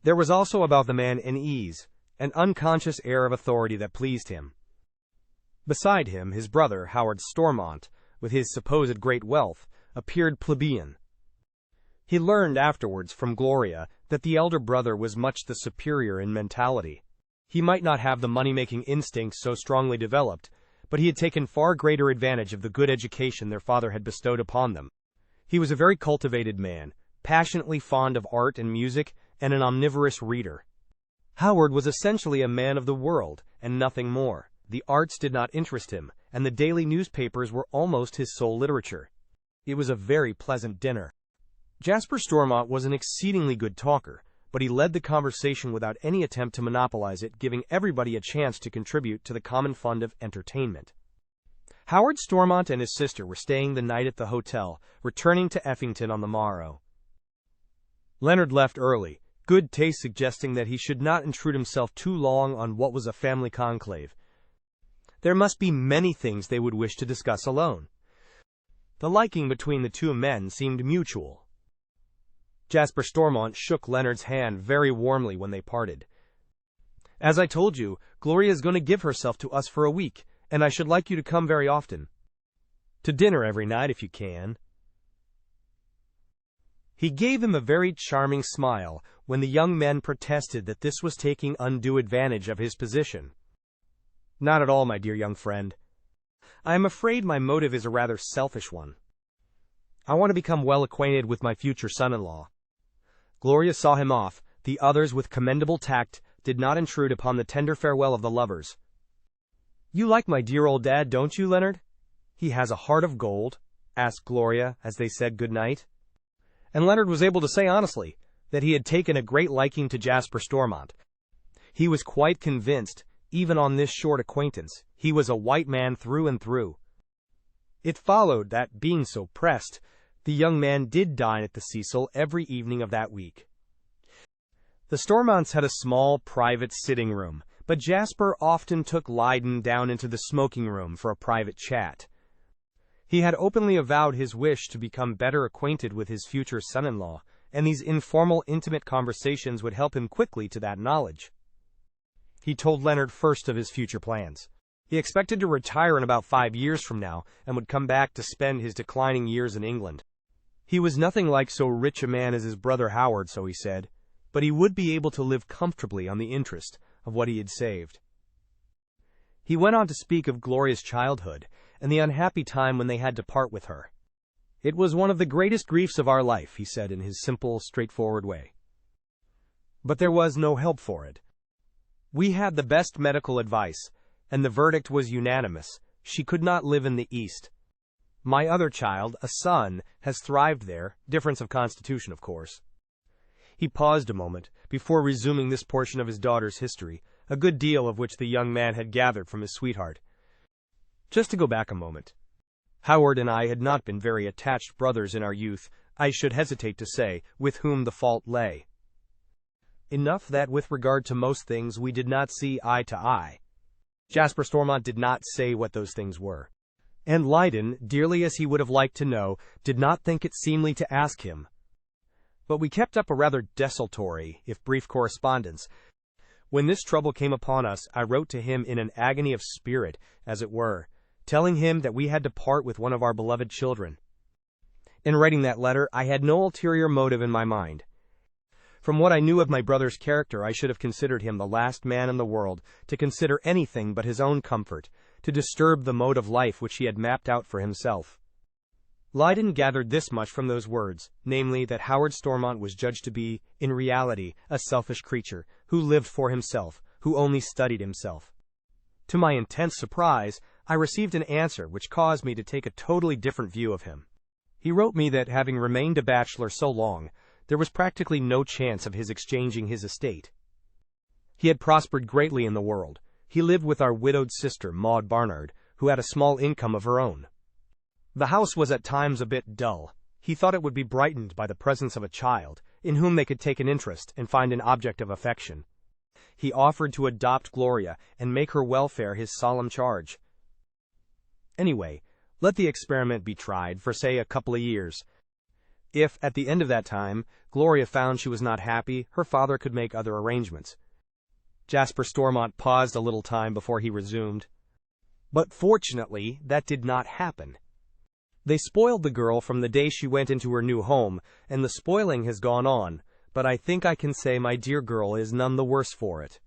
There was also about the man an ease, an unconscious air of authority that pleased him. Beside him, his brother, Howard Stormont, with his supposed great wealth, appeared plebeian. He learned afterwards from Gloria that the elder brother was much the superior in mentality. He might not have the money-making instincts so strongly developed, but he had taken far greater advantage of the good education their father had bestowed upon them. He was a very cultivated man, passionately fond of art and music, and an omnivorous reader. Howard was essentially a man of the world, and nothing more. The arts did not interest him, and the daily newspapers were almost his sole literature. It was a very pleasant dinner. Jasper Stormont was an exceedingly good talker, but he led the conversation without any attempt to monopolize it, giving everybody a chance to contribute to the common fund of entertainment. Howard Stormont and his sister were staying the night at the hotel, returning to Effington on the morrow. Leonard left early, good taste suggesting that he should not intrude himself too long on what was a family conclave. There must be many things they would wish to discuss alone. The liking between the two men seemed mutual. Jasper Stormont shook Leonard's hand very warmly when they parted. "As I told you, Gloria is going to give herself to us for a week, and I should like you to come very often. To dinner every night if you can." He gave him a very charming smile when the young men protested that this was taking undue advantage of his position. "Not at all, my dear young friend. I am afraid my motive is a rather selfish one. I want to become well acquainted with my future son-in-law." Gloria saw him off. The others, with commendable tact, did not intrude upon the tender farewell of the lovers. "You like my dear old dad, don't you, Leonard? He has a heart of gold?" asked Gloria as they said good night. And Leonard was able to say honestly that he had taken a great liking to Jasper Stormont. He was quite convinced, even on this short acquaintance, he was a white man through and through. It followed that, being so pressed, the young man did dine at the Cecil every evening of that week. The Stormonts had a small, private sitting room, but Jasper often took Lydon down into the smoking room for a private chat. He had openly avowed his wish to become better acquainted with his future son-in-law, and these informal, intimate conversations would help him quickly to that knowledge. He told Leonard first of his future plans. He expected to retire in about 5 years from now, and would come back to spend his declining years in England. He was nothing like so rich a man as his brother Howard, so he said, but he would be able to live comfortably on the interest of what he had saved. He went on to speak of Gloria's childhood, and the unhappy time when they had to part with her. "It was one of the greatest griefs of our life," he said in his simple, straightforward way. "But there was no help for it. We had the best medical advice, and the verdict was unanimous. She could not live in the East. My other child, a son, has thrived there, difference of constitution, of course." He paused a moment before resuming this portion of his daughter's history, a good deal of which the young man had gathered from his sweetheart. "Just to go back a moment. Howard and I had not been very attached brothers in our youth, I should hesitate to say with whom the fault lay. Enough that with regard to most things we did not see eye to eye. Jasper Stormont did not say what those things were. And Lydon, dearly as he would have liked to know, did not think it seemly to ask him. But we kept up a rather desultory, if brief, correspondence. When this trouble came upon us, I wrote to him in an agony of spirit, as it were, telling him that we had to part with one of our beloved children. In writing that letter, I had no ulterior motive in my mind. From what I knew of my brother's character, I should have considered him the last man in the world to consider anything but his own comfort, to disturb the mode of life which he had mapped out for himself. Lydon gathered this much from those words, namely, that Howard Stormont was judged to be, in reality, a selfish creature, who lived for himself, who only studied himself. To my intense surprise, I received an answer which caused me to take a totally different view of him. He wrote me that, having remained a bachelor so long, there was practically no chance of his exchanging his estate. He had prospered greatly in the world. He lived with our widowed sister, Maud Barnard, who had a small income of her own. The house was at times a bit dull. He thought it would be brightened by the presence of a child, in whom they could take an interest and find an object of affection. He offered to adopt Gloria and make her welfare his solemn charge. Anyway, let the experiment be tried for, say, a couple of years. If, at the end of that time, Gloria found she was not happy, her father could make other arrangements. Jasper Stormont paused a little time before he resumed. But fortunately, that did not happen. They spoiled the girl from the day she went into her new home, and the spoiling has gone on, but I think I can say my dear girl is none the worse for it.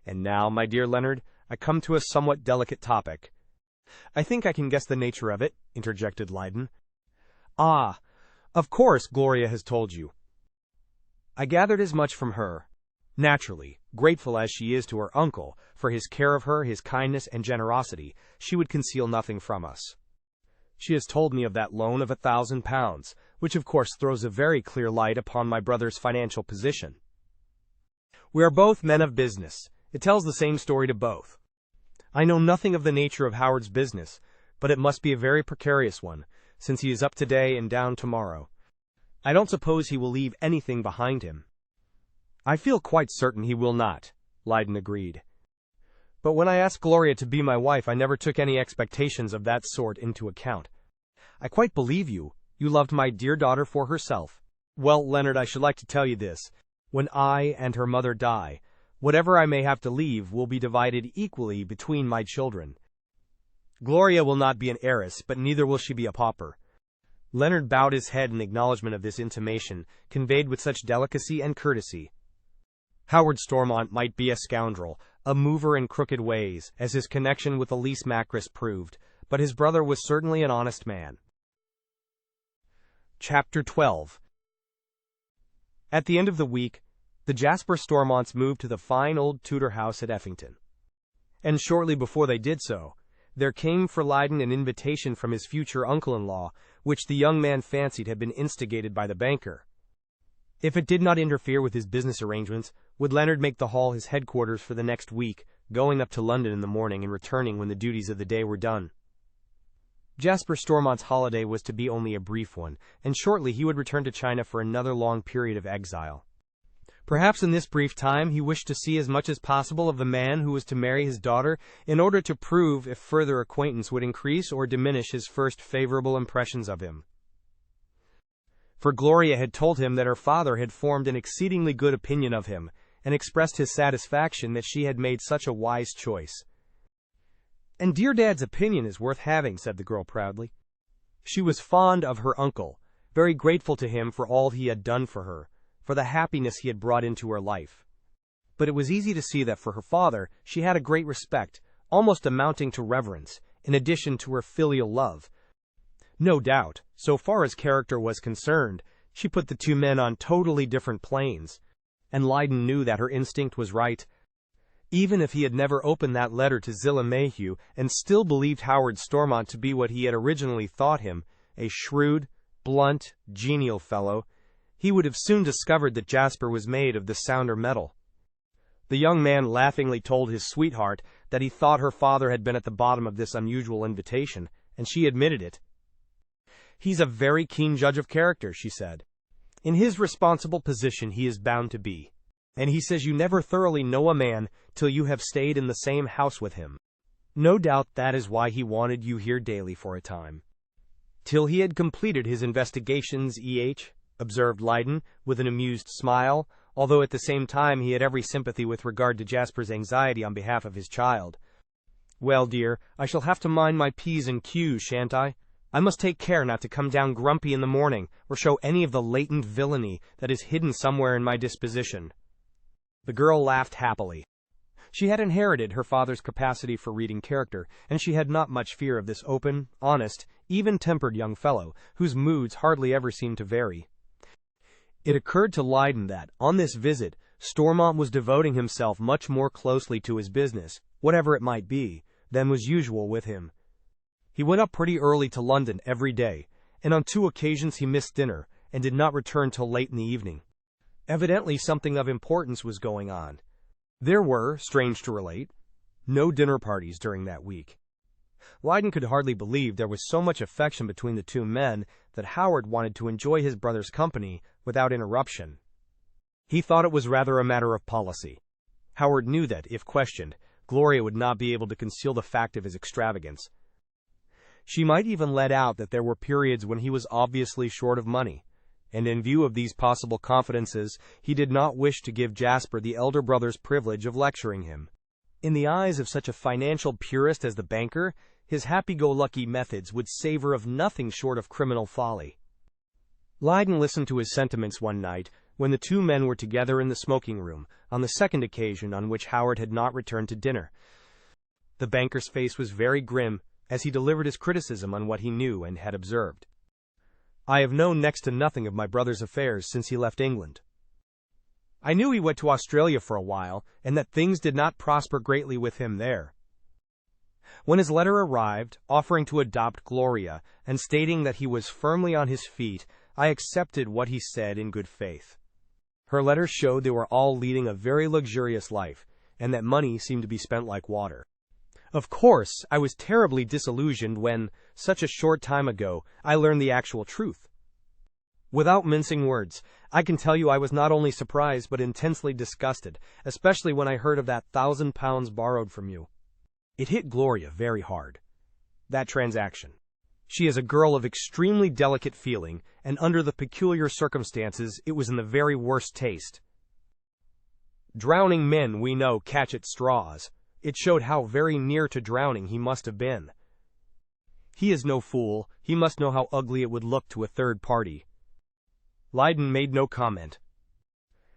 And now, my dear Leonard, I come to a somewhat delicate topic. I think I can guess the nature of it, interjected Lydon. Ah, of course Gloria has told you. I gathered as much from her. Naturally, grateful as she is to her uncle for his care of her, his kindness and generosity, she would conceal nothing from us. She has told me of that loan of £1,000, which of course throws a very clear light upon my brother's financial position. We are both men of business. It tells the same story to both. I know nothing of the nature of Howard's business. but it must be a very precarious one, since he is up today and down tomorrow. I don't suppose he will leave anything behind him." "I feel quite certain he will not," Lydon agreed. "But when I asked Gloria to be my wife, I never took any expectations of that sort into account. I quite believe you. You loved my dear daughter for herself. Well, Leonard, I should like to tell you this. When I and her mother die, whatever I may have to leave will be divided equally between my children. Gloria will not be an heiress, but neither will she be a pauper." Leonard bowed his head in acknowledgment of this intimation, conveyed with such delicacy and courtesy. Howard Stormont might be a scoundrel, a mover in crooked ways, as his connection with Elise Macris proved, but his brother was certainly an honest man. Chapter 12. At the end of the week, the Jasper Stormonts moved to the fine old Tudor house at Effington. And shortly before they did so, there came for Lydon an invitation from his future uncle-in-law, which the young man fancied had been instigated by the banker. If it did not interfere with his business arrangements, would Leonard make the Hall his headquarters for the next week, going up to London in the morning and returning when the duties of the day were done. Jasper Stormont's holiday was to be only a brief one, and shortly he would return to China for another long period of exile. Perhaps in this brief time he wished to see as much as possible of the man who was to marry his daughter, in order to prove if further acquaintance would increase or diminish his first favorable impressions of him. For Gloria had told him that her father had formed an exceedingly good opinion of him, and expressed his satisfaction that she had made such a wise choice. "And dear Dad's opinion is worth having," said the girl proudly. She was fond of her uncle, very grateful to him for all he had done for her, for the happiness he had brought into her life. But it was easy to see that for her father she had a great respect, almost amounting to reverence, in addition to her filial love. No doubt, so far as character was concerned, she put the two men on totally different planes, and Lydon knew that her instinct was right. Even if he had never opened that letter to Zillah Mayhew, and still believed Howard Stormont to be what he had originally thought him, a shrewd, blunt, genial fellow, he would have soon discovered that Jasper was made of the sounder metal. The young man laughingly told his sweetheart that he thought her father had been at the bottom of this unusual invitation, and she admitted it. "He's a very keen judge of character," she said. "In his responsible position he is bound to be. And he says you never thoroughly know a man till you have stayed in the same house with him. No doubt that is why he wanted you here daily for a time." "Till he had completed his investigations, observed Lydon, with an amused smile, although at the same time he had every sympathy with regard to Jasper's anxiety on behalf of his child. "Well, dear, I shall have to mind my P's and Q's, shan't I? I must take care not to come down grumpy in the morning, or show any of the latent villainy that is hidden somewhere in my disposition." The girl laughed happily. She had inherited her father's capacity for reading character, and she had not much fear of this open, honest, even-tempered young fellow, whose moods hardly ever seemed to vary. It occurred to Lydon that, on this visit, Stormont was devoting himself much more closely to his business, whatever it might be, than was usual with him. He went up pretty early to London every day, and on 2 occasions he missed dinner, and did not return till late in the evening. Evidently something of importance was going on. There were, strange to relate, no dinner parties during that week. Lydon could hardly believe there was so much affection between the two men that Howard wanted to enjoy his brother's company without interruption. He thought it was rather a matter of policy. Howard knew that, if questioned, Gloria would not be able to conceal the fact of his extravagance. She might even let out that there were periods when he was obviously short of money, and in view of these possible confidences, he did not wish to give Jasper the elder brother's privilege of lecturing him. In the eyes of such a financial purist as the banker, his happy-go-lucky methods would savor of nothing short of criminal folly. Lydon listened to his sentiments one night, when the two men were together in the smoking-room, on the second occasion on which Howard had not returned to dinner. The banker's face was very grim, as he delivered his criticism on what he knew and had observed. "I have known next to nothing of my brother's affairs since he left England. I knew he went to Australia for a while, and that things did not prosper greatly with him there. When his letter arrived, offering to adopt Gloria, and stating that he was firmly on his feet, I accepted what he said in good faith. Her letter showed they were all leading a very luxurious life, and that money seemed to be spent like water. Of course, I was terribly disillusioned when, such a short time ago, I learned the actual truth. Without mincing words, I can tell you I was not only surprised but intensely disgusted, especially when I heard of that £1,000 borrowed from you. It hit Gloria very hard. That transaction. She is a girl of extremely delicate feeling, and under the peculiar circumstances, it was in the very worst taste. Drowning men, we know, catch at straws. It showed how very near to drowning he must have been. He is no fool. He must know how ugly it would look to a third party. Lydon made no comment.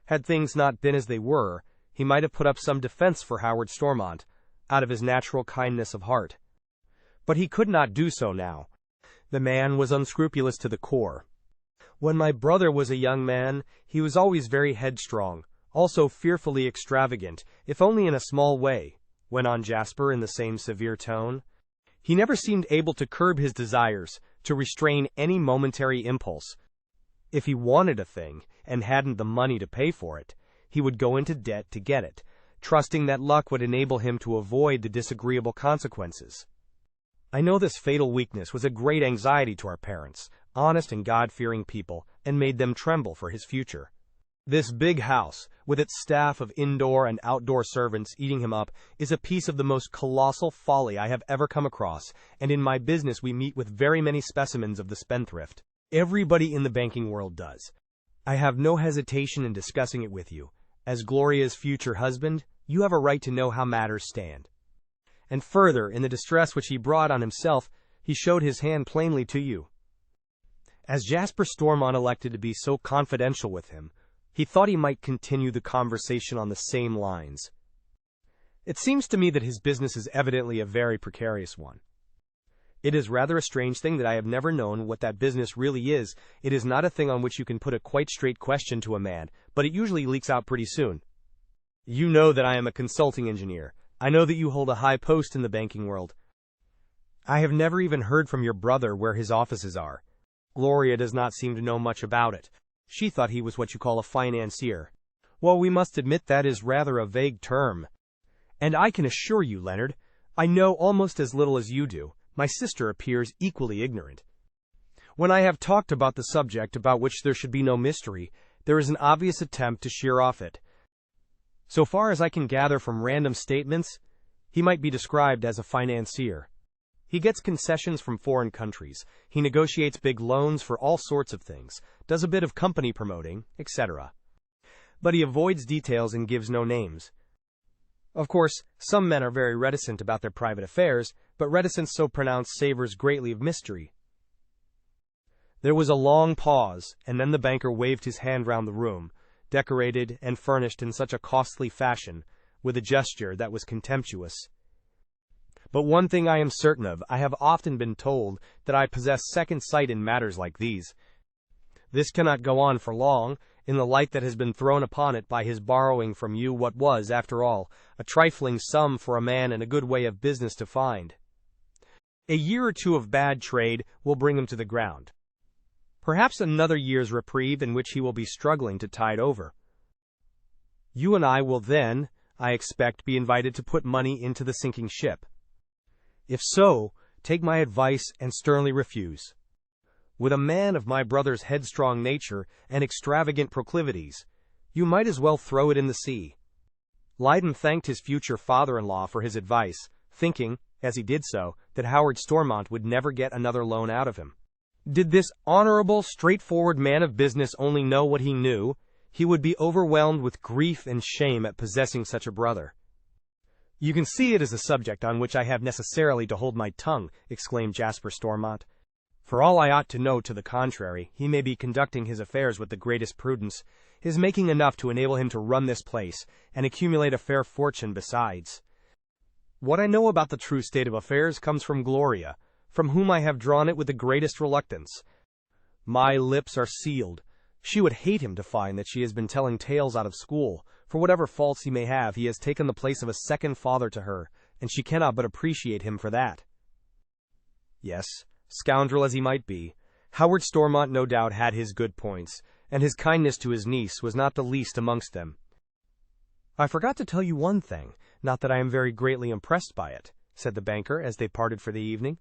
Had things not been as they were, he might have put up some defense for Howard Stormont, out of his natural kindness of heart. But he could not do so now. The man was unscrupulous to the core. When my brother was a young man, he was always very headstrong, also fearfully extravagant, if only in a small way, went on Jasper in the same severe tone. He never seemed able to curb his desires, to restrain any momentary impulse. If he wanted a thing, and hadn't the money to pay for it, he would go into debt to get it, trusting that luck would enable him to avoid the disagreeable consequences. I know this fatal weakness was a great anxiety to our parents, honest and God-fearing people, and made them tremble for his future. This big house, with its staff of indoor and outdoor servants eating him up, is a piece of the most colossal folly I have ever come across, and in my business we meet with very many specimens of the spendthrift. Everybody in the banking world does. I have no hesitation in discussing it with you. As Gloria's future husband, you have a right to know how matters stand. And further, in the distress which he brought on himself, he showed his hand plainly to you. As Jasper Stormont elected to be so confidential with him, he thought he might continue the conversation on the same lines. It seems to me that his business is evidently a very precarious one. It is rather a strange thing that I have never known what that business really is. It is not a thing on which you can put a quite straight question to a man, but it usually leaks out pretty soon. You know that I am a consulting engineer. I know that you hold a high post in the banking world. I have never even heard from your brother where his offices are. Gloria does not seem to know much about it. She thought he was what you call a financier. Well, we must admit that is rather a vague term. And I can assure you, Leonard, I know almost as little as you do. My sister appears equally ignorant. When I have talked about the subject about which there should be no mystery, there is an obvious attempt to sheer off it. So far as I can gather from random statements, he might be described as a financier. He gets concessions from foreign countries, he negotiates big loans for all sorts of things, does a bit of company promoting, etc. But he avoids details and gives no names. Of course, some men are very reticent about their private affairs, but reticence so pronounced savors greatly of mystery. There was a long pause, and then the banker waved his hand round the room, decorated and furnished in such a costly fashion, with a gesture that was contemptuous. But one thing I am certain of, I have often been told that I possess second sight in matters like these. This cannot go on for long, in the light that has been thrown upon it by his borrowing from you what was, after all, a trifling sum for a man in a good way of business to find. A year or two of bad trade will bring him to the ground. Perhaps another year's reprieve in which he will be struggling to tide over. You and I will then, I expect, be invited to put money into the sinking ship. If so, take my advice and sternly refuse. With a man of my brother's headstrong nature and extravagant proclivities, you might as well throw it in the sea. Lydon thanked his future father-in-law for his advice, thinking, as he did so, that Howard Stormont would never get another loan out of him. Did this honorable, straightforward man of business only know what he knew, he would be overwhelmed with grief and shame at possessing such a brother. You can see it is a subject on which I have necessarily to hold my tongue, exclaimed Jasper Stormont. For all I ought to know to the contrary, he may be conducting his affairs with the greatest prudence, is making enough to enable him to run this place, and accumulate a fair fortune besides. What I know about the true state of affairs comes from Gloria, from whom I have drawn it with the greatest reluctance. My lips are sealed. She would hate him to find that she has been telling tales out of school. For whatever faults he may have, he has taken the place of a second father to her, and she cannot but appreciate him for that. Yes, scoundrel as he might be, Howard Stormont no doubt had his good points, and his kindness to his niece was not the least amongst them. I forgot to tell you one thing, not that I am very greatly impressed by it. said the banker as they parted for the evening.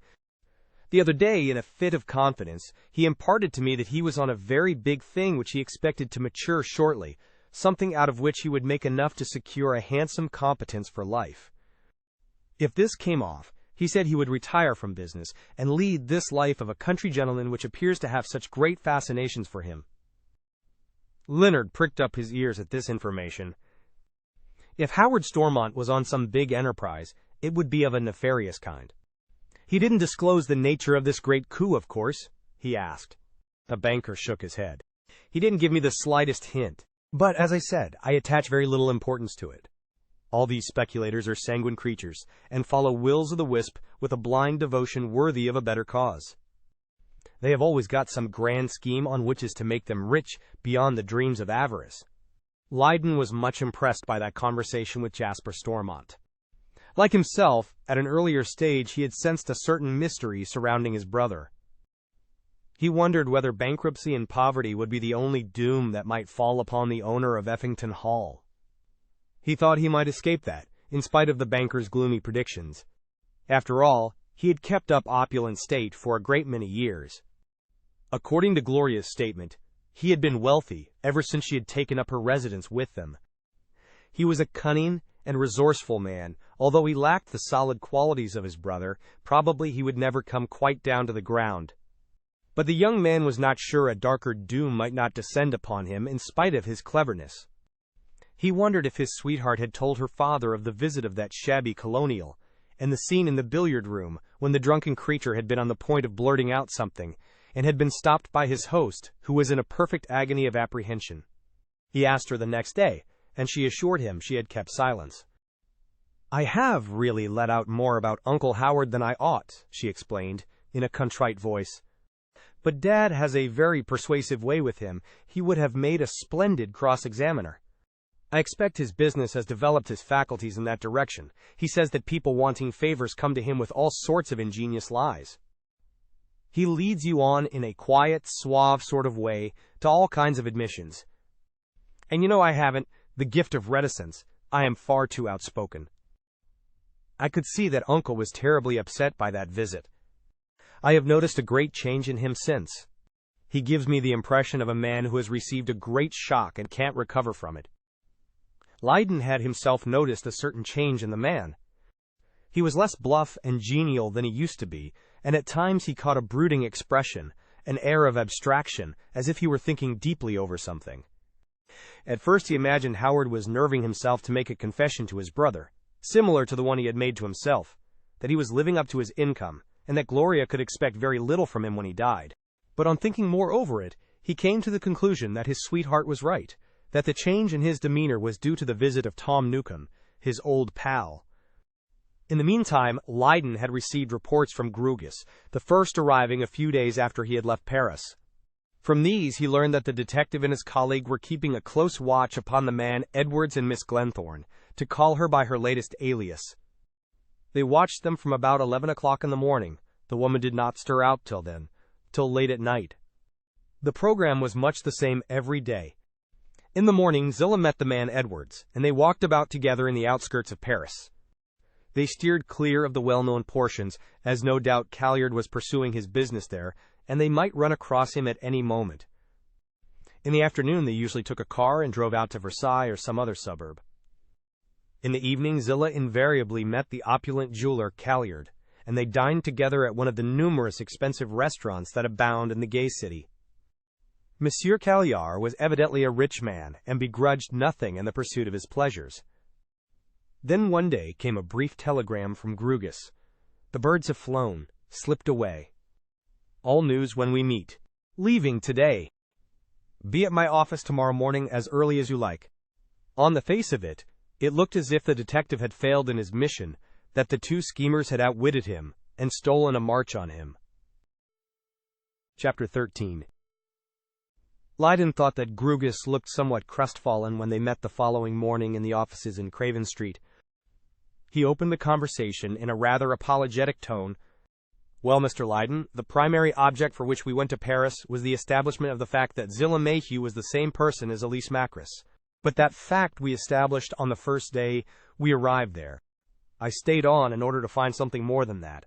"The other day, in a fit of confidence, he imparted to me that he was on a very big thing which he expected to mature shortly, something out of which he would make enough to secure a handsome competence for life. If this came off, he said he would retire from business and lead this life of a country gentleman which appears to have such great fascinations for him." Leonard pricked up his ears at this information. If Howard Stormont was on some big enterprise, it would be of a nefarious kind. "He didn't disclose the nature of this great coup, of course?" he asked. The banker shook his head. "He didn't give me the slightest hint. But, as I said, I attach very little importance to it. All these speculators are sanguine creatures, and follow will-o'-the-wisp with a blind devotion worthy of a better cause. They have always got some grand scheme on which is to make them rich beyond the dreams of avarice." Lydon was much impressed by that conversation with Jasper Stormont. Like himself, at an earlier stage he had sensed a certain mystery surrounding his brother. He wondered whether bankruptcy and poverty would be the only doom that might fall upon the owner of Effington Hall. He thought he might escape that, in spite of the banker's gloomy predictions. After all, he had kept up opulent state for a great many years. According to Gloria's statement, he had been wealthy ever since she had taken up her residence with them. He was a cunning and resourceful man. Although he lacked the solid qualities of his brother, probably he would never come quite down to the ground. But the young man was not sure a darker doom might not descend upon him in spite of his cleverness. He wondered if his sweetheart had told her father of the visit of that shabby colonial, and the scene in the billiard room when the drunken creature had been on the point of blurting out something, and had been stopped by his host, who was in a perfect agony of apprehension. He asked her the next day, and she assured him she had kept silence. "I have really let out more about Uncle Howard than I ought," she explained, in a contrite voice. "But Dad has a very persuasive way with him. He would have made a splendid cross-examiner. I expect his business has developed his faculties in that direction. He says that people wanting favors come to him with all sorts of ingenious lies. He leads you on in a quiet, suave sort of way to all kinds of admissions. And I haven't the gift of reticence. I am far too outspoken." I could see that Uncle was terribly upset by that visit. I have noticed a great change in him since. He gives me the impression of a man who has received a great shock and can't recover from it. Lydon had himself noticed a certain change in the man. He was less bluff and genial than he used to be, and at times he caught a brooding expression, an air of abstraction, as if he were thinking deeply over something. At first he imagined Howard was nerving himself to make a confession to his brother, similar to the one he had made to himself, that he was living up to his income, and that Gloria could expect very little from him when he died. But on thinking more over it, he came to the conclusion that his sweetheart was right, that the change in his demeanor was due to the visit of Tom Newcomb, his old pal. In the meantime, Lydon had received reports from Grugus, the first arriving a few days after he had left Paris. From these he learned that the detective and his colleague were keeping a close watch upon the man Edwards and Miss Glenthorne, to call her by her latest alias. They watched them from about 11 o'clock in the morning. The woman did not stir out till then, till late at night. The program was much the same every day. In the morning Zillah met the man Edwards, and they walked about together in the outskirts of Paris. They steered clear of the well-known portions, as no doubt Calliard was pursuing his business there, and they might run across him at any moment. In the afternoon they usually took a car and drove out to Versailles or some other suburb. In the evening Zillah invariably met the opulent jeweler Calliard, and they dined together at one of the numerous expensive restaurants that abound in the gay city. Monsieur Calliard was evidently a rich man, and begrudged nothing in the pursuit of his pleasures. Then one day came a brief telegram from Grugus. "The birds have flown, slipped away. All news when we meet. Leaving today. Be at my office tomorrow morning as early as you like." On the face of it, it looked as if the detective had failed in his mission, that the two schemers had outwitted him, and stolen a march on him. Chapter 13. Lydon thought that Grugus looked somewhat crestfallen when they met the following morning in the offices in Craven Street. He opened the conversation in a rather apologetic tone. "Well, Mr. Lydon, the primary object for which we went to Paris was the establishment of the fact that Zillah Mayhew was the same person as Elise Macris. But that fact we established on the first day we arrived there. I stayed on in order to find something more than that.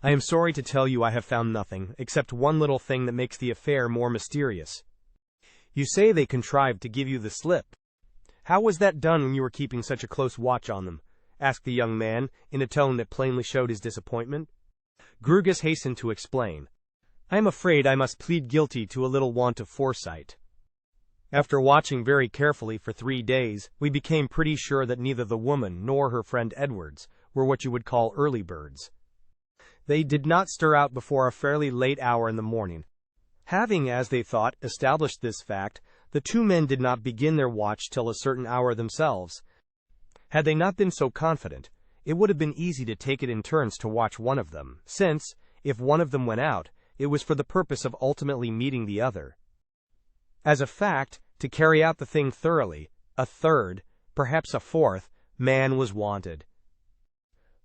I am sorry to tell you I have found nothing, except one little thing that makes the affair more mysterious. You say they contrived to give you the slip. How was that done when you were keeping such a close watch on them? Asked the young man, in a tone that plainly showed his disappointment. Grugus hastened to explain. I am afraid I must plead guilty to a little want of foresight. After watching very carefully for 3 days, we became pretty sure that neither the woman nor her friend Edwards were what you would call early birds. They did not stir out before a fairly late hour in the morning. Having, as they thought, established this fact, the two men did not begin their watch till a certain hour themselves. Had they not been so confident, it would have been easy to take it in turns to watch one of them, since, if one of them went out, it was for the purpose of ultimately meeting the other. As a fact, to carry out the thing thoroughly, a third, perhaps a fourth, man was wanted.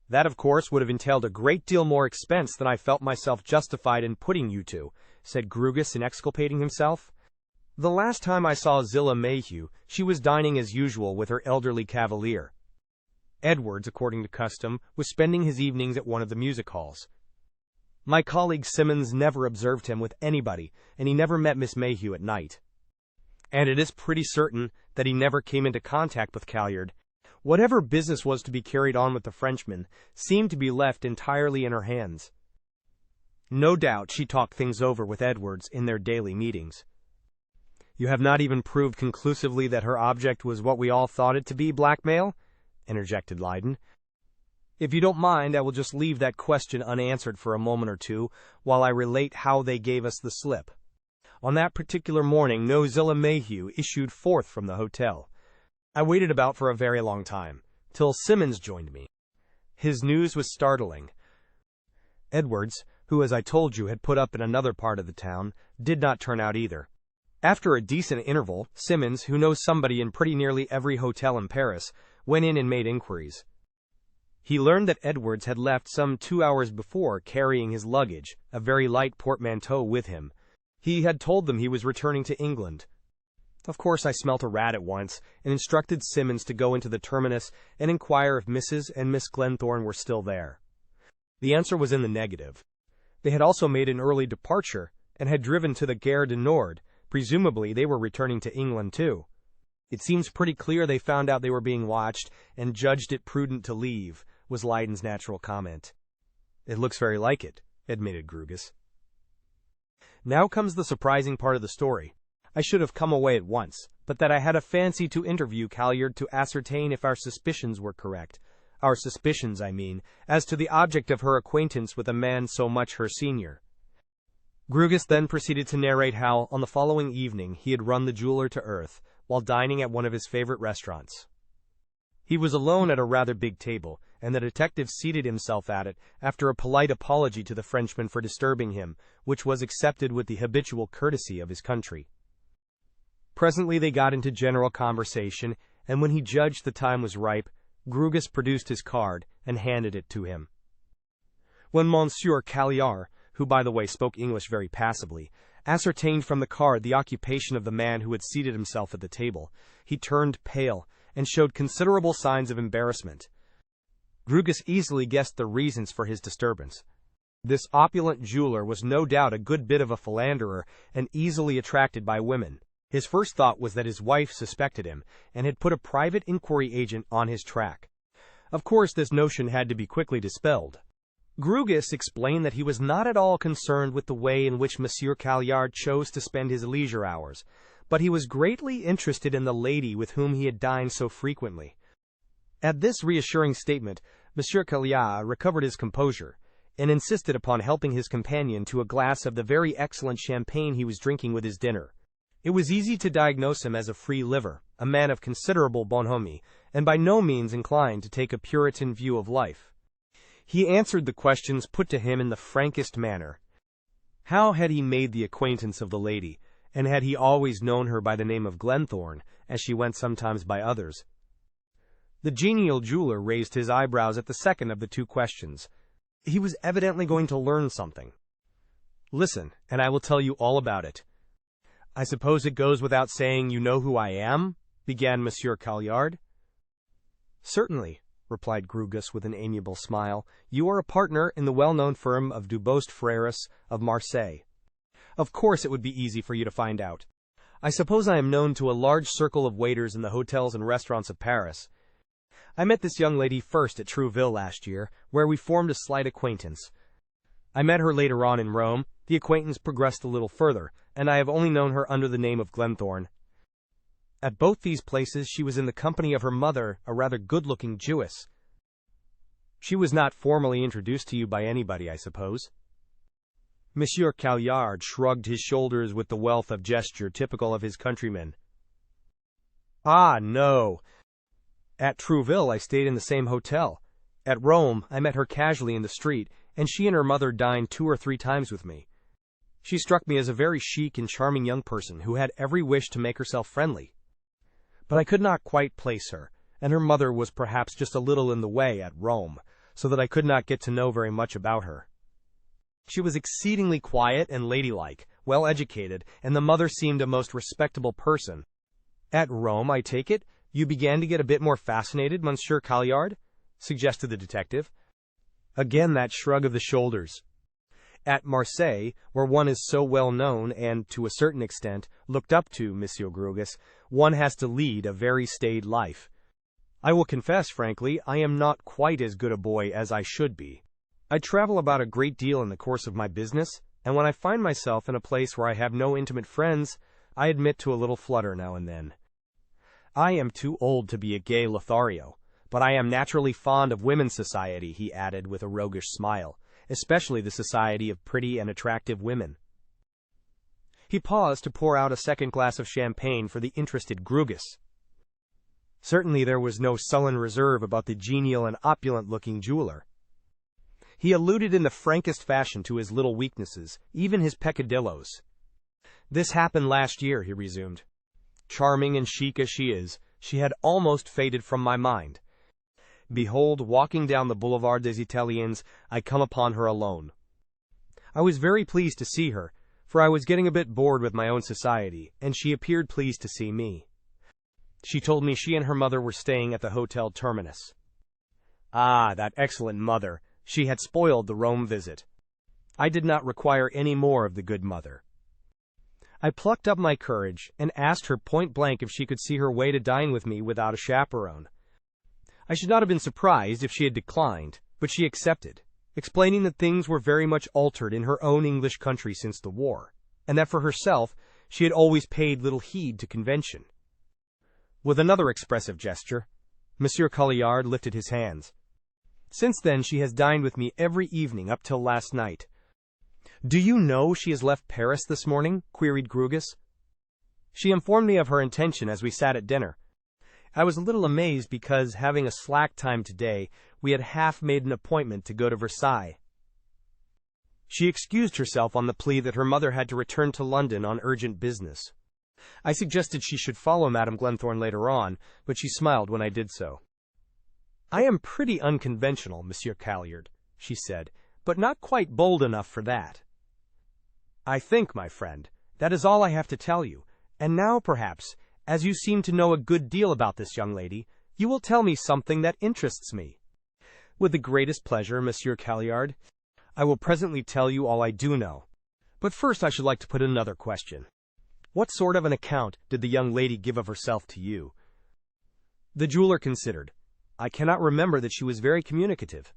That, of course, would have entailed a great deal more expense than I felt myself justified in putting you to, said Grugus in exculpating himself. The last time I saw Zillah Mayhew, she was dining as usual with her elderly cavalier. Edwards, according to custom, was spending his evenings at one of the music halls. My colleague Simmons never observed him with anybody, and he never met Miss Mayhew at night. And it is pretty certain that he never came into contact with Calliard. Whatever business was to be carried on with the Frenchman seemed to be left entirely in her hands. No doubt she talked things over with Edwards in their daily meetings. You have not even proved conclusively that her object was what we all thought it to be, blackmail? Interjected Leyden. If you don't mind, I will just leave that question unanswered for a moment or two while I relate how they gave us the slip. On that particular morning, no Zillah Mayhew issued forth from the hotel. I waited about for a very long time, till Simmons joined me. His news was startling. Edwards, who, as I told you, had put up in another part of the town, did not turn out either. After a decent interval, Simmons, who knows somebody in pretty nearly every hotel in Paris, went in and made inquiries. He learned that Edwards had left some 2 hours before, carrying his luggage, a very light portmanteau, with him. He had told them he was returning to England. Of course, I smelt a rat at once, and instructed Simmons to go into the terminus and inquire if Mrs. and Miss Glenthorne were still there. The answer was in the negative. They had also made an early departure, and had driven to the Gare du Nord. Presumably, they were returning to England, too. It seems pretty clear they found out they were being watched, and judged it prudent to leave, was Leyden's natural comment. It looks very like it, admitted Grugus. Now comes the surprising part of the story. I should have come away at once, but that I had a fancy to interview Calliard to ascertain if our suspicions were correct. Our suspicions, I mean, as to the object of her acquaintance with a man so much her senior. Grugus then proceeded to narrate how, on the following evening, he had run the jeweler to earth, while dining at one of his favorite restaurants. He was alone at a rather big table, and the detective seated himself at it, after a polite apology to the Frenchman for disturbing him, which was accepted with the habitual courtesy of his country. Presently they got into general conversation, and when he judged the time was ripe, Grugus produced his card and handed it to him. When Monsieur Calliard, who by the way spoke English very passably, ascertained from the card the occupation of the man who had seated himself at the table, he turned pale and showed considerable signs of embarrassment. Grugus easily guessed the reasons for his disturbance. This opulent jeweler was no doubt a good bit of a philanderer and easily attracted by women. His first thought was that his wife suspected him, and had put a private inquiry agent on his track. Of course, this notion had to be quickly dispelled. Grugus explained that he was not at all concerned with the way in which Monsieur Calliard chose to spend his leisure hours, but he was greatly interested in the lady with whom he had dined so frequently. At this reassuring statement, Monsieur Calliard recovered his composure, and insisted upon helping his companion to a glass of the very excellent champagne he was drinking with his dinner. It was easy to diagnose him as a free liver, a man of considerable bonhomie, and by no means inclined to take a Puritan view of life. He answered the questions put to him in the frankest manner. How had he made the acquaintance of the lady, and had he always known her by the name of Glenthorne, as she went sometimes by others? The genial jeweler raised his eyebrows at the second of the two questions. He was evidently going to learn something. Listen, and I will tell you all about it. I suppose it goes without saying you know who I am? Began Monsieur Calliard. Certainly, replied Grugus with an amiable smile. "You are a partner in the well-known firm of Dubost Frères of Marseille. Of course it would be easy for you to find out. I suppose I am known to a large circle of waiters in the hotels and restaurants of Paris. I met this young lady first at Trouville last year, where we formed a slight acquaintance. I met her later on in Rome. The acquaintance progressed a little further, and I have only known her under the name of Glenthorne. At both these places she was in the company of her mother, a rather good-looking Jewess. She was not formally introduced to you by anybody, I suppose?" Monsieur Calliard shrugged his shoulders with the wealth of gesture typical of his countrymen. "Ah, no. At Trouville I stayed in the same hotel. At Rome I met her casually in the street, and she and her mother dined 2 or 3 times with me. She struck me as a very chic and charming young person who had every wish to make herself friendly. But I could not quite place her, and her mother was perhaps just a little in the way at Rome, so that I could not get to know very much about her. She was exceedingly quiet and ladylike, well educated, and the mother seemed a most respectable person." "At Rome, I take it, you began to get a bit more fascinated, Monsieur Calliard?" suggested the detective. Again that shrug of the shoulders. "At Marseille, where one is so well known and, to a certain extent, looked up to, Monsieur Grugus, one has to lead a very staid life. I will confess, frankly, I am not quite as good a boy as I should be. I travel about a great deal in the course of my business, and when I find myself in a place where I have no intimate friends, I admit to a little flutter now and then. I am too old to be a gay Lothario, but I am naturally fond of women's society," he added with a roguish smile, "especially the society of pretty and attractive women." He paused to pour out a second glass of champagne for the interested Grugus. Certainly there was no sullen reserve about the genial and opulent-looking jeweler. He alluded in the frankest fashion to his little weaknesses, even his peccadillos. "This happened last year," he resumed. "Charming and chic as she is, she had almost faded from my mind. Behold, walking down the Boulevard des Italiens, I come upon her alone. I was very pleased to see her, for I was getting a bit bored with my own society, and she appeared pleased to see me. She told me she and her mother were staying at the Hotel Terminus. Ah, that excellent mother! She had spoiled the Rome visit. I did not require any more of the good mother. I plucked up my courage and asked her point-blank if she could see her way to dine with me without a chaperone. I should not have been surprised if she had declined, but she accepted, explaining that things were very much altered in her own English country since the war, and that for herself she had always paid little heed to convention." With another expressive gesture, Monsieur Calliard lifted his hands. "Since then she has dined with me every evening up till last night." "Do you know she has left Paris this morning?" queried Grugus. "She informed me of her intention as we sat at dinner. I was a little amazed because, having a slack time today, we had half made an appointment to go to Versailles. She excused herself on the plea that her mother had to return to London on urgent business. I suggested she should follow Madame Glenthorne later on, but she smiled when I did so. 'I am pretty unconventional, Monsieur Calliard,' she said, 'but not quite bold enough for that. I think, my friend, that is all I have to tell you, and now, perhaps, as you seem to know a good deal about this young lady, you will tell me something that interests me.' 'With the greatest pleasure, Monsieur Calliard. I will presently tell you all I do know. But first I should like to put another question. What sort of an account did the young lady give of herself to you?' The jeweler considered. 'I cannot remember that she was very communicative.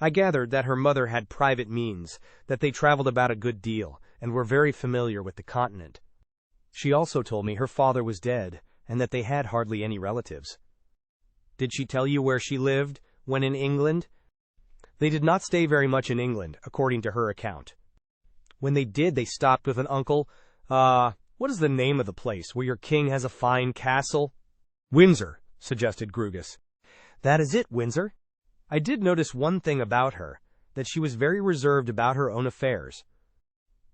I gathered that her mother had private means, that they traveled about a good deal, and were very familiar with the continent. She also told me her father was dead, and that they had hardly any relatives.' 'Did she tell you where she lived, when in England?' 'They did not stay very much in England, according to her account. When they did, they stopped with an uncle. What is the name of the place where your king has a fine castle?' 'Windsor,' suggested Grugus. 'That is it, Windsor. I did notice one thing about her, that she was very reserved about her own affairs.'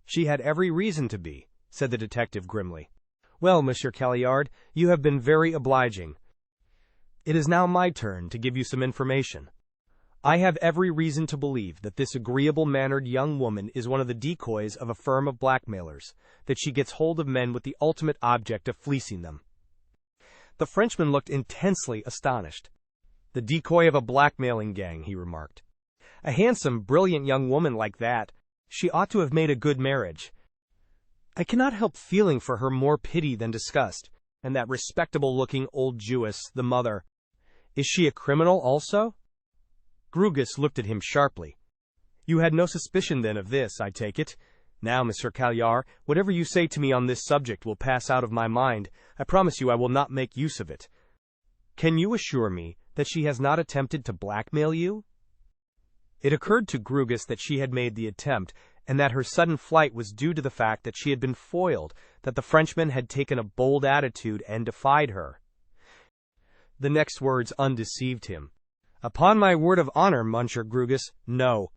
'She had every reason to be,' said the detective grimly. 'Well, Monsieur Calliard, you have been very obliging. It is now my turn to give you some information. I have every reason to believe that this agreeable-mannered young woman is one of the decoys of a firm of blackmailers, that she gets hold of men with the ultimate object of fleecing them.' The Frenchman looked intensely astonished. The decoy of a blackmailing gang, he remarked. A handsome, brilliant young woman like that, she ought to have made a good marriage. I cannot help feeling for her more pity than disgust. And that respectable-looking old Jewess, the mother. Is she a criminal also? Grugus looked at him sharply. You had no suspicion then of this, I take it. Now, Monsieur Caillard, whatever you say to me on this subject will pass out of my mind. I promise you I will not make use of it. Can you assure me that she has not attempted to blackmail you? It occurred to Grugus that she had made the attempt, and that her sudden flight was due to the fact that she had been foiled, that the Frenchman had taken a bold attitude and defied her. The next words undeceived him. Upon my word of honor, Monsieur Grugus, no.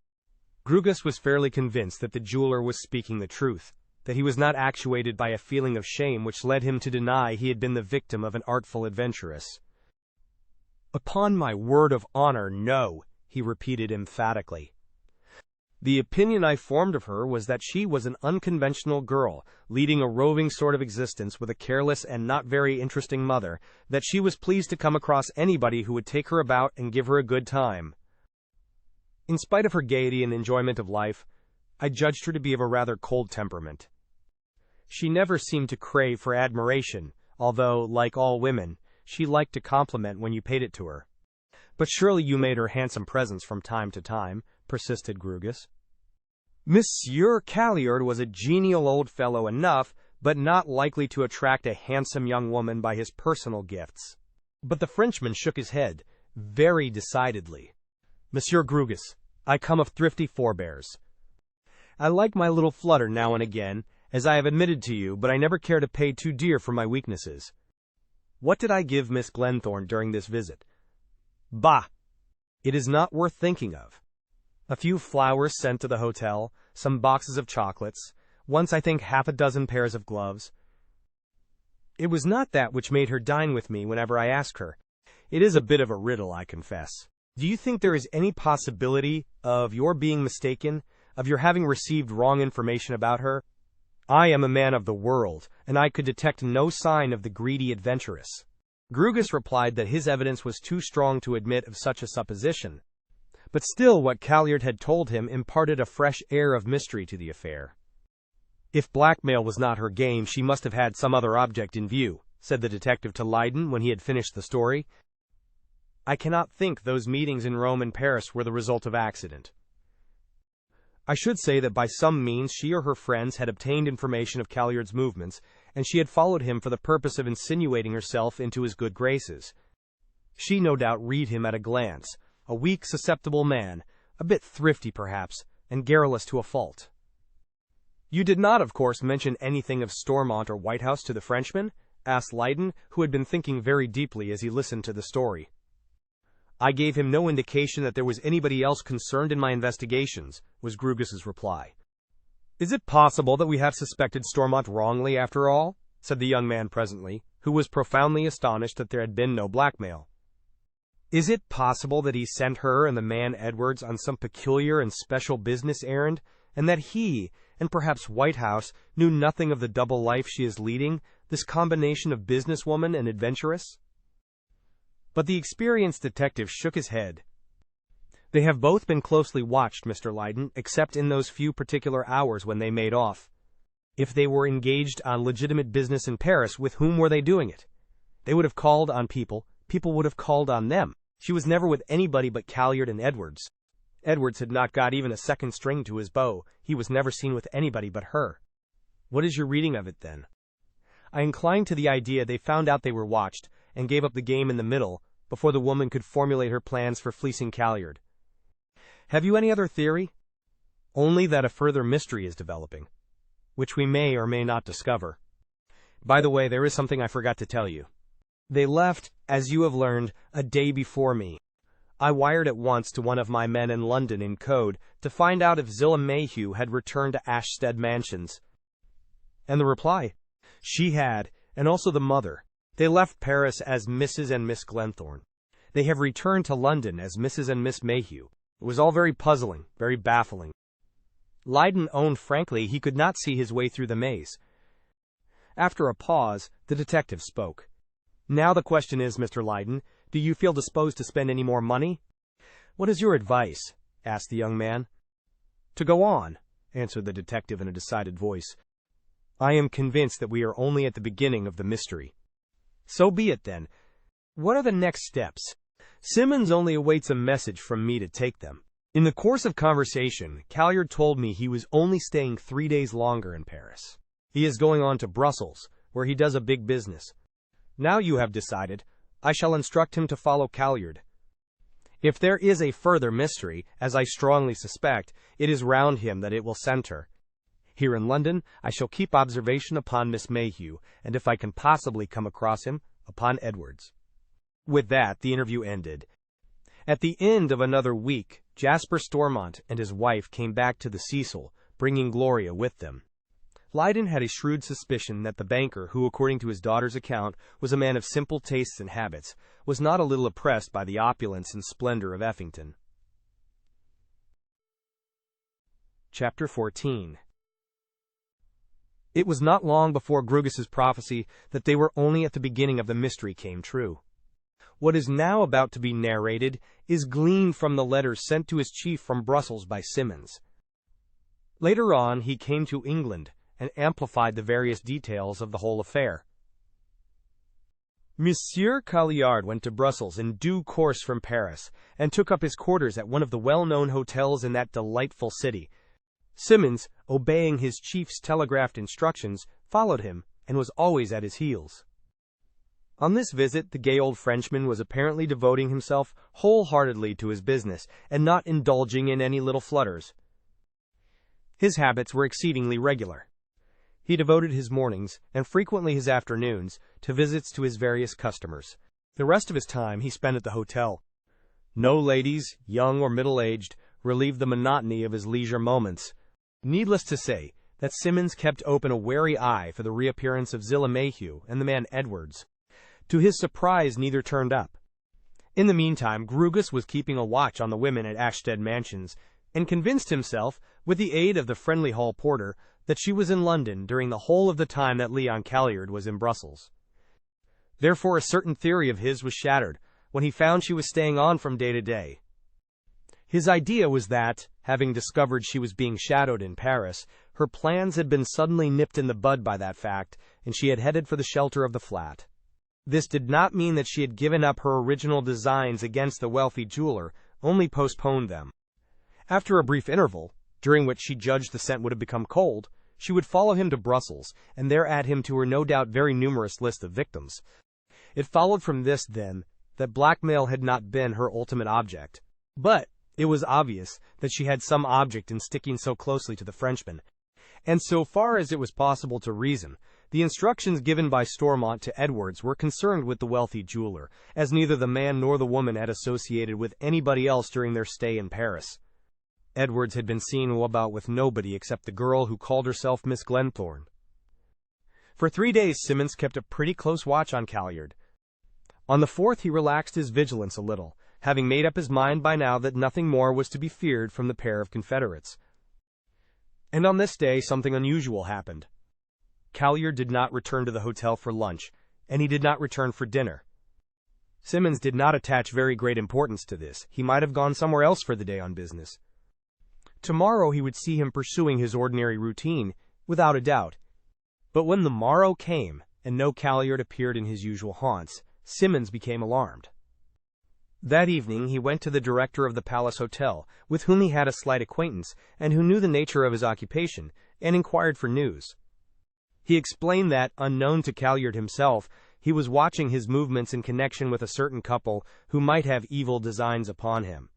Grugus was fairly convinced that the jeweler was speaking the truth, that he was not actuated by a feeling of shame which led him to deny he had been the victim of an artful adventuress. Upon my word of honor, no, he repeated emphatically. The opinion I formed of her was that she was an unconventional girl, leading a roving sort of existence with a careless and not very interesting mother, that she was pleased to come across anybody who would take her about and give her a good time. In spite of her gaiety and enjoyment of life, I judged her to be of a rather cold temperament. She never seemed to crave for admiration, although, like all women, she liked to compliment when you paid it to her. But surely you made her handsome presents from time to time, persisted Grugus. Monsieur Caillard was a genial old fellow enough, but not likely to attract a handsome young woman by his personal gifts. But the Frenchman shook his head, very decidedly. Monsieur Grugus, I come of thrifty forebears. I like my little flutter now and again, as I have admitted to you, but I never care to pay too dear for my weaknesses. What did I give Miss Glenthorne during this visit? Bah! It is not worth thinking of. A few flowers sent to the hotel, some boxes of chocolates, once I think half a dozen pairs of gloves. It was not that which made her dine with me whenever I asked her. It is a bit of a riddle, I confess. Do you think there is any possibility of your being mistaken, of your having received wrong information about her? I am a man of the world, and I could detect no sign of the greedy adventuress. Grugus replied that his evidence was too strong to admit of such a supposition. But still what Caillard had told him imparted a fresh air of mystery to the affair. If blackmail was not her game, she must have had some other object in view, said the detective to Leyden when he had finished the story. I cannot think those meetings in Rome and Paris were the result of accident. I should say that by some means she or her friends had obtained information of Caillard's movements, and she had followed him for the purpose of insinuating herself into his good graces. She no doubt read him at a glance, a weak, susceptible man, a bit thrifty perhaps, and garrulous to a fault. You did not, of course, mention anything of Stormont or Whitehouse to the Frenchman? Asked Leyden, who had been thinking very deeply as he listened to the story. I gave him no indication that there was anybody else concerned in my investigations, was Grugus's reply. Is it possible that we have suspected Stormont wrongly after all? Said the young man presently, who was profoundly astonished that there had been no blackmail. Is it possible that he sent her and the man Edwards on some peculiar and special business errand, and that he, and perhaps Whitehouse, knew nothing of the double life she is leading, this combination of businesswoman and adventuress? But the experienced detective shook his head. They have both been closely watched, Mr. Leyden, except in those few particular hours when they made off. If they were engaged on legitimate business in Paris, with whom were they doing it? They would have called on people, people would have called on them. She was never with anybody but Caillard and Edwards. Edwards had not got even a second string to his bow. He was never seen with anybody but her. What is your reading of it, then? I incline to the idea they found out they were watched, and gave up the game in the middle, before the woman could formulate her plans for fleecing Caillard. Have you any other theory? Only that a further mystery is developing, which we may or may not discover. By the way, there is something I forgot to tell you. They left, as you have learned, a day before me. I wired at once to one of my men in London in code to find out if Zillah Mayhew had returned to Ashstead Mansions. And the reply? She had, and also the mother. They left Paris as Mrs. and Miss Glenthorne. They have returned to London as Mrs. and Miss Mayhew. It was all very puzzling, very baffling. Leyden owned frankly he could not see his way through the maze. After a pause, the detective spoke. Now the question is, Mr. Leyden, do you feel disposed to spend any more money? What is your advice? Asked the young man. To go on, answered the detective in a decided voice. I am convinced that we are only at the beginning of the mystery. So be it then. What are the next steps? Simmons only awaits a message from me to take them. In the course of conversation, Calliard told me he was only staying 3 days longer in Paris. He is going on to Brussels, where he does a big business. Now you have decided, I shall instruct him to follow Calliard. If there is a further mystery, as I strongly suspect, it is round him that it will center. Here in London, I shall keep observation upon Miss Mayhew, and if I can possibly come across him, upon Edwards. With that, the interview ended. At the end of another week, Jasper Stormont and his wife came back to the Cecil, bringing Gloria with them. Leyden had a shrewd suspicion that the banker, who according to his daughter's account was a man of simple tastes and habits, was not a little oppressed by the opulence and splendor of Effington. Chapter 14. It was not long before Grugis's prophecy that they were only at the beginning of the mystery came true. What is now about to be narrated is gleaned from the letters sent to his chief from Brussels by Simmons. Later on, he came to England and amplified the various details of the whole affair. Monsieur Calliard went to Brussels in due course from Paris, and took up his quarters at one of the well-known hotels in that delightful city. Simmons, obeying his chief's telegraphed instructions, followed him, and was always at his heels. On this visit, the gay old Frenchman was apparently devoting himself wholeheartedly to his business, and not indulging in any little flutters. His habits were exceedingly regular. He devoted his mornings, and frequently his afternoons, to visits to his various customers. The rest of his time he spent at the hotel. No ladies, young or middle-aged, relieved the monotony of his leisure moments. Needless to say, that Simmons kept open a wary eye for the reappearance of Zillah Mayhew and the man Edwards. To his surprise, neither turned up. In the meantime, Grugis was keeping a watch on the women at Ashstead Mansions, and convinced himself, with the aid of the friendly hall porter, that she was in London during the whole of the time that Leon Calliard was in Brussels. Therefore a certain theory of his was shattered, when he found she was staying on from day to day. His idea was that, having discovered she was being shadowed in Paris, her plans had been suddenly nipped in the bud by that fact, and she had headed for the shelter of the flat. This did not mean that she had given up her original designs against the wealthy jeweler, only postponed them. After a brief interval, during which she judged the scent would have become cold, she would follow him to Brussels, and there add him to her no doubt very numerous list of victims. It followed from this, then, that blackmail had not been her ultimate object. But it was obvious that she had some object in sticking so closely to the Frenchman. And so far as it was possible to reason, the instructions given by Stormont to Edwards were concerned with the wealthy jeweler, as neither the man nor the woman had associated with anybody else during their stay in Paris. Edwards had been seen about with nobody except the girl who called herself Miss Glenthorne. For 3 days Simmons kept a pretty close watch on Calliard. On the 4th he relaxed his vigilance a little, having made up his mind by now that nothing more was to be feared from the pair of confederates. And on this day something unusual happened. Calliard did not return to the hotel for lunch, and he did not return for dinner. Simmons did not attach very great importance to this. He might have gone somewhere else for the day on business. Tomorrow he would see him pursuing his ordinary routine, without a doubt. But when the morrow came, and no Calliard appeared in his usual haunts, Simmons became alarmed. That evening he went to the director of the Palace Hotel, with whom he had a slight acquaintance, and who knew the nature of his occupation, and inquired for news. He explained that, unknown to Calliard himself, he was watching his movements in connection with a certain couple who might have evil designs upon him.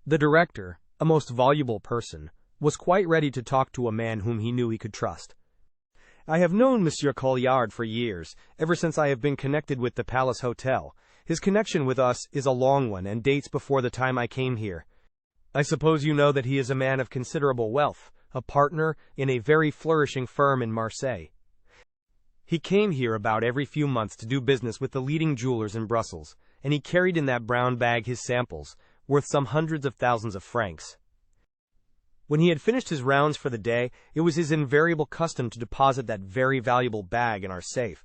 The director, a most voluble person, was quite ready to talk to a man whom he knew he could trust. I have known Monsieur Calliard for years, ever since I have been connected with the Palace Hotel. His connection with us is a long one and dates before the time I came here. I suppose you know that he is a man of considerable wealth, a partner in a very flourishing firm in Marseille. He came here about every few months to do business with the leading jewelers in Brussels, and he carried in that brown bag his samples, worth some hundreds of thousands of francs. When he had finished his rounds for the day, it was his invariable custom to deposit that very valuable bag in our safe.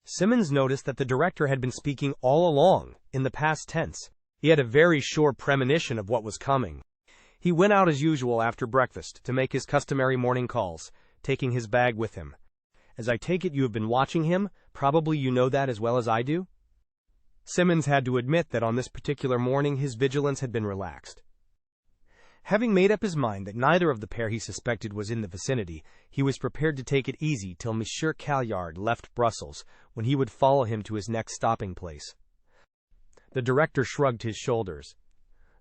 Simmons noticed that the director had been speaking all along, in the past tense. He had a very sure premonition of what was coming. He went out as usual after breakfast to make his customary morning calls, taking his bag with him. As I take it you have been watching him, probably you know that as well as I do? Simmons had to admit that on this particular morning his vigilance had been relaxed. Having made up his mind that neither of the pair he suspected was in the vicinity, he was prepared to take it easy till Monsieur Calliard left Brussels, when he would follow him to his next stopping place. The director shrugged his shoulders.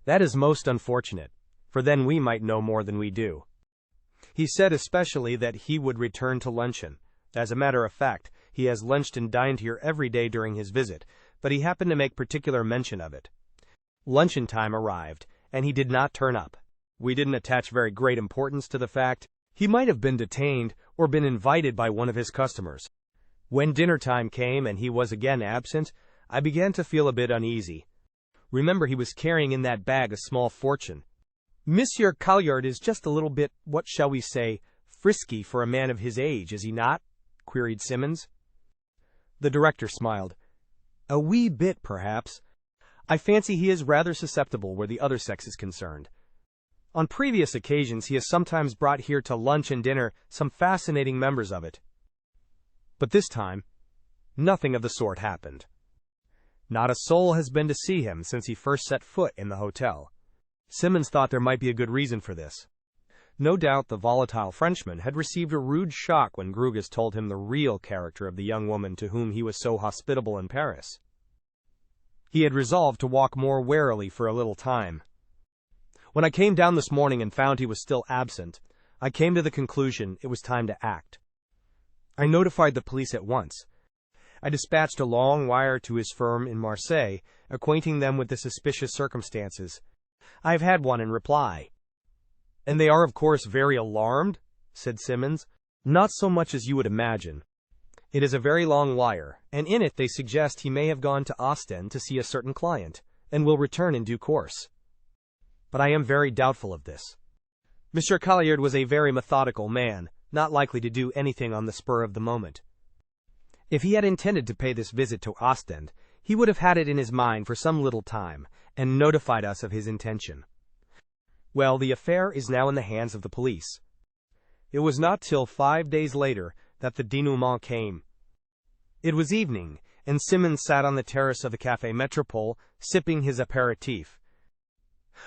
That is most unfortunate, for then we might know more than we do. He said especially that he would return to luncheon. As a matter of fact, he has lunched and dined here every day during his visit, but he happened to make particular mention of it. Luncheon time arrived, and he did not turn up. We didn't attach very great importance to the fact. He might have been detained or been invited by one of his customers. When dinner time came and he was again absent, I began to feel a bit uneasy. Remember, he was carrying in that bag a small fortune. Monsieur Calliard is just a little bit, what shall we say, frisky for a man of his age, is he not? Queried Simmons. The director smiled. A wee bit, perhaps. I fancy he is rather susceptible where the other sex is concerned. On previous occasions he has sometimes brought here to lunch and dinner some fascinating members of it. But this time, nothing of the sort happened. Not a soul has been to see him since he first set foot in the hotel. Simmons thought there might be a good reason for this. No doubt the volatile Frenchman had received a rude shock when Grugus told him the real character of the young woman to whom he was so hospitable in Paris. He had resolved to walk more warily for a little time. When I came down this morning and found he was still absent, I came to the conclusion it was time to act. I notified the police at once. I dispatched a long wire to his firm in Marseille, acquainting them with the suspicious circumstances. I have had one in reply. And they are of course very alarmed? Said Simmons. Not so much as you would imagine. It is a very long wire, and in it they suggest he may have gone to Ostend to see a certain client, and will return in due course. But I am very doubtful of this. Monsieur Calliard was a very methodical man, not likely to do anything on the spur of the moment. If he had intended to pay this visit to Ostend, he would have had it in his mind for some little time, and notified us of his intention. Well, the affair is now in the hands of the police. It was not till 5 days later that the denouement came. It was evening, and Simmons sat on the terrace of the Café Métropole, sipping his apéritif.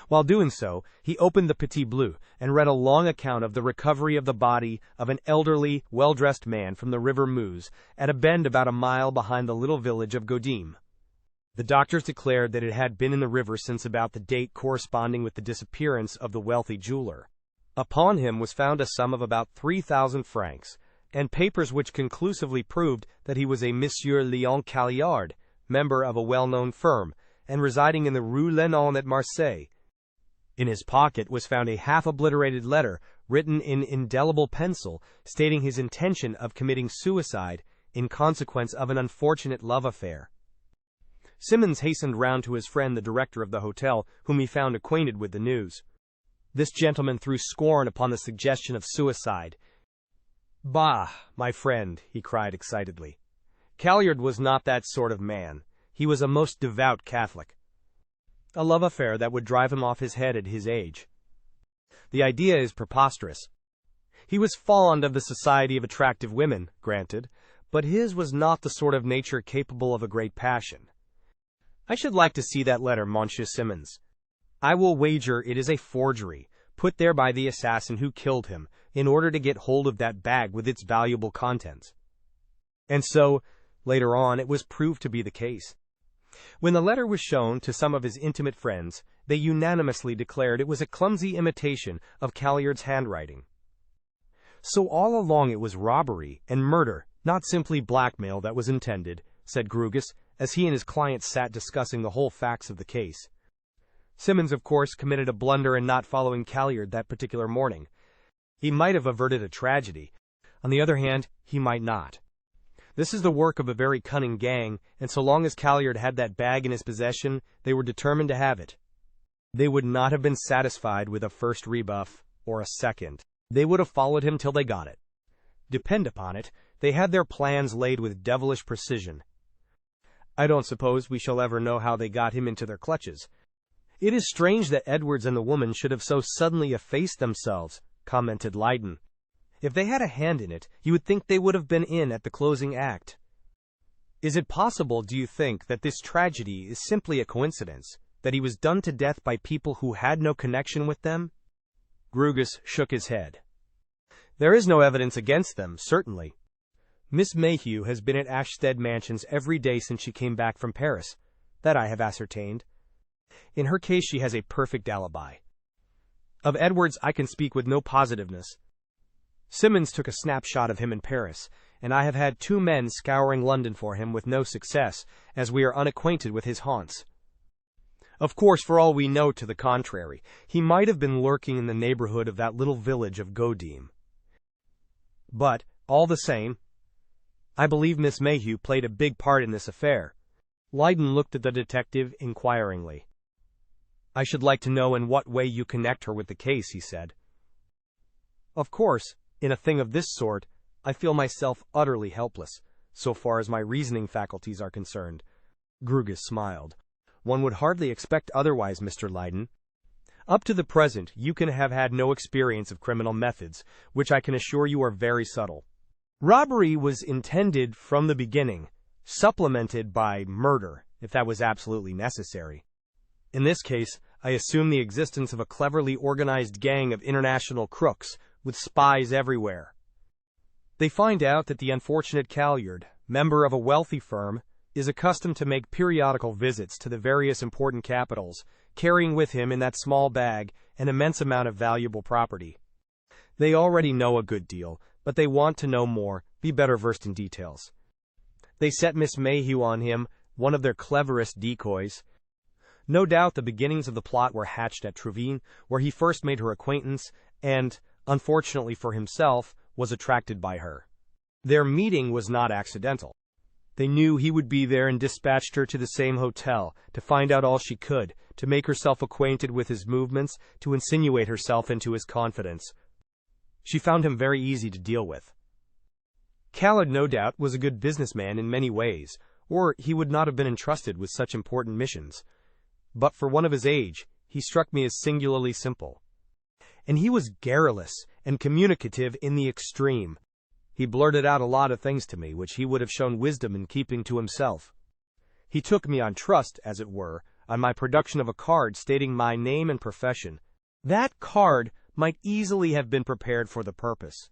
While doing so, he opened the Petit Bleu and read a long account of the recovery of the body of an elderly, well-dressed man from the river Meuse at a bend about a mile behind the little village of Godime. The doctors declared that it had been in the river since about the date corresponding with the disappearance of the wealthy jeweler. Upon him was found a sum of about 3,000 francs, and papers which conclusively proved that he was a Monsieur Léon Calliard, member of a well-known firm, and residing in the Rue Lenon at Marseille. In his pocket was found a half-obliterated letter written in indelible pencil stating his intention of committing suicide in consequence of an unfortunate love affair. Simmons hastened round to his friend the director of the hotel, whom he found acquainted with the news. This gentleman threw scorn upon the suggestion of suicide. Bah, my friend, he cried excitedly. Calliard was not that sort of man. He was a most devout Catholic. A love affair that would drive him off his head at his age. The idea is preposterous. He was fond of the society of attractive women, granted, but his was not the sort of nature capable of a great passion. I should like to see that letter, Monsieur Simmons. I will wager it is a forgery, put there by the assassin who killed him, in order to get hold of that bag with its valuable contents. And so, later on, it was proved to be the case. When the letter was shown to some of his intimate friends, they unanimously declared it was a clumsy imitation of Calliard's handwriting. So all along it was robbery and murder, not simply blackmail, that was intended, said Grugus, as he and his client sat discussing the whole facts of the case. Simmons, of course, committed a blunder in not following Calliard that particular morning. He might have averted a tragedy. On the other hand, he might not. This is the work of a very cunning gang, and so long as Calliard had that bag in his possession, they were determined to have it. They would not have been satisfied with a first rebuff, or a second. They would have followed him till they got it. Depend upon it, They had their plans laid with devilish precision. I don't suppose we shall ever know how they got him into their clutches. It is strange that Edwards and the woman should have so suddenly effaced themselves, commented Lydon. If they had a hand in it, you would think they would have been in at the closing act. Is it possible, do you think, that this tragedy is simply a coincidence, that he was done to death by people who had no connection with them? Grugus shook his head. There is no evidence against them, certainly. Miss Mayhew has been at Ashstead Mansions every day since she came back from Paris. That I have ascertained. In her case she has a perfect alibi. Of Edwards I can speak with no positiveness. Simmons took a snapshot of him in Paris, and I have had 2 men scouring London for him with no success, as we are unacquainted with his haunts. Of course, for all we know to the contrary, he might have been lurking in the neighborhood of that little village of Godin. But, all the same, I believe Miss Mayhew played a big part in this affair. Lydon looked at the detective inquiringly. I should like to know in what way you connect her with the case, he said. Of course, in a thing of this sort, I feel myself utterly helpless, so far as my reasoning faculties are concerned. Grugus smiled. One would hardly expect otherwise, Mr. Lydon. Up to the present, you can have had no experience of criminal methods, which I can assure you are very subtle. Robbery was intended from the beginning, supplemented by murder, if that was absolutely necessary. In this case, I assume the existence of a cleverly organized gang of international crooks, with spies everywhere. They find out that the unfortunate Calyard, member of a wealthy firm, is accustomed to make periodical visits to the various important capitals, carrying with him in that small bag an immense amount of valuable property. They already know a good deal, but they want to know more, be better versed in details. They set Miss Mayhew on him, one of their cleverest decoys. No doubt the beginnings of the plot were hatched at Trouville, where he first made her acquaintance, and, unfortunately for himself, was attracted by her. Their meeting was not accidental. They knew he would be there and dispatched her to the same hotel, to find out all she could, to make herself acquainted with his movements, to insinuate herself into his confidence. She found him very easy to deal with. Calyard, no doubt, was a good businessman in many ways, or he would not have been entrusted with such important missions. But for one of his age, he struck me as singularly simple. And he was garrulous and communicative in the extreme. He blurted out a lot of things to me which he would have shown wisdom in keeping to himself. He took me on trust, as it were, on my production of a card stating my name and profession. That card might easily have been prepared for the purpose.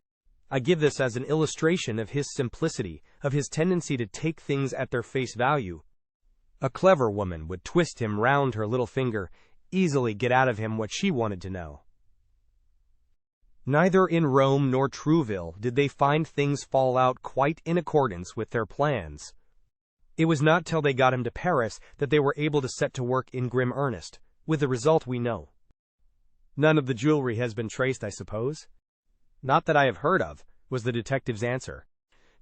I give this as an illustration of his simplicity, of his tendency to take things at their face value. A clever woman would twist him round her little finger, easily get out of him what she wanted to know. Neither in Rome nor Trouville did they find things fall out quite in accordance with their plans. It was not till they got him to Paris that they were able to set to work in grim earnest, with the result we know. None of the jewelry has been traced, I suppose? Not that I have heard of, was the detective's answer.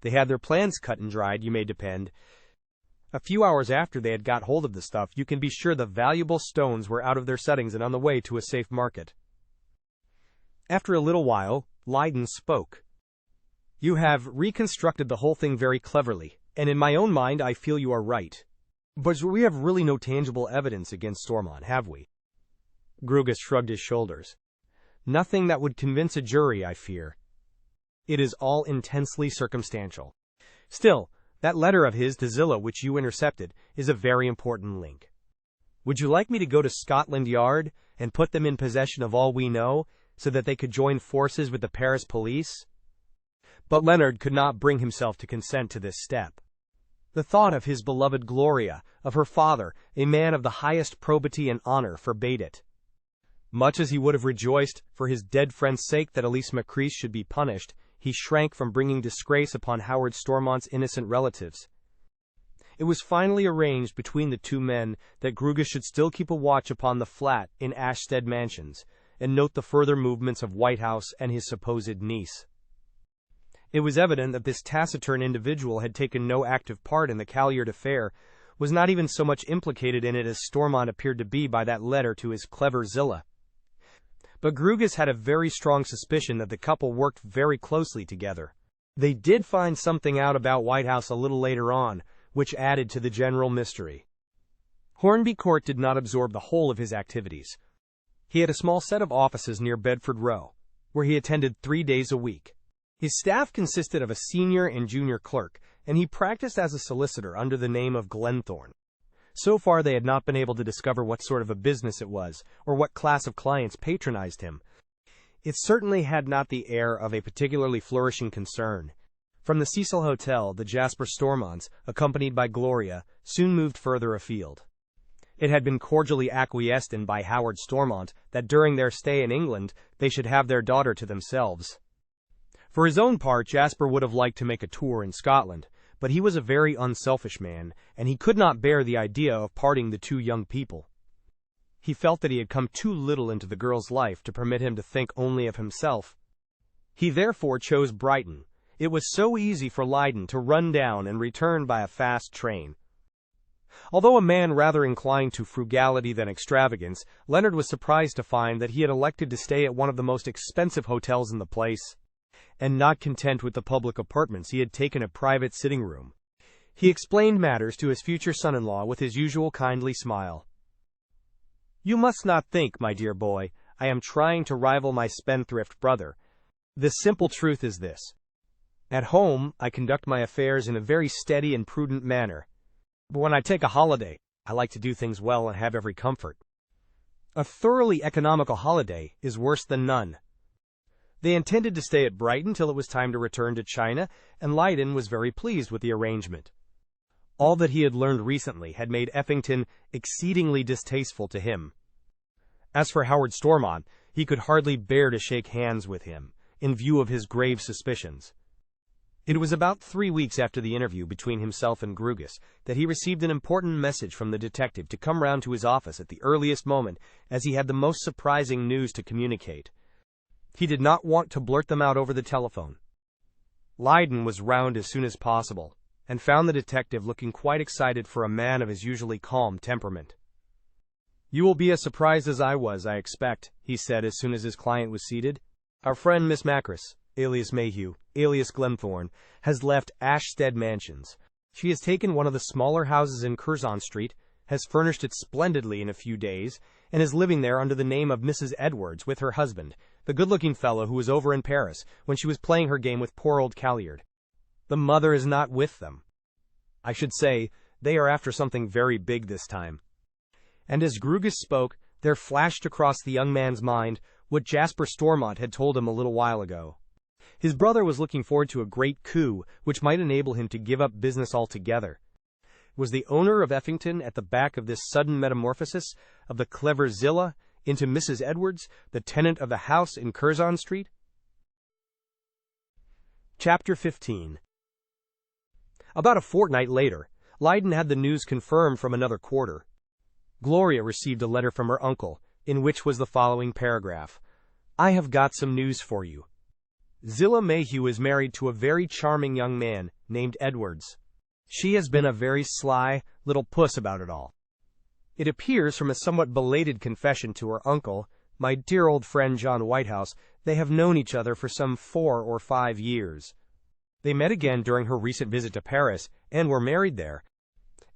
They had their plans cut and dried, you may depend. A few hours after they had got hold of the stuff, you can be sure the valuable stones were out of their settings and on the way to a safe market. After a little while, Lydon spoke. You have reconstructed the whole thing very cleverly, and in my own mind I feel you are right. But we have really no tangible evidence against Stormont, have we? Grugus shrugged his shoulders. Nothing that would convince a jury, I fear. It is all intensely circumstantial. Still, that letter of his to Zillah which you intercepted is a very important link. Would you like me to go to Scotland Yard and put them in possession of all we know, so that they could join forces with the Paris police? But Leonard could not bring himself to consent to this step. The thought of his beloved Gloria, of her father, a man of the highest probity and honor, forbade it. Much as he would have rejoiced, for his dead friend's sake, that Elise Macrease should be punished, he shrank from bringing disgrace upon Howard Stormont's innocent relatives. It was finally arranged between the 2 men that Grugus should still keep a watch upon the flat in Ashstead Mansions, and note the further movements of Whitehouse and his supposed niece. It was evident that this taciturn individual had taken no active part in the Calyard affair, was not even so much implicated in it as Stormont appeared to be by that letter to his clever Zillah. But Grugus had a very strong suspicion that the couple worked very closely together. They did find something out about White House a little later on, which added to the general mystery. Hornby Court did not absorb the whole of his activities. He had a small set of offices near Bedford Row, where he attended 3 days a week. His staff consisted of a senior and junior clerk, and he practiced as a solicitor under the name of Glenthorne. So far they had not been able to discover what sort of a business it was, or what class of clients patronized him. It certainly had not the air of a particularly flourishing concern. From the Cecil Hotel, the Jasper Stormonts, accompanied by Gloria, soon moved further afield. It had been cordially acquiesced in by Howard Stormont that during their stay in England they should have their daughter to themselves. For his own part, Jasper would have liked to make a tour in Scotland, but he was a very unselfish man, and he could not bear the idea of parting the two young people. He felt that he had come too little into the girl's life to permit him to think only of himself. He therefore chose Brighton. It was so easy for Leyden to run down and return by a fast train. Although a man rather inclined to frugality than extravagance, Leonard was surprised to find that he had elected to stay at one of the most expensive hotels in the place. And not content with the public apartments, he had taken a private sitting room. He explained matters to his future son-in-law with his usual kindly smile. "You must not think, my dear boy, I am trying to rival my spendthrift brother. The simple truth is this. At home, I conduct my affairs in a very steady and prudent manner. But when I take a holiday, I like to do things well and have every comfort. A thoroughly economical holiday is worse than none." They intended to stay at Brighton till it was time to return to China, and Leyden was very pleased with the arrangement. All that he had learned recently had made Effington exceedingly distasteful to him. As for Howard Stormont, he could hardly bear to shake hands with him, in view of his grave suspicions. It was about 3 weeks after the interview between himself and Grugus that he received an important message from the detective to come round to his office at the earliest moment, as he had the most surprising news to communicate. He did not want to blurt them out over the telephone. Leyden was round as soon as possible, and found the detective looking quite excited for a man of his usually calm temperament. "You will be as surprised as I was, I expect," he said as soon as his client was seated. "Our friend Miss Macris, alias Mayhew, alias Glenthorne, has left Ashstead Mansions. She has taken one of the smaller houses in Curzon Street, has furnished it splendidly in a few days, and is living there under the name of Mrs. Edwards with her husband, the good-looking fellow who was over in Paris when she was playing her game with poor old Calliard. The mother is not with them. I should say, they are after something very big this time." And as Grugus spoke, there flashed across the young man's mind what Jasper Stormont had told him a little while ago. His brother was looking forward to a great coup which might enable him to give up business altogether. Was the owner of Effington at the back of this sudden metamorphosis of the clever Zillah into Mrs. Edwards, the tenant of the house in Curzon Street? Chapter 15. About a fortnight later, Leyden had the news confirmed from another quarter. Gloria received a letter from her uncle, in which was the following paragraph. "I have got some news for you. Zillah Mayhew is married to a very charming young man named Edwards. She has been a very sly little puss about it all. It appears from a somewhat belated confession to her uncle, my dear old friend John Whitehouse, they have known each other for some 4 or 5 years. They met again during her recent visit to Paris, and were married there.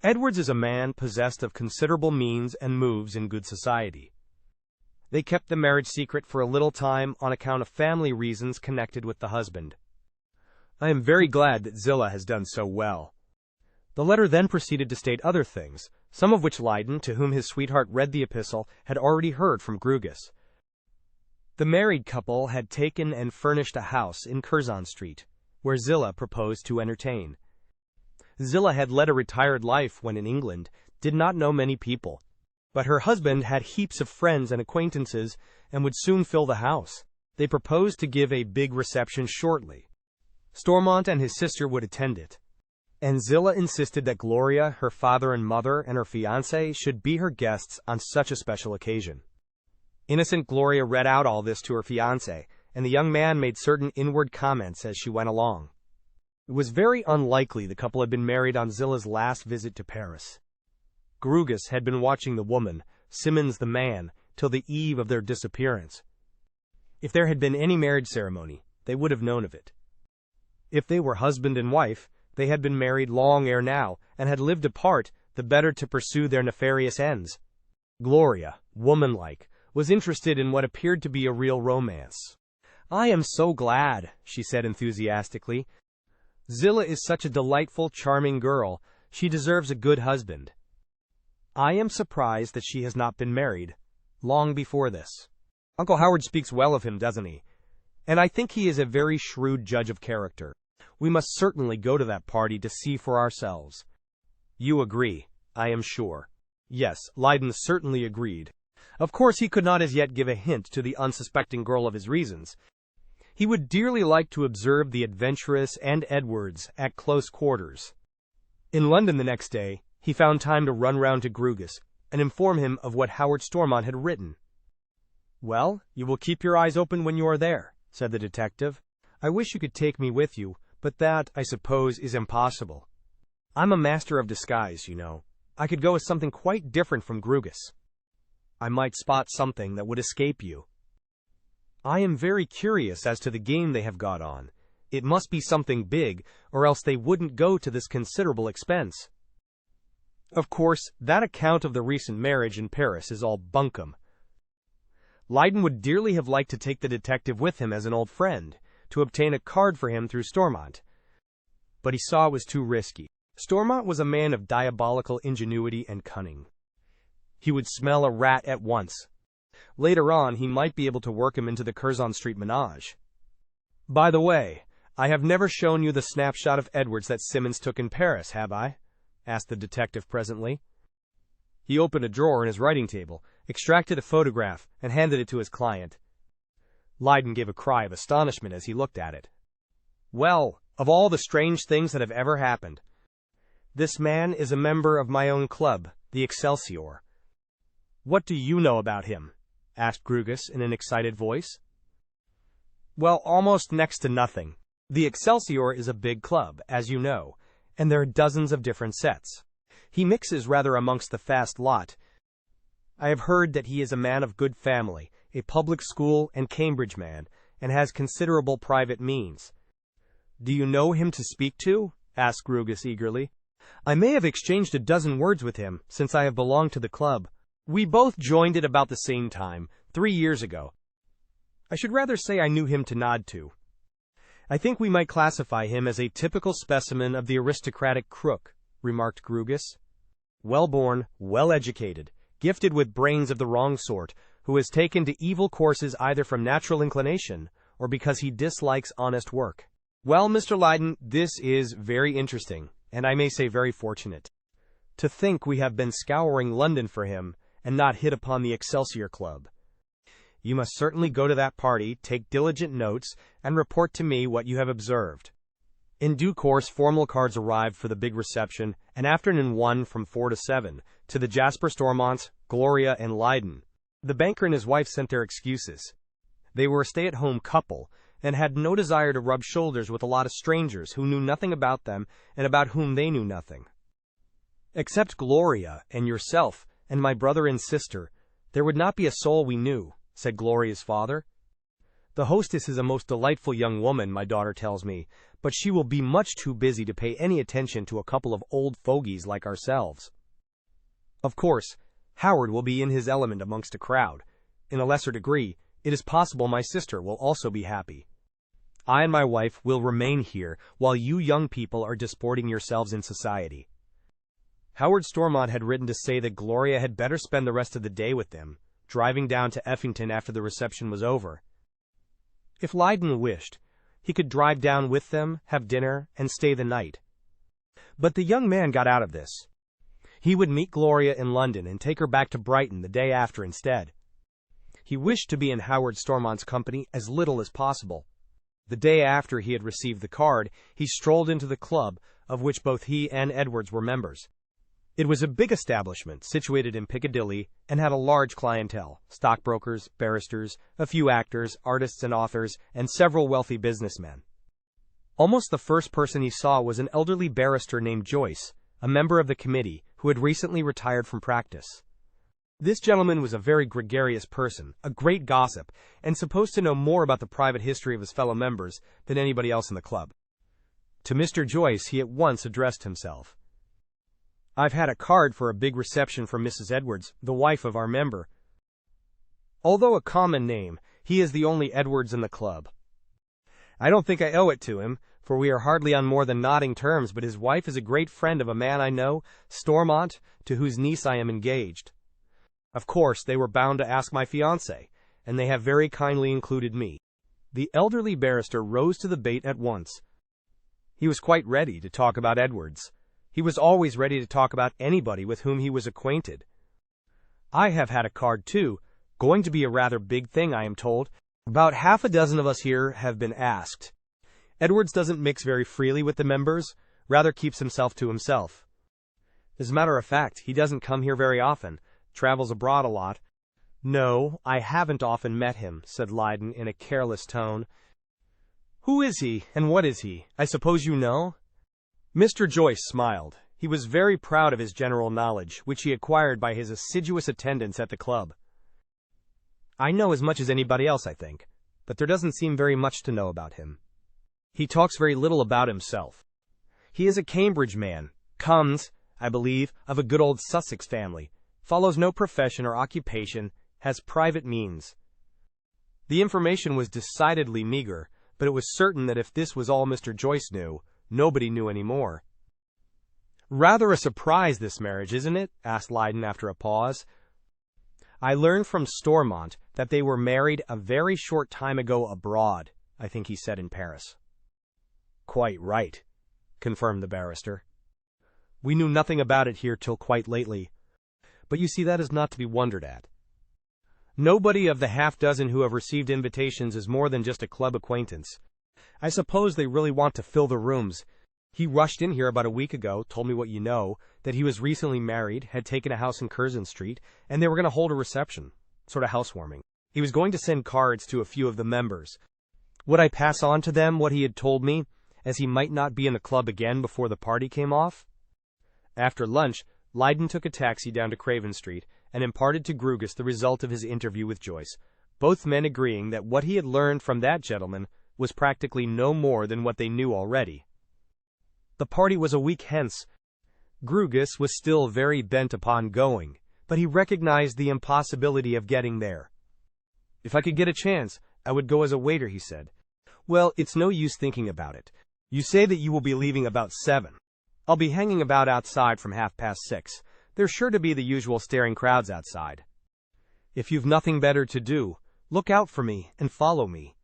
Edwards is a man possessed of considerable means and moves in good society. They kept the marriage secret for a little time on account of family reasons connected with the husband. I am very glad that Zillah has done so well." The letter then proceeded to state other things, some of which Leyden, to whom his sweetheart read the epistle, had already heard from Grugus. The married couple had taken and furnished a house in Curzon Street, where Zillah proposed to entertain. Zillah had led a retired life when in England, did not know many people, but her husband had heaps of friends and acquaintances and would soon fill the house. They proposed to give a big reception shortly. Stormont and his sister would attend it, and Zillah insisted that Gloria, her father and mother, and her fiancé should be her guests on such a special occasion. Innocent Gloria read out all this to her fiancé, and the young man made certain inward comments as she went along. It was very unlikely the couple had been married on Zillah's last visit to Paris. Grugus had been watching the woman, Simmons the man, till the eve of their disappearance. If there had been any marriage ceremony, they would have known of it. If they were husband and wife, they had been married long ere now, and had lived apart, the better to pursue their nefarious ends. Gloria, womanlike, was interested in what appeared to be a real romance. "I am so glad," she said enthusiastically. "Zillah is such a delightful, charming girl. She deserves a good husband. I am surprised that she has not been married long before this. Uncle Howard speaks well of him, doesn't he? And I think he is a very shrewd judge of character. We must certainly go to that party to see for ourselves." "You agree, I am sure." Yes, Lydon certainly agreed. Of course he could not as yet give a hint to the unsuspecting girl of his reasons. He would dearly like to observe the adventuress and Edwards at close quarters. In London the next day, he found time to run round to Grugus and inform him of what Howard Stormont had written. "Well, you will keep your eyes open when you are there," said the detective. "I wish you could take me with you, but that, I suppose, is impossible. I'm a master of disguise, you know. I could go as something quite different from Grugus. I might spot something that would escape you. I am very curious as to the game they have got on. It must be something big, or else they wouldn't go to this considerable expense. Of course, that account of the recent marriage in Paris is all bunkum." Lydon would dearly have liked to take the detective with him as an old friend, to obtain a card for him through Stormont. But he saw it was too risky. Stormont was a man of diabolical ingenuity and cunning. He would smell a rat at once. Later on, he might be able to work him into the Curzon Street menage. "By the way, I have never shown you the snapshot of Edwards that Simmons took in Paris, have I?" asked the detective presently. He opened a drawer in his writing table, extracted a photograph, and handed it to his client. Lydon gave a cry of astonishment as he looked at it. "Well, of all the strange things that have ever happened. This man is a member of my own club, the Excelsior." "What do you know about him?" asked Grugus in an excited voice. "Well, almost next to nothing. The Excelsior is a big club, as you know, and there are dozens of different sets. He mixes rather amongst the fast lot. I have heard that he is a man of good family, a public school and Cambridge man, and has considerable private means." "Do you know him to speak to?" asked Grugus eagerly. "I may have exchanged a dozen words with him since I have belonged to the club. We both joined it about the same time, 3 years ago. I should rather say I knew him to nod to. I think we might classify him as a typical specimen of the aristocratic crook," remarked Grugus. "Well-born, well-educated, gifted with brains of the wrong sort, who has taken to evil courses either from natural inclination or because he dislikes honest work. Well, Mr. Lydon, this is very interesting, and I may say very fortunate. To think we have been scouring London for him and not hit upon the Excelsior Club. You must certainly go to that party, take diligent notes, and report to me what you have observed." In due course, formal cards arrived for the big reception, and afternoon 1 from 4 to 7, to the Jasper Stormonts, Gloria, and Lydon. The banker and his wife sent their excuses. They were a stay-at-home couple, and had no desire to rub shoulders with a lot of strangers who knew nothing about them and about whom they knew nothing. "Except Gloria, and yourself, and my brother and sister, there would not be a soul we knew," said Gloria's father. "The hostess is a most delightful young woman, my daughter tells me, but she will be much too busy to pay any attention to a couple of old fogies like ourselves. Of course, Howard will be in his element amongst a crowd. In a lesser degree, it is possible my sister will also be happy. I and my wife will remain here while you young people are disporting yourselves in society." Howard Stormont had written to say that Gloria had better spend the rest of the day with them, driving down to Effington after the reception was over. If Lydon wished, he could drive down with them, have dinner, and stay the night. But the young man got out of this. He would meet Gloria in London and take her back to Brighton the day after instead. He wished to be in Howard Stormont's company as little as possible. The day after he had received the card, he strolled into the club, of which both he and Edwards were members. It was a big establishment, situated in Piccadilly, and had a large clientele: stockbrokers, barristers, a few actors, artists and authors, and several wealthy businessmen. Almost the first person he saw was an elderly barrister named Joyce, a member of the committee, who had recently retired from practice. This gentleman was a very gregarious person, a great gossip, and supposed to know more about the private history of his fellow members than anybody else in the club. To Mr. Joyce he at once addressed himself. "I've had a card for a big reception from Mrs. Edwards, the wife of our member. Although a common name, he is the only Edwards in the club. I don't think I owe it to him, for we are hardly on more than nodding terms, but his wife is a great friend of a man I know, Stormont, to whose niece I am engaged. Of course, they were bound to ask my fiancé, and they have very kindly included me." The elderly barrister rose to the bait at once. He was quite ready to talk about Edwards. He was always ready to talk about anybody with whom he was acquainted. "I have had a card, too. Going to be a rather big thing, I am told. About half a dozen of us here have been asked. Edwards doesn't mix very freely with the members, rather keeps himself to himself. As a matter of fact, he doesn't come here very often, travels abroad a lot." "No, I haven't often met him," said Lydon in a careless tone. "Who is he, and what is he? I suppose you know?" Mr. Joyce smiled. He was very proud of his general knowledge, which he acquired by his assiduous attendance at the club. "I know as much as anybody else, I think, but there doesn't seem very much to know about him. He talks very little about himself. He is a Cambridge man, comes, I believe, of a good old Sussex family, follows no profession or occupation, has private means." The information was decidedly meager, but it was certain that if this was all Mr. Joyce knew, nobody knew any more. "Rather a surprise, this marriage, isn't it?" asked Lydon after a pause. "I learned from Stormont that they were married a very short time ago abroad, I think he said in Paris." "Quite right," confirmed the barrister. "We knew nothing about it here till quite lately. But you see, that is not to be wondered at. Nobody of the half-dozen who have received invitations is more than just a club acquaintance. I suppose they really want to fill the rooms. He rushed in here about a week ago, told me what you know, that he was recently married, had taken a house in Curzon Street, and they were going to hold a reception, sort of housewarming. He was going to send cards to a few of the members. Would I pass on to them what he had told me, as he might not be in the club again before the party came off?" After lunch, Lydon took a taxi down to Craven Street, and imparted to Grugus the result of his interview with Joyce, both men agreeing that what he had learned from that gentleman was practically no more than what they knew already. The party was a week hence. Grugus was still very bent upon going, but he recognized the impossibility of getting there. "If I could get a chance, I would go as a waiter," he said. "Well, it's no use thinking about it. You say that you will be leaving about 7. I'll be hanging about outside from 6:30. There's sure to be the usual staring crowds outside. If you've nothing better to do, look out for me and follow me.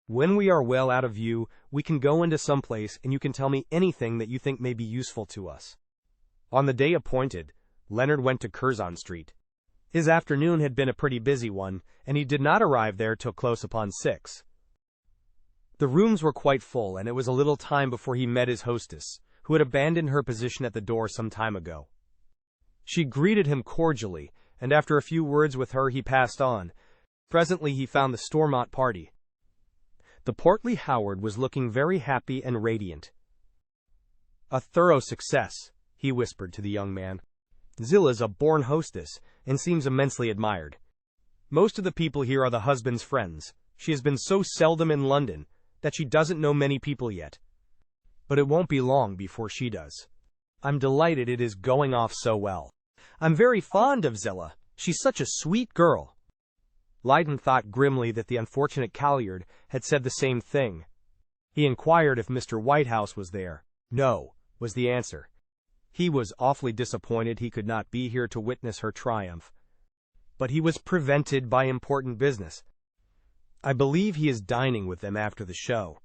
When we are well out of view, we can go into some place and you can tell me anything that you think may be useful to us." On the day appointed, Leonard went to Curzon Street. His afternoon had been a pretty busy one, and he did not arrive there till close upon 6. The rooms were quite full, and it was a little time before he met his hostess, who had abandoned her position at the door some time ago. She greeted him cordially, and after a few words with her he passed on. Presently he found the Stormont party. The portly Howard was looking very happy and radiant. "A thorough success," he whispered to the young man. "Zilla's a born hostess, and seems immensely admired. Most of the people here are the husband's friends. She has been so seldom in London that she doesn't know many people yet. But it won't be long before she does. I'm delighted it is going off so well. I'm very fond of Zilla. She's such a sweet girl." Lydon thought grimly that the unfortunate Calliard had said the same thing. He inquired if Mr. Whitehouse was there. "No," was the answer. He was awfully disappointed he could not be here to witness her triumph. But he was prevented by important business. "I believe he is dining with them after the show."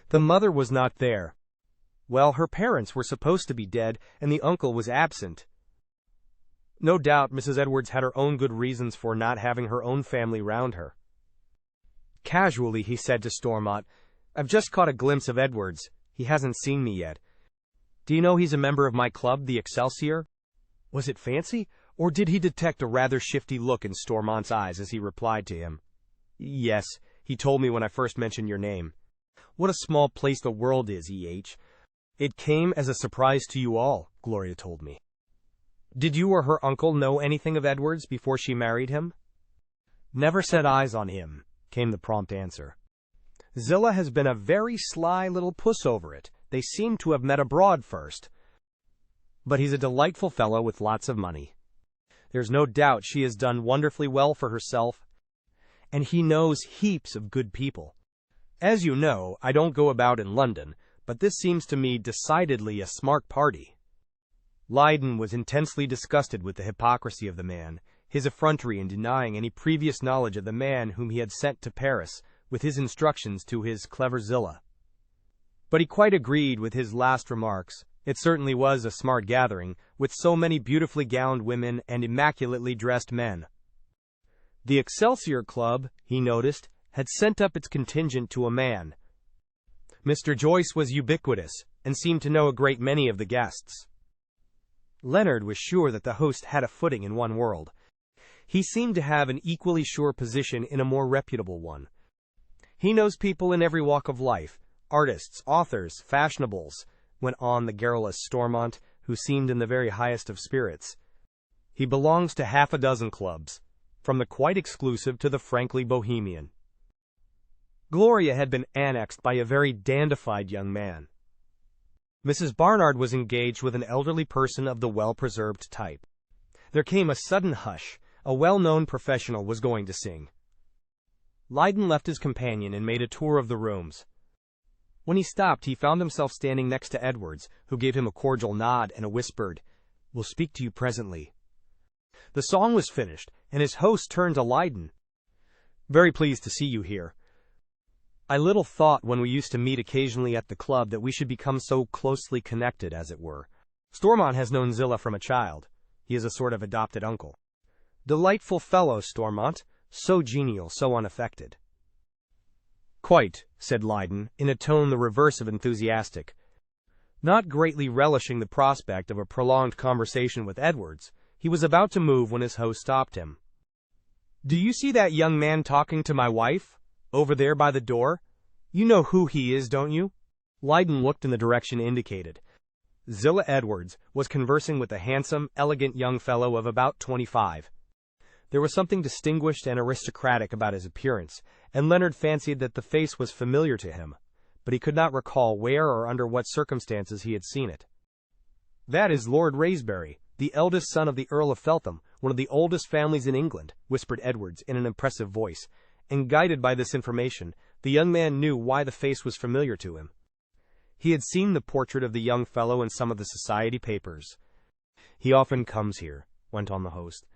The mother was not there. Well, her parents were supposed to be dead, and the uncle was absent. No doubt Mrs. Edwards had her own good reasons for not having her own family round her. Casually he said to Stormont, "I've just caught a glimpse of Edwards. He hasn't seen me yet. Do you know he's a member of my club, the Excelsior?" Was it fancy, or did he detect a rather shifty look in Stormont's eyes as he replied to him? "Yes, he told me when I first mentioned your name." "What a small place the world is, E.H. It came as a surprise to you all, Gloria told me." "Did you or her uncle know anything of Edwards before she married him?" "Never set eyes on him," came the prompt answer. "Zilla has been a very sly little puss over it, They seem to have met abroad first. But he's a delightful fellow with lots of money. There's no doubt she has done wonderfully well for herself, and he knows heaps of good people. As you know, I don't go about in London, but this seems to me decidedly a smart party." Lydon was intensely disgusted with the hypocrisy of the man, his effrontery in denying any previous knowledge of the man whom he had sent to Paris with his instructions to his clever Zillah. But he quite agreed with his last remarks. It certainly was a smart gathering, with so many beautifully gowned women and immaculately dressed men. The Excelsior Club, he noticed, had sent up its contingent to a man. Mr. Joyce was ubiquitous, and seemed to know a great many of the guests. Leonard was sure that the host had a footing in one world. He seemed to have an equally sure position in a more reputable one. "He knows people in every walk of life, artists, authors, fashionables," went on the garrulous Stormont, who seemed in the very highest of spirits. "He belongs to half a dozen clubs, from the quite exclusive to the frankly bohemian." Gloria had been annexed by a very dandified young man. Mrs. Barnard was engaged with an elderly person of the well-preserved type. There came a sudden hush. A well-known professional was going to sing. Lydon left his companion and made a tour of the rooms. When he stopped, he found himself standing next to Edwards, who gave him a cordial nod and a whispered, "We'll speak to you presently." The song was finished, and his host turned to Lydon. "Very pleased to see you here. I little thought when we used to meet occasionally at the club that we should become so closely connected, as it were. Stormont has known Zillah from a child. He is a sort of adopted uncle. Delightful fellow, Stormont. So genial, so unaffected." "Quite," said Lydon, in a tone the reverse of enthusiastic. Not greatly relishing the prospect of a prolonged conversation with Edwards, he was about to move when his host stopped him. "Do you see that young man talking to my wife? Over there by the door? You know who he is, don't you?" Lydon looked in the direction indicated. Zillah Edwards was conversing with a handsome, elegant young fellow of about 25. There was something distinguished and aristocratic about his appearance, and Leonard fancied that the face was familiar to him, but he could not recall where or under what circumstances he had seen it. "That is Lord Raisbury, the eldest son of the Earl of Feltham, one of the oldest families in England," whispered Edwards in an impressive voice, and guided by this information, the young man knew why the face was familiar to him. He had seen the portrait of the young fellow in some of the society papers. "He often comes here," went on the host.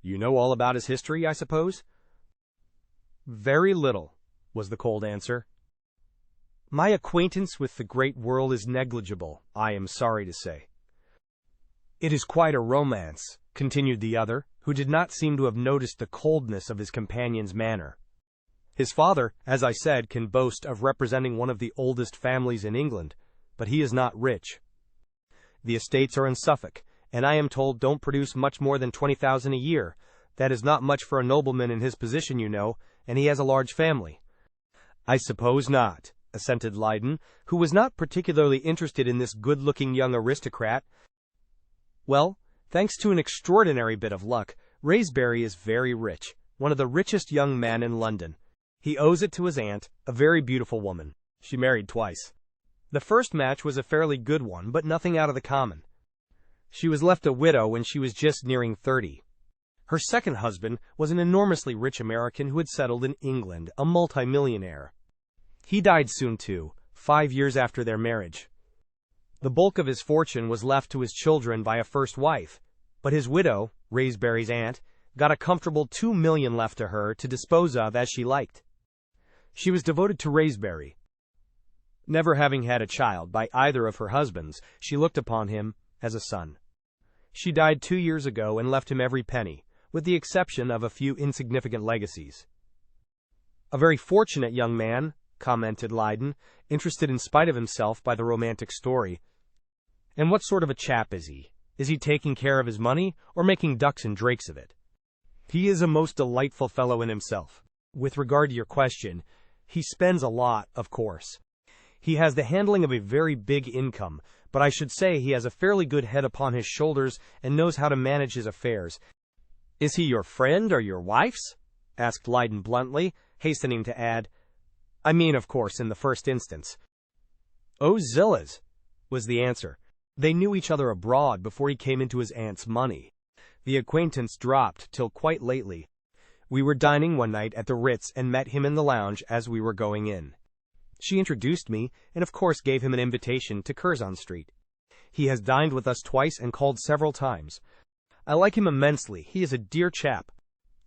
"You know all about his history, I suppose?" "Very little," was the cold answer. "My acquaintance with the great world is negligible, I am sorry to say." "It is quite a romance," continued the other, who did not seem to have noticed the coldness of his companion's manner. "His father, as I said, can boast of representing one of the oldest families in England, but he is not rich. The estates are in Suffolk, and I am told don't produce much more than 20,000 a year. That is not much for a nobleman in his position, you know, and he has a large family." "I suppose not," assented Lydon, who was not particularly interested in this good-looking young aristocrat. "Well, thanks to an extraordinary bit of luck, Raisbury is very rich, one of the richest young men in London. He owes it to his aunt, a very beautiful woman. She married twice. The first match was a fairly good one, but nothing out of the common. She was left a widow when she was just nearing 30. Her second husband was an enormously rich American who had settled in England, a multimillionaire. He died soon too, 5 years after their marriage. The bulk of his fortune was left to his children by a first wife, but his widow, Raisbury's aunt, got a comfortable 2 million left to her to dispose of as she liked. She was devoted to Raisbury. Never having had a child by either of her husbands, she looked upon him as a son. She died 2 years ago and left him every penny, with the exception of a few insignificant legacies." "A very fortunate young man," commented Lydon, interested in spite of himself by the romantic story. "And what sort of a chap is he? Is he taking care of his money, or making ducks and drakes of it?" "He is a most delightful fellow in himself. With regard to your question, he spends a lot, of course. He has the handling of a very big income, but I should say he has a fairly good head upon his shoulders and knows how to manage his affairs." "Is he your friend or your wife's?" asked Lydon bluntly, hastening to add, "I mean, of course, in the first instance." "Oh, Zilla's," was the answer. They knew each other abroad before he came into his aunt's money. The acquaintance dropped till quite lately. We were dining one night at the Ritz and met him in the lounge as we were going in. She introduced me, and of course gave him an invitation to Curzon Street. He has dined with us twice and called several times. I like him immensely. He is a dear chap.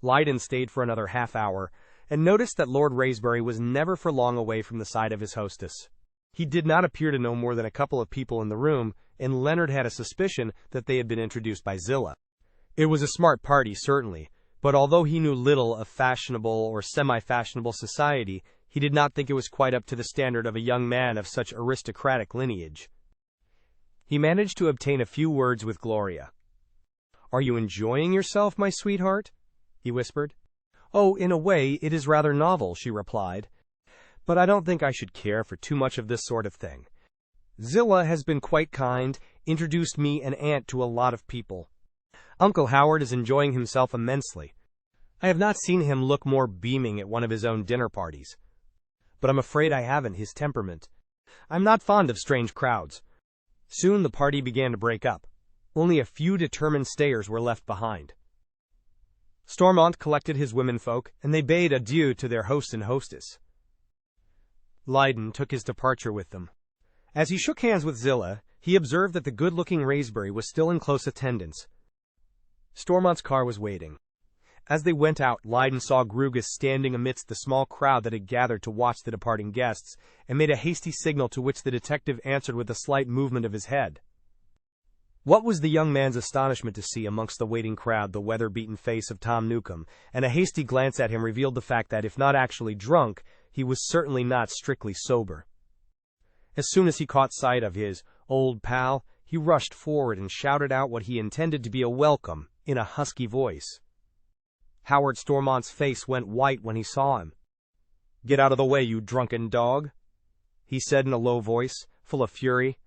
Lydon stayed for another half hour, and noticed that Lord Raysbury was never for long away from the side of his hostess. He did not appear to know more than a couple of people in the room, and Leonard had a suspicion that they had been introduced by Zillah. It was a smart party, certainly, but although he knew little of fashionable or semi-fashionable society, he did not think it was quite up to the standard of a young man of such aristocratic lineage. He managed to obtain a few words with Gloria. "Are you enjoying yourself, my sweetheart?" he whispered. "Oh, in a way, it is rather novel," she replied. "But I don't think I should care for too much of this sort of thing. Zillah has been quite kind, introduced me and Aunt to a lot of people. Uncle Howard is enjoying himself immensely. I have not seen him look more beaming at one of his own dinner parties. But I'm afraid I haven't his temperament. I'm not fond of strange crowds." Soon the party began to break up. Only a few determined stayers were left behind. Stormont collected his womenfolk, and they bade adieu to their host and hostess. Lydon took his departure with them. As he shook hands with Zillah, he observed that the good-looking Raysbury was still in close attendance. Stormont's car was waiting. As they went out, Lydon saw Grugus standing amidst the small crowd that had gathered to watch the departing guests, and made a hasty signal to which the detective answered with a slight movement of his head. What was the young man's astonishment to see amongst the waiting crowd the weather-beaten face of Tom Newcombe, and a hasty glance at him revealed the fact that, if not actually drunk, he was certainly not strictly sober. As soon as he caught sight of his old pal, he rushed forward and shouted out what he intended to be a welcome, in a husky voice. Howard Stormont's face went white when he saw him. "Get out of the way, you drunken dog," he said in a low voice, full of fury.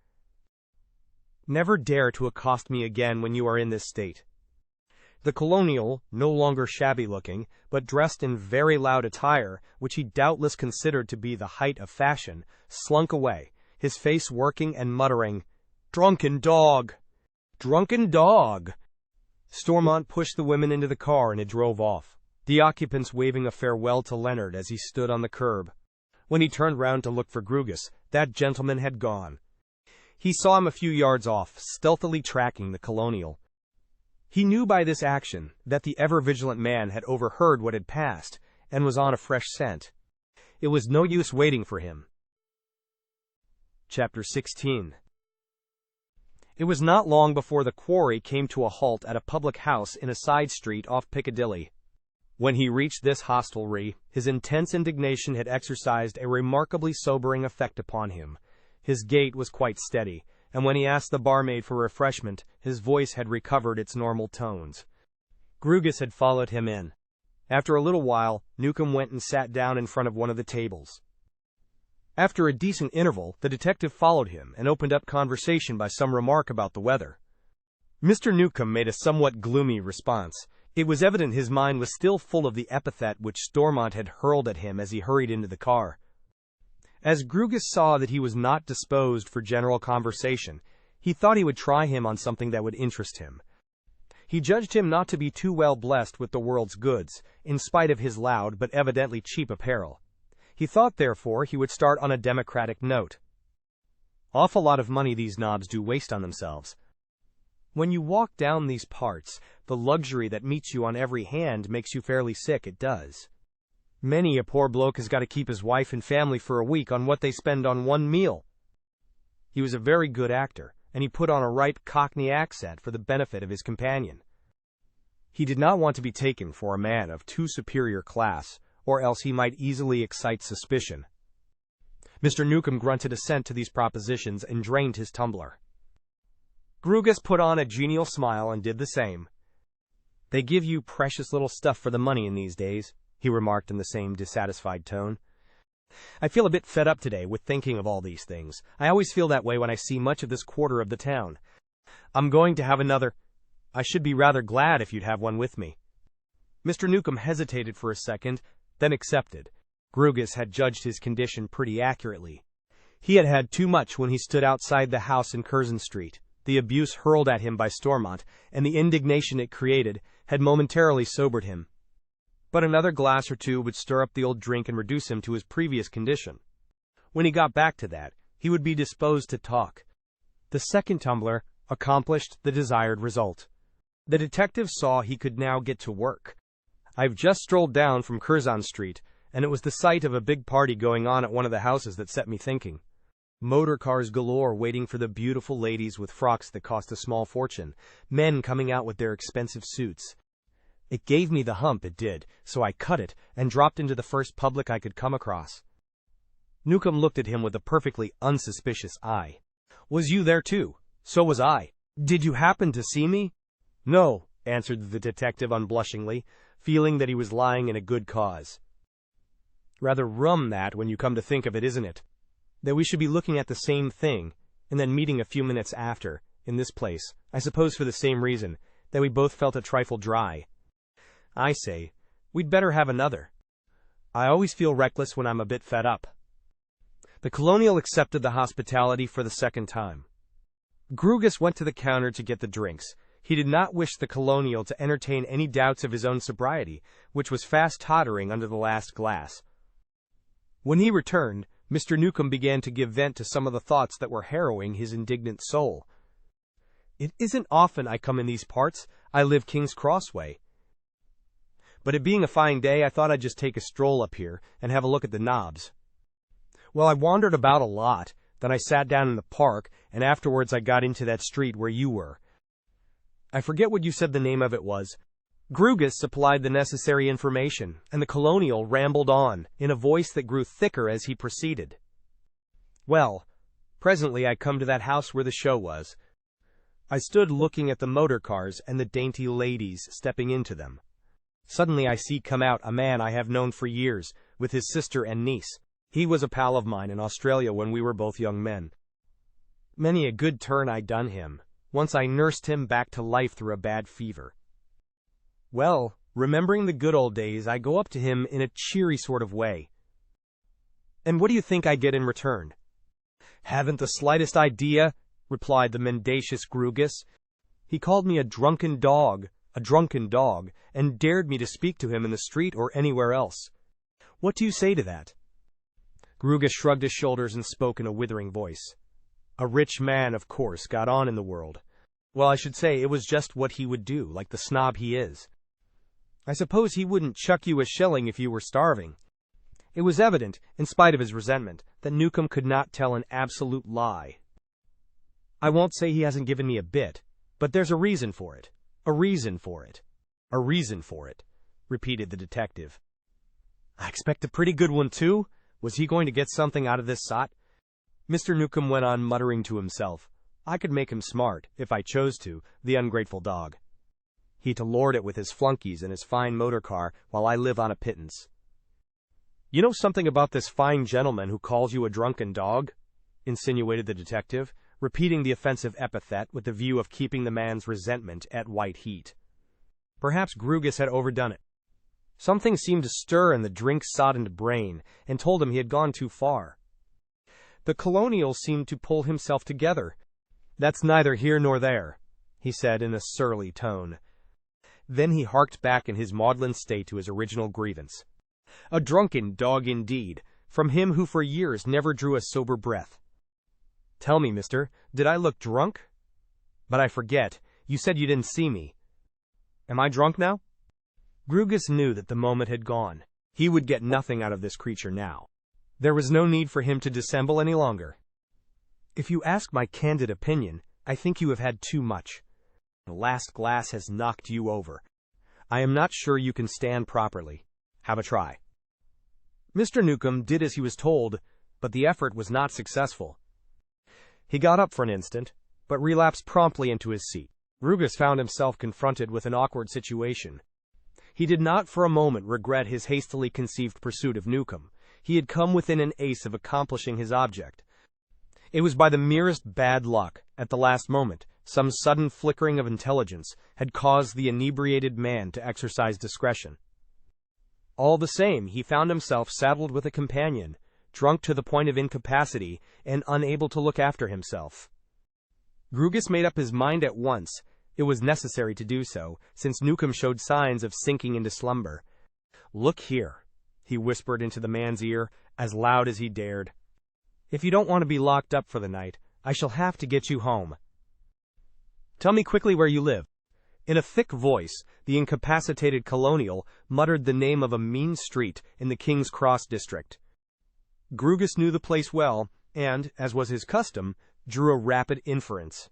"Never dare to accost me again when you are in this state." The colonial, no longer shabby-looking, but dressed in very loud attire, which he doubtless considered to be the height of fashion, slunk away, his face working and muttering, "Drunken dog! Drunken dog!" Stormont pushed the women into the car and it drove off, the occupants waving a farewell to Leonard as he stood on the curb. When he turned round to look for Grugus, that gentleman had gone. He saw him a few yards off, stealthily tracking the colonial. He knew by this action that the ever-vigilant man had overheard what had passed, and was on a fresh scent. It was no use waiting for him. Chapter 16. It was not long before the quarry came to a halt at a public house in a side street off Piccadilly. When he reached this hostelry, his intense indignation had exercised a remarkably sobering effect upon him. His gait was quite steady, and when he asked the barmaid for refreshment, his voice had recovered its normal tones. Grugus had followed him in. After a little while, Newcombe went and sat down in front of one of the tables. After a decent interval, the detective followed him and opened up conversation by some remark about the weather. Mr. Newcombe made a somewhat gloomy response. It was evident his mind was still full of the epithet which Stormont had hurled at him as he hurried into the car. As Grugus saw that he was not disposed for general conversation, he thought he would try him on something that would interest him. He judged him not to be too well blessed with the world's goods, in spite of his loud but evidently cheap apparel. He thought, therefore, he would start on a democratic note. "Awful lot of money these knobs do waste on themselves. When you walk down these parts, the luxury that meets you on every hand makes you fairly sick, it does. Many a poor bloke has got to keep his wife and family for a week on what they spend on one meal." He was a very good actor, and he put on a right Cockney accent for the benefit of his companion. He did not want to be taken for a man of too superior class, or else he might easily excite suspicion. Mr. Newcombe grunted assent to these propositions and drained his tumbler. Grugus put on a genial smile and did the same. "They give you precious little stuff for the money in these days," he remarked in the same dissatisfied tone. "I feel a bit fed up today with thinking of all these things. I always feel that way when I see much of this quarter of the town. I'm going to have another. I should be rather glad if you'd have one with me." Mr. Newcombe hesitated for a second, then accepted. Grugus had judged his condition pretty accurately. He had had too much when he stood outside the house in Curzon Street. The abuse hurled at him by Stormont, and the indignation it created, had momentarily sobered him. But another glass or two would stir up the old drink and reduce him to his previous condition. When he got back to that, he would be disposed to talk. The second tumbler accomplished the desired result. The detective saw he could now get to work. "I've just strolled down from Curzon Street, and it was the sight of a big party going on at one of the houses that set me thinking. Motor cars galore waiting for the beautiful ladies with frocks that cost a small fortune, men coming out with their expensive suits. It gave me the hump, it did, so I cut it and dropped into the first public I could come across." Newcomb looked at him with a perfectly unsuspicious eye. "Was you there too?" "So was I." "Did you happen to see me?" "No," answered the detective unblushingly, feeling that he was lying in a good cause. "Rather rum that, when you come to think of it, isn't it? That we should be looking at the same thing, and then meeting a few minutes after, in this place, I suppose for the same reason, that we both felt a trifle dry. I say, we'd better have another. I always feel reckless when I'm a bit fed up." The colonial accepted the hospitality for the second time. Grugus went to the counter to get the drinks. He did not wish the colonial to entertain any doubts of his own sobriety, which was fast tottering under the last glass. When he returned, Mr. Newcomb began to give vent to some of the thoughts that were harrowing his indignant soul. "It isn't often I come in these parts. I live King's Cross way. But it being a fine day, I thought I'd just take a stroll up here and have a look at the knobs. Well, I wandered about a lot, then I sat down in the park, and afterwards I got into that street where you were. I forget what you said the name of it was." Grugus supplied the necessary information, and the colonial rambled on, in a voice that grew thicker as he proceeded. "Well, presently I come to that house where the show was. I stood looking at the motor cars and the dainty ladies stepping into them. Suddenly I see come out a man I have known for years, with his sister and niece. He was a pal of mine in Australia when we were both young men. Many a good turn I done him. Once I nursed him back to life through a bad fever. Well, remembering the good old days, I go up to him in a cheery sort of way. And what do you think I get in return?" "Haven't the slightest idea," replied the mendacious Grugus. "He called me a drunken dog, and dared me to speak to him in the street or anywhere else. What do you say to that?" Grugus shrugged his shoulders and spoke in a withering voice. "A rich man, of course, got on in the world. Well, I should say it was just what he would do, like the snob he is. I suppose he wouldn't chuck you a shilling if you were starving." It was evident, in spite of his resentment, that Newcomb could not tell an absolute lie. "I won't say he hasn't given me a bit, but there's a reason for it. A reason for it. A reason for it," repeated the detective. "I expect a pretty good one, too. Was he going to get something out of this sot?" Mr. Newcomb went on muttering to himself. "I could make him smart, if I chose to, the ungrateful dog. He to lord it with his flunkies and his fine motor car, while I live on a pittance." "You know something about this fine gentleman who calls you a drunken dog?" insinuated the detective, repeating the offensive epithet with the view of keeping the man's resentment at white heat. Perhaps Grugus had overdone it. Something seemed to stir in the drink-soddened brain, and told him he had gone too far. The colonial seemed to pull himself together. "That's neither here nor there," he said in a surly tone. Then he harked back in his maudlin state to his original grievance. A drunken dog indeed, from him who for years never drew a sober breath. "Tell me, mister, did I look drunk? But I forget, you said you didn't see me. Am I drunk now?" Grugus knew that the moment had gone. He would get nothing out of this creature now. There was no need for him to dissemble any longer. "If you ask my candid opinion, I think you have had too much. The last glass has knocked you over. I am not sure you can stand properly. Have a try." Mr. Newcomb did as he was told, but the effort was not successful. He got up for an instant, but relapsed promptly into his seat. Grugus found himself confronted with an awkward situation. He did not for a moment regret his hastily conceived pursuit of Newcomb. He had come within an ace of accomplishing his object. It was by the merest bad luck, at the last moment, some sudden flickering of intelligence had caused the inebriated man to exercise discretion. All the same, he found himself saddled with a companion, drunk to the point of incapacity, and unable to look after himself. Grugus made up his mind at once. It was necessary to do so, since Newcomb showed signs of sinking into slumber. "Look here," he whispered into the man's ear, as loud as he dared. "If you don't want to be locked up for the night, I shall have to get you home. Tell me quickly where you live." In a thick voice, the incapacitated colonial muttered the name of a mean street in the King's Cross district. Grugus knew the place well, and, as was his custom, drew a rapid inference.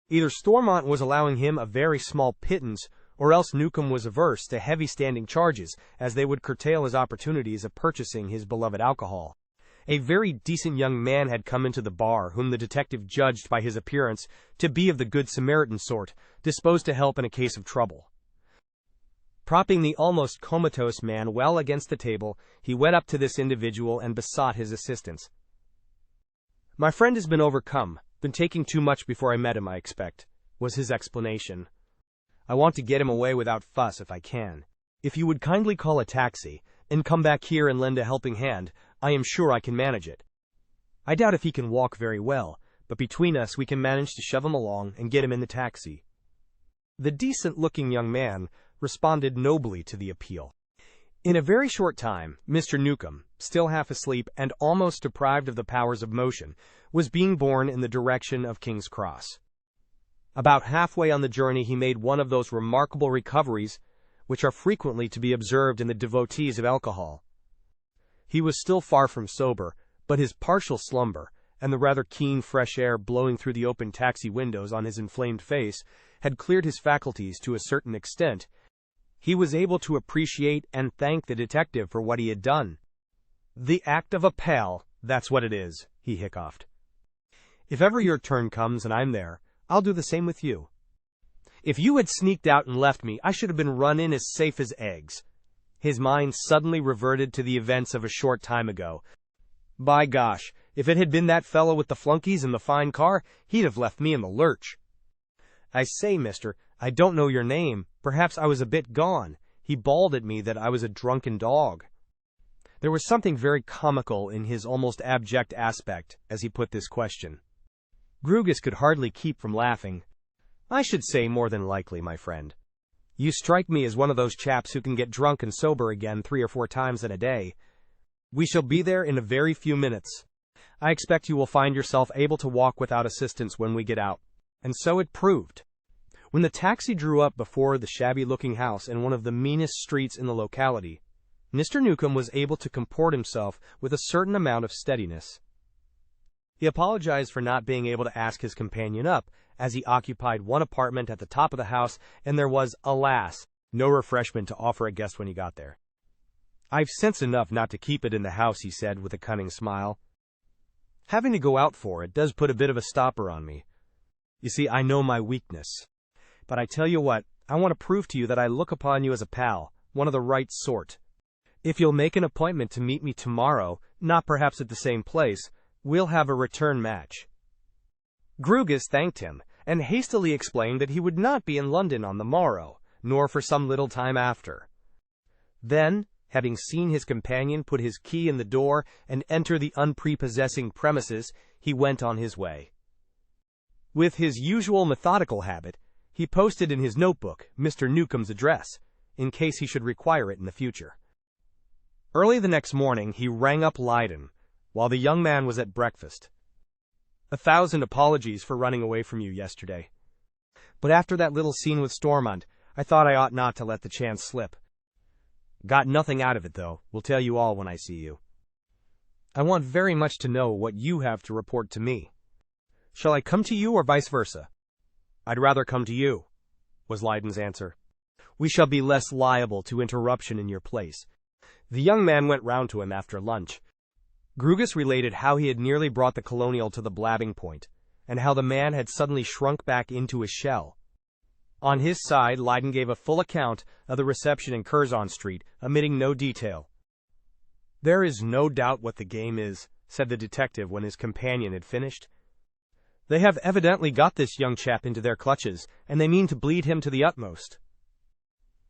Either Stormont was allowing him a very small pittance, or else Newcomb was averse to heavy standing charges, as they would curtail his opportunities of purchasing his beloved alcohol. A very decent young man had come into the bar, whom the detective judged by his appearance to be of the Good Samaritan sort, disposed to help in a case of trouble. Propping the almost comatose man well against the table, he went up to this individual and besought his assistance. "My friend has been overcome, been taking too much before I met him, I expect," was his explanation. "I want to get him away without fuss if I can. If you would kindly call a taxi, and come back here and lend a helping hand, I am sure I can manage it. I doubt if he can walk very well, but between us we can manage to shove him along and get him in the taxi." The decent-looking young man responded nobly to the appeal. In a very short time, Mr. Newcomb, still half asleep and almost deprived of the powers of motion, was being borne in the direction of King's Cross. About halfway on the journey he made one of those remarkable recoveries which are frequently to be observed in the devotees of alcohol. He was still far from sober, but his partial slumber, and the rather keen fresh air blowing through the open taxi windows on his inflamed face, had cleared his faculties to a certain extent. He was able to appreciate and thank the detective for what he had done. "The act of a pal, that's what it is," he hiccoughed. "If ever your turn comes and I'm there, I'll do the same with you. If you had sneaked out and left me, I should have been run in as safe as eggs." His mind suddenly reverted to the events of a short time ago. "By gosh, if it had been that fellow with the flunkies and the fine car, he'd have left me in the lurch. I say, mister, I don't know your name. Perhaps I was a bit gone. He bawled at me that I was a drunken dog." There was something very comical in his almost abject aspect as he put this question. Grugus could hardly keep from laughing. "I should say more than likely, my friend. You strike me as one of those chaps who can get drunk and sober again 3 or 4 times in a day. We shall be there in a very few minutes. I expect you will find yourself able to walk without assistance when we get out." And so it proved. When the taxi drew up before the shabby-looking house in one of the meanest streets in the locality, Mr. Newcomb was able to comport himself with a certain amount of steadiness. He apologized for not being able to ask his companion up, as he occupied one apartment at the top of the house, and there was, alas, no refreshment to offer a guest when he got there. "I've sense enough not to keep it in the house," he said with a cunning smile. "Having to go out for it does put a bit of a stopper on me. You see, I know my weakness. But I tell you what, I want to prove to you that I look upon you as a pal, one of the right sort. If you'll make an appointment to meet me tomorrow, not perhaps at the same place, we'll have a return match." Grugus thanked him, and hastily explained that he would not be in London on the morrow, nor for some little time after. Then, having seen his companion put his key in the door and enter the unprepossessing premises, he went on his way. With his usual methodical habit, he posted in his notebook Mr. Newcomb's address, in case he should require it in the future. Early the next morning he rang up Leyden, while the young man was at breakfast. "1,000 apologies for running away from you yesterday. But after that little scene with Stormont, I thought I ought not to let the chance slip. Got nothing out of it, though. Will tell you all when I see you. I want very much to know what you have to report to me. Shall I come to you or vice versa?" "I'd rather come to you," was Leyden's answer. "We shall be less liable to interruption in your place." The young man went round to him after lunch. Grugus related how he had nearly brought the colonial to the blabbing point, and how the man had suddenly shrunk back into his shell. On his side, Leyden gave a full account of the reception in Curzon Street, omitting no detail. "There is no doubt what the game is," said the detective when his companion had finished. "They have evidently got this young chap into their clutches, and they mean to bleed him to the utmost.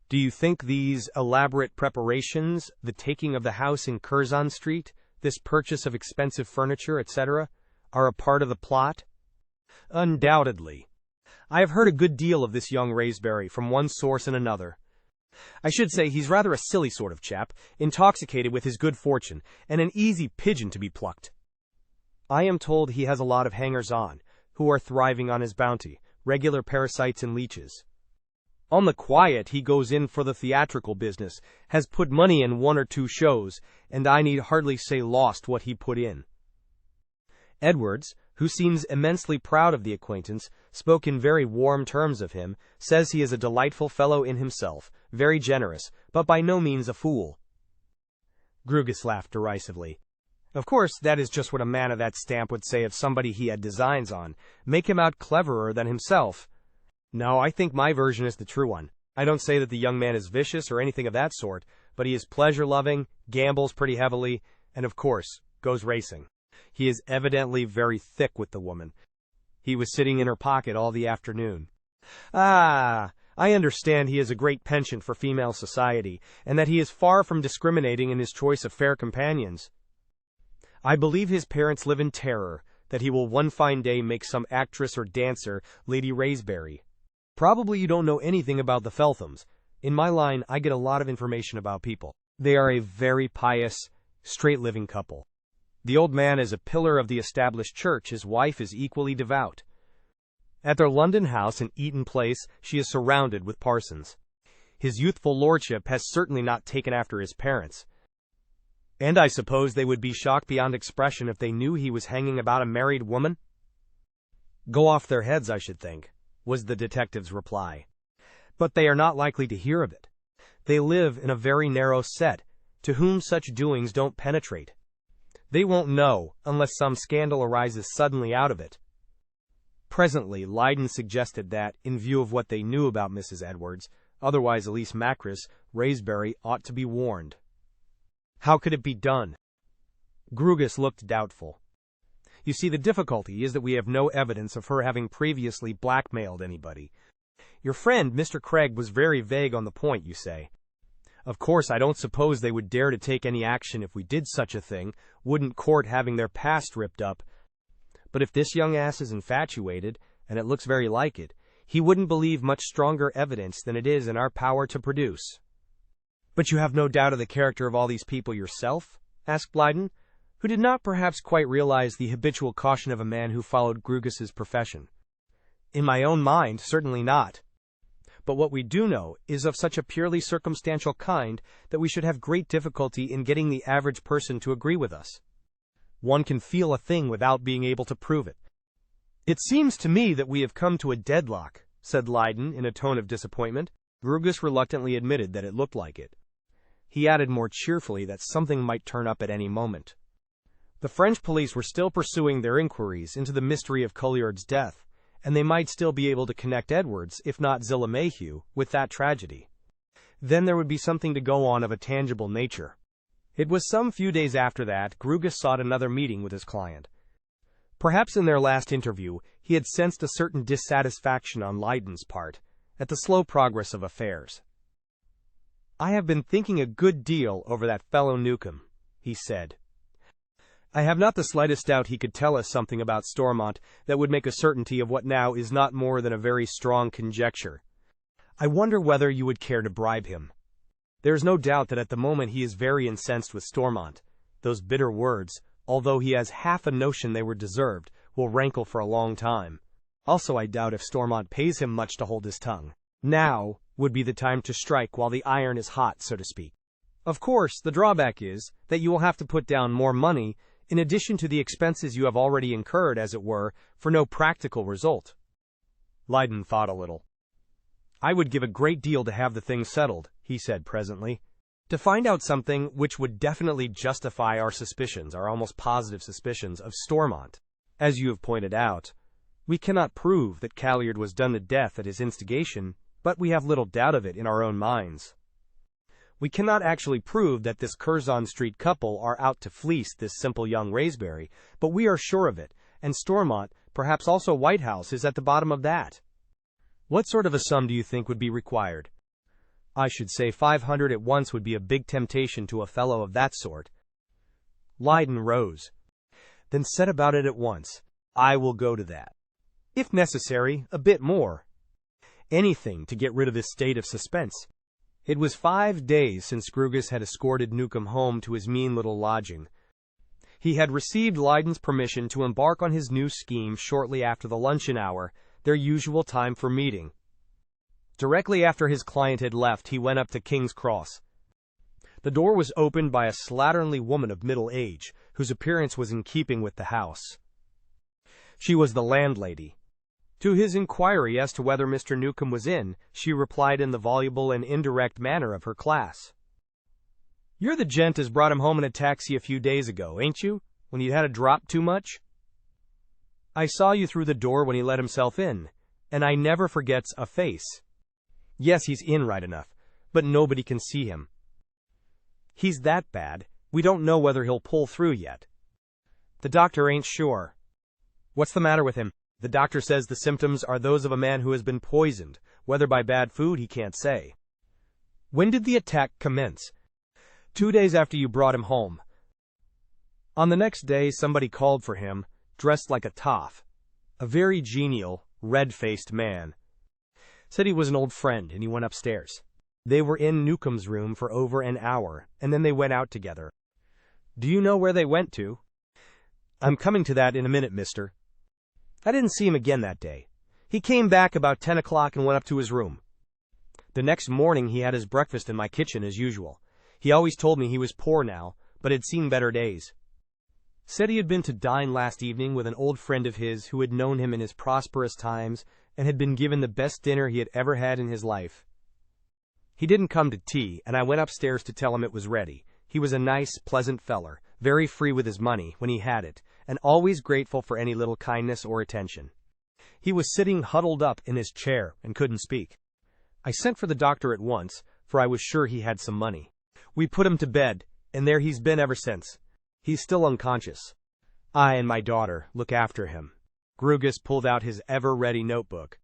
Do you think these elaborate preparations, the taking of the house in Curzon Street, this purchase of expensive furniture, etc., are a part of the plot? Undoubtedly. I have heard a good deal of this young Raspberry from one source and another. I should say he's rather a silly sort of chap, intoxicated with his good fortune, and an easy pigeon to be plucked. I am told he has a lot of hangers-on, who are thriving on his bounty, regular parasites and leeches. On the quiet, he goes in for the theatrical business, has put money in 1 or 2 shows, and I need hardly say lost what he put in. Edwards, who seems immensely proud of the acquaintance, spoke in very warm terms of him, says he is a delightful fellow in himself, very generous, but by no means a fool. Grugus laughed derisively. Of course, that is just what a man of that stamp would say of somebody he had designs on, make him out cleverer than himself. No, I think my version is the true one. I don't say that the young man is vicious or anything of that sort, but he is pleasure-loving, gambles pretty heavily, and of course, goes racing. He is evidently very thick with the woman. He was sitting in her pocket all the afternoon. Ah, I understand he has a great penchant for female society, and that he is far from discriminating in his choice of fair companions. I believe his parents live in terror that he will one fine day make some actress or dancer Lady Raspberry. Probably you don't know anything about the Felthams. In my line, I get a lot of information about people. They are a very pious, straight-living couple. The old man is a pillar of the established church, his wife is equally devout. At their London house in Eaton Place, she is surrounded with parsons. His youthful lordship has certainly not taken after his parents. And I suppose they would be shocked beyond expression if they knew he was hanging about a married woman? Go off their heads, I should think, was the detective's reply. But they are not likely to hear of it. They live in a very narrow set, to whom such doings don't penetrate. They won't know, unless some scandal arises suddenly out of it. Presently, Lydon suggested that, in view of what they knew about Mrs. Edwards, otherwise Elise Macris, Raspberry ought to be warned. How could it be done? Grugus looked doubtful. You see, the difficulty is that we have no evidence of her having previously blackmailed anybody. Your friend, Mr. Craig, was very vague on the point, you say. Of course, I don't suppose they would dare to take any action if we did such a thing, wouldn't court having their past ripped up. But if this young ass is infatuated, and it looks very like it, he wouldn't believe much stronger evidence than it is in our power to produce. But you have no doubt of the character of all these people yourself? Asked Lydon, who did not perhaps quite realize the habitual caution of a man who followed Grugus's profession. In my own mind, certainly not. But what we do know is of such a purely circumstantial kind that we should have great difficulty in getting the average person to agree with us. One can feel a thing without being able to prove it. It seems to me that we have come to a deadlock, said Lydon in a tone of disappointment. Grugus reluctantly admitted that it looked like it. He added more cheerfully that something might turn up at any moment. The French police were still pursuing their inquiries into the mystery of Colliard's death, and they might still be able to connect Edwards, if not Zillah Mayhew, with that tragedy. Then there would be something to go on of a tangible nature. It was some few days after that Grugus sought another meeting with his client. Perhaps in their last interview he had sensed a certain dissatisfaction on Lydon's part at the slow progress of affairs. I have been thinking a good deal over that fellow Newcomb, he said. I have not the slightest doubt he could tell us something about Stormont that would make a certainty of what now is not more than a very strong conjecture. I wonder whether you would care to bribe him. There is no doubt that at the moment he is very incensed with Stormont. Those bitter words, although he has half a notion they were deserved, will rankle for a long time. Also, I doubt if Stormont pays him much to hold his tongue. Now would be the time to strike while the iron is hot, so to speak. Of course, the drawback is that you will have to put down more money in addition to the expenses you have already incurred, as it were, for no practical result. Lydon thought a little. I would give a great deal to have the thing settled, he said presently. To find out something which would definitely justify our suspicions, our almost positive suspicions, of Stormont. As you have pointed out, we cannot prove that Colliard was done to death at his instigation, but we have little doubt of it in our own minds. We cannot actually prove that this Curzon Street couple are out to fleece this simple young Raspberry, but we are sure of it, and Stormont, perhaps also Whitehouse, is at the bottom of that. What sort of a sum do you think would be required? I should say 500 at once would be a big temptation to a fellow of that sort. Lydon rose. Then set about it at once. I will go to that. If necessary, a bit more. Anything to get rid of this state of suspense. It was 5 days since Grugus had escorted Newcomb home to his mean little lodging. He had received Lydon's permission to embark on his new scheme shortly after the luncheon hour, their usual time for meeting. Directly after his client had left, he went up to King's Cross. The door was opened by a slatternly woman of middle age, whose appearance was in keeping with the house. She was the landlady. To his inquiry as to whether Mr. Newcomb was in, she replied in the voluble and indirect manner of her class. "You're the gent as brought him home in a taxi a few days ago, ain't you, when he'd had a drop too much? I saw you through the door when he let himself in, and I never forgets a face. Yes, he's in right enough, but nobody can see him. He's that bad, we don't know whether he'll pull through yet. The doctor ain't sure. What's the matter with him? The doctor says the symptoms are those of a man who has been poisoned, whether by bad food he can't say." "When did the attack commence?" "2 days after you brought him home. On the next day somebody called for him, dressed like a toff. A very genial, red-faced man. Said he was an old friend, and he went upstairs. They were in Newcomb's room for over an hour, and then they went out together." "Do you know where they went to?" "I'm coming to that in a minute, mister. I didn't see him again that day. He came back about 10 o'clock and went up to his room. The next morning he had his breakfast in my kitchen as usual. He always told me he was poor now, but had seen better days. Said he had been to dine last evening with an old friend of his who had known him in his prosperous times and had been given the best dinner he had ever had in his life. He didn't come to tea, and I went upstairs to tell him it was ready. He was a nice, pleasant feller, very free with his money when he had it, and always grateful for any little kindness or attention. He was sitting huddled up in his chair and couldn't speak. I sent for the doctor at once, for I was sure he had some money. We put him to bed, and there he's been ever since. He's still unconscious. I and my daughter look after him." Grugus pulled out his ever-ready notebook.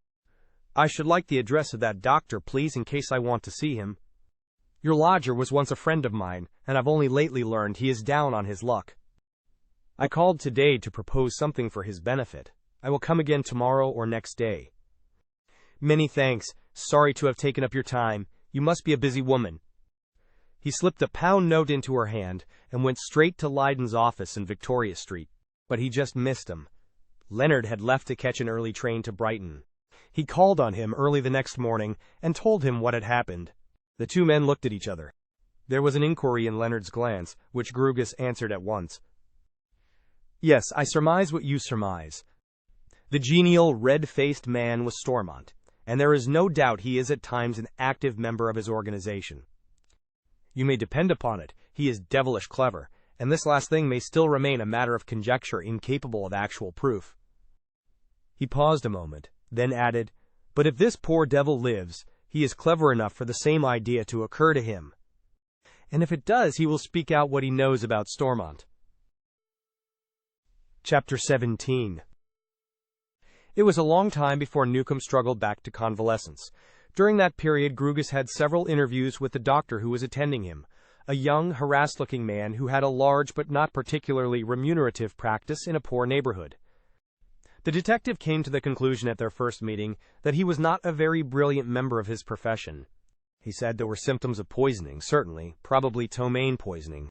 "I should like the address of that doctor, please, in case I want to see him. Your lodger was once a friend of mine, and I've only lately learned he is down on his luck. I called today to propose something for his benefit. I will come again tomorrow or next day." "Many thanks. Sorry to have taken up your time. You must be a busy woman." He slipped a pound note into her hand and went straight to Lydon's office in Victoria Street. But he just missed him. Leonard had left to catch an early train to Brighton. He called on him early the next morning and told him what had happened. The two men looked at each other. There was an inquiry in Leonard's glance, which Grugus answered at once. "Yes, I surmise what you surmise. The genial, red-faced man was Stormont, and there is no doubt he is at times an active member of his organization. You may depend upon it, he is devilish clever, and this last thing may still remain a matter of conjecture incapable of actual proof." He paused a moment, then added, "But if this poor devil lives, he is clever enough for the same idea to occur to him. And if it does, he will speak out what he knows about Stormont." Chapter 17. It was a long time before Newcomb struggled back to convalescence. During that period, Grugus had several interviews with the doctor who was attending him, a young, harassed-looking man who had a large but not particularly remunerative practice in a poor neighborhood. The detective came to the conclusion at their first meeting that he was not a very brilliant member of his profession. He said there were symptoms of poisoning, certainly, probably ptomaine poisoning.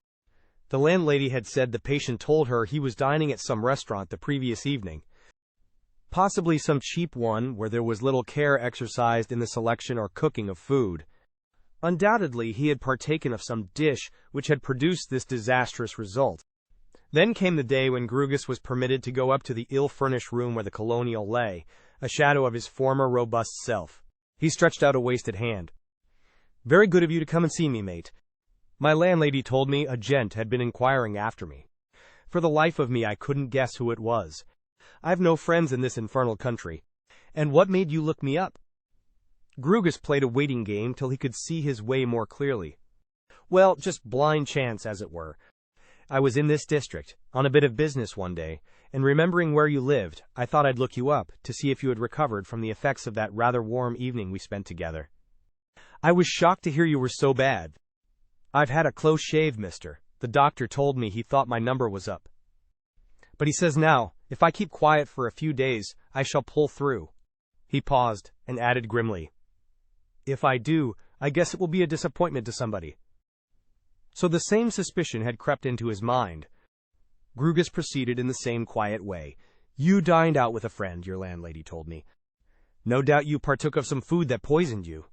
The landlady had said the patient told her he was dining at some restaurant the previous evening, possibly some cheap one where there was little care exercised in the selection or cooking of food. Undoubtedly, he had partaken of some dish which had produced this disastrous result. Then came the day when Grugus was permitted to go up to the ill-furnished room where the colonial lay, a shadow of his former robust self. He stretched out a wasted hand. "Very good of you to come and see me, mate. My landlady told me a gent had been inquiring after me. For the life of me I couldn't guess who it was. I've no friends in this infernal country. And what made you look me up?" Grugus played a waiting game till he could see his way more clearly. "Well, just blind chance, as it were. I was in this district, on a bit of business one day, and remembering where you lived, I thought I'd look you up, to see if you had recovered from the effects of that rather warm evening we spent together. I was shocked to hear you were so bad." "I've had a close shave, mister. The doctor told me he thought my number was up. But he says now, if I keep quiet for a few days, I shall pull through. He paused and added grimly, if I do, I guess it will be a disappointment to somebody. So the same suspicion had crept into his mind. Grugus proceeded in the same quiet way. You dined out with a friend, your landlady told me. No doubt you partook of some food that poisoned you.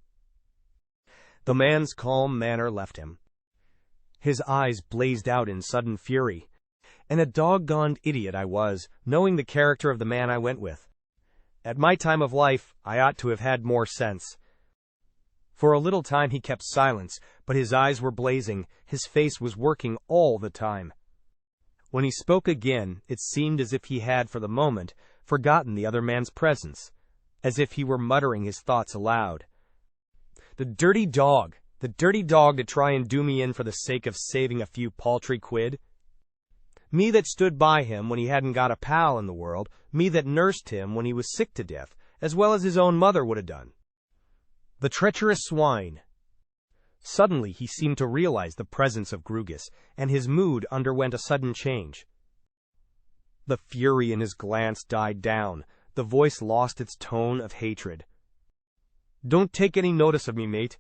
The man's calm manner left him. His eyes blazed out in sudden fury. And a doggoned idiot I was, knowing the character of the man I went with. At my time of life, I ought to have had more sense. For a little time he kept silence, but his eyes were blazing, his face was working all the time. When he spoke again, it seemed as if he had, for the moment, forgotten the other man's presence, as if he were muttering his thoughts aloud. The dirty dog to try and do me in for the sake of saving a few paltry quid. Me that stood by him when he hadn't got a pal in the world, me that nursed him when he was sick to death, as well as his own mother would have done. The treacherous swine. Suddenly he seemed to realize the presence of Grugus, and his mood underwent a sudden change. The fury in his glance died down, the voice lost its tone of hatred. Don't take any notice of me, mate.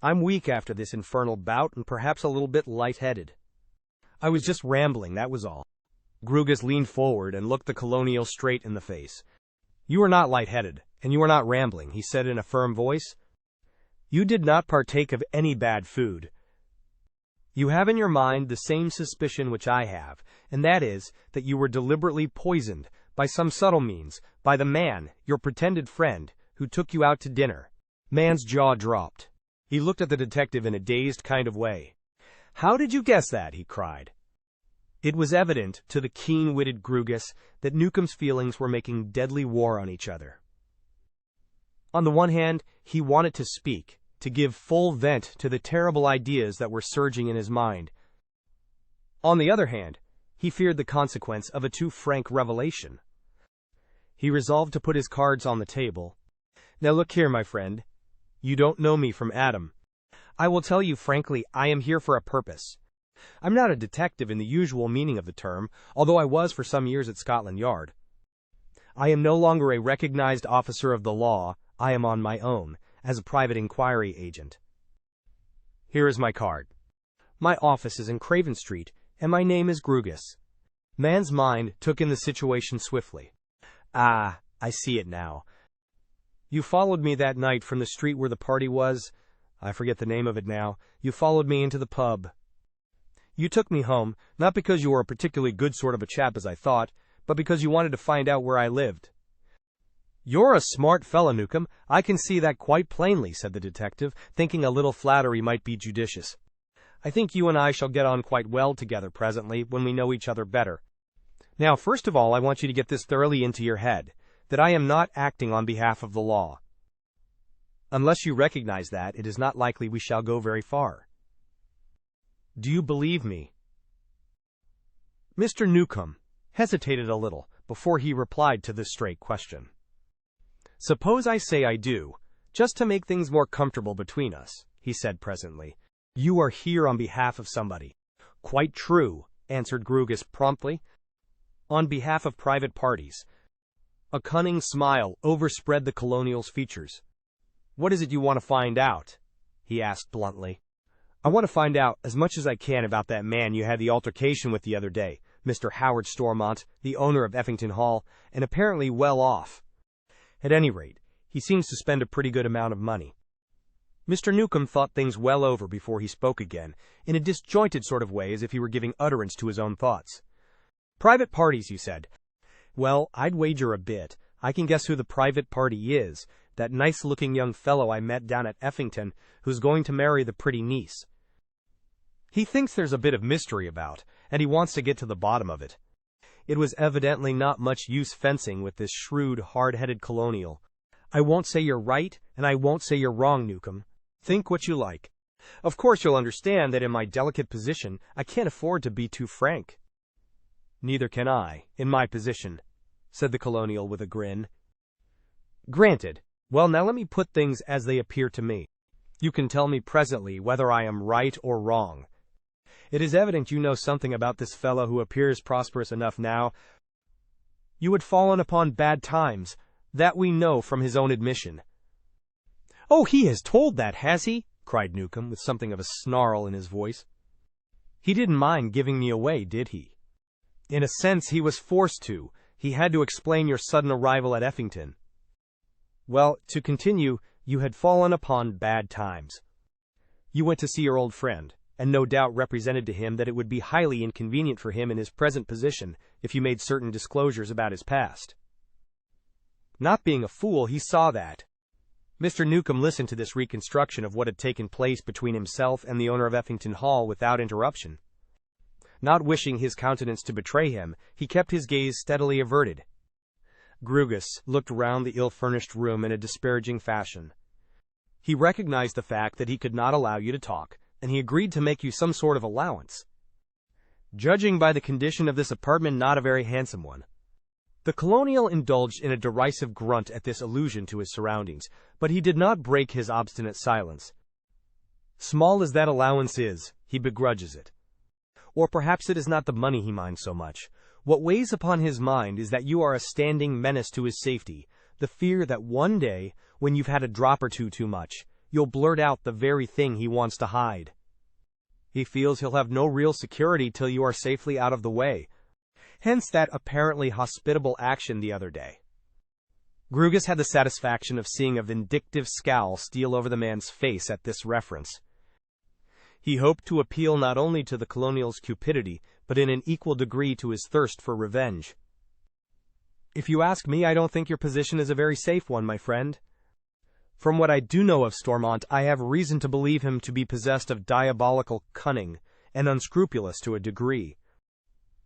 I'm weak after this infernal bout and perhaps a little bit light-headed. I was just rambling, that was all. Grugus leaned forward and looked the colonial straight in the face. You are not light-headed, and you are not rambling, he said in a firm voice. You did not partake of any bad food. You have in your mind the same suspicion which I have, and that is, that you were deliberately poisoned, by some subtle means, by the man, your pretended friend, who took you out to dinner. Man's jaw dropped. He looked at the detective in a dazed kind of way. How did you guess that? He cried. It was evident to the keen-witted Grugus that Newcomb's feelings were making deadly war on each other. On the one hand, he wanted to speak, to give full vent to the terrible ideas that were surging in his mind. On the other hand, he feared the consequence of a too frank revelation. He resolved to put his cards on the table. Now look here, my friend. You don't know me from Adam. I will tell you frankly, I am here for a purpose. I'm not a detective in the usual meaning of the term, although I was for some years at Scotland Yard. I am no longer a recognized officer of the law. I am on my own, as a private inquiry agent. Here is my card. My office is in Craven Street, and my name is Grugus. Man's mind took in the situation swiftly. Ah, I see it now. You followed me that night from the street where the party was. I forget the name of it now. You followed me into the pub. You took me home, not because you were a particularly good sort of a chap as I thought, but because you wanted to find out where I lived. You're a smart fellow, Newcomb. I can see that quite plainly, said the detective, thinking a little flattery might be judicious. I think you and I shall get on quite well together presently when we know each other better. Now, first of all, I want you to get this thoroughly into your head, that I am not acting on behalf of the law. Unless you recognize that, it is not likely we shall go very far. Do you believe me? Mr. Newcomb hesitated a little before he replied to this straight question. Suppose I say I do, just to make things more comfortable between us, he said presently. You are here on behalf of somebody. Quite true, answered Grugus promptly. On behalf of private parties. A cunning smile overspread the colonial's features. What is it you want to find out? He asked bluntly. I want to find out as much as I can about that man you had the altercation with the other day, Mr. Howard Stormont, the owner of Effington Hall, and apparently well off. At any rate, he seems to spend a pretty good amount of money. Mr. Newcomb thought things well over before he spoke again, in a disjointed sort of way as if he were giving utterance to his own thoughts. Private parties, you said. Well, I'd wager a bit. I can guess who the private party is, that nice-looking young fellow I met down at Effington, who's going to marry the pretty niece. He thinks there's a bit of mystery about, and he wants to get to the bottom of it. It was evidently not much use fencing with this shrewd, hard-headed colonial. I won't say you're right, and I won't say you're wrong, Newcomb. Think what you like. Of course you'll understand that in my delicate position, I can't afford to be too frank. Neither can I, in my position, said the colonial with a grin. Granted. Well, now let me put things as they appear to me. You can tell me presently whether I am right or wrong. It is evident you know something about this fellow who appears prosperous enough now. You had fallen upon bad times, that we know from his own admission." "Oh, he has told that, has he?" cried Newcomb, with something of a snarl in his voice. "He didn't mind giving me away, did he?" "In a sense he was forced to. He had to explain your sudden arrival at Effington." "Well, to continue, you had fallen upon bad times. You went to see your old friend, and no doubt represented to him that it would be highly inconvenient for him in his present position if you made certain disclosures about his past. Not being a fool, he saw that." Mr. Newcomb listened to this reconstruction of what had taken place between himself and the owner of Effington Hall without interruption. Not wishing his countenance to betray him, he kept his gaze steadily averted. Grugus looked round the ill-furnished room in a disparaging fashion. He recognized the fact that he could not allow you to talk, and he agreed to make you some sort of allowance. Judging by the condition of this apartment, not a very handsome one. The colonial indulged in a derisive grunt at this allusion to his surroundings, but he did not break his obstinate silence. Small as that allowance is, he begrudges it. Or perhaps it is not the money he minds so much. What weighs upon his mind is that you are a standing menace to his safety, the fear that one day, when you've had a drop or two too much, you'll blurt out the very thing he wants to hide. He feels he'll have no real security till you are safely out of the way. Hence that apparently hospitable action the other day. Grugus had the satisfaction of seeing a vindictive scowl steal over the man's face at this reference. He hoped to appeal not only to the colonial's cupidity, but in an equal degree to his thirst for revenge. "If you ask me, I don't think your position is a very safe one, my friend. From what I do know of Stormont, I have reason to believe him to be possessed of diabolical cunning, and unscrupulous to a degree.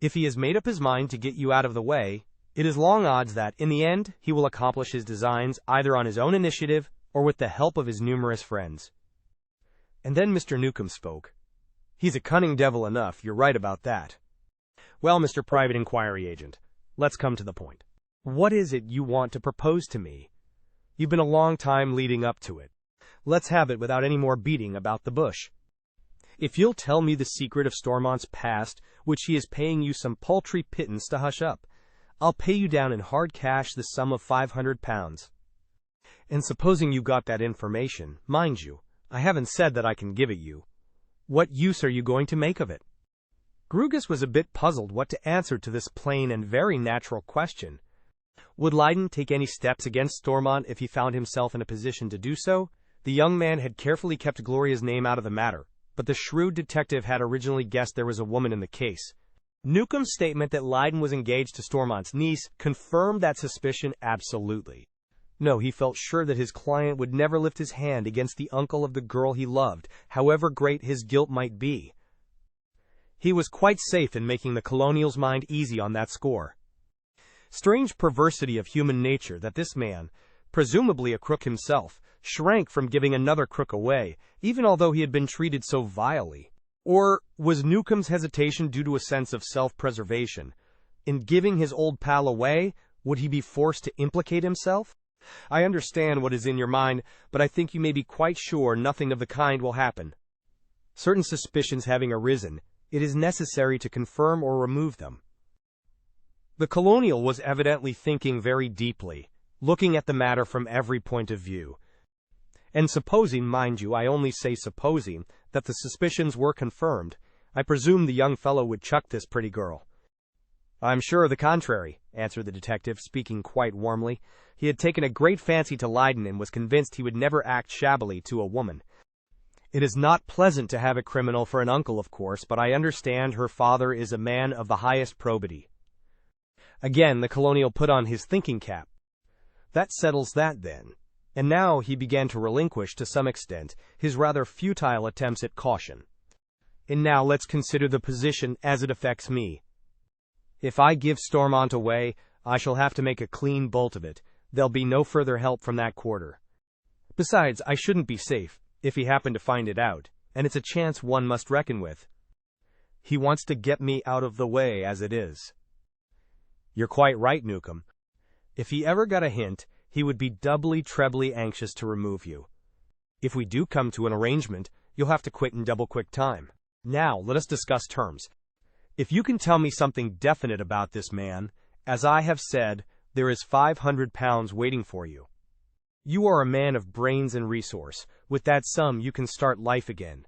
If he has made up his mind to get you out of the way, it is long odds that, in the end, he will accomplish his designs either on his own initiative or with the help of his numerous friends." And then Mr. Newcomb spoke. "He's a cunning devil enough, you're right about that. Well, Mr. Private Inquiry Agent, let's come to the point. What is it you want to propose to me? You've been a long time leading up to it. Let's have it without any more beating about the bush. If you'll tell me the secret of Stormont's past, which he is paying you some paltry pittance to hush up, I'll pay you down in hard cash the sum of £500. And supposing you got that information, mind you, I haven't said that I can give it you. What use are you going to make of it?" Grugus was a bit puzzled what to answer to this plain and very natural question. Would Leyden take any steps against Stormont if he found himself in a position to do so? The young man had carefully kept Gloria's name out of the matter, but the shrewd detective had originally guessed there was a woman in the case. Newcomb's statement that Leyden was engaged to Stormont's niece confirmed that suspicion absolutely. No, he felt sure that his client would never lift his hand against the uncle of the girl he loved, however great his guilt might be. He was quite safe in making the colonial's mind easy on that score. Strange perversity of human nature that this man, presumably a crook himself, shrank from giving another crook away, even although he had been treated so vilely. Or was Newcomb's hesitation due to a sense of self-preservation? In giving his old pal away, would he be forced to implicate himself? I understand what is in your mind, but I think you may be quite sure nothing of the kind will happen. Certain suspicions having arisen, it is necessary to confirm or remove them. The colonial was evidently thinking very deeply, looking at the matter from every point of view. And supposing, mind you, I only say supposing, that the suspicions were confirmed, I presume the young fellow would chuck this pretty girl. "I'm sure of the contrary," answered the detective, speaking quite warmly. He had taken a great fancy to Leyden and was convinced he would never act shabbily to a woman. "It is not pleasant to have a criminal for an uncle, of course, but I understand her father is a man of the highest probity." Again the colonial put on his thinking cap. "That settles that, then." And now he began to relinquish, to some extent, his rather futile attempts at caution. "And now let's consider the position as it affects me. If I give Stormont away, I shall have to make a clean bolt of it. There'll be no further help from that quarter. Besides, I shouldn't be safe, if he happened to find it out, and it's a chance one must reckon with. He wants to get me out of the way as it is." "You're quite right, Newcomb. If he ever got a hint, he would be doubly, trebly anxious to remove you. If we do come to an arrangement, you'll have to quit in double-quick time." Now, let us discuss terms. If you can tell me something definite about this man, as I have said, there is £500 waiting for you. You are a man of brains and resource. With that sum, you can start life again.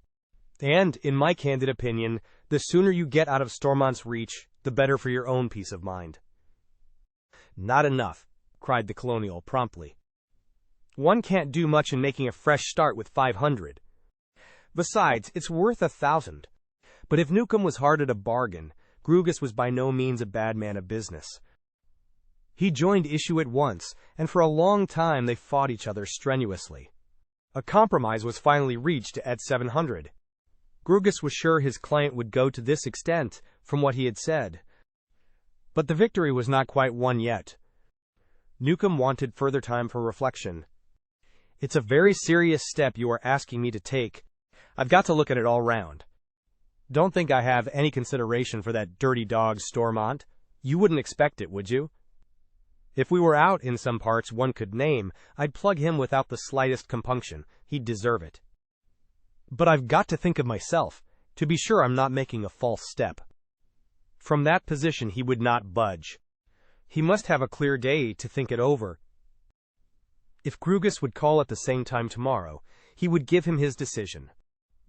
And, in my candid opinion, the sooner you get out of Stormont's reach, the better for your own peace of mind. Not enough, cried the colonial promptly. One can't do much in making a fresh start with 500. Besides, it's worth 1,000. But if Newcomb was hard at a bargain, Grugus was by no means a bad man of business. He joined issue at once, and for a long time they fought each other strenuously. A compromise was finally reached at 700. Grugus was sure his client would go to this extent, from what he had said. But the victory was not quite won yet. Newcomb wanted further time for reflection. It's a very serious step you are asking me to take. I've got to look at it all round. Don't think I have any consideration for that dirty dog Stormont. You wouldn't expect it, would you? If we were out in some parts one could name, I'd plug him without the slightest compunction. He'd deserve it. But I've got to think of myself, to be sure I'm not making a false step. From that position he would not budge. He must have a clear day to think it over. If Grugus would call at the same time tomorrow, he would give him his decision.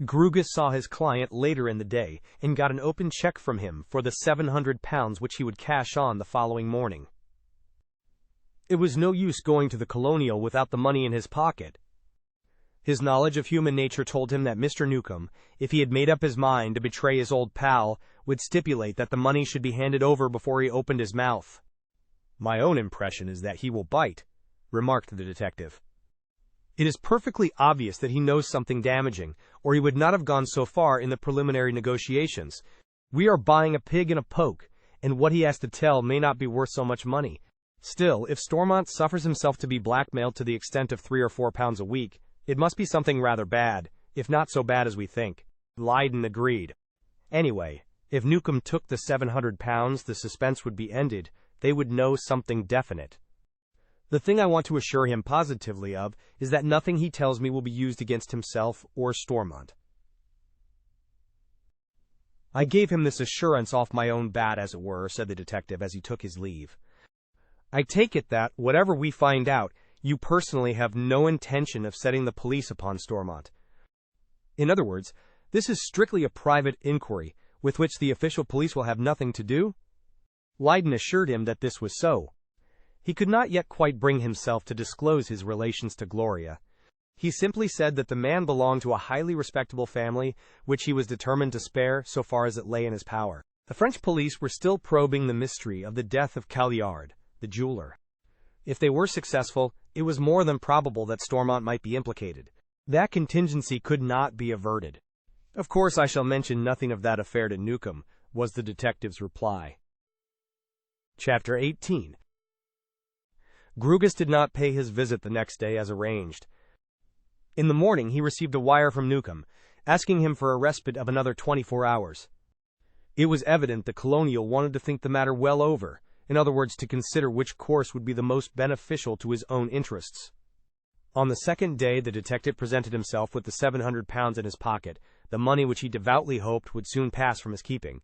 Grugus saw his client later in the day and got an open check from him for the £700 which he would cash on the following morning. It was no use going to the colonial without the money in his pocket. His knowledge of human nature told him that Mr. Newcomb, if he had made up his mind to betray his old pal, would stipulate that the money should be handed over before he opened his mouth. My own impression is that he will bite, remarked the detective. It is perfectly obvious that he knows something damaging, or he would not have gone so far in the preliminary negotiations. We are buying a pig in a poke, and what he has to tell may not be worth so much money. Still, if Stormont suffers himself to be blackmailed to the extent of £3 or £4 a week, it must be something rather bad, if not so bad as we think. Lydon agreed. Anyway, if Newcomb took the £700, the suspense would be ended. They would know something definite. The thing I want to assure him positively of is that nothing he tells me will be used against himself or Stormont. I gave him this assurance off my own bat, as it were, said the detective as he took his leave. I take it that, whatever we find out, you personally have no intention of setting the police upon Stormont. In other words, this is strictly a private inquiry, with which the official police will have nothing to do? Lydon assured him that this was so. He could not yet quite bring himself to disclose his relations to Gloria. He simply said that the man belonged to a highly respectable family, which he was determined to spare so far as it lay in his power. The French police were still probing the mystery of the death of Calliard, the jeweler. If they were successful, it was more than probable that Stormont might be implicated. That contingency could not be averted. Of course I shall mention nothing of that affair to Newcomb, was the detective's reply. Chapter 18. Grugus did not pay his visit the next day as arranged. In the morning he received a wire from Newcomb, asking him for a respite of another 24 hours. It was evident the colonial wanted to think the matter well over, in other words, to consider which course would be the most beneficial to his own interests. On the second day the detective presented himself with the £700 in his pocket, the money which he devoutly hoped would soon pass from his keeping.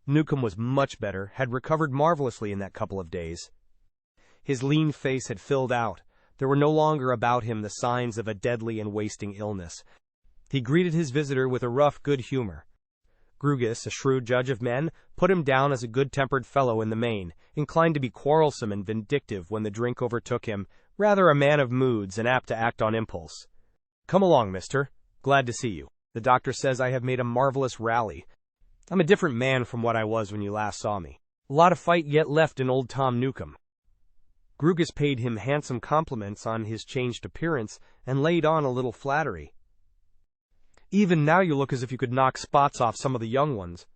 Newcomb was much better, had recovered marvelously in that couple of days. His lean face had filled out. There were no longer about him the signs of a deadly and wasting illness. He greeted his visitor with a rough good humor. Grugus, a shrewd judge of men, put him down as a good-tempered fellow in the main, inclined to be quarrelsome and vindictive when the drink overtook him, rather a man of moods and apt to act on impulse. "Come along, mister. Glad to see you. The doctor says I have made a marvelous rally. I'm a different man from what I was when you last saw me. A lot of fight yet left in old Tom Newcomb." Grugus paid him handsome compliments on his changed appearance and laid on a little flattery. "Even now you look as if you could knock spots off some of the young ones.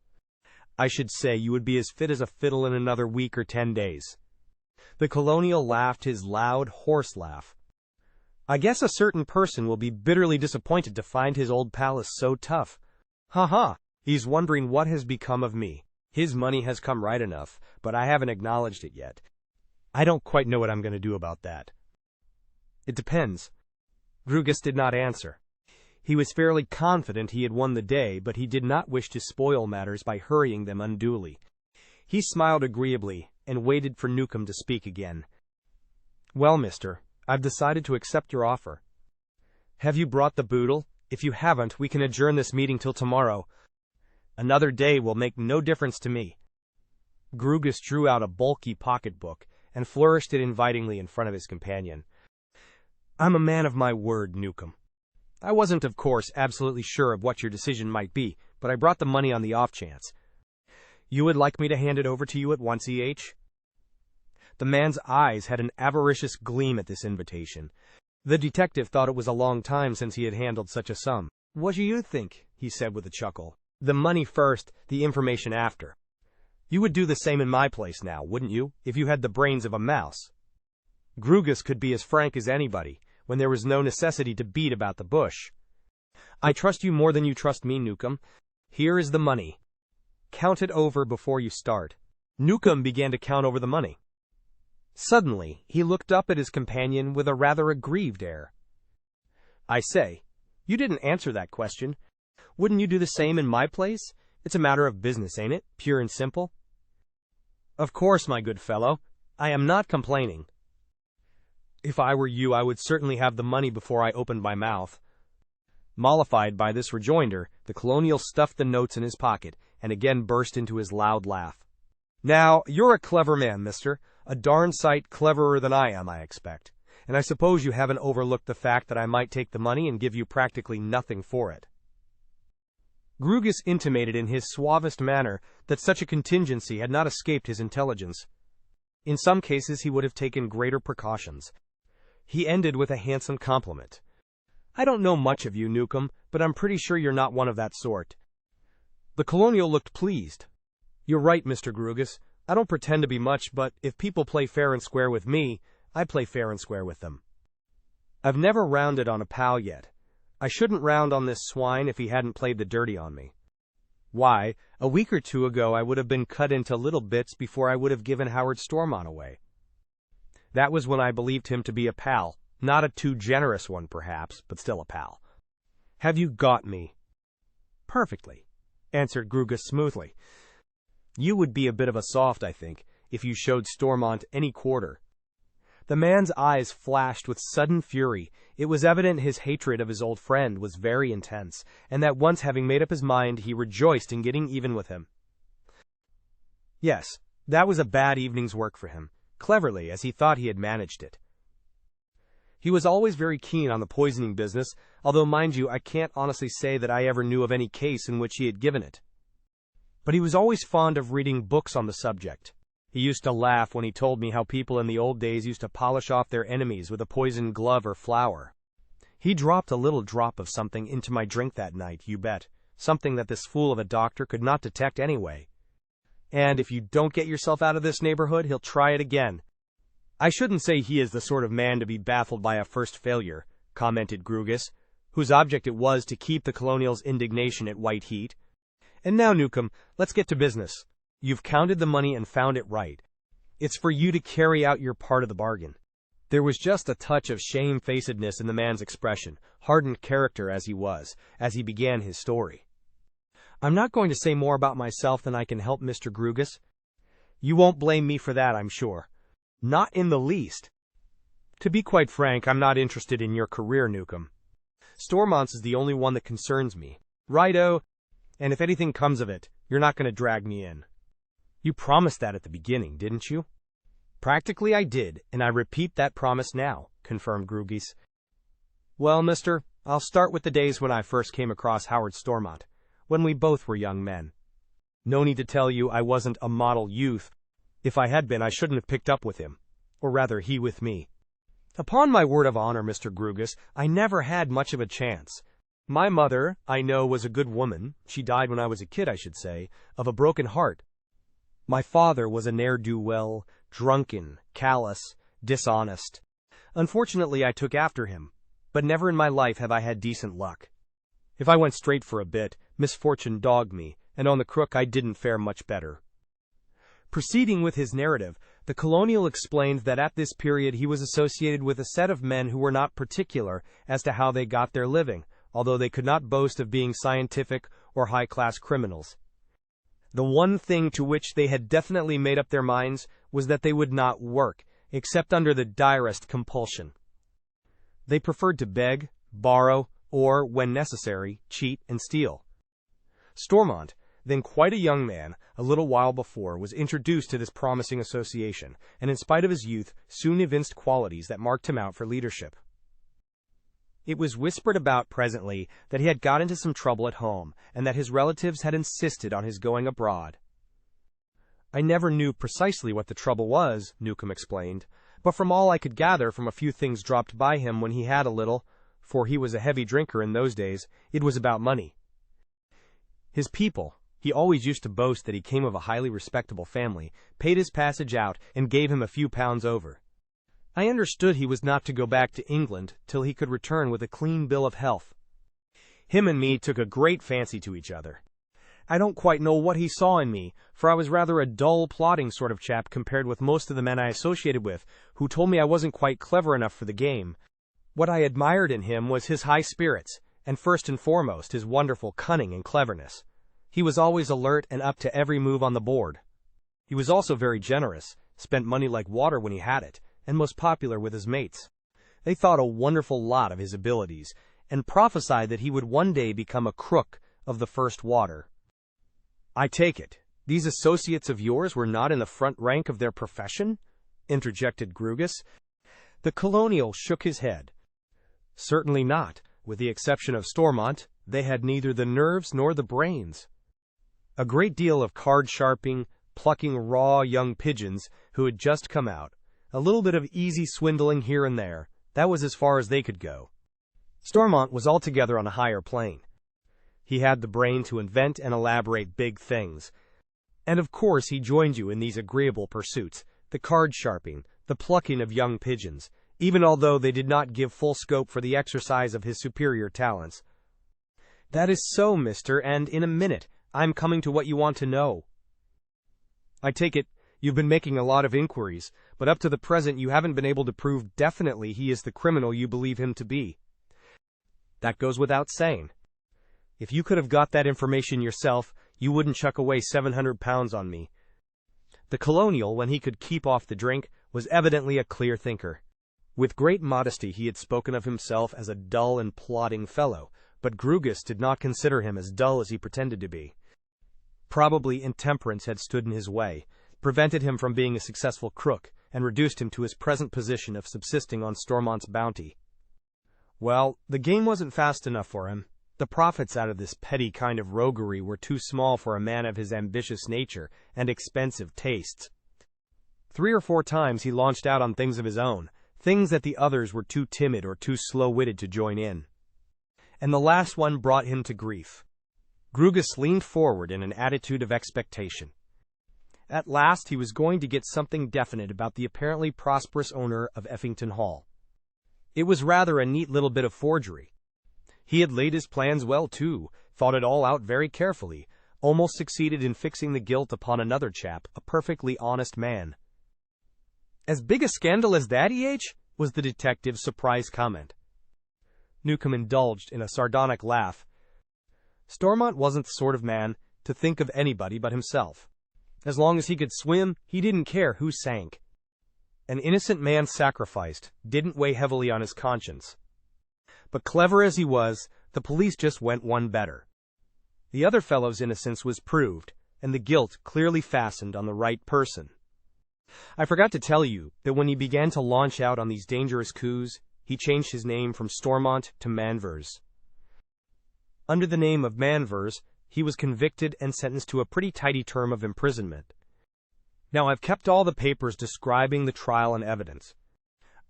I should say you would be as fit as a fiddle in another week or 10 days. The colonial laughed his loud, hoarse laugh. "I guess a certain person will be bitterly disappointed to find his old palace so tough. Ha ha! He's wondering what has become of me. His money has come right enough, but I haven't acknowledged it yet. I don't quite know what I'm going to do about that." "It depends." Grugus did not answer. He was fairly confident he had won the day, but he did not wish to spoil matters by hurrying them unduly. He smiled agreeably and waited for Newcomb to speak again. "Well, mister, I've decided to accept your offer. Have you brought the boodle? If you haven't, we can adjourn this meeting till tomorrow. Another day will make no difference to me." Grugus drew out a bulky pocketbook and flourished it invitingly in front of his companion. "I'm a man of my word, Newcomb. I wasn't, of course, absolutely sure of what your decision might be, but I brought the money on the off chance. You would like me to hand it over to you at once, E.H.?" The man's eyes had an avaricious gleam at this invitation. The detective thought it was a long time since he had handled such a sum. "What do you think?" he said with a chuckle. "The money first, the information after. You would do the same in my place now, wouldn't you, if you had the brains of a mouse?" Grugus could be as frank as anybody, when there was no necessity to beat about the bush. "I trust you more than you trust me, Newcomb. Here is the money. Count it over before you start." Newcomb began to count over the money. Suddenly, he looked up at his companion with a rather aggrieved air. "I say, you didn't answer that question. Wouldn't you do the same in my place? It's a matter of business, ain't it? Pure and simple." "Of course, my good fellow. I am not complaining. If I were you, I would certainly have the money before I opened my mouth." Mollified by this rejoinder, the colonial stuffed the notes in his pocket and again burst into his loud laugh. "Now, you're a clever man, mister. A darn sight cleverer than I am, I expect. And I suppose you haven't overlooked the fact that I might take the money and give you practically nothing for it." Grugus intimated in his suavest manner that such a contingency had not escaped his intelligence. In some cases he would have taken greater precautions. He ended with a handsome compliment. "I don't know much of you, Newcomb, but I'm pretty sure you're not one of that sort." The colonial looked pleased. "You're right, Mr. Grugus. I don't pretend to be much, but if people play fair and square with me, I play fair and square with them. I've never rounded on a pal yet. I shouldn't round on this swine if he hadn't played the dirty on me. Why, a week or two ago I would have been cut into little bits before I would have given Howard Stormont away. That was when I believed him to be a pal, not a too generous one perhaps, but still a pal. Have you got me?" "Perfectly," answered Grugus smoothly. "You would be a bit of a soft, I think, if you showed Stormont any quarter." The man's eyes flashed with sudden fury. It was evident his hatred of his old friend was very intense, and that once having made up his mind, he rejoiced in getting even with him. Yes, that was a bad evening's work for him, cleverly as he thought he had managed it. He was always very keen on the poisoning business, although, mind you, I can't honestly say that I ever knew of any case in which he had given it. But he was always fond of reading books on the subject. He used to laugh when he told me how people in the old days used to polish off their enemies with a poisoned glove or flour. He dropped a little drop of something into my drink that night, you bet, something that this fool of a doctor could not detect anyway. And if you don't get yourself out of this neighborhood, he'll try it again. I shouldn't say he is the sort of man to be baffled by a first failure, commented Grugus, whose object it was to keep the colonial's indignation at white heat. And now, Newcomb, let's get to business. You've counted the money and found it right. It's for you to carry out your part of the bargain." There was just a touch of shamefacedness in the man's expression, hardened character as he was, as he began his story. "I'm not going to say more about myself than I can help, Mr. Grugus. You won't blame me for that, I'm sure." "Not in the least. To be quite frank, I'm not interested in your career, Newcomb. Stormont's is the only one that concerns me. Righto. And if anything comes of it, you're not going to drag me in. You promised that at the beginning, didn't you?" "Practically I did, and I repeat that promise now," confirmed Grugus. "Well, mister, I'll start with the days when I first came across Howard Stormont, when we both were young men. No need to tell you I wasn't a model youth. If I had been, I shouldn't have picked up with him, or rather he with me. Upon my word of honor, Mr. Grugus, I never had much of a chance. My mother, I know, was a good woman. She died when I was a kid, I should say, of a broken heart. My father was a ne'er-do-well, drunken, callous, dishonest. Unfortunately, I took after him, but never in my life have I had decent luck. If I went straight for a bit, misfortune dogged me, and on the crook I didn't fare much better." Proceeding with his narrative, the colonial explained that at this period he was associated with a set of men who were not particular as to how they got their living, although they could not boast of being scientific or high-class criminals. The one thing to which they had definitely made up their minds was that they would not work, except under the direst compulsion. They preferred to beg, borrow, or, when necessary, cheat and steal. Stormont, then quite a young man, a little while before, was introduced to this promising association, and in spite of his youth, soon evinced qualities that marked him out for leadership. It was whispered about presently that he had got into some trouble at home, and that his relatives had insisted on his going abroad. I never knew precisely what the trouble was, Newcomb explained, but from all I could gather from a few things dropped by him when he had a little, for he was a heavy drinker in those days, it was about money. His people, he always used to boast that he came of a highly respectable family, paid his passage out and gave him a few pounds over. I understood he was not to go back to England till he could return with a clean bill of health. Him and me took a great fancy to each other. I don't quite know what he saw in me, for I was rather a dull, plodding sort of chap compared with most of the men I associated with, who told me I wasn't quite clever enough for the game. What I admired in him was his high spirits, and first and foremost his wonderful cunning and cleverness. He was always alert and up to every move on the board. He was also very generous, spent money like water when he had it, and most popular with his mates. They thought a wonderful lot of his abilities, and prophesied that he would one day become a crook of the first water. I take it, these associates of yours were not in the front rank of their profession? Interjected Grugus. The colonial shook his head. Certainly not. With the exception of Stormont, they had neither the nerves nor the brains. A great deal of card-sharping, plucking raw young pigeons who had just come out, a little bit of easy swindling here and there, that was as far as they could go. Stormont was altogether on a higher plane. He had the brain to invent and elaborate big things. And of course he joined you in these agreeable pursuits, the card-sharping, the plucking of young pigeons, even although they did not give full scope for the exercise of his superior talents. That is so, mister, and in a minute, I'm coming to what you want to know. I take it, you've been making a lot of inquiries, but up to the present you haven't been able to prove definitely he is the criminal you believe him to be. That goes without saying. If you could have got that information yourself, you wouldn't chuck away 700 pounds on me. The colonial, when he could keep off the drink, was evidently a clear thinker. With great modesty he had spoken of himself as a dull and plodding fellow, but Grugus did not consider him as dull as he pretended to be. Probably intemperance had stood in his way, prevented him from being a successful crook, and reduced him to his present position of subsisting on Stormont's bounty. Well, the game wasn't fast enough for him. The profits out of this petty kind of roguery were too small for a man of his ambitious nature and expensive tastes. 3 or 4 times he launched out on things of his own, things that the others were too timid or too slow-witted to join in. And the last one brought him to grief. Grugus leaned forward in an attitude of expectation. At last he was going to get something definite about the apparently prosperous owner of Effington Hall. It was rather a neat little bit of forgery. He had laid his plans well, too, thought it all out very carefully, almost succeeded in fixing the guilt upon another chap, a perfectly honest man. As big a scandal as that, E.H.? Was the detective's surprised comment. Newcomb indulged in a sardonic laugh. Stormont wasn't the sort of man to think of anybody but himself. As long as he could swim, he didn't care who sank. An innocent man sacrificed didn't weigh heavily on his conscience. But clever as he was, the police just went one better. The other fellow's innocence was proved, and the guilt clearly fastened on the right person. I forgot to tell you that when he began to launch out on these dangerous coups, he changed his name from Stormont to Manvers. Under the name of Manvers, he was convicted and sentenced to a pretty tidy term of imprisonment. Now I've kept all the papers describing the trial and evidence.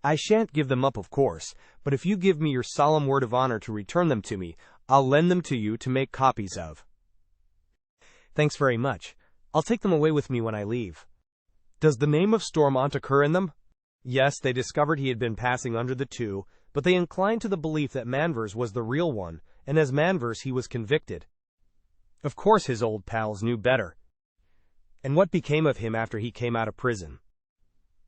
I shan't give them up, of course, but if you give me your solemn word of honor to return them to me, I'll lend them to you to make copies of. Thanks very much. I'll take them away with me when I leave. Does the name of Stormont occur in them? Yes, they discovered he had been passing under the 2, but they inclined to the belief that Manvers was the real one, and as Manvers he was convicted. Of course his old pals knew better. And what became of him after he came out of prison?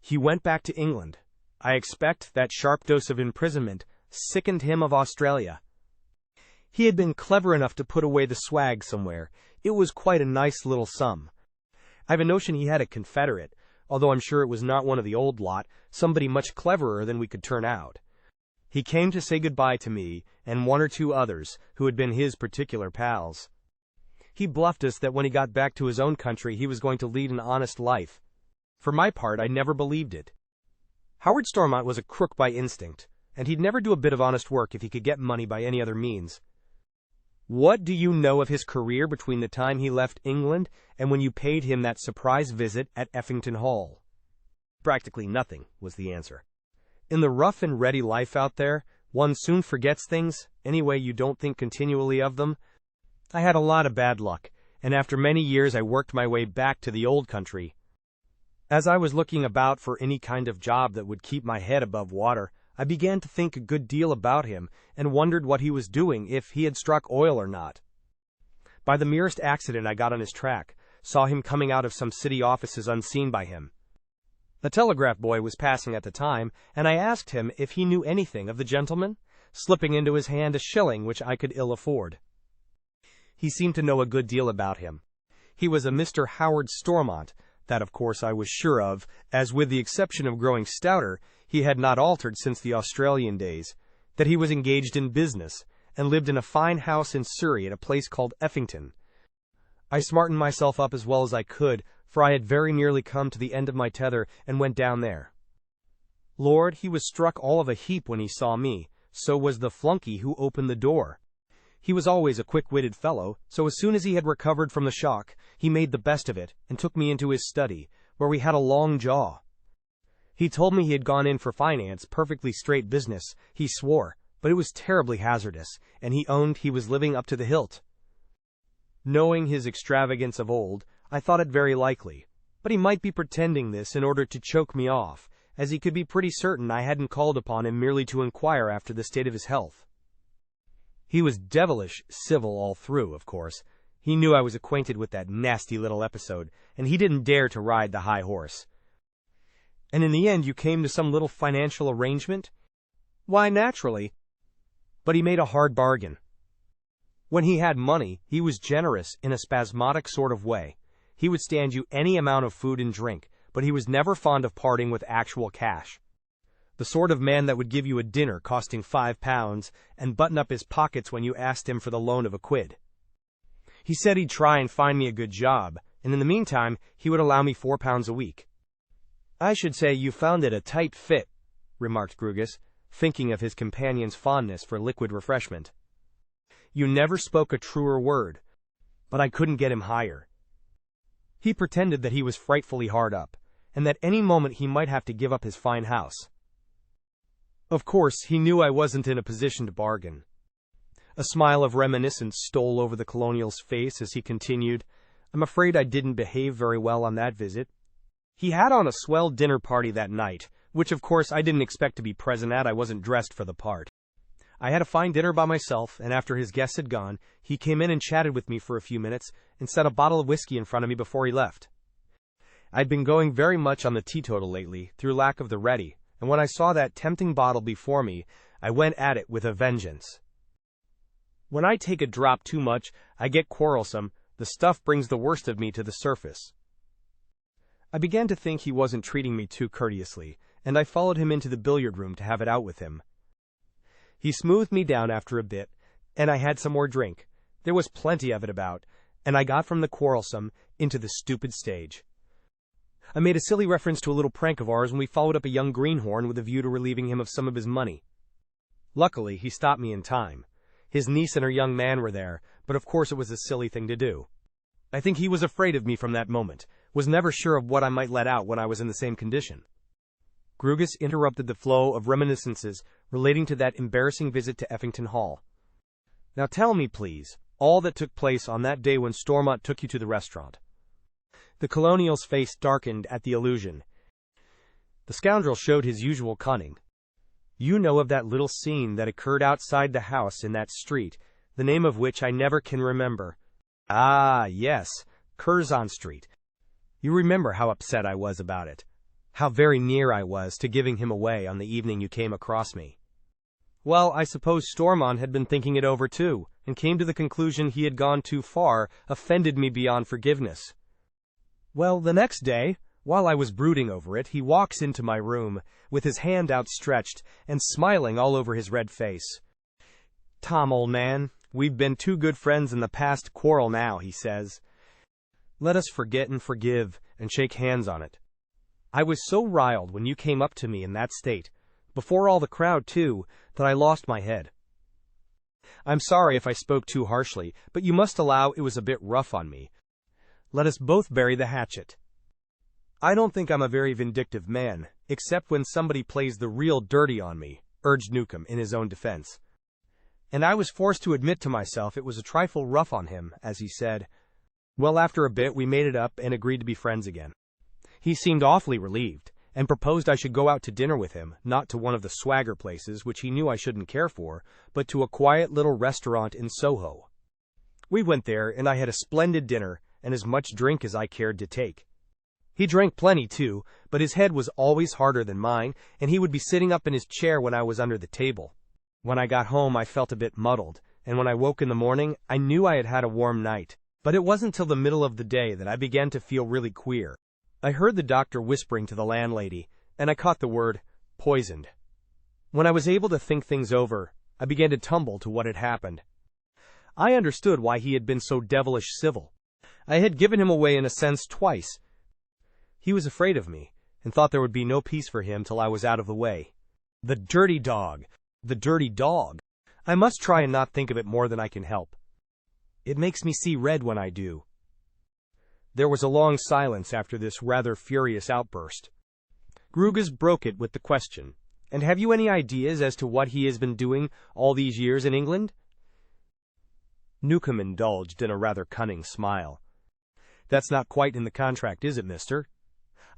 He went back to England. I expect that sharp dose of imprisonment sickened him of Australia. He had been clever enough to put away the swag somewhere. It was quite a nice little sum. I've a notion he had a confederate, although I'm sure it was not one of the old lot, somebody much cleverer than we could turn out. He came to say goodbye to me and one or two others who had been his particular pals. He bluffed us that when he got back to his own country he was going to lead an honest life. For my part, I never believed it. Howard Stormont was a crook by instinct, and he'd never do a bit of honest work if he could get money by any other means. What do you know of his career between the time he left England and when you paid him that surprise visit at Effington Hall? Practically nothing, was the answer. In the rough and ready life out there, one soon forgets things, anyway you don't think continually of them. I had a lot of bad luck, and after many years I worked my way back to the old country. As I was looking about for any kind of job that would keep my head above water, I began to think a good deal about him and wondered what he was doing, if he had struck oil or not. By the merest accident I got on his track, saw him coming out of some city offices unseen by him. The telegraph boy was passing at the time, and I asked him if he knew anything of the gentleman, slipping into his hand a shilling which I could ill afford. He seemed to know a good deal about him. He was a Mr. Howard Stormont. That, of course, I was sure of, as with the exception of growing stouter, he had not altered since the Australian days, that he was engaged in business, and lived in a fine house in Surrey at a place called Effington. I smartened myself up as well as I could, for I had very nearly come to the end of my tether, and went down there. Lord, he was struck all of a heap when he saw me, so was the flunkey who opened the door. He was always a quick-witted fellow, so as soon as he had recovered from the shock, he made the best of it, and took me into his study, where we had a long jaw. He told me he had gone in for finance, perfectly straight business, he swore, but it was terribly hazardous, and he owned he was living up to the hilt. Knowing his extravagance of old, I thought it very likely, but he might be pretending this in order to choke me off, as he could be pretty certain I hadn't called upon him merely to inquire after the state of his health. He was devilish civil all through, of course. He knew I was acquainted with that nasty little episode, and he didn't dare to ride the high horse. And in the end you came to some little financial arrangement? Why, naturally. But he made a hard bargain. When he had money, he was generous in a spasmodic sort of way. He would stand you any amount of food and drink, but he was never fond of parting with actual cash. The sort of man that would give you a dinner costing £5 and button up his pockets when you asked him for the loan of a quid. He said he'd try and find me a good job, and in the meantime he would allow me £4 a week. I should say you found it a tight fit, remarked Grugus, thinking of his companion's fondness for liquid refreshment. You never spoke a truer word, but I couldn't get him higher. He pretended that he was frightfully hard up, and that any moment he might have to give up his fine house. Of course, he knew I wasn't in a position to bargain. A smile of reminiscence stole over the colonial's face as he continued, I'm afraid I didn't behave very well on that visit. He had on a swell dinner party that night, which of course I didn't expect to be present at. I wasn't dressed for the part. I had a fine dinner by myself, and after his guests had gone, he came in and chatted with me for a few minutes, and set a bottle of whiskey in front of me before he left. I'd been going very much on the teetotal lately, through lack of the ready, and when I saw that tempting bottle before me, I went at it with a vengeance. When I take a drop too much, I get quarrelsome. The stuff brings the worst of me to the surface. I began to think he wasn't treating me too courteously, and I followed him into the billiard room to have it out with him. He smoothed me down after a bit, and I had some more drink. There was plenty of it about, and I got from the quarrelsome into the stupid stage. I made a silly reference to a little prank of ours when we followed up a young greenhorn with a view to relieving him of some of his money. Luckily, he stopped me in time. His niece and her young man were there, but of course it was a silly thing to do. I think he was afraid of me from that moment, was never sure of what I might let out when I was in the same condition. Grugus interrupted the flow of reminiscences relating to that embarrassing visit to Effington Hall. Now tell me, please, all that took place on that day when Stormont took you to the restaurant. The colonial's face darkened at the allusion. The scoundrel showed his usual cunning. You know of that little scene that occurred outside the house in that street, the name of which I never can remember. Ah, yes, Curzon Street. You remember how upset I was about it. How very near I was to giving him away on the evening you came across me. Well, I suppose Stormont had been thinking it over too, and came to the conclusion he had gone too far, offended me beyond forgiveness. Well, the next day, while I was brooding over it, he walks into my room, with his hand outstretched, and smiling all over his red face. "Tom, old man, we've been too good friends in the past quarrel now," he says. "Let us forget and forgive, and shake hands on it. I was so riled when you came up to me in that state, before all the crowd too, that I lost my head. I'm sorry if I spoke too harshly, but you must allow it was a bit rough on me. Let us both bury the hatchet. I don't think I'm a very vindictive man, except when somebody plays the real dirty on me," urged Newcomb in his own defense. And I was forced to admit to myself it was a trifle rough on him, as he said. Well, after a bit we made it up and agreed to be friends again. He seemed awfully relieved, and proposed I should go out to dinner with him, not to one of the swagger places which he knew I shouldn't care for, but to a quiet little restaurant in Soho. We went there, and I had a splendid dinner, and as much drink as I cared to take. He drank plenty too, but his head was always harder than mine, and he would be sitting up in his chair when I was under the table. When I got home I felt a bit muddled, and when I woke in the morning I knew I had had a warm night, but it wasn't till the middle of the day that I began to feel really queer. I heard the doctor whispering to the landlady, and I caught the word, poisoned. When I was able to think things over, I began to tumble to what had happened. I understood why he had been so devilish civil. I had given him away in a sense twice. He was afraid of me, and thought there would be no peace for him till I was out of the way. The dirty dog! The dirty dog! I must try and not think of it more than I can help. It makes me see red when I do. There was a long silence after this rather furious outburst. Grugus broke it with the question, "And have you any ideas as to what he has been doing all these years in England?" Newcomb indulged in a rather cunning smile. "That's not quite in the contract, is it, mister?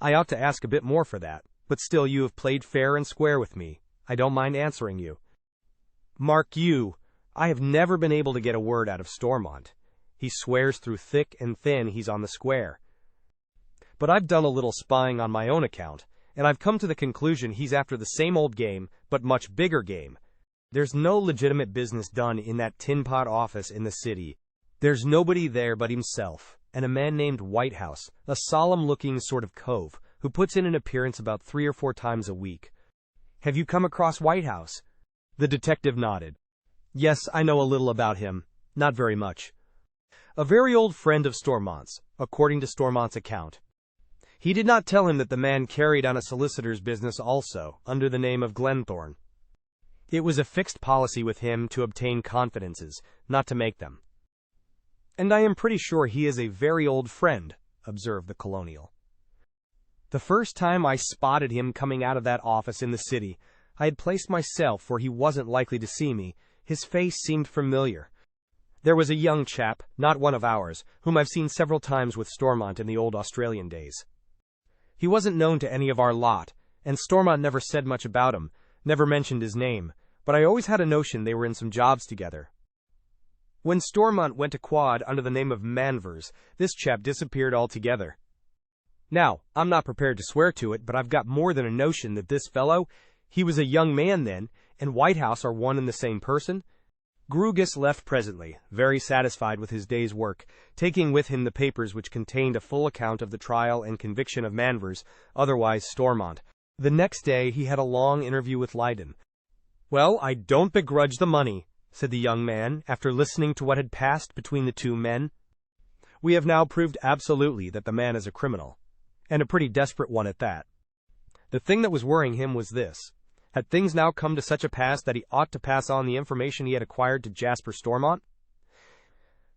I ought to ask a bit more for that, but still you have played fair and square with me. I don't mind answering you. Mark you, I have never been able to get a word out of Stormont. He swears through thick and thin he's on the square. But I've done a little spying on my own account, and I've come to the conclusion he's after the same old game, but much bigger game. There's no legitimate business done in that tin-pot office in the city. There's nobody there but himself, and a man named Whitehouse, a solemn-looking sort of cove, who puts in an appearance about 3 or 4 times a week. Have you come across Whitehouse?" The detective nodded. "Yes, I know a little about him. Not very much. A very old friend of Stormont's, according to Stormont's account. He did not tell him that the man carried on a solicitor's business also, under the name of Glenthorne. It was a fixed policy with him to obtain confidences, not to make them." "And I am pretty sure he is a very old friend," observed the colonial. "The first time I spotted him coming out of that office in the city, I had placed myself where he wasn't likely to see me. His face seemed familiar. There was a young chap, not one of ours, whom I've seen several times with Stormont in the old Australian days. He wasn't known to any of our lot, and Stormont never said much about him, never mentioned his name, but I always had a notion they were in some jobs together. When Stormont went to Quad under the name of Manvers, this chap disappeared altogether. Now, I'm not prepared to swear to it, but I've got more than a notion that this fellow, he was a young man then, and Whitehouse are one and the same person." Grugus left presently, very satisfied with his day's work, taking with him the papers which contained a full account of the trial and conviction of Manvers, otherwise Stormont. The next day he had a long interview with Leyden. "Well, I don't begrudge the money," said the young man, after listening to what had passed between the two men. "We have now proved absolutely that the man is a criminal, and a pretty desperate one at that. The thing that was worrying him was this. Had things now come to such a pass that he ought to pass on the information he had acquired to Jasper Stormont?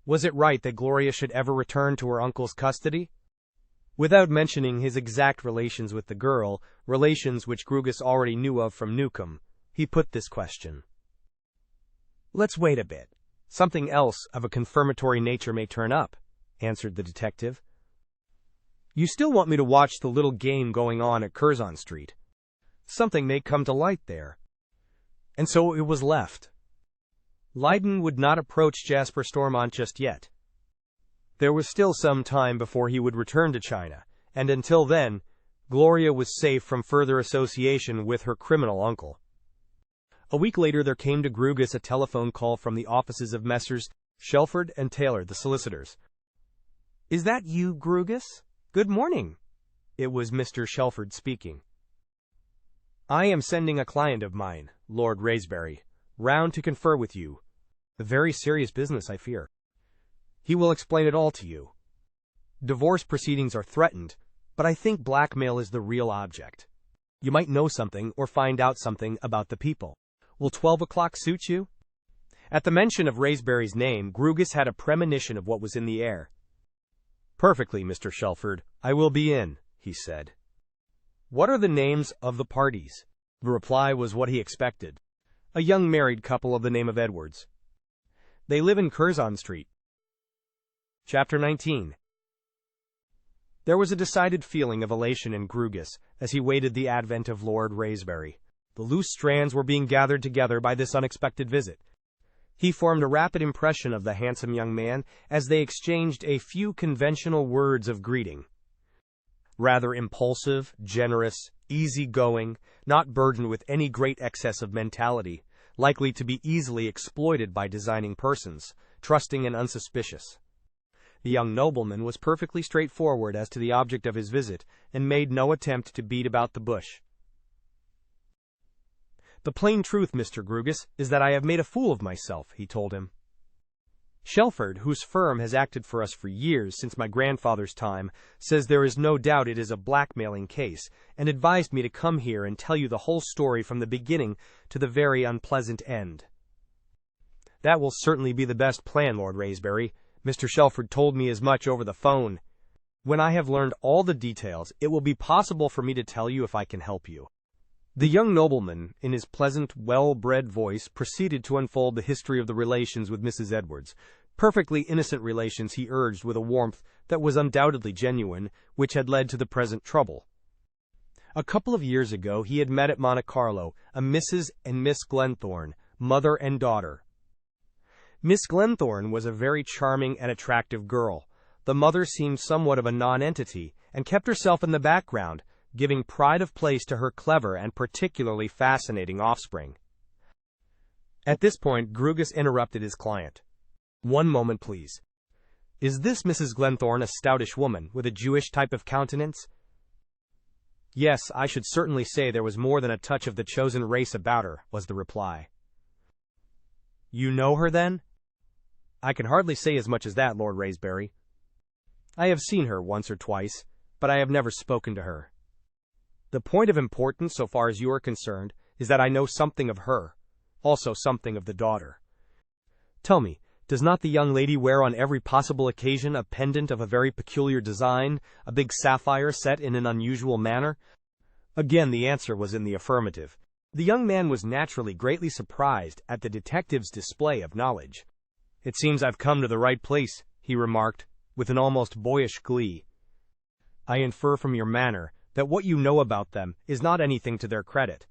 Was it right that Gloria should ever return to her uncle's custody? Without mentioning his exact relations with the girl, relations which Grugus already knew of from Newcomb, he put this question. "Let's wait a bit. Something else of a confirmatory nature may turn up," answered the detective. "You still want me to watch the little game going on at Curzon Street? Something may come to light there." And so it was left. Leyden would not approach Jasper Stormont just yet. There was still some time before he would return to China, and until then, Gloria was safe from further association with her criminal uncle. A week later there came to Grugus a telephone call from the offices of Messrs. Shelford and Taylor, the solicitors. "Is that you, Grugus? Good morning." It was Mr. Shelford speaking. "I am sending a client of mine, Lord Raspberry, round to confer with you. A very serious business, I fear. He will explain it all to you. Divorce proceedings are threatened, but I think blackmail is the real object. You might know something or find out something about the people. Will 12 o'clock suit you?" At the mention of Raspberry's name, Grugus had a premonition of what was in the air. "Perfectly, Mr. Shelford. I will be in," he said. "What are the names of the parties?" The reply was what he expected. A young married couple of the name of Edwards. They live in Curzon Street. Chapter 19. There was a decided feeling of elation in Grugus as he waited the advent of Lord Raspberry. The loose strands were being gathered together by this unexpected visit. He formed a rapid impression of the handsome young man as they exchanged a few conventional words of greeting. Rather impulsive, generous, easy-going, not burdened with any great excess of mentality, likely to be easily exploited by designing persons, trusting and unsuspicious. The young nobleman was perfectly straightforward as to the object of his visit, and made no attempt to beat about the bush. "The plain truth, Mr. Grugus, is that I have made a fool of myself," he told him. "Shelford, whose firm has acted for us for years, since my grandfather's time, says there is no doubt it is a blackmailing case, and advised me to come here and tell you the whole story from the beginning to the very unpleasant end." "That will certainly be the best plan, Lord Raspberry. Mr. Shelford told me as much over the phone. When I have learned all the details, it will be possible for me to tell you if I can help you." The young nobleman, in his pleasant, well-bred voice, proceeded to unfold the history of the relations with Mrs. Edwards. Perfectly innocent relations, he urged with a warmth that was undoubtedly genuine, which had led to the present trouble. A couple of years ago he had met at Monte Carlo a Mrs. and Miss Glenthorne, mother and daughter. Miss Glenthorne was a very charming and attractive girl. The mother seemed somewhat of a non-entity, and kept herself in the background, giving pride of place to her clever and particularly fascinating offspring. At this point, Grugus interrupted his client. "One moment, please. Is this Mrs. Glenthorne a stoutish woman, with a Jewish type of countenance?" "Yes, I should certainly say there was more than a touch of the chosen race about her," was the reply. "You know her, then?" "I can hardly say as much as that, Lord Raspberry. I have seen her once or twice, but I have never spoken to her. The point of importance, so far as you are concerned, is that I know something of her, also something of the daughter. Tell me, does not the young lady wear on every possible occasion a pendant of a very peculiar design, a big sapphire set in an unusual manner?" Again the answer was in the affirmative. The young man was naturally greatly surprised at the detective's display of knowledge. "It seems I've come to the right place," he remarked, with an almost boyish glee. "I infer from your manner that what you know about them is not anything to their credit."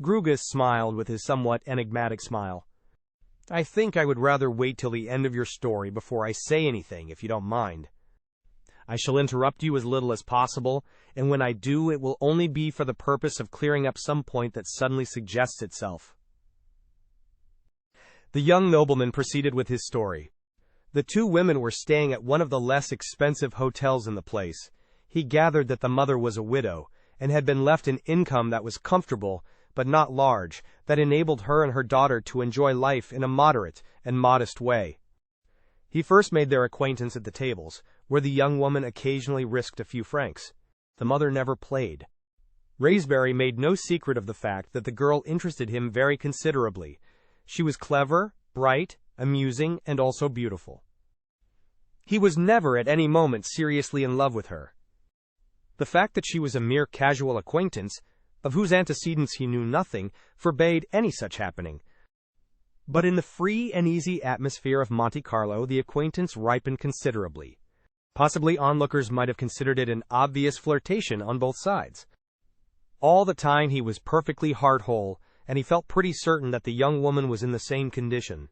Grugus smiled with his somewhat enigmatic smile. "I think I would rather wait till the end of your story before I say anything, if you don't mind. I shall interrupt you as little as possible, and when I do, it will only be for the purpose of clearing up some point that suddenly suggests itself." The young nobleman proceeded with his story. The two women were staying at one of the less expensive hotels in the place. He gathered that the mother was a widow, and had been left an income that was comfortable, but not large, that enabled her and her daughter to enjoy life in a moderate and modest way. He first made their acquaintance at the tables, where the young woman occasionally risked a few francs. The mother never played. Raspberry made no secret of the fact that the girl interested him very considerably. She was clever, bright, amusing, and also beautiful. He was never at any moment seriously in love with her. The fact that she was a mere casual acquaintance, of whose antecedents he knew nothing, forbade any such happening. But in the free and easy atmosphere of Monte Carlo, the acquaintance ripened considerably. Possibly onlookers might have considered it an obvious flirtation on both sides. All the time he was perfectly heart-whole, and he felt pretty certain that the young woman was in the same condition.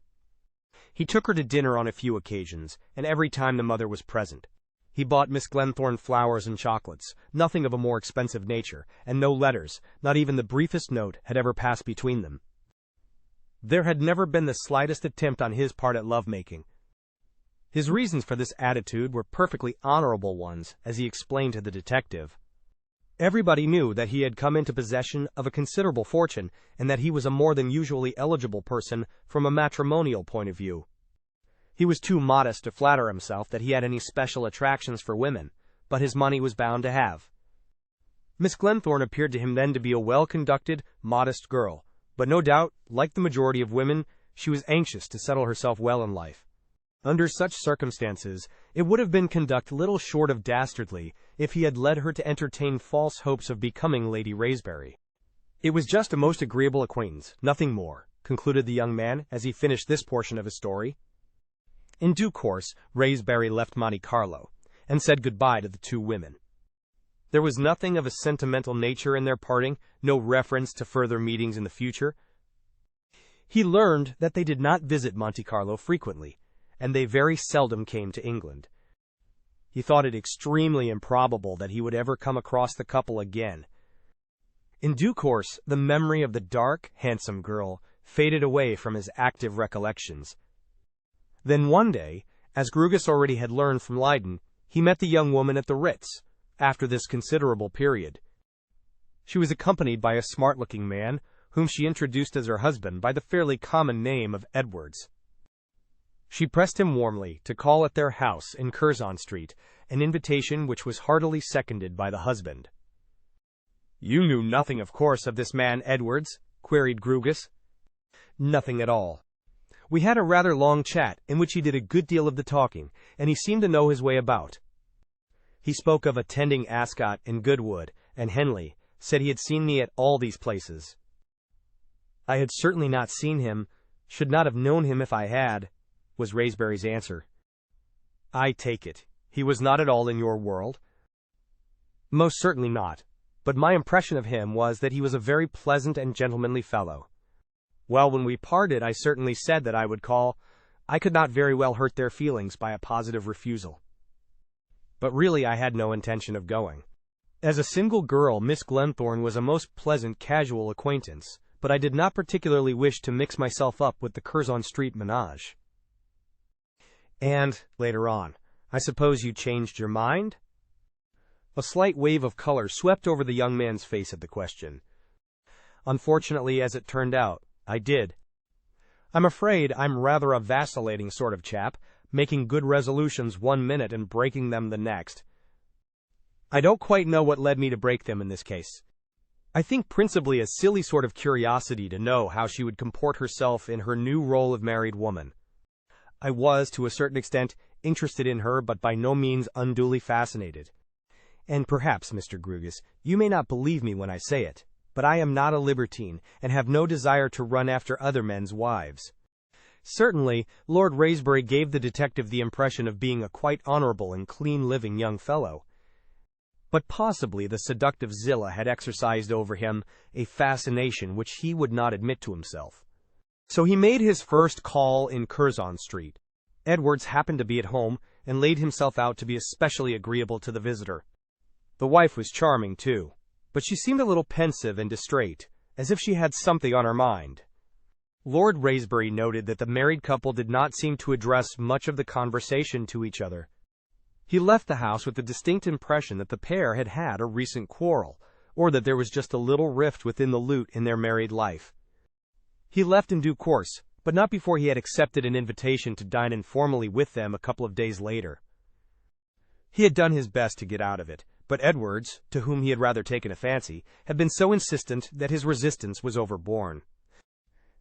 He took her to dinner on a few occasions, and every time the mother was present. He bought Miss Glenthorne flowers and chocolates, nothing of a more expensive nature, and no letters, not even the briefest note, had ever passed between them. There had never been the slightest attempt on his part at love-making. His reasons for this attitude were perfectly honorable ones, as he explained to the detective. Everybody knew that he had come into possession of a considerable fortune, and that he was a more than usually eligible person from a matrimonial point of view. He was too modest to flatter himself that he had any special attractions for women, but his money was bound to have. Miss Glenthorne appeared to him then to be a well-conducted, modest girl, but no doubt, like the majority of women, she was anxious to settle herself well in life. Under such circumstances, it would have been conduct little short of dastardly if he had led her to entertain false hopes of becoming Lady Raspberry. It was just a most agreeable acquaintance, nothing more, concluded the young man as he finished this portion of his story. In due course, Raspberry left Monte Carlo, and said goodbye to the two women. There was nothing of a sentimental nature in their parting, no reference to further meetings in the future. He learned that they did not visit Monte Carlo frequently, and they very seldom came to England. He thought it extremely improbable that he would ever come across the couple again. In due course, the memory of the dark, handsome girl faded away from his active recollections. Then one day, as Grugus already had learned from Leyden, he met the young woman at the Ritz, after this considerable period. She was accompanied by a smart-looking man, whom she introduced as her husband by the fairly common name of Edwards. She pressed him warmly to call at their house in Curzon Street, an invitation which was heartily seconded by the husband. "You knew nothing, of course, of this man, Edwards?" queried Grugus. "Nothing at all. We had a rather long chat, in which he did a good deal of the talking, and he seemed to know his way about. He spoke of attending Ascot and Goodwood, and Henley, said he had seen me at all these places. I had certainly not seen him, should not have known him if I had," was Raspberry's answer. "I take it, he was not at all in your world?" "Most certainly not, but my impression of him was that he was a very pleasant and gentlemanly fellow. Well, when we parted, I certainly said that I would call. I could not very well hurt their feelings by a positive refusal. But really I had no intention of going. As a single girl, Miss Glenthorne was a most pleasant casual acquaintance, but I did not particularly wish to mix myself up with the Curzon Street menage." "And, later on, I suppose you changed your mind?" A slight wave of color swept over the young man's face at the question. "Unfortunately, as it turned out, I did. I'm afraid I'm rather a vacillating sort of chap, making good resolutions one minute and breaking them the next. I don't quite know what led me to break them in this case. I think principally a silly sort of curiosity to know how she would comport herself in her new role of married woman. I was, to a certain extent, interested in her, but by no means unduly fascinated. And perhaps, Mr. Grugus, you may not believe me when I say it, but I am not a libertine, and have no desire to run after other men's wives." Certainly, Lord Raspberry gave the detective the impression of being a quite honorable and clean-living young fellow. But possibly the seductive Zillah had exercised over him a fascination which he would not admit to himself. So he made his first call in Curzon Street. Edwards happened to be at home, and laid himself out to be especially agreeable to the visitor. The wife was charming, too, but she seemed a little pensive and distrait, as if she had something on her mind. Lord Raspberry noted that the married couple did not seem to address much of the conversation to each other. He left the house with the distinct impression that the pair had had a recent quarrel, or that there was just a little rift within the lute in their married life. He left in due course, but not before he had accepted an invitation to dine informally with them a couple of days later. He had done his best to get out of it, but Edwards, to whom he had rather taken a fancy, had been so insistent that his resistance was overborne.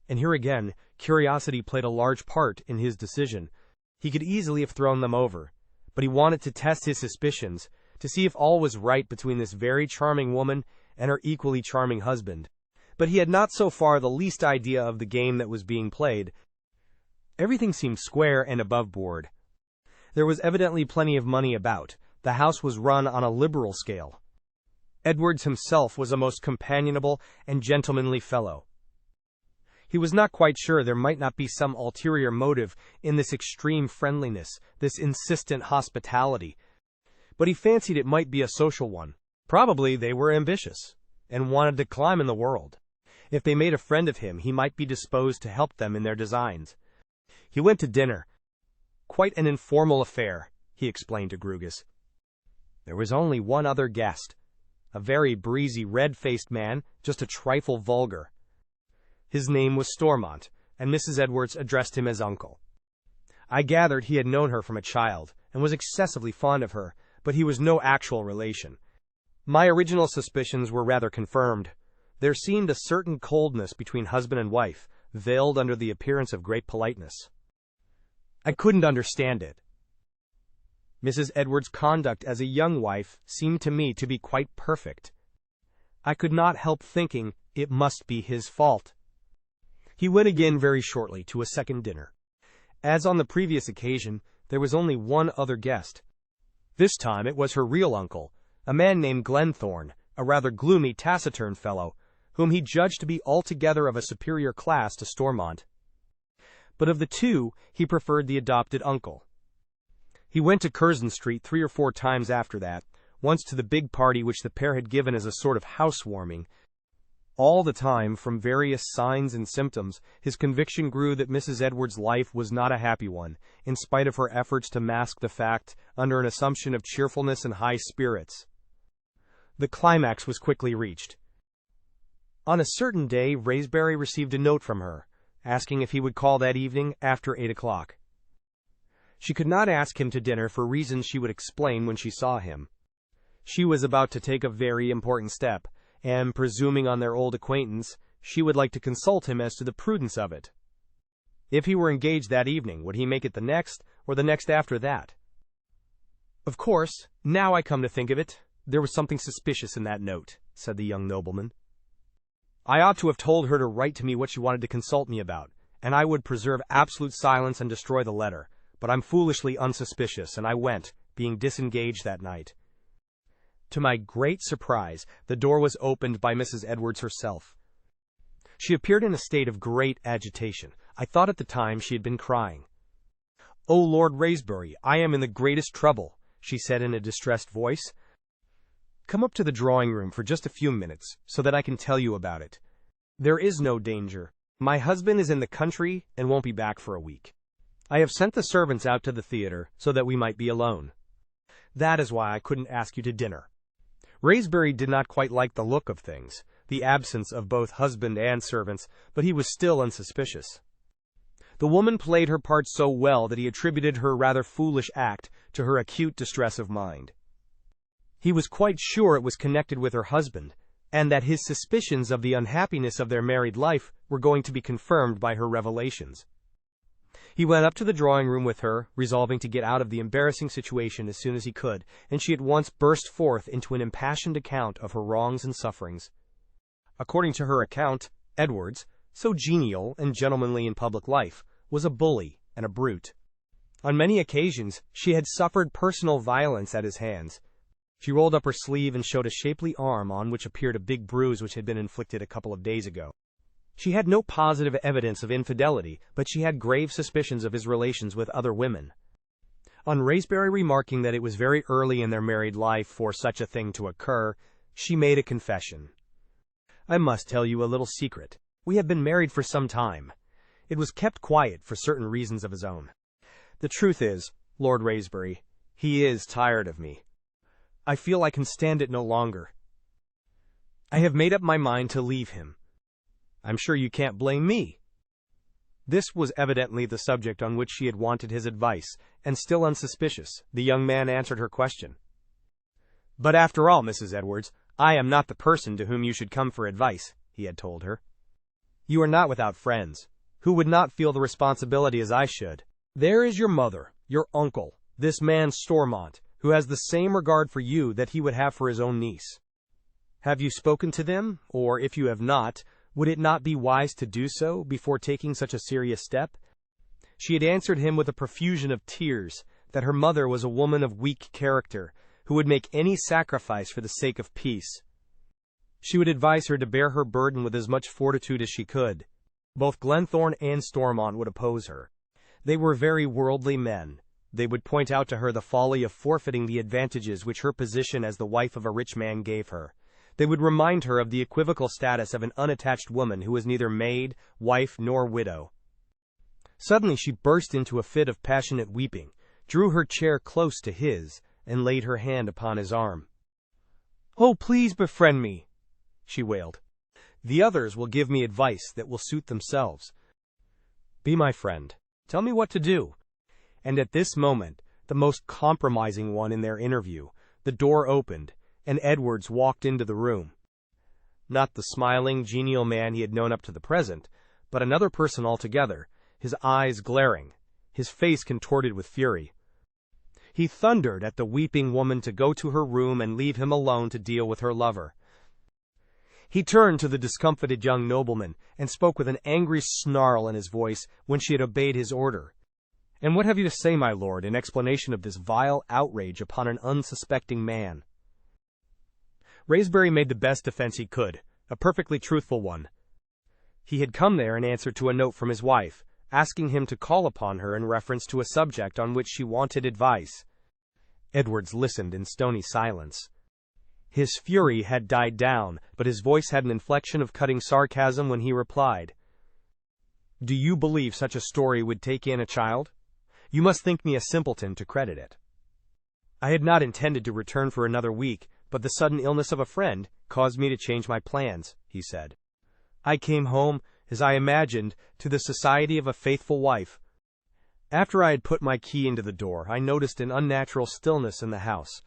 And here again, curiosity played a large part in his decision. He could easily have thrown them over, but he wanted to test his suspicions, to see if all was right between this very charming woman and her equally charming husband. But he had not so far the least idea of the game that was being played. Everything seemed square and above board. There was evidently plenty of money about. The house was run on a liberal scale. Edwards himself was a most companionable and gentlemanly fellow. He was not quite sure there might not be some ulterior motive in this extreme friendliness, this insistent hospitality. but he fancied it might be a social one. Probably they were ambitious, and wanted to climb in the world. If they made a friend of him, he might be disposed to help them in their designs. He went to dinner. Quite an informal affair, he explained to Grugus. There was only one other guest. A very breezy, red-faced man, just a trifle vulgar. His name was Stormont, and Mrs. Edwards addressed him as Uncle. I gathered he had known her from a child, and was excessively fond of her, but he was no actual relation. My original suspicions were rather confirmed. There seemed a certain coldness between husband and wife, veiled under the appearance of great politeness. I couldn't understand it. Mrs. Edwards' conduct as a young wife seemed to me to be quite perfect. I could not help thinking it must be his fault. He went again very shortly to a second dinner. As on the previous occasion, there was only one other guest. This time it was her real uncle, a man named Glenthorne, a rather gloomy, taciturn fellow, whom he judged to be altogether of a superior class to Stormont. But of the two, he preferred the adopted uncle. He went to Curzon Street 3 or 4 times after that, once to the big party which the pair had given as a sort of housewarming. All the time, from various signs and symptoms, his conviction grew that Mrs. Edwards' life was not a happy one, in spite of her efforts to mask the fact under an assumption of cheerfulness and high spirits. The climax was quickly reached. On a certain day, Raspberry received a note from her, asking if he would call that evening after 8 o'clock. She could not ask him to dinner for reasons she would explain when she saw him. She was about to take a very important step, and, presuming on their old acquaintance, she would like to consult him as to the prudence of it. If he were engaged that evening, would he make it the next, or the next after that? Of course, now I come to think of it, there was something suspicious in that note, said the young nobleman. I ought to have told her to write to me what she wanted to consult me about, and I would preserve absolute silence and destroy the letter. But I'm foolishly unsuspicious, and I went, being disengaged that night. To my great surprise, the door was opened by Mrs. Edwards herself. She appeared in a state of great agitation. I thought at the time she had been crying. "Oh, Lord Raspberry, I am in the greatest trouble," she said in a distressed voice. "Come up to the drawing-room for just a few minutes, so that I can tell you about it. There is no danger. My husband is in the country and won't be back for a week. I have sent the servants out to the theater so that we might be alone. That is why I couldn't ask you to dinner." Raspberry did not quite like the look of things, the absence of both husband and servants, but he was still unsuspicious. The woman played her part so well that he attributed her rather foolish act to her acute distress of mind. He was quite sure it was connected with her husband, and that his suspicions of the unhappiness of their married life were going to be confirmed by her revelations. He went up to the drawing-room with her, resolving to get out of the embarrassing situation as soon as he could, and she at once burst forth into an impassioned account of her wrongs and sufferings. According to her account, Edwards, so genial and gentlemanly in public life, was a bully and a brute. On many occasions, she had suffered personal violence at his hands. She rolled up her sleeve and showed a shapely arm on which appeared a big bruise which had been inflicted a couple of days ago. She had no positive evidence of infidelity, but she had grave suspicions of his relations with other women. On Raspberry remarking that it was very early in their married life for such a thing to occur, she made a confession. "I must tell you a little secret. We have been married for some time. It was kept quiet for certain reasons of his own. The truth is, Lord Raspberry, he is tired of me. I feel I can stand it no longer. I have made up my mind to leave him. I'm sure you can't blame me." This was evidently the subject on which she had wanted his advice, and still unsuspicious, the young man answered her question. "But after all, Mrs. Edwards, I am not the person to whom you should come for advice," he had told her. "You are not without friends, who would not feel the responsibility as I should. There is your mother, your uncle, this man Stormont, who has the same regard for you that he would have for his own niece. Have you spoken to them, or if you have not, would it not be wise to do so before taking such a serious step?" She had answered him with a profusion of tears that her mother was a woman of weak character, who would make any sacrifice for the sake of peace. She would advise her to bear her burden with as much fortitude as she could. Both Glenthorne and Stormont would oppose her. They were very worldly men, They would point out to her the folly of forfeiting the advantages which her position as the wife of a rich man gave her. They would remind her of the equivocal status of an unattached woman who was neither maid, wife, nor widow. Suddenly she burst into a fit of passionate weeping, drew her chair close to his, and laid her hand upon his arm. "Oh, please befriend me," she wailed. "The others will give me advice that will suit themselves. Be my friend. Tell me what to do." And at this moment, the most compromising one in their interview, the door opened, and Edwards walked into the room. Not the smiling, genial man he had known up to the present, but another person altogether, his eyes glaring, his face contorted with fury. He thundered at the weeping woman to go to her room and leave him alone to deal with her lover. He turned to the discomfited young nobleman and spoke with an angry snarl in his voice when she had obeyed his order. "And what have you to say, my lord, in explanation of this vile outrage upon an unsuspecting man?" Raysbury made the best defense he could, a perfectly truthful one. He had come there in answer to a note from his wife, asking him to call upon her in reference to a subject on which she wanted advice. Edwards listened in stony silence. His fury had died down, but his voice had an inflection of cutting sarcasm when he replied, "Do you believe such a story would take in a child? You must think me a simpleton to credit it." "I had not intended to return for another week, but the sudden illness of a friend caused me to change my plans," he said. "I came home, as I imagined, to the society of a faithful wife. After I had put my key into the door, I noticed an unnatural stillness in the house.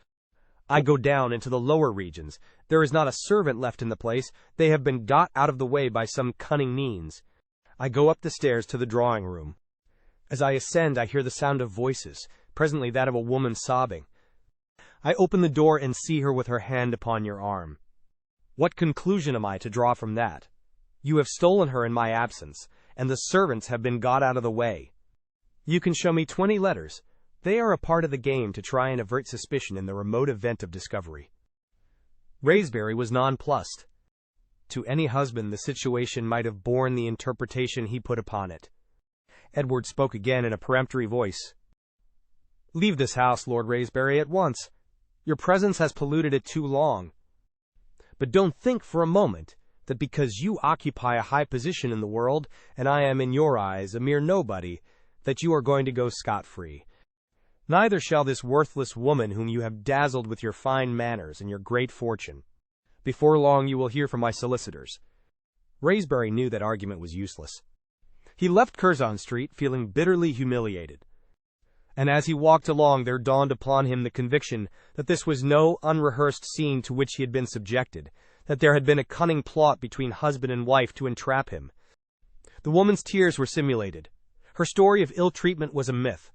I go down into the lower regions. There is not a servant left in the place. They have been got out of the way by some cunning means. I go up the stairs to the drawing room. As I ascend, I hear the sound of voices, presently that of a woman sobbing. I open the door and see her with her hand upon your arm. What conclusion am I to draw from that? You have stolen her in my absence, and the servants have been got out of the way. You can show me 20 letters. They are a part of the game to try and avert suspicion in the remote event of discovery." Raysbury was nonplussed. To any husband, the situation might have borne the interpretation he put upon it. Edward spoke again in a peremptory voice. "Leave this house, Lord Raysbury, at once. Your presence has polluted it too long. But don't think for a moment that because you occupy a high position in the world, and I am in your eyes a mere nobody, that you are going to go scot-free. Neither shall this worthless woman whom you have dazzled with your fine manners and your great fortune. Before long you will hear from my solicitors." Raysbury knew that argument was useless. He left Curzon Street feeling bitterly humiliated. And as he walked along there dawned upon him the conviction that this was no unrehearsed scene to which he had been subjected, that there had been a cunning plot between husband and wife to entrap him. The woman's tears were simulated. Her story of ill treatment was a myth.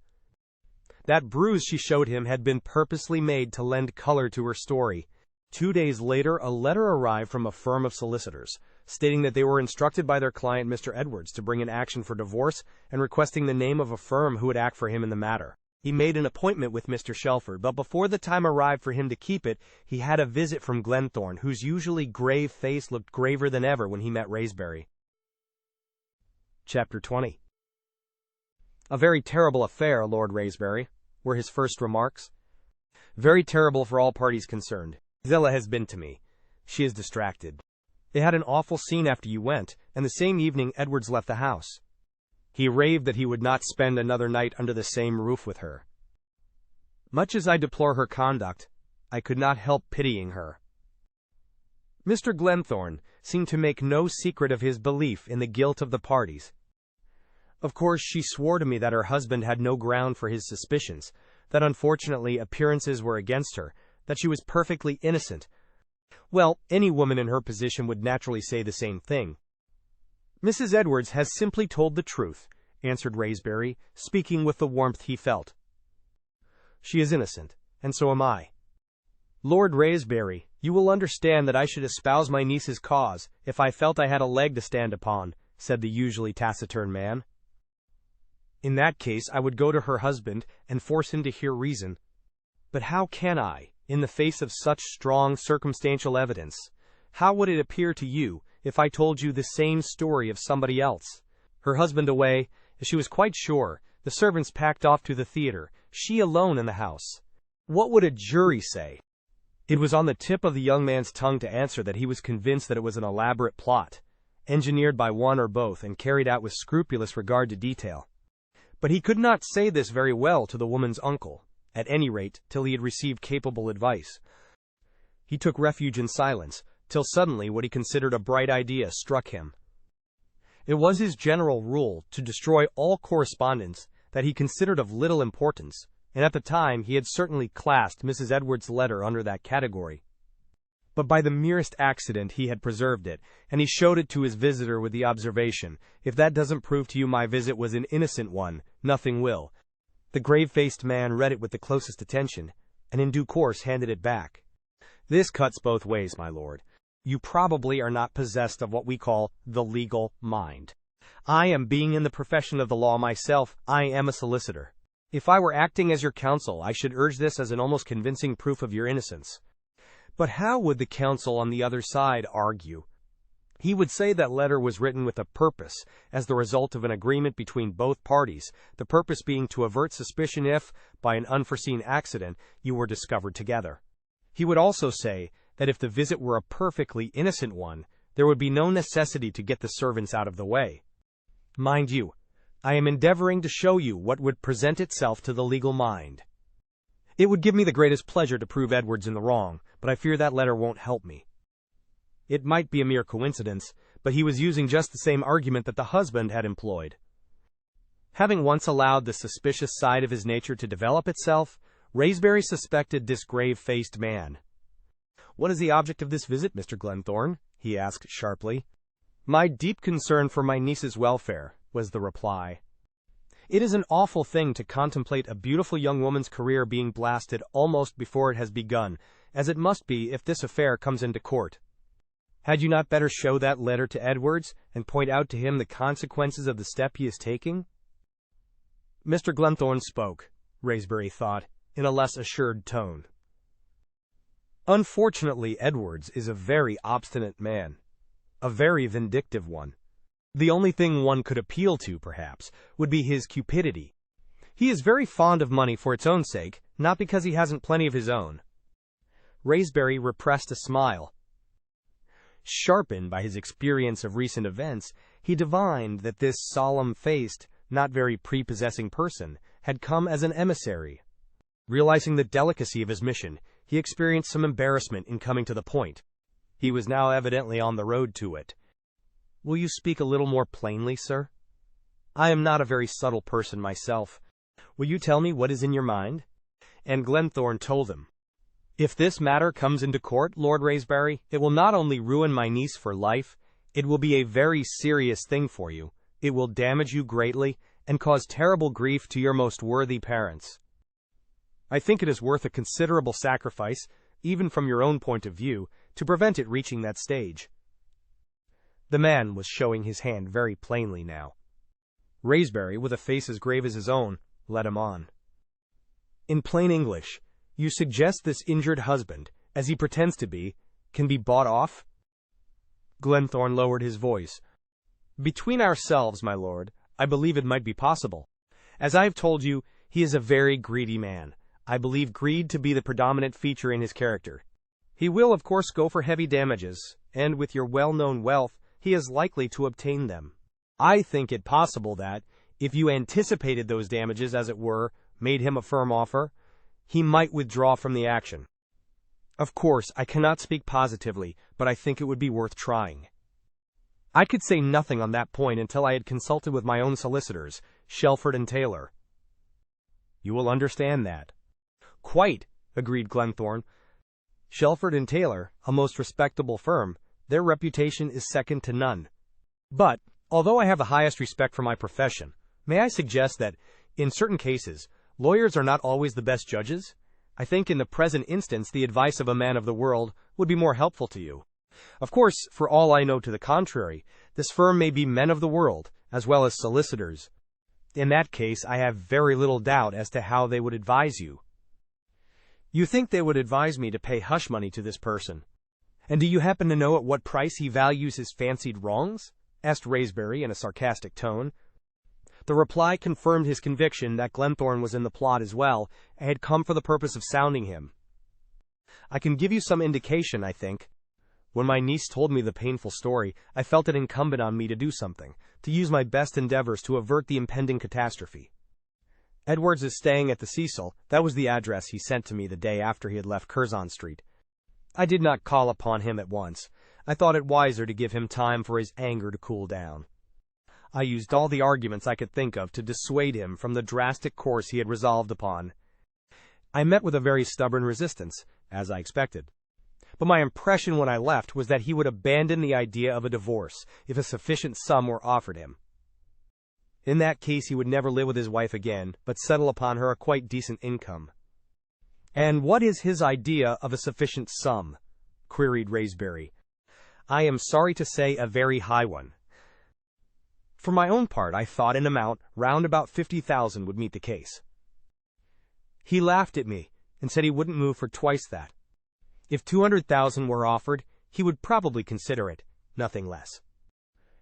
That bruise she showed him had been purposely made to lend color to her story. 2 days later, a letter arrived from a firm of solicitors, stating that they were instructed by their client, Mr. Edwards, to bring an action for divorce and requesting the name of a firm who would act for him in the matter. He made an appointment with Mr. Shelford, but before the time arrived for him to keep it, he had a visit from Glenthorne, whose usually grave face looked graver than ever when he met Raysbury. Chapter 20. "A very terrible affair, Lord Raysbury," were his first remarks. "Very terrible for all parties concerned. Zillah has been to me. She is distracted. They had an awful scene after you went, and the same evening Edwards left the house. He raved that he would not spend another night under the same roof with her. Much as I deplore her conduct, I could not help pitying her. Mr. Glenthorne seemed to make no secret of his belief in the guilt of the parties. Of course, she swore to me that her husband had no ground for his suspicions, that unfortunately appearances were against her, that she was perfectly innocent. Well, any woman in her position would naturally say the same thing." "Mrs. Edwards has simply told the truth," answered Raysbury, speaking with the warmth he felt. "She is innocent, and so am I. Lord Raysbury, you will understand that I should espouse my niece's cause if I felt I had a leg to stand upon," said the usually taciturn man. "In that case, I would go to her husband and force him to hear reason. But how can I, in the face of such strong circumstantial evidence? How would it appear to you if I told you the same story of somebody else? Her husband away, as she was quite sure, the servants packed off to the theater, she alone in the house. What would a jury say? It was on the tip of the young man's tongue to answer that he was convinced that it was an elaborate plot, engineered by one or both and carried out with scrupulous regard to detail. But he could not say this very well to the woman's uncle, at any rate till he had received capable advice. He took refuge in silence, till suddenly what he considered a bright idea struck him. It was his general rule to destroy all correspondence that he considered of little importance, and at the time he had certainly classed Mrs. Edwards' letter under that category. But by the merest accident he had preserved it, and he showed it to his visitor with the observation, "If that doesn't prove to you my visit was an innocent one, nothing will." The grave-faced man read it with the closest attention, and in due course handed it back. "This cuts both ways, my lord. You probably are not possessed of what we call the legal mind. I am, being in the profession of the law myself, I am a solicitor. If I were acting as your counsel, I should urge this as an almost convincing proof of your innocence. But how would the counsel on the other side argue? He would say that letter was written with a purpose, as the result of an agreement between both parties, the purpose being to avert suspicion if, by an unforeseen accident, you were discovered together. He would also say that if the visit were a perfectly innocent one, there would be no necessity to get the servants out of the way. Mind you, I am endeavoring to show you what would present itself to the legal mind. It would give me the greatest pleasure to prove Edwards in the wrong, but I fear that letter won't help me." It might be a mere coincidence, but he was using just the same argument that the husband had employed. Having once allowed the suspicious side of his nature to develop itself, Raysbury suspected this grave-faced man. "What is the object of this visit, Mr. Glenthorne?" he asked sharply. "My deep concern for my niece's welfare," was the reply. "It is an awful thing to contemplate a beautiful young woman's career being blasted almost before it has begun, as it must be if this affair comes into court. Had you not better show that letter to Edwards, and point out to him the consequences of the step he is taking?" Mr. Glenthorne spoke, Raysbury thought, in a less assured tone. "Unfortunately, Edwards is a very obstinate man, a very vindictive one. The only thing one could appeal to, perhaps, would be his cupidity. He is very fond of money for its own sake, not because he hasn't plenty of his own." Raysbury repressed a smile. Sharpened by his experience of recent events, he divined that this solemn-faced, not very prepossessing person had come as an emissary. Realizing the delicacy of his mission, he experienced some embarrassment in coming to the point. He was now evidently on the road to it. "Will you speak a little more plainly, sir? I am not a very subtle person myself. Will you tell me what is in your mind?" And Glenthorne told him. "If this matter comes into court, Lord Raysbury, it will not only ruin my niece for life, it will be a very serious thing for you. It will damage you greatly, and cause terrible grief to your most worthy parents. I think it is worth a considerable sacrifice, even from your own point of view, to prevent it reaching that stage." The man was showing his hand very plainly now. Raysbury, with a face as grave as his own, led him on. "In plain English, you suggest this injured husband, as he pretends to be, can be bought off?" Glenthorne lowered his voice. "Between ourselves, my lord, I believe it might be possible. As I have told you, he is a very greedy man. I believe greed to be the predominant feature in his character. He will, of course, go for heavy damages, and with your well-known wealth, he is likely to obtain them. I think it possible that, if you anticipated those damages, as it were, made him a firm offer, he might withdraw from the action. Of course, I cannot speak positively, but I think it would be worth trying. I could say nothing on that point until I had consulted with my own solicitors, Shelford and Taylor." "You will understand that." "Quite," agreed Glenthorne. "Shelford and Taylor, a most respectable firm, their reputation is second to none. But, although I have the highest respect for my profession, may I suggest that, in certain cases, lawyers are not always the best judges? I think in the present instance the advice of a man of the world would be more helpful to you. Of course, for all I know to the contrary, this firm may be men of the world, as well as solicitors. In that case, I have very little doubt as to how they would advise you." "You think they would advise me to pay hush money to this person? And do you happen to know at what price he values his fancied wrongs?" asked Raysbury in a sarcastic tone. The reply confirmed his conviction that Glenthorne was in the plot as well, and had come for the purpose of sounding him. "I can give you some indication, I think." When my niece told me the painful story, I felt it incumbent on me to do something, to use my best endeavors to avert the impending catastrophe. "Edwards is staying at the Cecil," that was the address he sent to me the day after he had left Curzon Street. I did not call upon him at once. I thought it wiser to give him time for his anger to cool down. I used all the arguments I could think of to dissuade him from the drastic course he had resolved upon. I met with a very stubborn resistance, as I expected. But my impression when I left was that he would abandon the idea of a divorce if a sufficient sum were offered him. In that case he would never live with his wife again, but settle upon her a quite decent income. "And what is his idea of a sufficient sum?" queried Raspberry. "I am sorry to say a very high one." For my own part, I thought an amount round about 50,000 would meet the case. He laughed at me and said he wouldn't move for twice that. If 200,000 were offered, he would probably consider it, nothing less.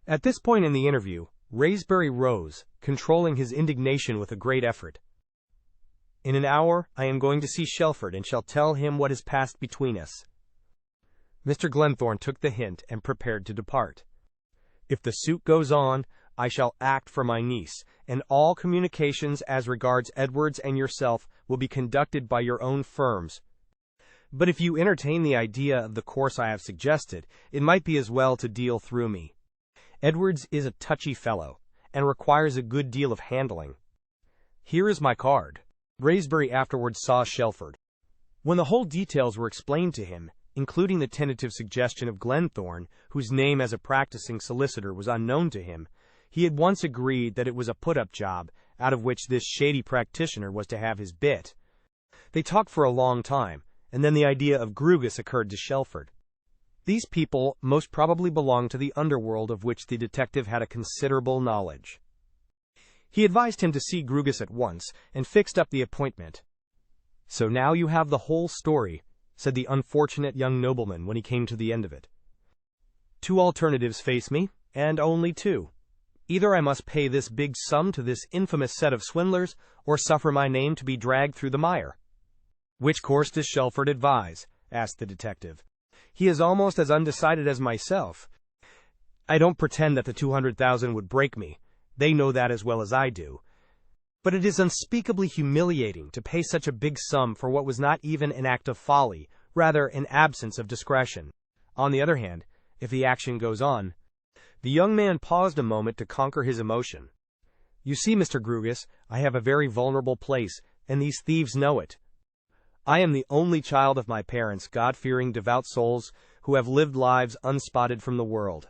At this point in the interview, Raspberry rose, controlling his indignation with a great effort. "In an hour, I am going to see Shelford and shall tell him what has passed between us." Mr. Glenthorne took the hint and prepared to depart. "If the suit goes on, I shall act for my niece, and all communications as regards Edwards and yourself will be conducted by your own firms. But if you entertain the idea of the course I have suggested, it might be as well to deal through me. Edwards is a touchy fellow, and requires a good deal of handling. Here is my card." Raspberry afterwards saw Shelford. When the whole details were explained to him, including the tentative suggestion of Glenthorne, whose name as a practicing solicitor was unknown to him, he at once agreed that it was a put-up job, out of which this shady practitioner was to have his bit. They talked for a long time, and then the idea of Grugus occurred to Shelford. These people most probably belonged to the underworld of which the detective had a considerable knowledge. He advised him to see Grugus at once, and fixed up the appointment. "So now you have the whole story," said the unfortunate young nobleman when he came to the end of it. "Two alternatives face me, and only two. Either I must pay this big sum to this infamous set of swindlers, or suffer my name to be dragged through the mire." "Which course does Shelford advise?" asked the detective. "He is almost as undecided as myself. I don't pretend that the 200,000 would break me. They know that as well as I do. But it is unspeakably humiliating to pay such a big sum for what was not even an act of folly, rather an absence of discretion. On the other hand, if the action goes on—" The young man paused a moment to conquer his emotion. "You see, Mr. Grugus, I have a very vulnerable place, and these thieves know it. I am the only child of my parents, God-fearing, devout souls, who have lived lives unspotted from the world.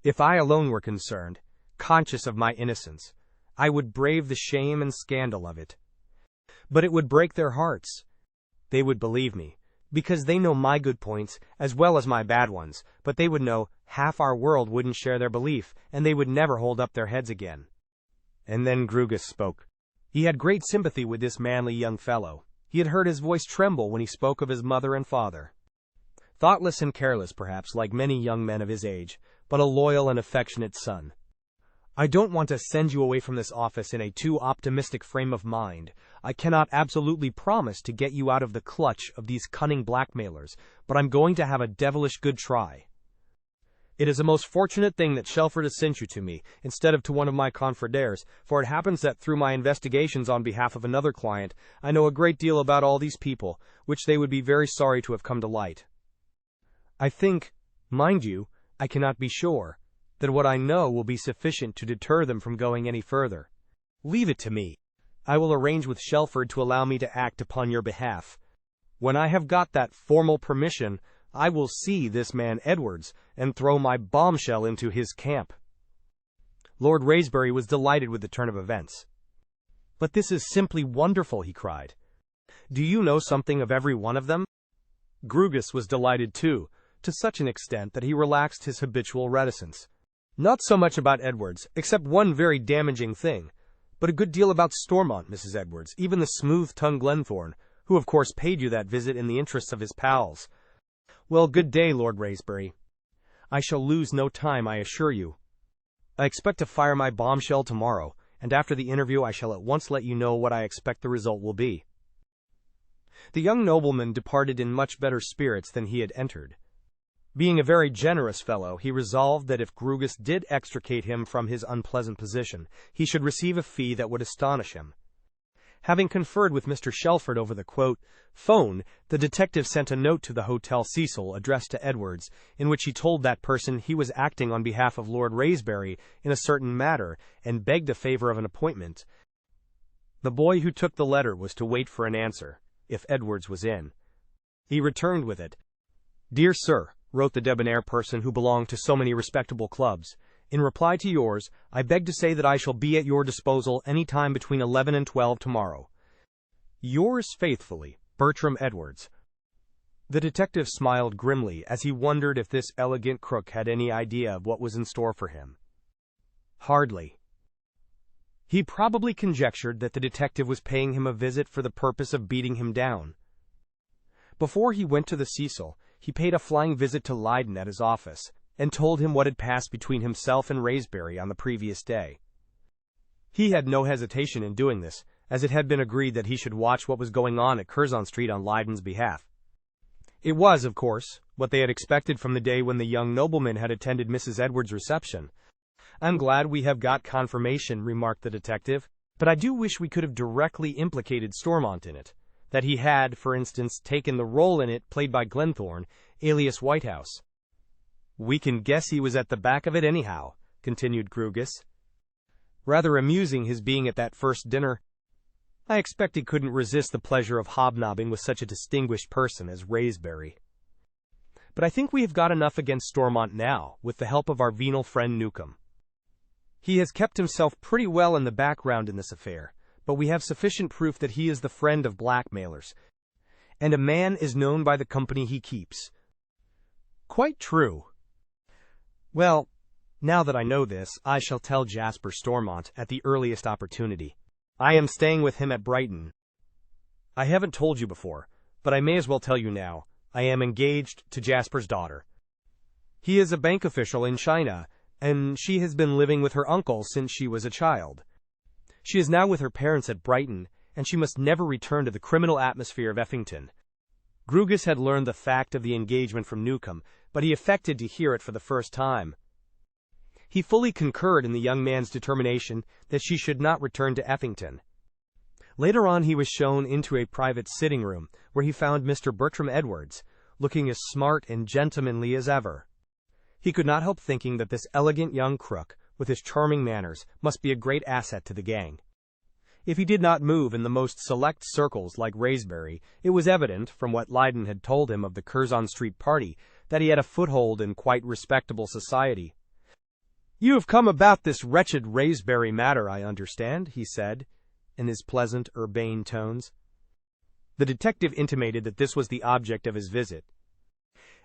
If I alone were concerned, conscious of my innocence, I would brave the shame and scandal of it. But it would break their hearts. They would believe me, because they know my good points as well as my bad ones, but they would know half our world wouldn't share their belief, and they would never hold up their heads again." And then Grugus spoke. He had great sympathy with this manly young fellow. He had heard his voice tremble when he spoke of his mother and father. Thoughtless and careless, perhaps, like many young men of his age, but a loyal and affectionate son. "I don't want to send you away from this office in a too optimistic frame of mind. I cannot absolutely promise to get you out of the clutch of these cunning blackmailers, but I'm going to have a devilish good try. It is a most fortunate thing that Shelford has sent you to me, instead of to one of my confredaires, for it happens that through my investigations on behalf of another client, I know a great deal about all these people, which they would be very sorry to have come to light. I think, mind you, I cannot be sure, that what I know will be sufficient to deter them from going any further. Leave it to me. I will arrange with Shelford to allow me to act upon your behalf. When I have got that formal permission, I will see this man Edwards and throw my bombshell into his camp." Lord Raspberry was delighted with the turn of events. "But this is simply wonderful," he cried. "Do you know something of every one of them?" Grugus was delighted too, to such an extent that he relaxed his habitual reticence. "Not so much about Edwards, except one very damaging thing, but a good deal about Stormont, Mrs. Edwards, even the smooth-tongued Glenthorne, who of course paid you that visit in the interests of his pals. Well, good day, Lord Raspberry. I shall lose no time, I assure you. I expect to fire my bombshell tomorrow, and after the interview I shall at once let you know what I expect the result will be." The young nobleman departed in much better spirits than he had entered. Being a very generous fellow, he resolved that if Grugus did extricate him from his unpleasant position, he should receive a fee that would astonish him. Having conferred with Mr. Shelford over the phone, the detective sent a note to the Hotel Cecil addressed to Edwards, in which he told that person he was acting on behalf of Lord Raysbury in a certain matter, and begged a favor of an appointment. The boy who took the letter was to wait for an answer, if Edwards was in. He returned with it. "Dear Sir," wrote the debonair person who belonged to so many respectable clubs, "in reply to yours, I beg to say that I shall be at your disposal any time between 11 and 12 tomorrow. Yours faithfully, Bertram Edwards." The detective smiled grimly as he wondered if this elegant crook had any idea of what was in store for him. Hardly. He probably conjectured that the detective was paying him a visit for the purpose of beating him down. Before he went to the Cecil, he paid a flying visit to Leyden at his office, and told him what had passed between himself and Raysbury on the previous day. He had no hesitation in doing this, as it had been agreed that he should watch what was going on at Curzon Street on Leyden's behalf. It was, of course, what they had expected from the day when the young nobleman had attended Mrs. Edwards' reception. "I'm glad we have got confirmation," remarked the detective, "but I do wish we could have directly implicated Stormont in it. That he had, for instance, taken the role in it played by Glenthorne, alias Whitehouse." "We can guess he was at the back of it anyhow," continued Grugus. "Rather amusing his being at that first dinner. I expect he couldn't resist the pleasure of hobnobbing with such a distinguished person as Raysbury. But I think we have got enough against Stormont now, with the help of our venal friend Newcomb. He has kept himself pretty well in the background in this affair, but we have sufficient proof that he is the friend of blackmailers, and a man is known by the company he keeps." "Quite true. Well, now that I know this, I shall tell Jasper Stormont at the earliest opportunity. I am staying with him at Brighton. I haven't told you before, but I may as well tell you now. I am engaged to Jasper's daughter. He is a bank official in China, and she has been living with her uncle since she was a child. She is now with her parents at Brighton, and she must never return to the criminal atmosphere of Effington." Grugus had learned the fact of the engagement from Newcomb, but he affected to hear it for the first time. He fully concurred in the young man's determination that she should not return to Effington. Later on he was shown into a private sitting-room, where he found Mr. Bertram Edwards, looking as smart and gentlemanly as ever. He could not help thinking that this elegant young crook, with his charming manners, must be a great asset to the gang. If he did not move in the most select circles like Raysbury, it was evident, from what Leyden had told him of the Curzon Street party, that he had a foothold in quite respectable society. "You have come about this wretched Raysbury matter, I understand," he said, in his pleasant, urbane tones. The detective intimated that this was the object of his visit.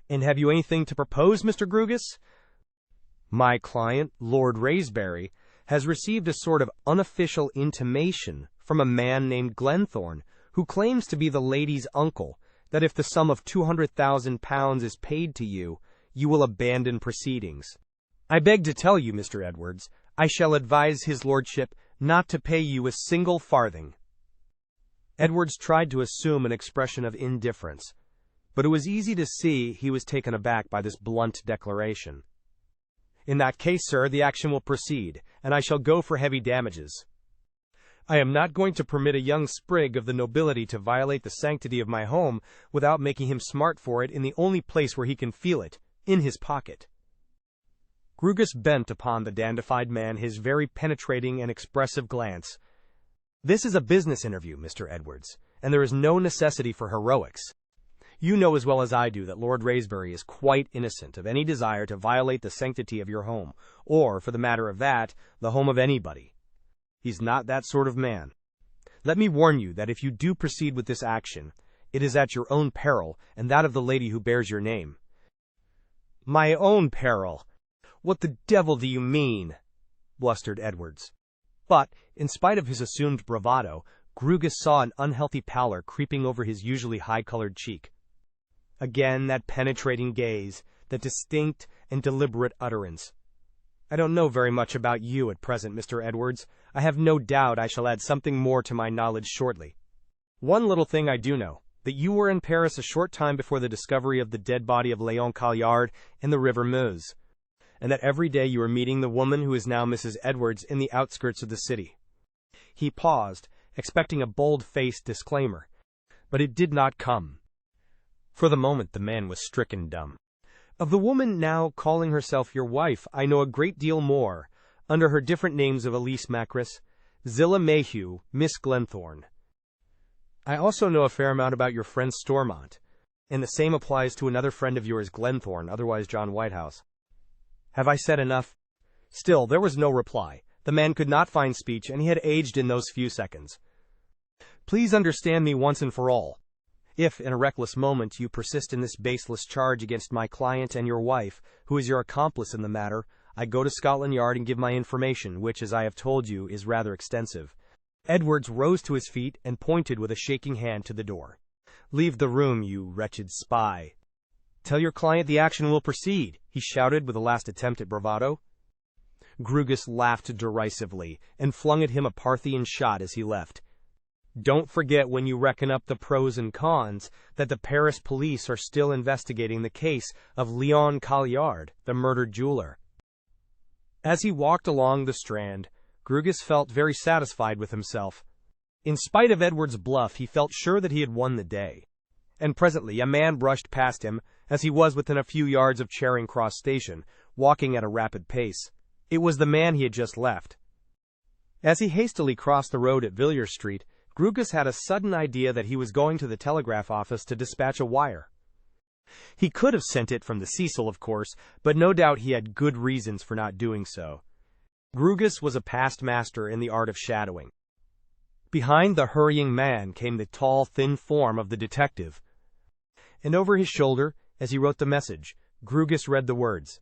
"And have you anything to propose, Mr. Grugus?" "My client, Lord Raysbury, has received a sort of unofficial intimation from a man named Glenthorne, who claims to be the lady's uncle, that if the sum of £200,000 is paid to you, you will abandon proceedings. I beg to tell you, Mr. Edwards, I shall advise his lordship not to pay you a single farthing." Edwards tried to assume an expression of indifference, but it was easy to see he was taken aback by this blunt declaration. "In that case, sir, the action will proceed, and I shall go for heavy damages. I am not going to permit a young sprig of the nobility to violate the sanctity of my home without making him smart for it in the only place where he can feel it, in his pocket." Grugus bent upon the dandified man his very penetrating and expressive glance. "This is a business interview, Mr. Edwards, and there is no necessity for heroics. You know as well as I do that Lord Raysbury is quite innocent of any desire to violate the sanctity of your home, or, for the matter of that, the home of anybody. He's not that sort of man. Let me warn you that if you do proceed with this action, it is at your own peril and that of the lady who bears your name." "My own peril? What the devil do you mean?" blustered Edwards. But, in spite of his assumed bravado, Grugus saw an unhealthy pallor creeping over his usually high-colored cheek. Again that penetrating gaze, that distinct and deliberate utterance. I don't know very much about you at present, Mr. Edwards. I have no doubt I shall add something more to my knowledge shortly. One little thing I do know, that you were in Paris a short time before the discovery of the dead body of Léon Calliard in the river Meuse, and that every day you were meeting the woman who is now Mrs. Edwards in the outskirts of the city. He paused, expecting a bold-faced disclaimer, but it did not come. For the moment the man was stricken dumb. Of the woman now calling herself your wife, I know a great deal more, under her different names of Elise Macris, Zillah Mayhew, Miss Glenthorne. I also know a fair amount about your friend Stormont, and the same applies to another friend of yours, Glenthorne, otherwise John Whitehouse. Have I said enough? Still, there was no reply. The man could not find speech, and he had aged in those few seconds. Please understand me once and for all. If, in a reckless moment, you persist in this baseless charge against my client and your wife, who is your accomplice in the matter, I go to Scotland Yard and give my information, which, as I have told you, is rather extensive. Edwards rose to his feet and pointed with a shaking hand to the door. Leave the room, you wretched spy. Tell your client the action will proceed, he shouted with a last attempt at bravado. Grugus laughed derisively and flung at him a Parthian shot as he left. Don't forget, when you reckon up the pros and cons, that the Paris police are still investigating the case of Léon Calliard, the murdered jeweler. As he walked along the Strand, Grugus felt very satisfied with himself. In spite of Edward's bluff, he felt sure that he had won the day. And presently a man brushed past him, as he was within a few yards of Charing Cross Station, walking at a rapid pace. It was the man he had just left. As he hastily crossed the road at Villiers Street, Grugus had a sudden idea that he was going to the telegraph office to dispatch a wire. He could have sent it from the Cecil, of course, but no doubt he had good reasons for not doing so. Grugus was a past master in the art of shadowing. Behind the hurrying man came the tall, thin form of the detective. And over his shoulder, as he wrote the message, Grugus read the words,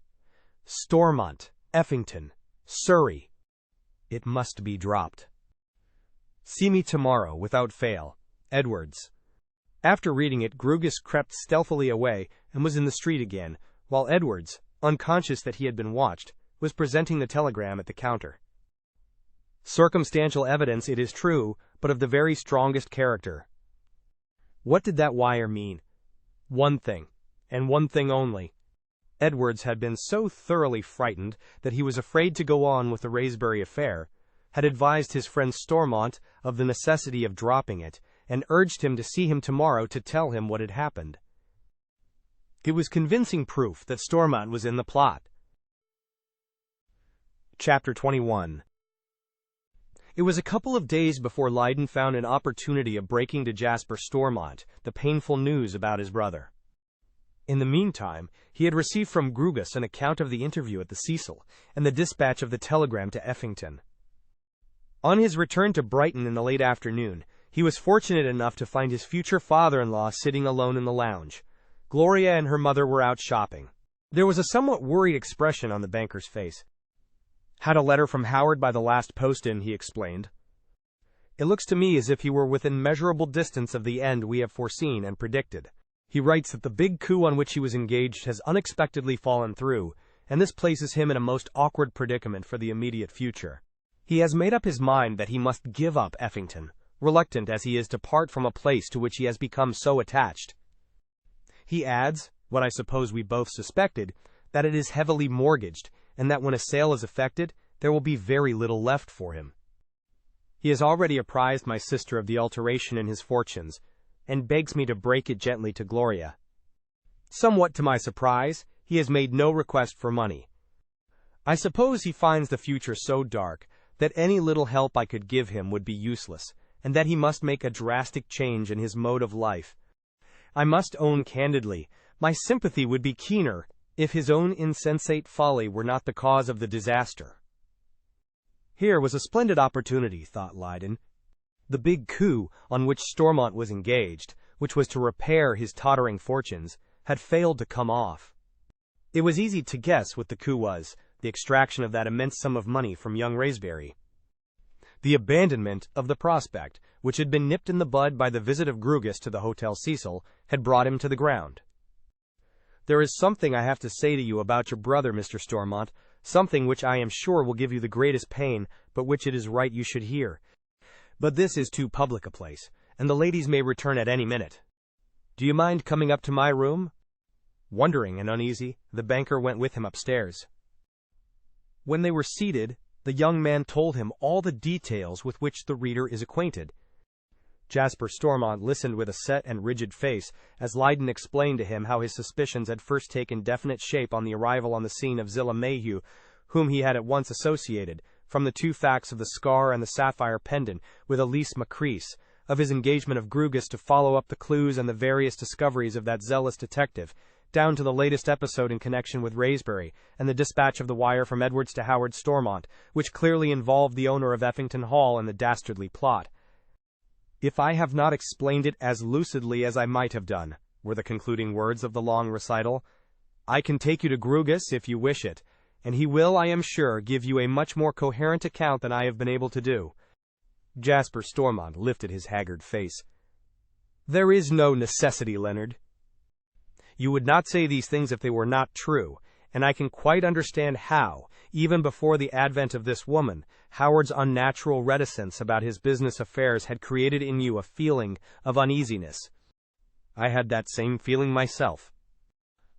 Stormont, Effington, Surrey. It must be dropped. See me tomorrow, without fail. Edwards. After reading it, Grugus crept stealthily away and was in the street again, while Edwards, unconscious that he had been watched, was presenting the telegram at the counter. Circumstantial evidence, it is true, but of the very strongest character. What did that wire mean? One thing, and one thing only. Edwards had been so thoroughly frightened that he was afraid to go on with the Raysbury affair, had advised his friend Stormont of the necessity of dropping it, and urged him to see him tomorrow to tell him what had happened. It was convincing proof that Stormont was in the plot. Chapter 21. It was a couple of days before Lydon found an opportunity of breaking to Jasper Stormont the painful news about his brother. In the meantime, he had received from Grugus an account of the interview at the Cecil, and the dispatch of the telegram to Effington. On his return to Brighton in the late afternoon, he was fortunate enough to find his future father-in-law sitting alone in the lounge. Gloria and her mother were out shopping. There was a somewhat worried expression on the banker's face. Had a letter from Howard by the last post-in, he explained. It looks to me as if he were within measurable distance of the end we have foreseen and predicted. He writes that the big coup on which he was engaged has unexpectedly fallen through, and this places him in a most awkward predicament for the immediate future. He has made up his mind that he must give up Effington, reluctant as he is to part from a place to which he has become so attached. He adds, what I suppose we both suspected, that it is heavily mortgaged, and that when a sale is effected, there will be very little left for him. He has already apprised my sister of the alteration in his fortunes, and begs me to break it gently to Gloria. Somewhat to my surprise, he has made no request for money. I suppose he finds the future so dark that any little help I could give him would be useless, and that he must make a drastic change in his mode of life. I must own candidly, my sympathy would be keener if his own insensate folly were not the cause of the disaster. Here was a splendid opportunity, thought Lydon. The big coup on which Stormont was engaged, which was to repair his tottering fortunes, had failed to come off. It was easy to guess what the coup was, the extraction of that immense sum of money from young Raysbury. The abandonment of the prospect, which had been nipped in the bud by the visit of Grugus to the Hotel Cecil, had brought him to the ground. There is something I have to say to you about your brother, Mr. Stormont, something which I am sure will give you the greatest pain, but which it is right you should hear. But this is too public a place, and the ladies may return at any minute. Do you mind coming up to my room?" Wondering and uneasy, the banker went with him upstairs. When they were seated, the young man told him all the details with which the reader is acquainted. Jasper Stormont listened with a set and rigid face as Lydon explained to him how his suspicions had first taken definite shape on the arrival on the scene of Zillah Mayhew, whom he had at once associated, from the two facts of the scar and the sapphire pendant, with Elise Macrease, of his engagement of Grugus to follow up the clues and the various discoveries of that zealous detective, down to the latest episode in connection with Wraysbury, and the dispatch of the wire from Edwards to Howard Stormont, which clearly involved the owner of Effington Hall and the dastardly plot. "If I have not explained it as lucidly as I might have done," were the concluding words of the long recital, "I can take you to Grugus if you wish it, and he will, I am sure, give you a much more coherent account than I have been able to do." Jasper Stormont lifted his haggard face. "There is no necessity, Leonard. You would not say these things if they were not true, and I can quite understand how, even before the advent of this woman, Howard's unnatural reticence about his business affairs had created in you a feeling of uneasiness. I had that same feeling myself."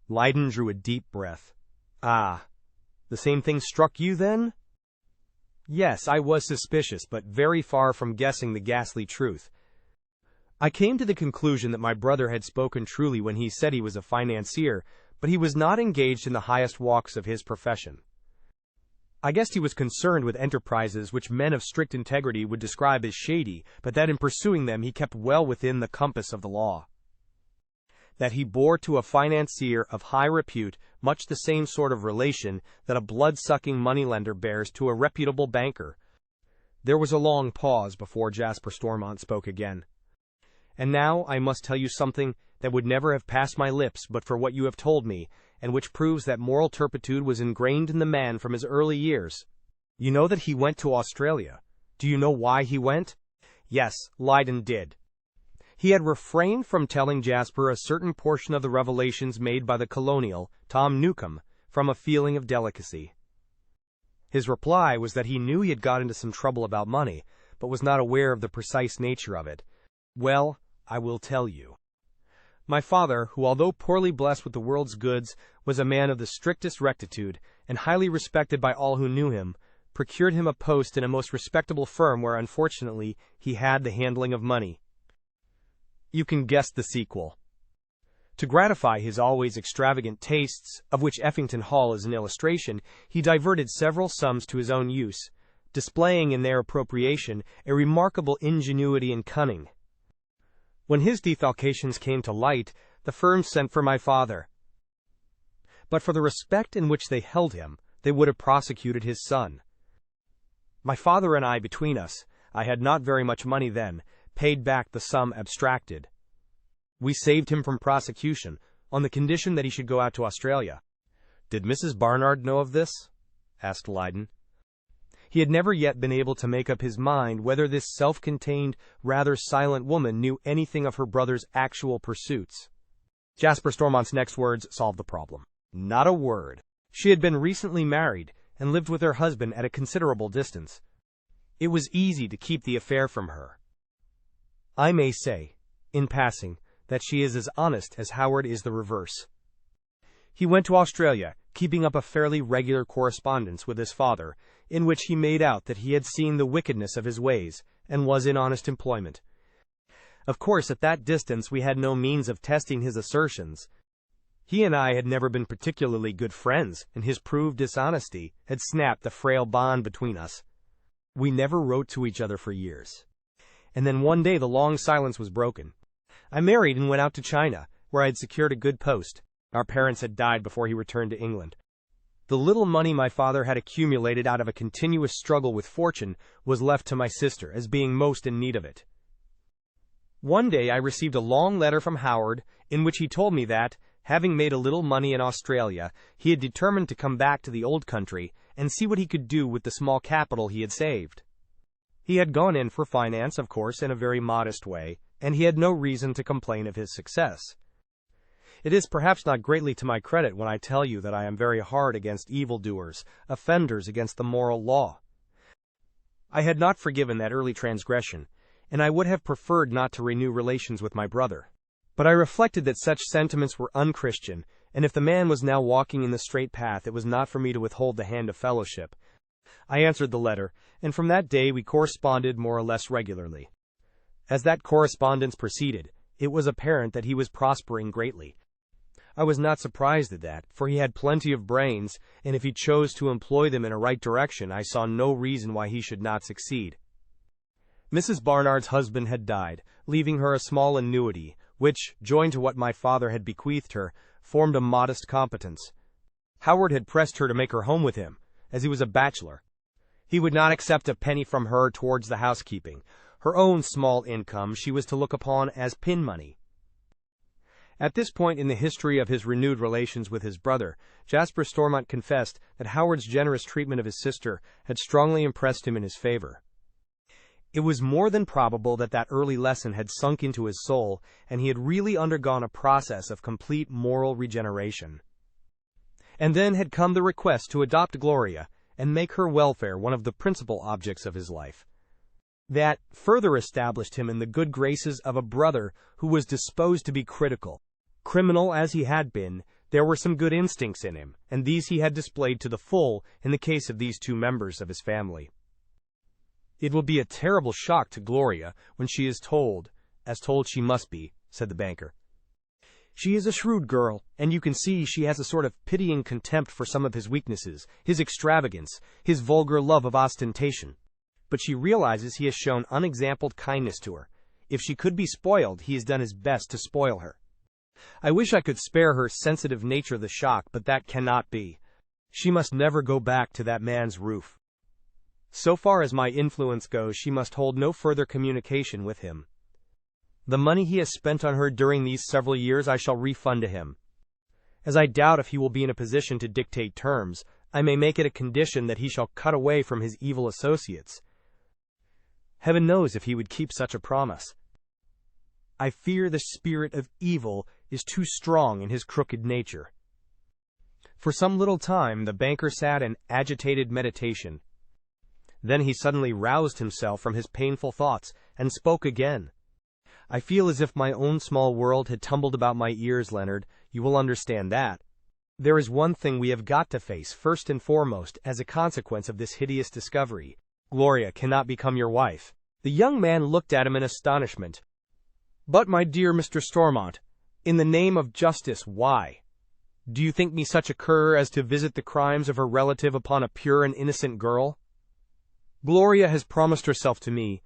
Lydon drew a deep breath. "Ah, the same thing struck you then?" "Yes, I was suspicious, but very far from guessing the ghastly truth. I came to the conclusion that my brother had spoken truly when he said he was a financier, but he was not engaged in the highest walks of his profession. I guessed he was concerned with enterprises which men of strict integrity would describe as shady, but that in pursuing them he kept well within the compass of the law. That he bore to a financier of high repute much the same sort of relation that a blood-sucking moneylender bears to a reputable banker." There was a long pause before Jasper Stormont spoke again. "And now I must tell you something that would never have passed my lips but for what you have told me, and which proves that moral turpitude was ingrained in the man from his early years. You know that he went to Australia. Do you know why he went?" Yes, Lydon did. He had refrained from telling Jasper a certain portion of the revelations made by the colonial, Tom Newcombe, from a feeling of delicacy. His reply was that he knew he had got into some trouble about money, but was not aware of the precise nature of it. "Well, I will tell you. My father, who although poorly blessed with the world's goods, was a man of the strictest rectitude, and highly respected by all who knew him, procured him a post in a most respectable firm where unfortunately he had the handling of money. You can guess the sequel. To gratify his always extravagant tastes, of which Effington Hall is an illustration, he diverted several sums to his own use, displaying in their appropriation a remarkable ingenuity and cunning. When his defalcations came to light, the firm sent for my father. But for the respect in which they held him, they would have prosecuted his son. My father and I, between us, I had not very much money then, paid back the sum abstracted. We saved him from prosecution, on the condition that he should go out to Australia." "Did Mrs. Barnard know of this?" asked Lydon. He had never yet been able to make up his mind whether this self-contained, rather silent woman knew anything of her brother's actual pursuits. Jasper Stormont's next words solved the problem. Not a word. She had been recently married, and lived with her husband at a considerable distance. It was easy to keep the affair from her. I may say, in passing, that she is as honest as Howard is the reverse. He went to Australia, keeping up a fairly regular correspondence with his father, in which he made out that he had seen the wickedness of his ways, and was in honest employment. Of course, at that distance we had no means of testing his assertions. He and I had never been particularly good friends, and his proved dishonesty had snapped the frail bond between us. We never wrote to each other for years. And then one day the long silence was broken. I married and went out to China, where I had secured a good post. Our parents had died before he returned to England. The little money my father had accumulated out of a continuous struggle with fortune was left to my sister, as being most in need of it. One day I received a long letter from Howard, in which he told me that, having made a little money in Australia, he had determined to come back to the old country and see what he could do with the small capital he had saved. He had gone in for finance, of course, in a very modest way, and he had no reason to complain of his success. It is perhaps not greatly to my credit when I tell you that I am very hard against evildoers, offenders against the moral law. I had not forgiven that early transgression, and I would have preferred not to renew relations with my brother. But I reflected that such sentiments were unchristian, and if the man was now walking in the straight path, it was not for me to withhold the hand of fellowship. I answered the letter, and from that day we corresponded more or less regularly. As that correspondence proceeded, it was apparent that he was prospering greatly. I was not surprised at that, for he had plenty of brains, and if he chose to employ them in a right direction, I saw no reason why he should not succeed. Mrs. Barnard's husband had died, leaving her a small annuity, which, joined to what my father had bequeathed her, formed a modest competence. Howard had pressed her to make her home with him, as he was a bachelor. He would not accept a penny from her towards the housekeeping. Her own small income she was to look upon as pin money. At this point in the history of his renewed relations with his brother, Jasper Stormont confessed that Howard's generous treatment of his sister had strongly impressed him in his favor. It was more than probable that that early lesson had sunk into his soul, and he had really undergone a process of complete moral regeneration. And then had come the request to adopt Gloria and make her welfare one of the principal objects of his life. That further established him in the good graces of a brother who was disposed to be critical. Criminal as he had been, there were some good instincts in him, and these he had displayed to the full in the case of these two members of his family. "It will be a terrible shock to Gloria when she is told, as told she must be," said the banker. "She is a shrewd girl, and you can see she has a sort of pitying contempt for some of his weaknesses, his extravagance, his vulgar love of ostentation. But she realizes he has shown unexampled kindness to her. If she could be spoiled, he has done his best to spoil her. I wish I could spare her sensitive nature the shock, but that cannot be. She must never go back to that man's roof. So far as my influence goes, she must hold no further communication with him. The money he has spent on her during these several years I shall refund to him. As I doubt if he will be in a position to dictate terms, I may make it a condition that he shall cut away from his evil associates. Heaven knows if he would keep such a promise. I fear the spirit of evil is too strong in his crooked nature." For some little time the banker sat in agitated meditation. Then he suddenly roused himself from his painful thoughts and spoke again. "I feel as if my own small world had tumbled about my ears, Leonard. You will understand that. There is one thing we have got to face first and foremost as a consequence of this hideous discovery. Gloria cannot become your wife." The young man looked at him in astonishment. "But, my dear Mr. Stormont, in the name of justice, why? Do you think me such a cur as to visit the crimes of her relative upon a pure and innocent girl? Gloria has promised herself to me.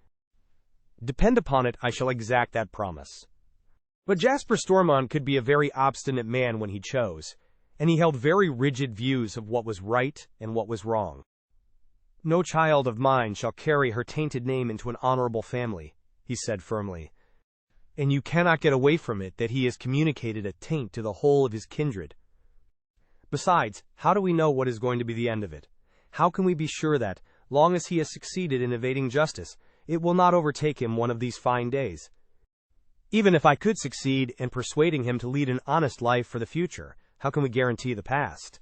Depend upon it, I shall exact that promise." But Jasper Stormont could be a very obstinate man when he chose, and he held very rigid views of what was right and what was wrong. "No child of mine shall carry her tainted name into an honorable family," he said firmly. "And you cannot get away from it that he has communicated a taint to the whole of his kindred. Besides, how do we know what is going to be the end of it? How can we be sure that, long as he has succeeded in evading justice, it will not overtake him one of these fine days? Even if I could succeed in persuading him to lead an honest life for the future, how can we guarantee the past?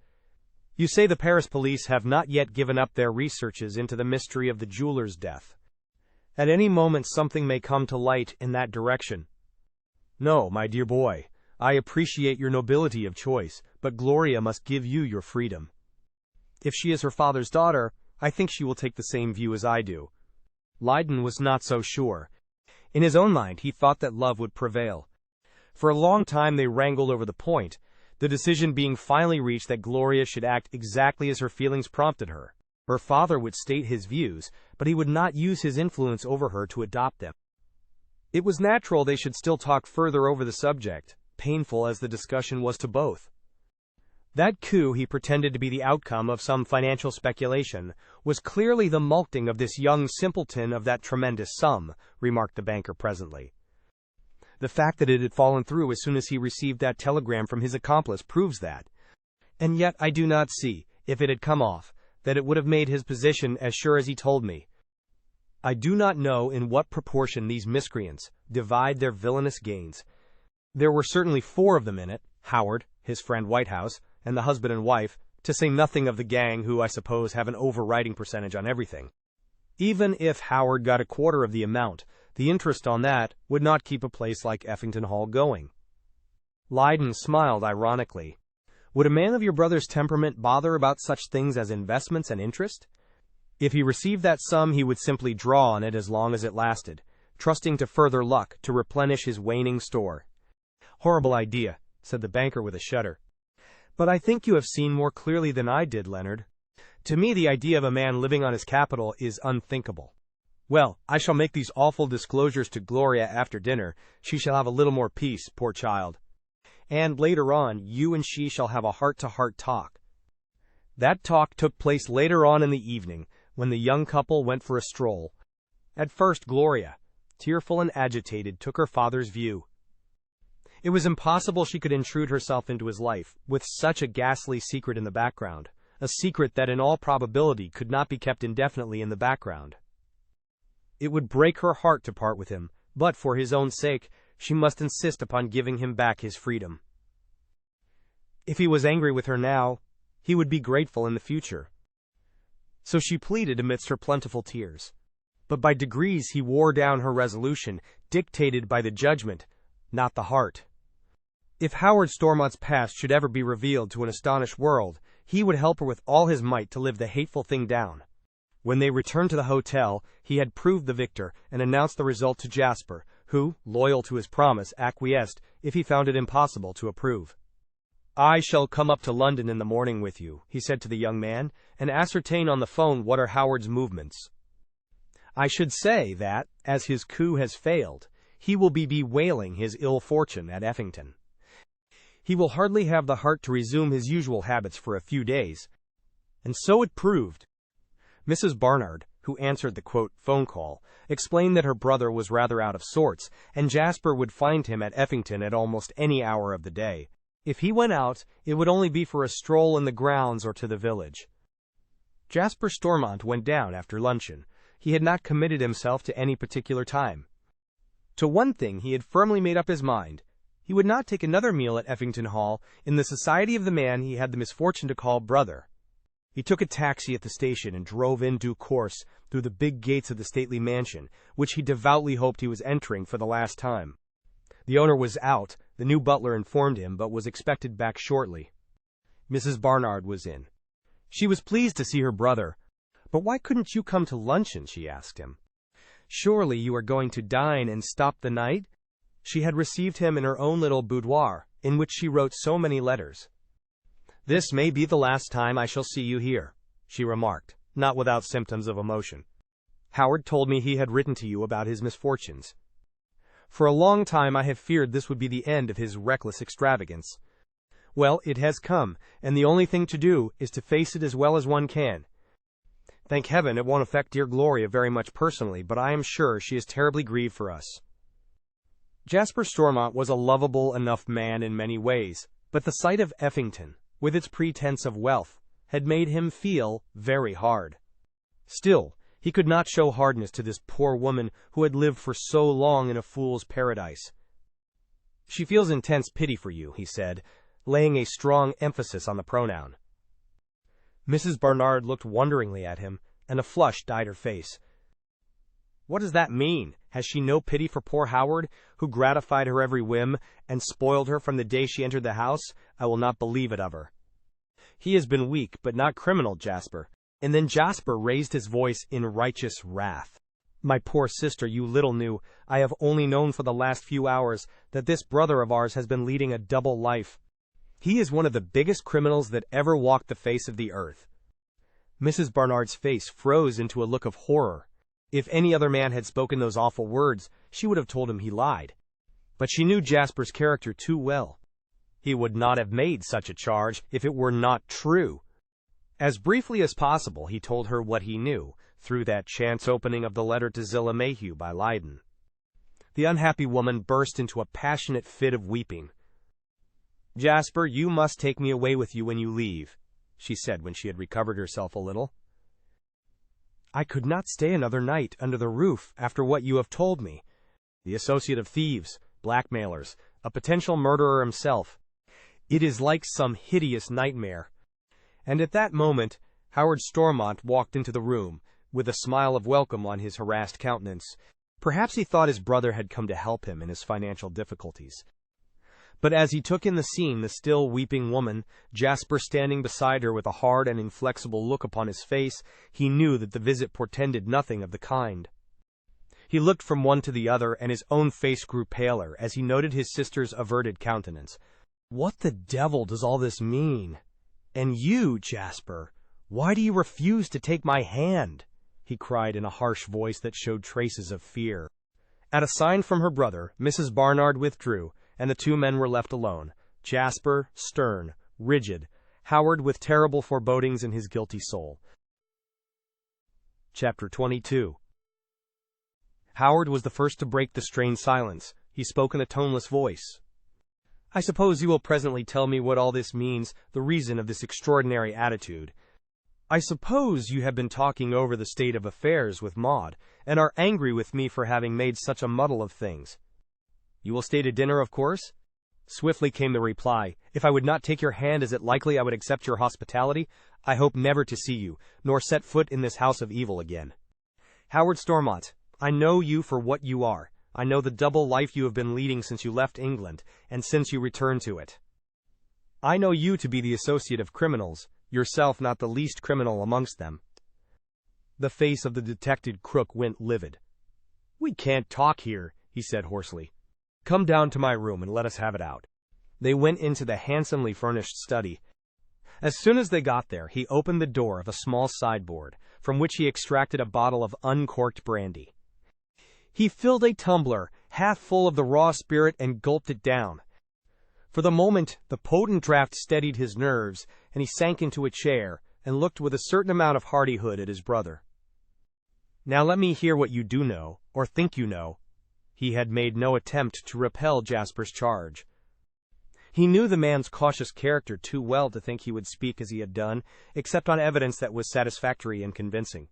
You say the Paris police have not yet given up their researches into the mystery of the jeweler's death. At any moment something may come to light in that direction. No, my dear boy, I appreciate your nobility of choice, but Gloria must give you your freedom. If she is her father's daughter, I think she will take the same view as I do." Lydon was not so sure. In his own mind he thought that love would prevail. For a long time they wrangled over the point, the decision being finally reached that Gloria should act exactly as her feelings prompted her. Her father would state his views, but he would not use his influence over her to adopt them. It was natural they should still talk further over the subject, painful as the discussion was to both. That coup he pretended to be the outcome of some financial speculation was clearly the mulcting of this young simpleton of that tremendous sum, remarked the banker presently. The fact that it had fallen through as soon as he received that telegram from his accomplice proves that. And yet I do not see, if it had come off, that it would have made his position as sure as he told me. I do not know in what proportion these miscreants divide their villainous gains. There were certainly 4 of them in it, Howard, his friend Whitehouse, and the husband and wife, to say nothing of the gang who I suppose have an overriding percentage on everything. Even if Howard got a quarter of the amount, the interest on that would not keep a place like Effington Hall going. Lydon smiled ironically. Would a man of your brother's temperament bother about such things as investments and interest? If he received that sum, he would simply draw on it as long as it lasted, trusting to further luck to replenish his waning store. Horrible idea, said the banker with a shudder. But I think you have seen more clearly than I did, Leonard. To me, the idea of a man living on his capital is unthinkable. Well, I shall make these awful disclosures to Gloria after dinner. She shall have a little more peace, poor child. And later on, you and she shall have a heart-to-heart talk. That talk took place later on in the evening, when the young couple went for a stroll. At first, Gloria, tearful and agitated, took her father's view. It was impossible she could intrude herself into his life, with such a ghastly secret in the background, a secret that in all probability could not be kept indefinitely in the background. It would break her heart to part with him, but for his own sake, she must insist upon giving him back his freedom. If he was angry with her now, he would be grateful in the future. So she pleaded amidst her plentiful tears. But by degrees he wore down her resolution, dictated by the judgment, not the heart. If Howard Stormont's past should ever be revealed to an astonished world, he would help her with all his might to live the hateful thing down. When they returned to the hotel, he had proved the victor and announced the result to Jasper, who, loyal to his promise, acquiesced if he found it impossible to approve. I shall come up to London in the morning with you, he said to the young man, and ascertain on the phone what are Howard's movements. I should say that, as his coup has failed, he will be bewailing his ill fortune at Effington. He will hardly have the heart to resume his usual habits for a few days. And so it proved. Mrs. Barnard, who answered the phone call, explained that her brother was rather out of sorts, and Jasper would find him at Effington at almost any hour of the day. If he went out, it would only be for a stroll in the grounds or to the village. Jasper Stormont went down after luncheon. He had not committed himself to any particular time. To one thing he had firmly made up his mind. He would not take another meal at Effington Hall in the society of the man he had the misfortune to call brother. He took a taxi at the station and drove in due course through the big gates of the stately mansion, which he devoutly hoped he was entering for the last time. The owner was out, the new butler informed him, but was expected back shortly. Mrs. Barnard was in. She was pleased to see her brother. But why couldn't you come to luncheon, she asked him. Surely you are going to dine and stop the night? She had received him in her own little boudoir, in which she wrote so many letters. This may be the last time I shall see you here, she remarked, not without symptoms of emotion. Howard told me he had written to you about his misfortunes. For a long time I have feared this would be the end of his reckless extravagance. Well, it has come, and the only thing to do is to face it as well as one can. Thank heaven it won't affect dear Gloria very much personally, but I am sure she is terribly grieved for us. Jasper Stormont was a lovable enough man in many ways, but the sight of Effington, with its pretense of wealth, had made him feel very hard. Still, he could not show hardness to this poor woman who had lived for so long in a fool's paradise. She feels intense pity for you, he said, laying a strong emphasis on the pronoun. Mrs. Barnard looked wonderingly at him, and a flush dyed her face. What does that mean? Has she no pity for poor Howard, who gratified her every whim, and spoiled her from the day she entered the house? I will not believe it of her. He has been weak, but not criminal, Jasper. And then Jasper raised his voice in righteous wrath. My poor sister, you little knew, I have only known for the last few hours, that this brother of ours has been leading a double life. He is one of the biggest criminals that ever walked the face of the earth. Mrs. Barnard's face froze into a look of horror. If any other man had spoken those awful words, she would have told him he lied. But she knew Jasper's character too well. He would not have made such a charge if it were not true. As briefly as possible, he told her what he knew, through that chance opening of the letter to Zillah Mayhew by Lydon. The unhappy woman burst into a passionate fit of weeping. Jasper, you must take me away with you when you leave, she said when she had recovered herself a little. I could not stay another night under the roof after what you have told me. The associate of thieves, blackmailers, a potential murderer himself. It is like some hideous nightmare. And at that moment, Howard Stormont walked into the room, with a smile of welcome on his harassed countenance. Perhaps he thought his brother had come to help him in his financial difficulties. But as he took in the scene, the still weeping woman, Jasper standing beside her with a hard and inflexible look upon his face, he knew that the visit portended nothing of the kind. He looked from one to the other, and his own face grew paler as he noted his sister's averted countenance. "What the devil does all this mean? And you, Jasper, why do you refuse to take my hand?" he cried in a harsh voice that showed traces of fear. At a sign from her brother, Mrs. Barnard withdrew, and the two men were left alone, Jasper, stern, rigid, Howard with terrible forebodings in his guilty soul. Chapter 22. Howard was the first to break the strained silence. He spoke in a toneless voice. "I suppose you will presently tell me what all this means, the reason of this extraordinary attitude. I suppose you have been talking over the state of affairs with Maud, and are angry with me for having made such a muddle of things. You will stay to dinner, of course?" Swiftly came the reply. "If I would not take your hand, is it likely I would accept your hospitality? I hope never to see you, nor set foot in this house of evil again. Howard Stormont, I know you for what you are. I know the double life you have been leading since you left England, and since you returned to it. I know you to be the associate of criminals, yourself not the least criminal amongst them." The face of the detected crook went livid. "We can't talk here," he said hoarsely. "Come down to my room and let us have it out." They went into the handsomely furnished study. As soon as they got there, he opened the door of a small sideboard, from which he extracted a bottle of uncorked brandy. He filled a tumbler, half full of the raw spirit, and gulped it down. For the moment, the potent draught steadied his nerves, and he sank into a chair, and looked with a certain amount of hardihood at his brother. "Now let me hear what you do know, or think you know." He had made no attempt to repel Jasper's charge. He knew the man's cautious character too well to think he would speak as he had done, except on evidence that was satisfactory and convincing.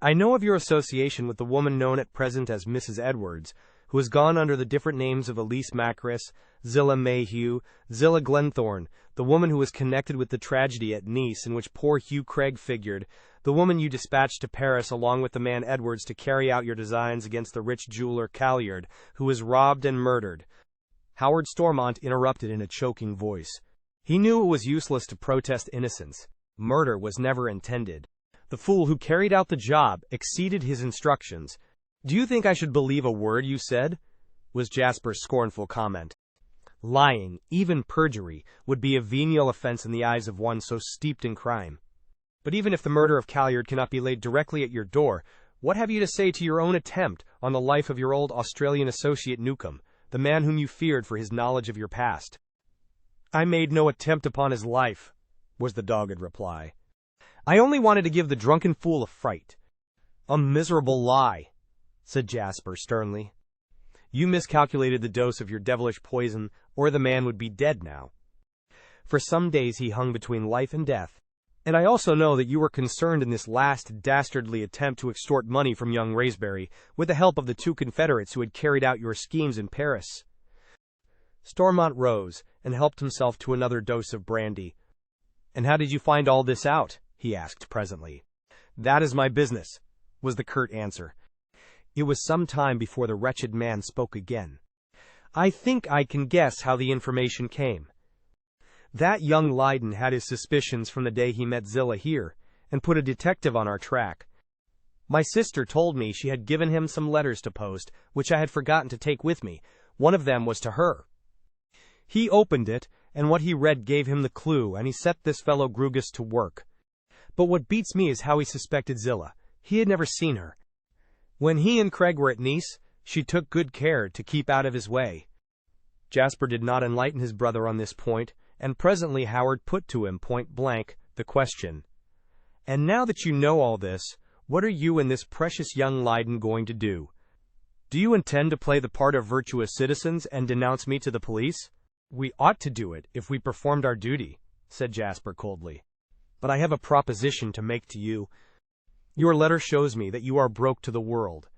"I know of your association with the woman known at present as Mrs. Edwards, who has gone under the different names of Elise Macris, Zillah Mayhew, Zillah Glenthorne, the woman who was connected with the tragedy at Nice in which poor Hugh Craig figured, the woman you dispatched to Paris along with the man Edwards to carry out your designs against the rich jeweler Calliard, who was robbed and murdered." Howard Stormont interrupted in a choking voice. He knew it was useless to protest innocence. Murder was never intended. The fool who carried out the job exceeded his instructions. "Do you think I should believe a word you said?" was Jasper's scornful comment. Lying, even perjury, would be a venial offense in the eyes of one so steeped in crime. "But even if the murder of Calliard cannot be laid directly at your door, what have you to say to your own attempt on the life of your old Australian associate Newcomb, the man whom you feared for his knowledge of your past?" "I made no attempt upon his life," was the dogged reply. "I only wanted to give the drunken fool a fright." "A miserable lie," said Jasper sternly. "You miscalculated the dose of your devilish poison, or the man would be dead now." For some days he hung between life and death. "And I also know that you were concerned in this last dastardly attempt to extort money from young Raysbury, with the help of the two confederates who had carried out your schemes in Paris." Stormont rose, and helped himself to another dose of brandy. "And how did you find all this out?" he asked presently. "That is my business," was the curt answer. It was some time before the wretched man spoke again. "I think I can guess how the information came. That young Leyden had his suspicions from the day he met Zillah here, and put a detective on our track. My sister told me she had given him some letters to post, which I had forgotten to take with me. One of them was to her. He opened it, and what he read gave him the clue, and he set this fellow Grugus to work. But what beats me is how he suspected Zillah. He had never seen her. When he and Craig were at Nice, she took good care to keep out of his way." Jasper did not enlighten his brother on this point, and presently Howard put to him point blank the question, "And now that you know all this, what are you and this precious young Leyden going to do? Do you intend to play the part of virtuous citizens and denounce me to the police?" "We ought to do it if we performed our duty," said Jasper coldly. "But I have a proposition to make to you. Your letter shows me that you are broke to the world.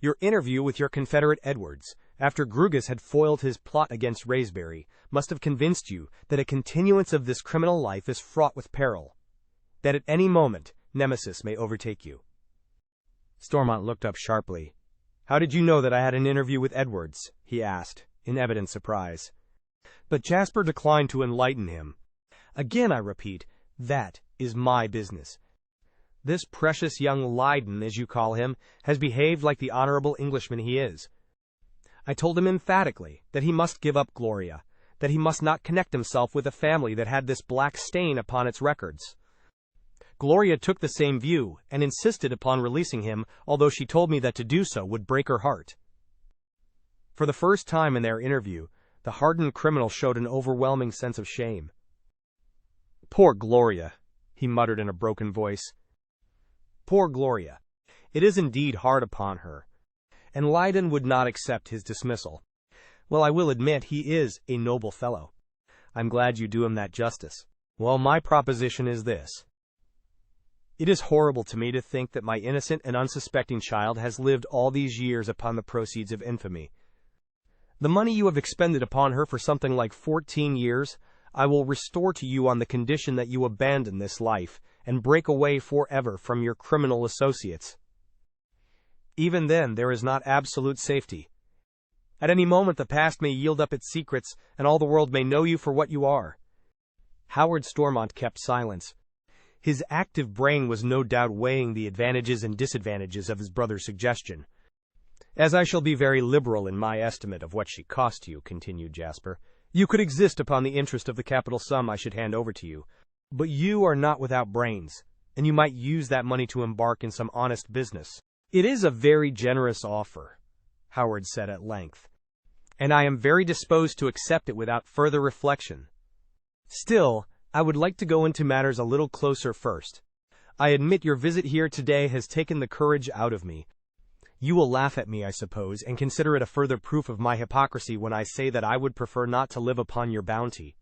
Your interview with your confederate Edwards, after Grugus had foiled his plot against Raspberry, must have convinced you that a continuance of this criminal life is fraught with peril, that at any moment Nemesis may overtake you. Stormont looked up sharply. "How did you know that I had an interview with Edwards?" he asked, in evident surprise. But Jasper declined to enlighten him. "Again I repeat, that is my business. This precious young Leyden, as you call him, has behaved like the honorable Englishman he is. I told him emphatically that he must give up Gloria, that he must not connect himself with a family that had this black stain upon its records. Gloria took the same view, and insisted upon releasing him, although she told me that to do so would break her heart." For the first time in their interview, the hardened criminal showed an overwhelming sense of shame. "Poor Gloria," he muttered in a broken voice. "Poor Gloria. It is indeed hard upon her. And Leyden would not accept his dismissal. Well, I will admit he is a noble fellow. I'm glad you do him that justice. Well, my proposition is this. It is horrible to me to think that my innocent and unsuspecting child has lived all these years upon the proceeds of infamy. The money you have expended upon her for something like 14 years, I will restore to you on the condition that you abandon this life and break away forever from your criminal associates. Even then, there is not absolute safety. At any moment the past may yield up its secrets, and all the world may know you for what you are." Howard Stormont kept silence. His active brain was no doubt weighing the advantages and disadvantages of his brother's suggestion. "As I shall be very liberal in my estimate of what she cost you," continued Jasper, "you could exist upon the interest of the capital sum I should hand over to you. But you are not without brains, and you might use that money to embark in some honest business." "It is a very generous offer," Howard said at length, "and I am very disposed to accept it without further reflection. Still, I would like to go into matters a little closer first. I admit your visit here today has taken the courage out of me. You will laugh at me, I suppose, and consider it a further proof of my hypocrisy when I say that I would prefer not to live upon your bounty.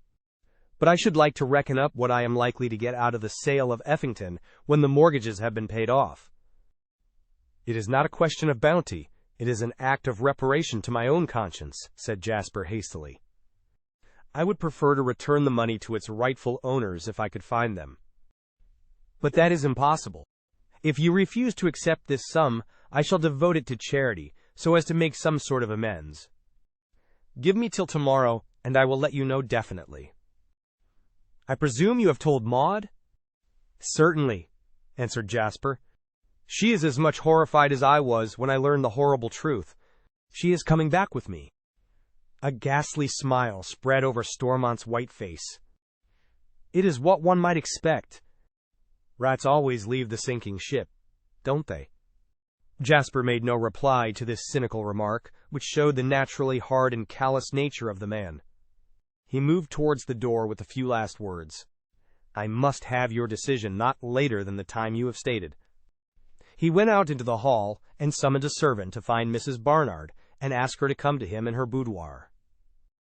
But I should like to reckon up what I am likely to get out of the sale of Effington when the mortgages have been paid off." "It is not a question of bounty. It is an act of reparation to my own conscience," said Jasper hastily. "I would prefer to return the money to its rightful owners if I could find them. But that is impossible. If you refuse to accept this sum, I shall devote it to charity, so as to make some sort of amends. Give me till tomorrow, and I will let you know definitely." "I presume you have told Maud?" "Certainly," answered Jasper. "She is as much horrified as I was when I learned the horrible truth. She is coming back with me." A ghastly smile spread over Stormont's white face. "It is what one might expect. Rats always leave the sinking ship, don't they?" Jasper made no reply to this cynical remark, which showed the naturally hard and callous nature of the man. He moved towards the door with a few last words. "I must have your decision not later than the time you have stated." He went out into the hall and summoned a servant to find Mrs. Barnard and ask her to come to him in her boudoir.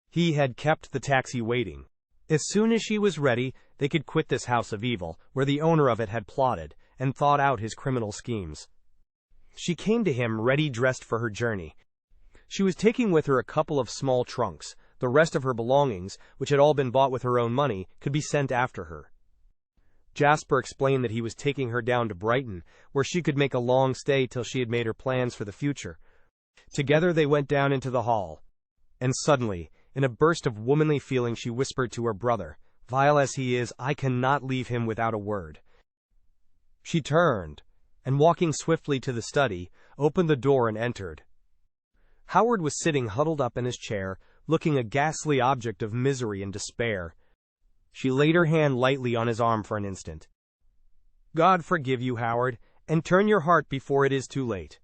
He had kept the taxi waiting. As soon as she was ready, they could quit this house of evil, where the owner of it had plotted and thought out his criminal schemes. She came to him ready dressed for her journey. She was taking with her a couple of small trunks. The rest of her belongings, which had all been bought with her own money, could be sent after her. Jasper explained that he was taking her down to Brighton, where she could make a long stay till she had made her plans for the future. Together they went down into the hall. And suddenly, in a burst of womanly feeling, she whispered to her brother, "Vile as he is, I cannot leave him without a word." She turned, and walking swiftly to the study, opened the door and entered. Howard was sitting huddled up in his chair, looking a ghastly object of misery and despair. She laid her hand lightly on his arm for an instant. "God forgive you, Howard, and turn your heart before it is too late."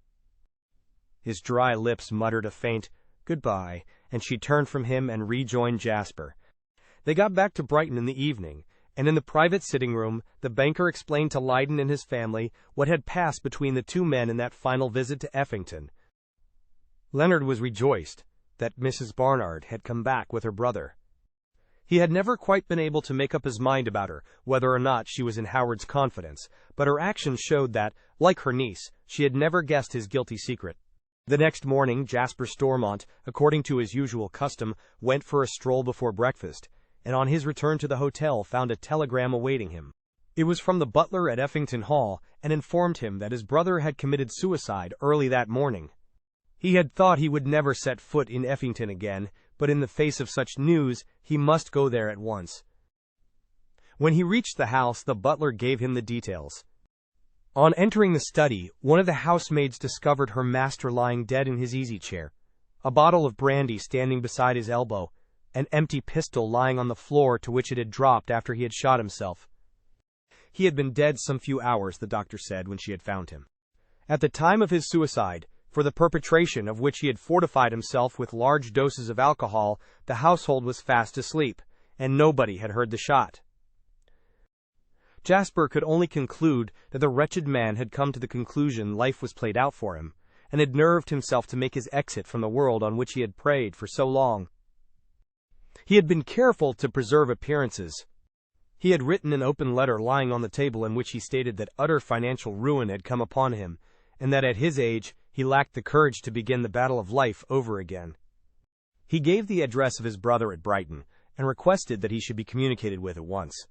His dry lips muttered a faint "Goodbye," and she turned from him and rejoined Jasper. They got back to Brighton in the evening, and in the private sitting room, the banker explained to Leyden and his family what had passed between the two men in that final visit to Effington. Leonard was rejoiced that Mrs. Barnard had come back with her brother. He had never quite been able to make up his mind about her, whether or not she was in Howard's confidence, but her actions showed that, like her niece, she had never guessed his guilty secret. The next morning, Jasper Stormont, according to his usual custom, went for a stroll before breakfast, and on his return to the hotel found a telegram awaiting him. It was from the butler at Effington Hall, and informed him that his brother had committed suicide early that morning. He had thought he would never set foot in Effington again, but in the face of such news, he must go there at once. When he reached the house, the butler gave him the details. On entering the study, one of the housemaids discovered her master lying dead in his easy-chair, a bottle of brandy standing beside his elbow, an empty pistol lying on the floor to which it had dropped after he had shot himself. He had been dead some few hours, the doctor said when she had found him. At the time of his suicide, for the perpetration of which he had fortified himself with large doses of alcohol, the household was fast asleep, and nobody had heard the shot. Jasper could only conclude that the wretched man had come to the conclusion life was played out for him, and had nerved himself to make his exit from the world on which he had preyed for so long. He had been careful to preserve appearances. He had written an open letter lying on the table in which he stated that utter financial ruin had come upon him, and that at his age he lacked the courage to begin the battle of life over again. He gave the address of his brother at Brighton, and requested that he should be communicated with at once.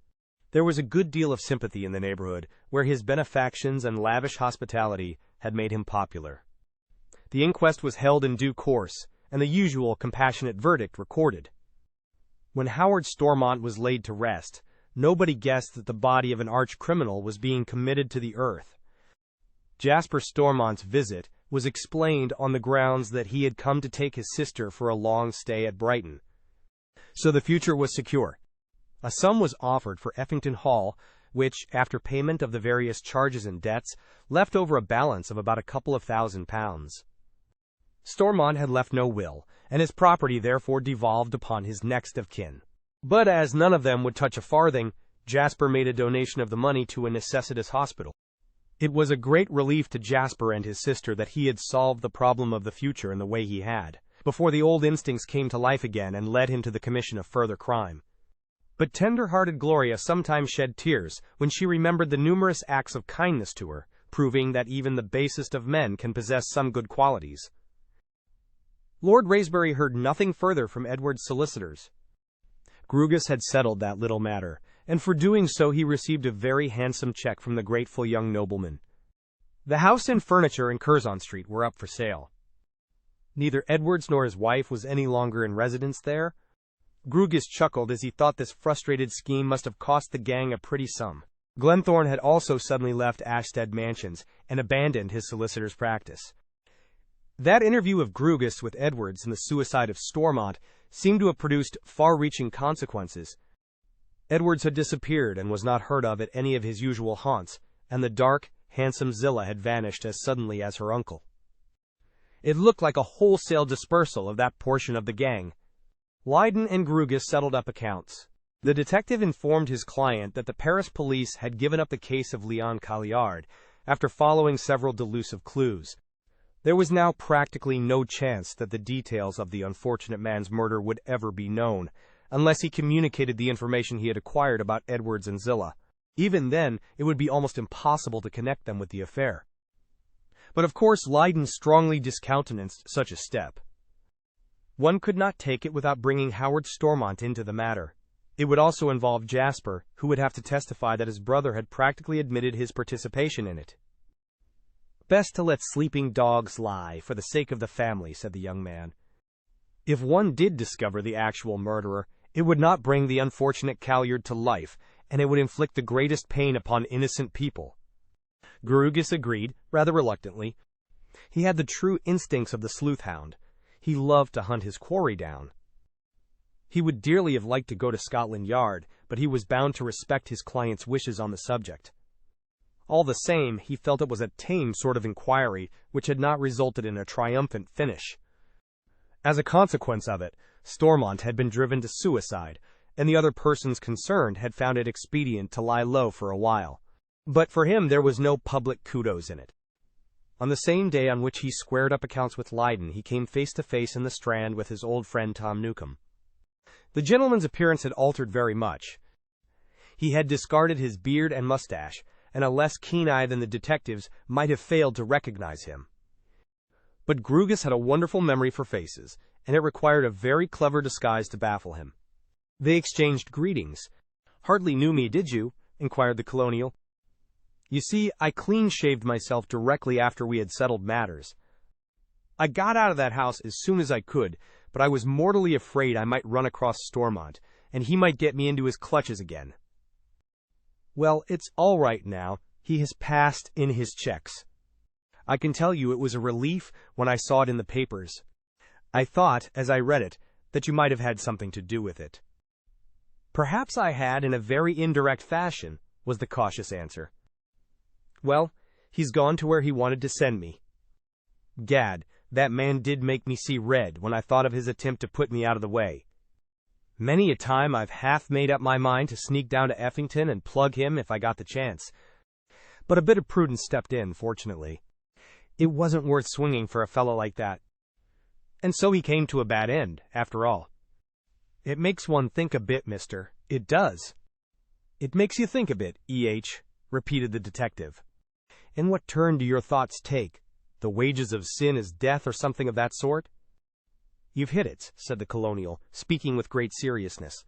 There was a good deal of sympathy in the neighborhood, where his benefactions and lavish hospitality had made him popular. The inquest was held in due course, and the usual compassionate verdict recorded. When Howard Stormont was laid to rest, nobody guessed that the body of an arch-criminal was being committed to the earth. Jasper Stormont's visit was explained on the grounds that he had come to take his sister for a long stay at Brighton. So the future was secure. A sum was offered for Effington Hall, which, after payment of the various charges and debts, left over a balance of about £2,000. Stormont had left no will, and his property therefore devolved upon his next of kin. But as none of them would touch a farthing, Jasper made a donation of the money to a necessitous hospital. It was a great relief to Jasper and his sister that he had solved the problem of the future in the way he had, before the old instincts came to life again and led him to the commission of further crime. But tender-hearted Gloria sometimes shed tears when she remembered the numerous acts of kindness to her, proving that even the basest of men can possess some good qualities. Lord Raysbury heard nothing further from Edward's solicitors. Grugus had settled that little matter, and for doing so he received a very handsome cheque from the grateful young nobleman. The house and furniture in Curzon Street were up for sale. Neither Edwards nor his wife was any longer in residence there. Grugus chuckled as he thought this frustrated scheme must have cost the gang a pretty sum. Glenthorne had also suddenly left Ashstead Mansions and abandoned his solicitor's practice. That interview of Grugus with Edwards and the suicide of Stormont seemed to have produced far-reaching consequences. Edwards had disappeared and was not heard of at any of his usual haunts, and the dark, handsome Zillah had vanished as suddenly as her uncle. It looked like a wholesale dispersal of that portion of the gang. Lydon and Grugus settled up accounts. The detective informed his client that the Paris police had given up the case of Leon Calliard after following several delusive clues. There was now practically no chance that the details of the unfortunate man's murder would ever be known, unless he communicated the information he had acquired about Edwards and Zillah. Even then, it would be almost impossible to connect them with the affair. But of course Lydon strongly discountenanced such a step. One could not take it without bringing Howard Stormont into the matter. It would also involve Jasper, who would have to testify that his brother had practically admitted his participation in it. "Best to let sleeping dogs lie, for the sake of the family," said the young man. If one did discover the actual murderer, it would not bring the unfortunate Calliard to life, and it would inflict the greatest pain upon innocent people. Grugus agreed, rather reluctantly. He had the true instincts of the sleuth-hound. He loved to hunt his quarry down. He would dearly have liked to go to Scotland Yard, but he was bound to respect his client's wishes on the subject. All the same, he felt it was a tame sort of inquiry which had not resulted in a triumphant finish. As a consequence of it, Stormont had been driven to suicide, and the other persons concerned had found it expedient to lie low for a while. But for him there was no public kudos in it. On the same day on which he squared up accounts with Lydon, he came face to face in the Strand with his old friend Tom Newcombe. The gentleman's appearance had altered very much. He had discarded his beard and mustache, and a less keen eye than the detective's might have failed to recognize him. But Grugus had a wonderful memory for faces, and it required a very clever disguise to baffle him. They exchanged greetings. "Hardly knew me, did you?" inquired the colonial. "You see, I clean-shaved myself directly after we had settled matters. I got out of that house as soon as I could, but I was mortally afraid I might run across Stormont, and he might get me into his clutches again. Well, it's all right now. He has passed in his checks. I can tell you it was a relief when I saw it in the papers. I thought, as I read it, that you might have had something to do with it." "Perhaps I had, in a very indirect fashion," was the cautious answer. "Well, he's gone to where he wanted to send me. Gad, that man did make me see red when I thought of his attempt to put me out of the way. Many a time I've half made up my mind to sneak down to Effington and plug him if I got the chance. But a bit of prudence stepped in, fortunately. It wasn't worth swinging for a fellow like that. And so he came to a bad end, after all." "It makes one think a bit, mister." "It does." "It makes you think a bit, E.H.," repeated the detective. "And what turn do your thoughts take? The wages of sin is death or something of that sort?" "You've hit it," said the colonial, speaking with great seriousness.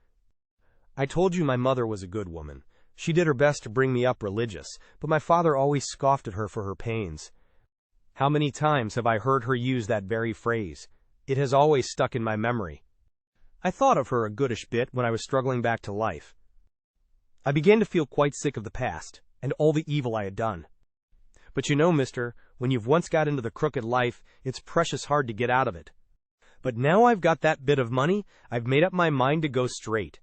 "I told you my mother was a good woman. She did her best to bring me up religious, but my father always scoffed at her for her pains. How many times have I heard her use that very phrase? It has always stuck in my memory. I thought of her a goodish bit when I was struggling back to life. I began to feel quite sick of the past, and all the evil I had done. But you know, mister, when you've once got into the crooked life, it's precious hard to get out of it. But now I've got that bit of money, I've made up my mind to go straight."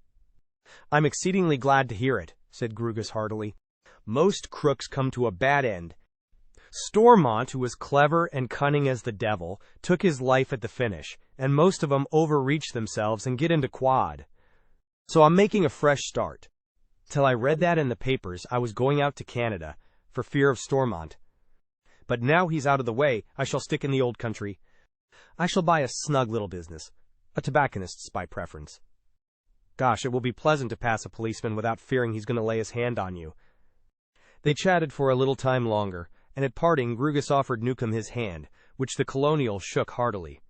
"I'm exceedingly glad to hear it," said Grugus heartily. "Most crooks come to a bad end. Stormont, who was clever and cunning as the devil, took his life at the finish, and most of 'em overreach themselves and get into quad. So I'm making a fresh start. Till I read that in the papers, I was going out to Canada, for fear of Stormont. But now he's out of the way, I shall stick in the old country. I shall buy a snug little business, a tobacconist's by preference. Gosh, it will be pleasant to pass a policeman without fearing he's going to lay his hand on you." They chatted for a little time longer, and at parting Grugus offered Newcomb his hand, which the colonial shook heartily.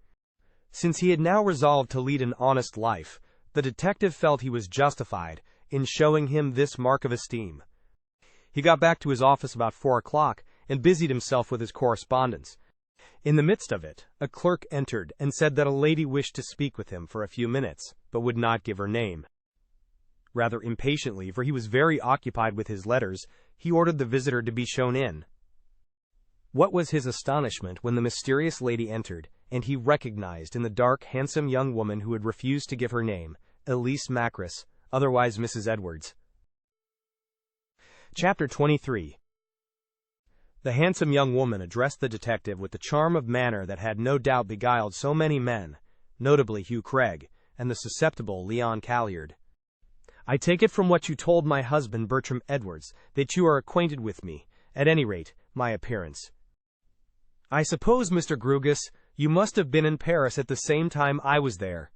Since he had now resolved to lead an honest life, the detective felt he was justified in showing him this mark of esteem. He got back to his office about 4 o'clock and busied himself with his correspondence. In the midst of it, a clerk entered and said that a lady wished to speak with him for a few minutes, but would not give her name. Rather impatiently, for he was very occupied with his letters, he ordered the visitor to be shown in. What was his astonishment when the mysterious lady entered, and he recognized in the dark, handsome young woman who had refused to give her name, Elise Macris, otherwise Mrs. Edwards. Chapter 23. The handsome young woman addressed the detective with the charm of manner that had no doubt beguiled so many men, notably Hugh Craig, and the susceptible Leon Calliard. "I take it from what you told my husband, Bertram Edwards, that you are acquainted with me, at any rate, my appearance. I suppose, Mr. Grugus, you must have been in Paris at the same time I was there."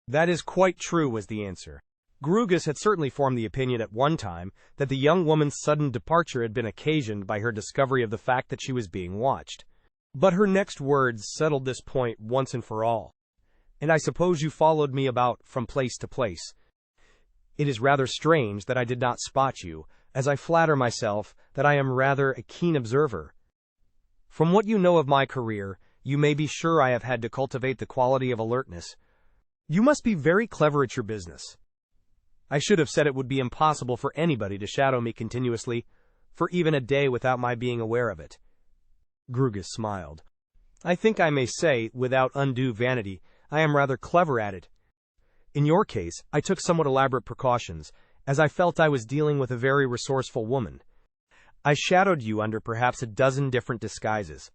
"That is quite true," was the answer. Grugus had certainly formed the opinion at one time that the young woman's sudden departure had been occasioned by her discovery of the fact that she was being watched. But her next words settled this point once and for all. "And I suppose you followed me about from place to place. It is rather strange that I did not spot you, as I flatter myself that I am rather a keen observer. From what you know of my career, you may be sure I have had to cultivate the quality of alertness. You must be very clever at your business. I should have said it would be impossible for anybody to shadow me continuously, for even a day without my being aware of it." Grugus smiled. "I think I may say, without undue vanity, I am rather clever at it. In your case, I took somewhat elaborate precautions, as I felt I was dealing with a very resourceful woman. I shadowed you under perhaps a dozen different disguises.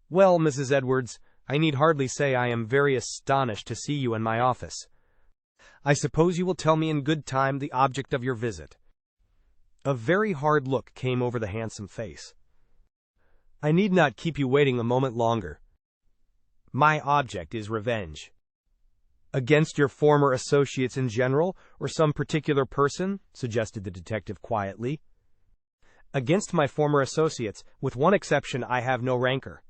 Well, Mrs. Edwards, I need hardly say I am very astonished to see you in my office. I suppose you will tell me in good time the object of your visit." A very hard look came over the handsome face. "I need not keep you waiting a moment longer. My object is revenge." "Against your former associates in general, or some particular person?" suggested the detective quietly. "Against my former associates. With one exception, I have no rancor."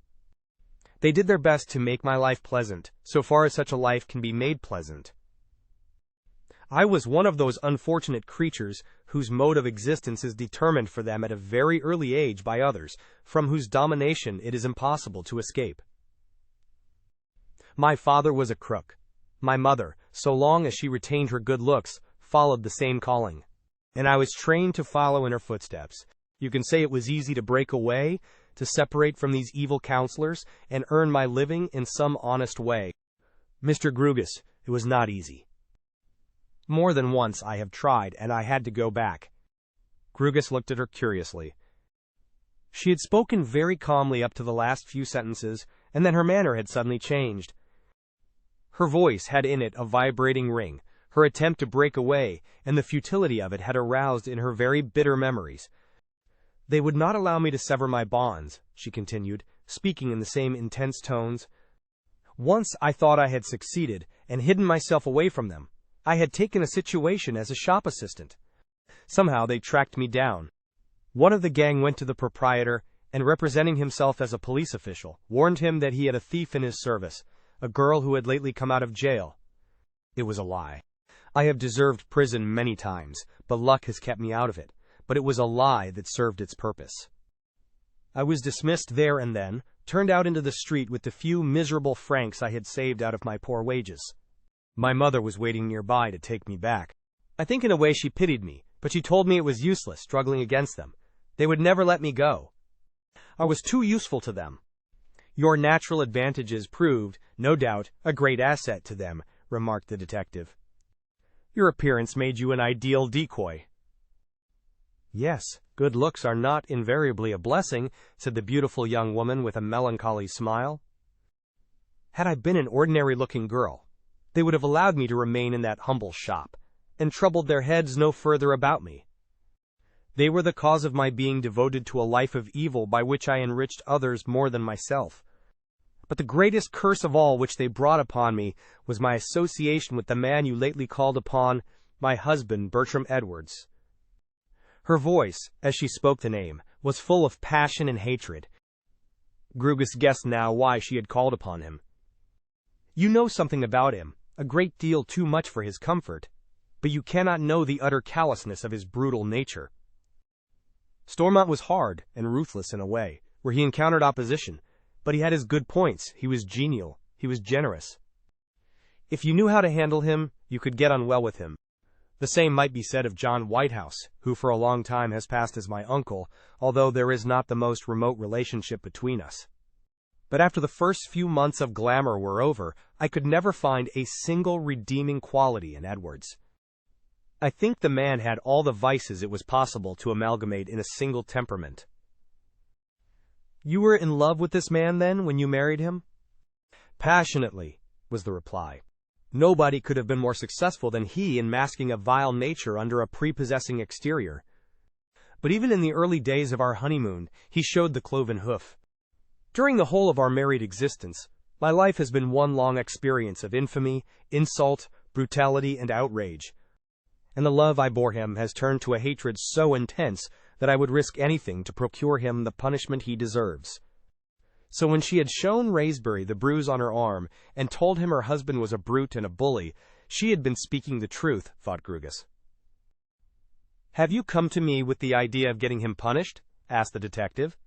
They did their best to make my life pleasant, so far as such a life can be made pleasant. I was one of those unfortunate creatures whose mode of existence is determined for them at a very early age by others, from whose domination it is impossible to escape. My father was a crook. My mother, so long as she retained her good looks, followed the same calling. And I was trained to follow in her footsteps. You can say it was easy to break away, to separate from these evil counselors, and earn my living in some honest way. Mr. Grugus, it was not easy. More than once I have tried, and I had to go back. Grugus looked at her curiously. She had spoken very calmly up to the last few sentences, and then her manner had suddenly changed. Her voice had in it a vibrating ring. Her attempt to break away, and the futility of it had aroused in her very bitter memories. They would not allow me to sever my bonds, she continued, speaking in the same intense tones. Once I thought I had succeeded, and hidden myself away from them. I had taken a situation as a shop assistant. Somehow they tracked me down. One of the gang went to the proprietor, and representing himself as a police official, warned him that he had a thief in his service, a girl who had lately come out of jail. It was a lie. I have deserved prison many times, but luck has kept me out of it. But it was a lie that served its purpose. I was dismissed there and then, turned out into the street with the few miserable francs I had saved out of my poor wages. My mother was waiting nearby to take me back. I think in a way she pitied me, but she told me it was useless struggling against them. They would never let me go. I was too useful to them. Your natural advantages proved, no doubt, a great asset to them, remarked the detective. Your appearance made you an ideal decoy. Yes, good looks are not invariably a blessing, said the beautiful young woman with a melancholy smile. Had I been an ordinary-looking girl, they would have allowed me to remain in that humble shop, and troubled their heads no further about me. They were the cause of my being devoted to a life of evil by which I enriched others more than myself. But the greatest curse of all which they brought upon me was my association with the man you lately called upon, my husband, Bertram Edwards. Her voice, as she spoke the name, was full of passion and hatred. Grugus guessed now why she had called upon him. You know something about him, a great deal too much for his comfort, but you cannot know the utter callousness of his brutal nature. Stormont was hard and ruthless in a way, where he encountered opposition, but he had his good points. He was genial, he was generous. If you knew how to handle him, you could get on well with him. The same might be said of John Whitehouse, who for a long time has passed as my uncle, although there is not the most remote relationship between us. But after the first few months of glamour were over, I could never find a single redeeming quality in Edwards. I think the man had all the vices it was possible to amalgamate in a single temperament. You were in love with this man, then, when you married him? Passionately, was the reply. Nobody could have been more successful than he in masking a vile nature under a prepossessing exterior. But even in the early days of our honeymoon, he showed the cloven hoof. During the whole of our married existence, my life has been one long experience of infamy, insult, brutality, and outrage. And the love I bore him has turned to a hatred so intense that I would risk anything to procure him the punishment he deserves. So when she had shown Raisbury the bruise on her arm and told him her husband was a brute and a bully, she had been speaking the truth, thought Grugus. Have you come to me with the idea of getting him punished? Asked the detective.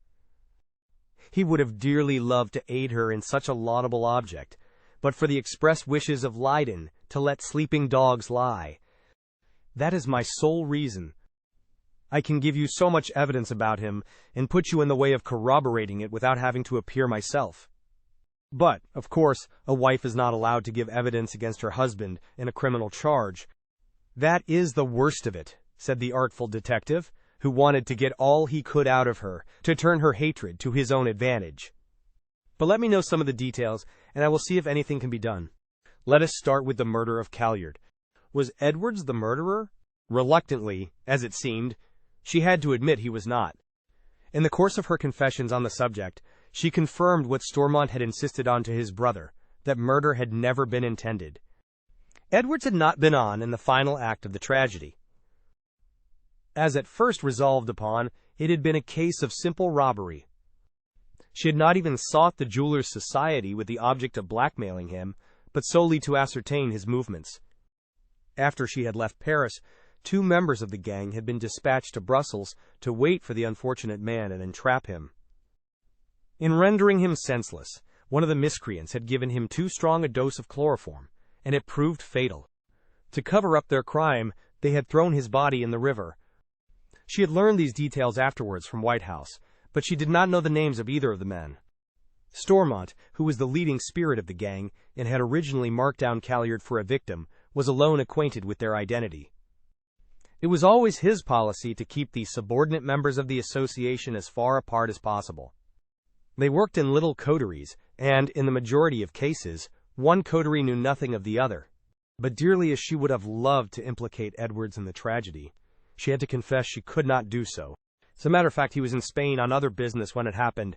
He would have dearly loved to aid her in such a laudable object, but for the express wishes of Leyden to let sleeping dogs lie. That is my sole reason. I can give you so much evidence about him and put you in the way of corroborating it without having to appear myself. But, of course, a wife is not allowed to give evidence against her husband in a criminal charge. That is the worst of it, said the artful detective, who wanted to get all he could out of her, to turn her hatred to his own advantage. But let me know some of the details, and I will see if anything can be done. Let us start with the murder of Calyard. Was Edwards the murderer? Reluctantly, as it seemed, she had to admit he was not. In the course of her confessions on the subject, she confirmed what Stormont had insisted on to his brother, that murder had never been intended. Edwards had not been on in the final act of the tragedy. As at first resolved upon, it had been a case of simple robbery. She had not even sought the jeweler's society with the object of blackmailing him, but solely to ascertain his movements. After she had left Paris, 2 members of the gang had been dispatched to Brussels to wait for the unfortunate man and entrap him. In rendering him senseless, one of the miscreants had given him too strong a dose of chloroform, and it proved fatal. To cover up their crime, they had thrown his body in the river. She had learned these details afterwards from Whitehouse, but she did not know the names of either of the men. Stormont, who was the leading spirit of the gang and had originally marked down Calliard for a victim, was alone acquainted with their identity. It was always his policy to keep the subordinate members of the association as far apart as possible. They worked in little coteries, and, in the majority of cases, one coterie knew nothing of the other. But dearly as she would have loved to implicate Edwards in the tragedy, she had to confess she could not do so. As a matter of fact, he was in Spain on other business when it happened.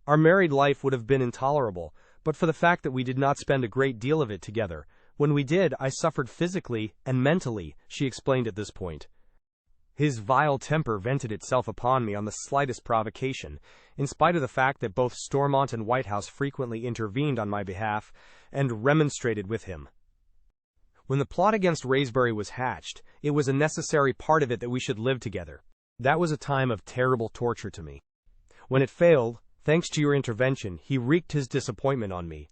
Our married life would have been intolerable, but for the fact that we did not spend a great deal of it together. When we did, I suffered physically and mentally, she explained at this point. His vile temper vented itself upon me on the slightest provocation, in spite of the fact that both Stormont and Whitehouse frequently intervened on my behalf and remonstrated with him. When the plot against Raysbury was hatched, it was a necessary part of it that we should live together. That was a time of terrible torture to me. When it failed, thanks to your intervention, he wreaked his disappointment on me.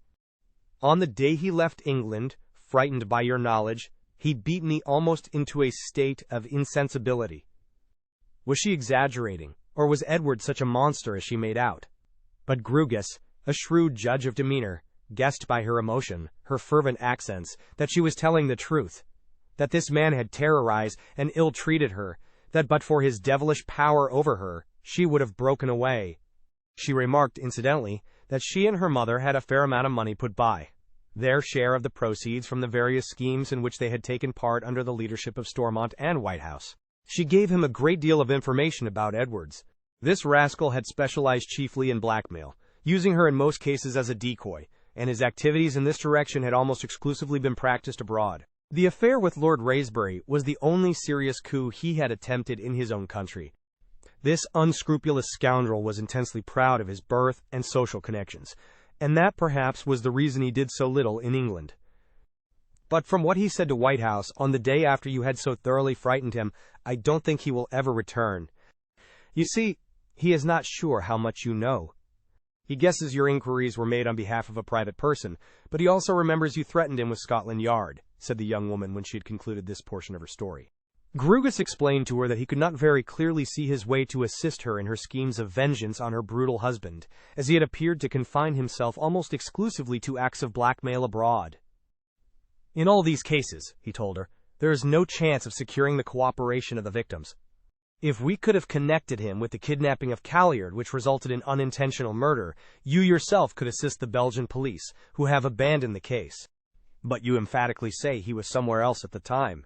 On the day he left England, frightened by your knowledge, he beat me almost into a state of insensibility. Was she exaggerating, or was Edward such a monster as she made out? But Grugus, a shrewd judge of demeanor, guessed by her emotion, her fervent accents, that she was telling the truth, that this man had terrorized and ill-treated her, that but for his devilish power over her, she would have broken away. She remarked, incidentally, that she and her mother had a fair amount of money put by, their share of the proceeds from the various schemes in which they had taken part under the leadership of Stormont and Whitehouse. She gave him a great deal of information about Edwards. This rascal had specialized chiefly in blackmail, using her in most cases as a decoy, and his activities in this direction had almost exclusively been practiced abroad. The affair with Lord Raysbury was the only serious coup he had attempted in his own country. This unscrupulous scoundrel was intensely proud of his birth and social connections, and that perhaps was the reason he did so little in England. But from what he said to Whitehouse on the day after you had so thoroughly frightened him, I don't think he will ever return. You see, he is not sure how much you know. He guesses your inquiries were made on behalf of a private person, but he also remembers you threatened him with Scotland Yard, said the young woman when she had concluded this portion of her story. Grugus explained to her that he could not very clearly see his way to assist her in her schemes of vengeance on her brutal husband, as he had appeared to confine himself almost exclusively to acts of blackmail abroad. In all these cases, he told her, there is no chance of securing the cooperation of the victims. If we could have connected him with the kidnapping of Calliard, which resulted in unintentional murder, you yourself could assist the Belgian police, who have abandoned the case. But you emphatically say he was somewhere else at the time.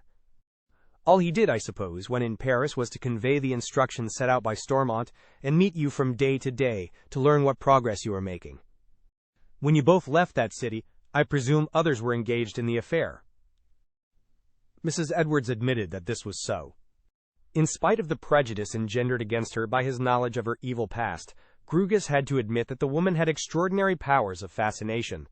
All he did, I suppose, when in Paris was to convey the instructions set out by Stormont and meet you from day to day to learn what progress you were making. When you both left that city, I presume others were engaged in the affair. Mrs. Edwards admitted that this was so. In spite of the prejudice engendered against her by his knowledge of her evil past, Grugus had to admit that the woman had extraordinary powers of fascination.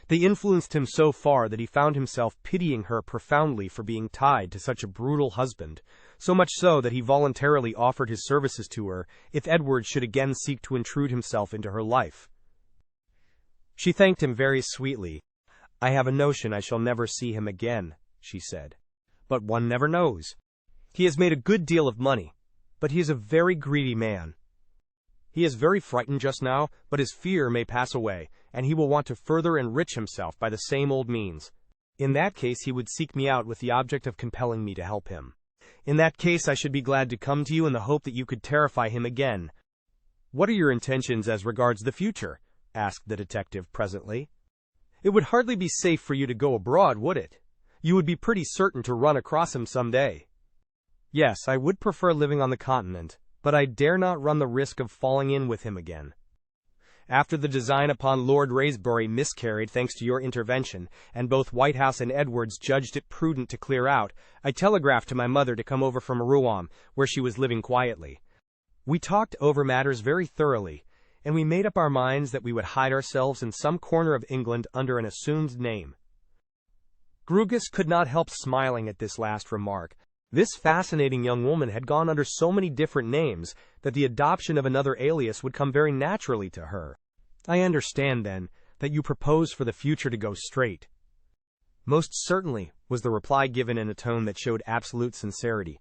They influenced him so far that he found himself pitying her profoundly for being tied to such a brutal husband, so much so that he voluntarily offered his services to her if Edward should again seek to intrude himself into her life. She thanked him very sweetly. I have a notion I shall never see him again, she said. But one never knows. He has made a good deal of money, but he is a very greedy man. He is very frightened just now, but his fear may pass away, and he will want to further enrich himself by the same old means. In that case he would seek me out with the object of compelling me to help him. In that case I should be glad to come to you in the hope that you could terrify him again. What are your intentions as regards the future? Asked the detective presently. It would hardly be safe for you to go abroad, would it? You would be pretty certain to run across him some day. Yes, I would prefer living on the continent, but I dare not run the risk of falling in with him again. After the design upon Lord Raysbury miscarried thanks to your intervention, and both Whitehouse and Edwards judged it prudent to clear out, I telegraphed to my mother to come over from Rouen, where she was living quietly. We talked over matters very thoroughly, and we made up our minds that we would hide ourselves in some corner of England under an assumed name. Grugus could not help smiling at this last remark. This fascinating young woman had gone under so many different names that the adoption of another alias would come very naturally to her. I understand, then, that you propose for the future to go straight. Most certainly, was the reply given in a tone that showed absolute sincerity.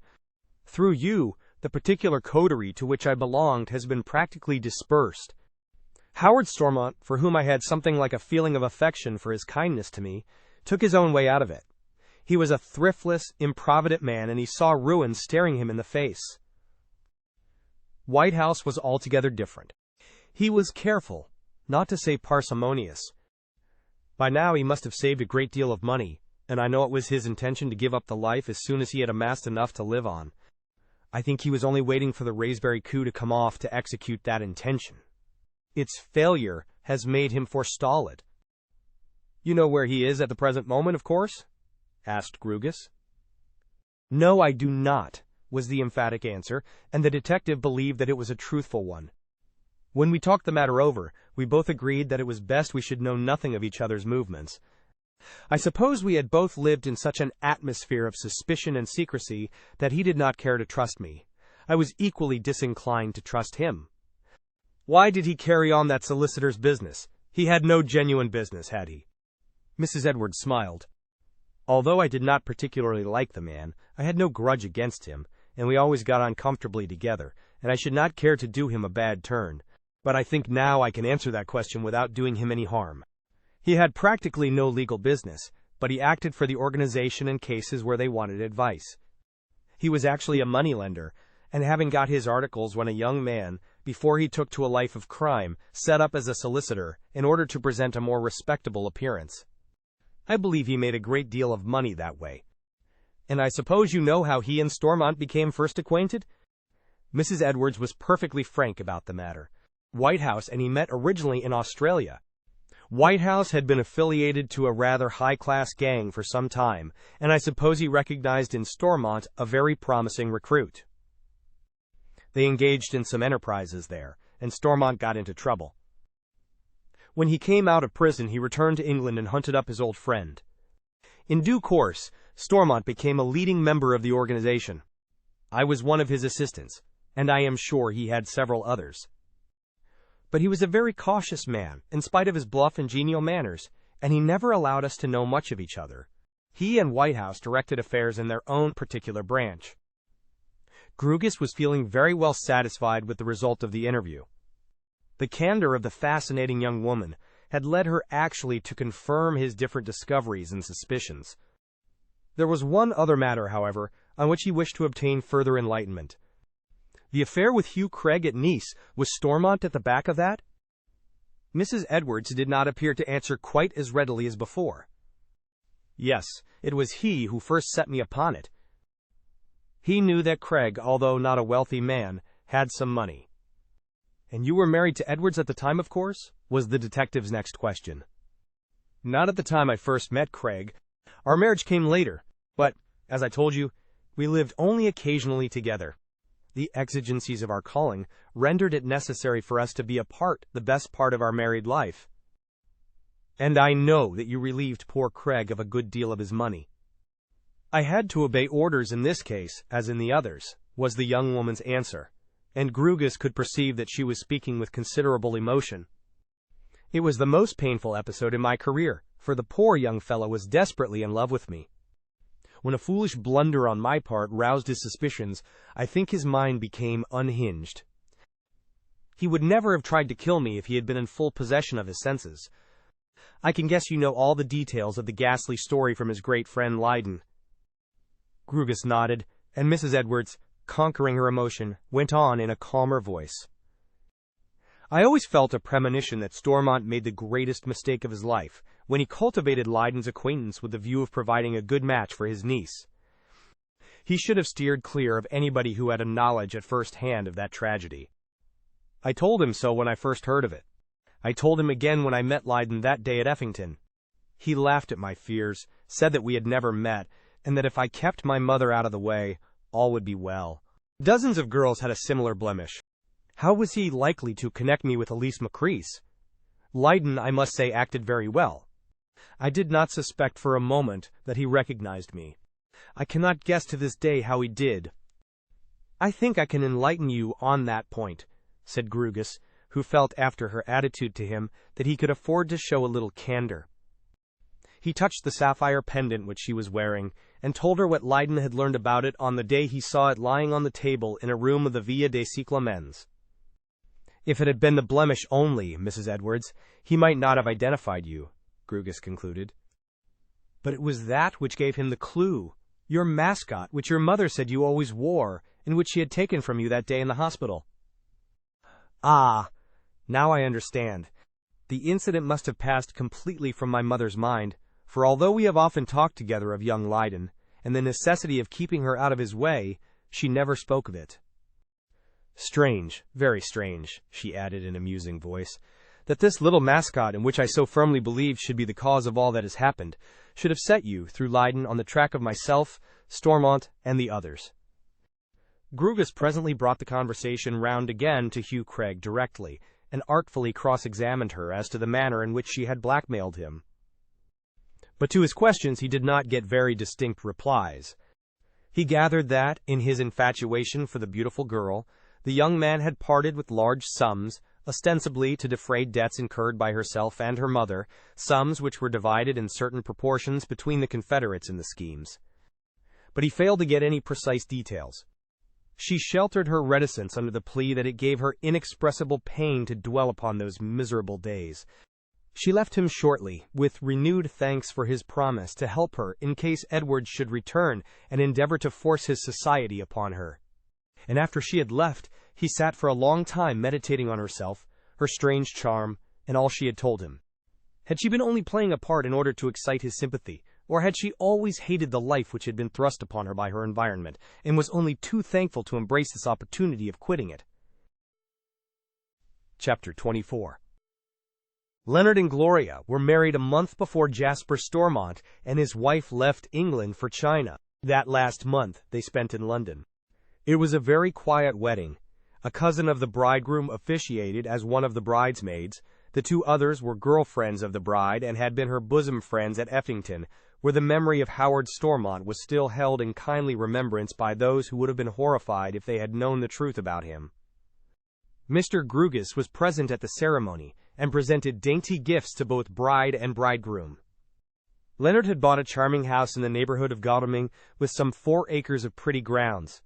Through you, the particular coterie to which I belonged has been practically dispersed. Howard Stormont, for whom I had something like a feeling of affection for his kindness to me, took his own way out of it. He was a thriftless, improvident man, and he saw ruin staring him in the face. Whitehouse was altogether different. He was careful, not to say parsimonious. By now he must have saved a great deal of money, and I know it was his intention to give up the life as soon as he had amassed enough to live on. I think he was only waiting for the Raspberry coup to come off to execute that intention. Its failure has made him forestall it. You know where he is at the present moment, of course? Asked Grugus. No, I do not, was the emphatic answer, and the detective believed that it was a truthful one. When we talked the matter over, we both agreed that it was best we should know nothing of each other's movements. I suppose we had both lived in such an atmosphere of suspicion and secrecy that he did not care to trust me. I was equally disinclined to trust him. Why did he carry on that solicitor's business? He had no genuine business, had he? Mrs. Edwards smiled. Although I did not particularly like the man, I had no grudge against him, and we always got on comfortably together, and I should not care to do him a bad turn. But I think now I can answer that question without doing him any harm. He had practically no legal business, but he acted for the organization in cases where they wanted advice. He was actually a moneylender, and having got his articles when a young man, before he took to a life of crime, set up as a solicitor in order to present a more respectable appearance. I believe he made a great deal of money that way. And I suppose you know how he and Stormont became first acquainted? Mrs. Edwards was perfectly frank about the matter. Whitehouse and he met originally in Australia. Whitehouse had been affiliated to a rather high-class gang for some time, and I suppose he recognized in Stormont a very promising recruit. They engaged in some enterprises there, and Stormont got into trouble. When he came out of prison, he returned to England and hunted up his old friend. In due course, Stormont became a leading member of the organization. I was one of his assistants, and I am sure he had several others. But he was a very cautious man, in spite of his bluff and genial manners, and he never allowed us to know much of each other. He and Whitehouse directed affairs in their own particular branch. Grugus was feeling very well satisfied with the result of the interview. The candor of the fascinating young woman had led her actually to confirm his different discoveries and suspicions. There was one other matter, however, on which he wished to obtain further enlightenment. The affair with Hugh Craig at Nice, was Stormont at the back of that? Mrs. Edwards did not appear to answer quite as readily as before. Yes, it was he who first set me upon it. He knew that Craig, although not a wealthy man, had some money. And you were married to Edwards at the time, of course? Was the detective's next question. Not at the time I first met Craig. Our marriage came later, but, as I told you, we lived only occasionally together. The exigencies of our calling rendered it necessary for us to be apart the best part of our married life. And I know that you relieved poor Craig of a good deal of his money. I had to obey orders in this case, as in the others, was the young woman's answer, and Grugus could perceive that she was speaking with considerable emotion. It was the most painful episode in my career, for the poor young fellow was desperately in love with me. When a foolish blunder on my part roused his suspicions, I think his mind became unhinged. He would never have tried to kill me if he had been in full possession of his senses. I can guess you know all the details of the ghastly story from his great friend Leyden. Grugus nodded, and Mrs. Edwards, conquering her emotion, went on in a calmer voice. I always felt a premonition that Stormont made the greatest mistake of his life when he cultivated Leyden's acquaintance with the view of providing a good match for his niece. He should have steered clear of anybody who had a knowledge at first hand of that tragedy. I told him so when I first heard of it. I told him again when I met Leyden that day at Effington. He laughed at my fears, said that we had never met, and that if I kept my mother out of the way, all would be well. Dozens of girls had a similar blemish. How was he likely to connect me with Elise Macrease? Lydon, I must say, acted very well. I did not suspect for a moment that he recognized me. I cannot guess to this day how he did. I think I can enlighten you on that point, said Grugus, who felt after her attitude to him that he could afford to show a little candor. He touched the sapphire pendant which she was wearing, and told her what Lydon had learned about it on the day he saw it lying on the table in a room of the Villa des Cyclamens. If it had been the blemish only, Mrs. Edwards, he might not have identified you, Grugus concluded. But it was that which gave him the clue, your mascot, which your mother said you always wore, and which she had taken from you that day in the hospital. Ah, now I understand. The incident must have passed completely from my mother's mind, for although we have often talked together of young Lydon, and the necessity of keeping her out of his way, she never spoke of it. Strange, very strange, she added in a musing voice, that this little mascot, in which I so firmly believed should be the cause of all that has happened, should have set you, through Lydon, on the track of myself, Stormont, and the others. Grugus presently brought the conversation round again to Hugh Craig directly, and artfully cross-examined her as to the manner in which she had blackmailed him. But to his questions he did not get very distinct replies. He gathered that, in his infatuation for the beautiful girl, the young man had parted with large sums, ostensibly to defray debts incurred by herself and her mother, sums which were divided in certain proportions between the confederates in the schemes. But he failed to get any precise details. She sheltered her reticence under the plea that it gave her inexpressible pain to dwell upon those miserable days. She left him shortly, with renewed thanks for his promise to help her in case Edward should return and endeavor to force his society upon her. And after she had left, he sat for a long time meditating on herself, her strange charm, and all she had told him. Had she been only playing a part in order to excite his sympathy, or had she always hated the life which had been thrust upon her by her environment, and was only too thankful to embrace this opportunity of quitting it? Chapter 24. Leonard and Gloria were married a month before Jasper Stormont and his wife left England for China. That last month they spent in London. It was a very quiet wedding. A cousin of the bridegroom officiated as one of the bridesmaids. The two others were girlfriends of the bride and had been her bosom friends at Effington, where the memory of Howard Stormont was still held in kindly remembrance by those who would have been horrified if they had known the truth about him. Mr. Grugus was present at the ceremony, and presented dainty gifts to both bride and bridegroom. Leonard had bought a charming house in the neighborhood of Godalming with some 4 acres of pretty grounds.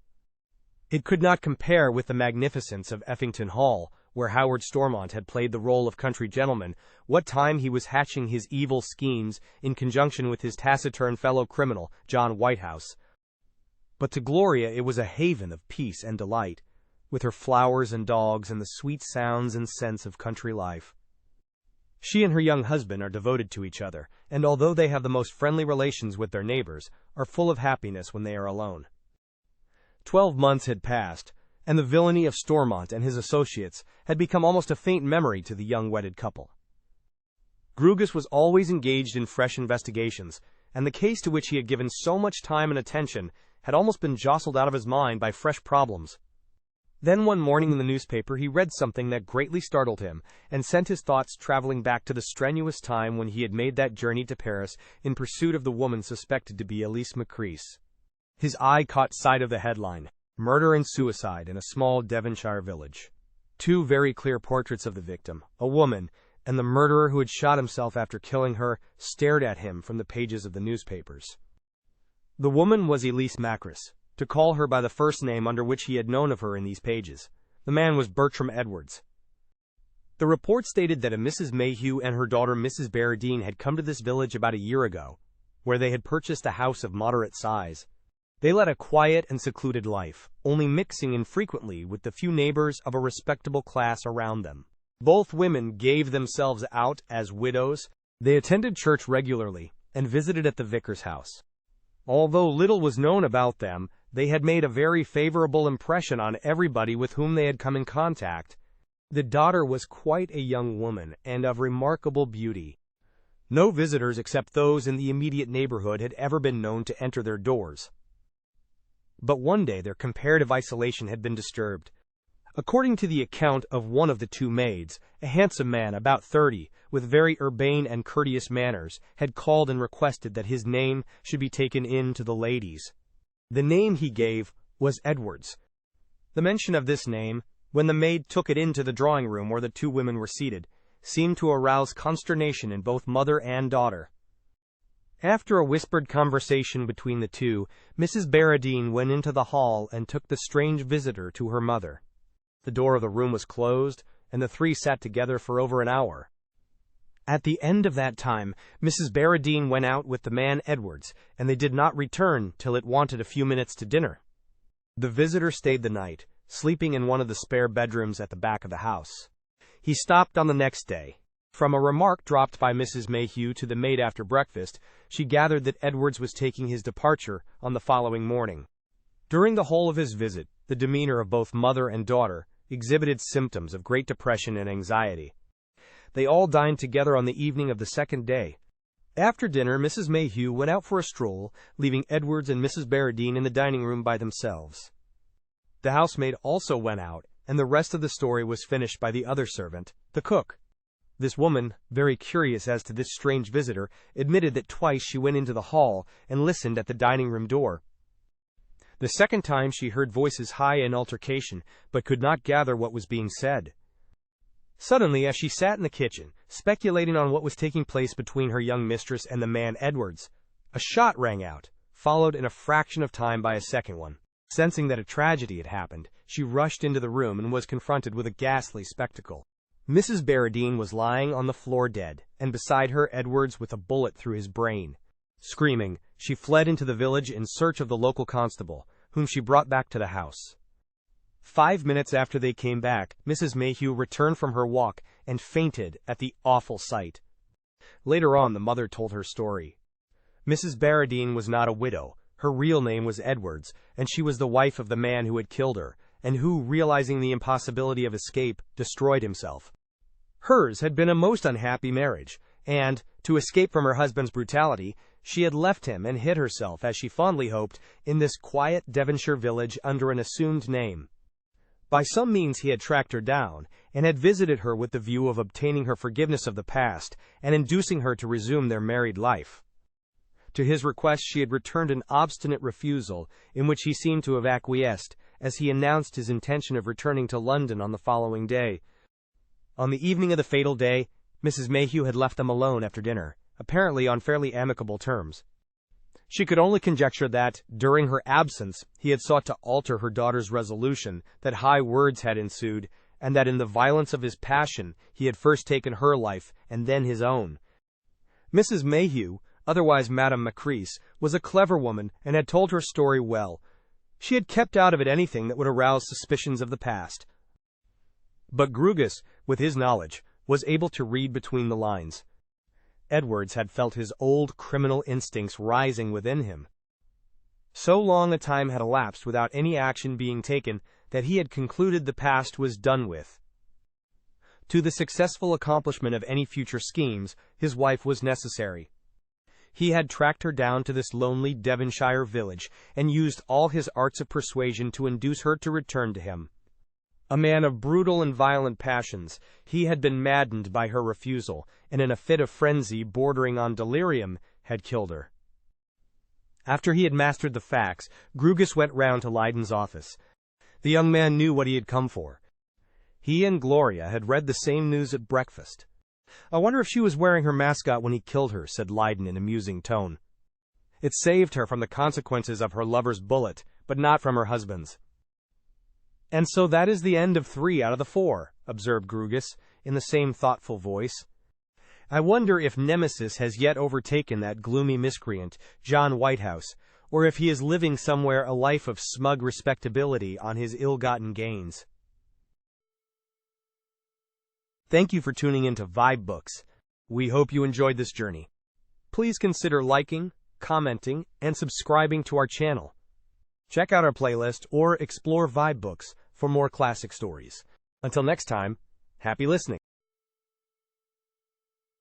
It could not compare with the magnificence of Effington Hall, where Howard Stormont had played the role of country gentleman, what time he was hatching his evil schemes in conjunction with his taciturn fellow criminal, John Whitehouse. But to Gloria it was a haven of peace and delight, with her flowers and dogs and the sweet sounds and scents of country life. She and her young husband are devoted to each other, and although they have the most friendly relations with their neighbors, are full of happiness when they are alone. 12 months had passed, and the villainy of Stormont and his associates had become almost a faint memory to the young wedded couple. Grugus was always engaged in fresh investigations, and the case to which he had given so much time and attention had almost been jostled out of his mind by fresh problems. Then one morning in the newspaper he read something that greatly startled him, and sent his thoughts traveling back to the strenuous time when he had made that journey to Paris in pursuit of the woman suspected to be Elise Macrease. His eye caught sight of the headline, "Murder and Suicide in a Small Devonshire Village." 2 very clear portraits of the victim, a woman, and the murderer who had shot himself after killing her, stared at him from the pages of the newspapers. The woman was Elise Macrease, to call her by the first name under which he had known of her in these pages. The man was Bertram Edwards. The report stated that a Mrs. Mayhew and her daughter Mrs. Barradine had come to this village about a year ago, where they had purchased a house of moderate size. They led a quiet and secluded life, only mixing infrequently with the few neighbors of a respectable class around them. Both women gave themselves out as widows. They attended church regularly and visited at the vicar's house. Although little was known about them, they had made a very favorable impression on everybody with whom they had come in contact. The daughter was quite a young woman and of remarkable beauty. No visitors except those in the immediate neighborhood had ever been known to enter their doors. But one day their comparative isolation had been disturbed. According to the account of one of the two maids, a handsome man about 30, with very urbane and courteous manners, had called and requested that his name should be taken in to the ladies. The name he gave was Edwards. The mention of this name, when the maid took it into the drawing-room where the two women were seated, seemed to arouse consternation in both mother and daughter. After a whispered conversation between the two, Mrs. Barradine went into the hall and took the strange visitor to her mother. The door of the room was closed, and the three sat together for over an hour. At the end of that time, Mrs. Barradine went out with the man Edwards, and they did not return till it wanted a few minutes to dinner. The visitor stayed the night, sleeping in one of the spare bedrooms at the back of the house. He stopped on the next day. From a remark dropped by Mrs. Mayhew to the maid after breakfast, she gathered that Edwards was taking his departure on the following morning. During the whole of his visit, the demeanor of both mother and daughter exhibited symptoms of great depression and anxiety. They all dined together on the evening of the second day. After dinner, Mrs. Mayhew went out for a stroll, leaving Edwards and Mrs. Barradine in the dining room by themselves. The housemaid also went out, and the rest of the story was finished by the other servant, the cook. This woman, very curious as to this strange visitor, admitted that twice she went into the hall and listened at the dining-room door. The second time she heard voices high in altercation, but could not gather what was being said. Suddenly, as she sat in the kitchen, speculating on what was taking place between her young mistress and the man Edwards, a shot rang out, followed in a fraction of time by a second one. Sensing that a tragedy had happened, she rushed into the room and was confronted with a ghastly spectacle. Mrs. Barradine was lying on the floor dead, and beside her Edwards with a bullet through his brain. Screaming, she fled into the village in search of the local constable, whom she brought back to the house. 5 minutes after they came back, Mrs. Mayhew returned from her walk and fainted at the awful sight. Later on, the mother told her story. Mrs. Barradine was not a widow. Her real name was Edwards, and she was the wife of the man who had killed her, and who, realizing the impossibility of escape, destroyed himself. Hers had been a most unhappy marriage, and, to escape from her husband's brutality, she had left him and hid herself, as she fondly hoped, in this quiet Devonshire village under an assumed name. By some means he had tracked her down, and had visited her with the view of obtaining her forgiveness of the past, and inducing her to resume their married life. To his request she had returned an obstinate refusal, in which he seemed to have acquiesced, as he announced his intention of returning to London on the following day. On the evening of the fatal day, Mrs. Mayhew had left them alone after dinner, apparently on fairly amicable terms. She could only conjecture that, during her absence, he had sought to alter her daughter's resolution, that high words had ensued, and that in the violence of his passion he had first taken her life and then his own. Mrs. Mayhew, otherwise Madame Macrease, was a clever woman and had told her story well. She had kept out of it anything that would arouse suspicions of the past. But Grugus, with his knowledge, was able to read between the lines. Edwards had felt his old criminal instincts rising within him. So long a time had elapsed without any action being taken that he had concluded the past was done with. To the successful accomplishment of any future schemes, his wife was necessary. He had tracked her down to this lonely Devonshire village, and used all his arts of persuasion to induce her to return to him. A man of brutal and violent passions, he had been maddened by her refusal, and in a fit of frenzy bordering on delirium, had killed her. After he had mastered the facts, Grugus went round to Leyden's office. The young man knew what he had come for. He and Gloria had read the same news at breakfast. "I wonder if she was wearing her mascot when he killed her," said Leyden in a musing tone. "It saved her from the consequences of her lover's bullet, but not from her husband's." "And so that is the end of 3 out of the 4, observed Grugus, in the same thoughtful voice. "I wonder if Nemesis has yet overtaken that gloomy miscreant, John Whitehouse, or if he is living somewhere a life of smug respectability on his ill-gotten gains." Thank you for tuning in to vibeBooks. We hope you enjoyed this journey. Please consider liking, commenting, and subscribing to our channel. Check out our playlist or explore vibeBooks for more classic stories. Until next time, happy listening.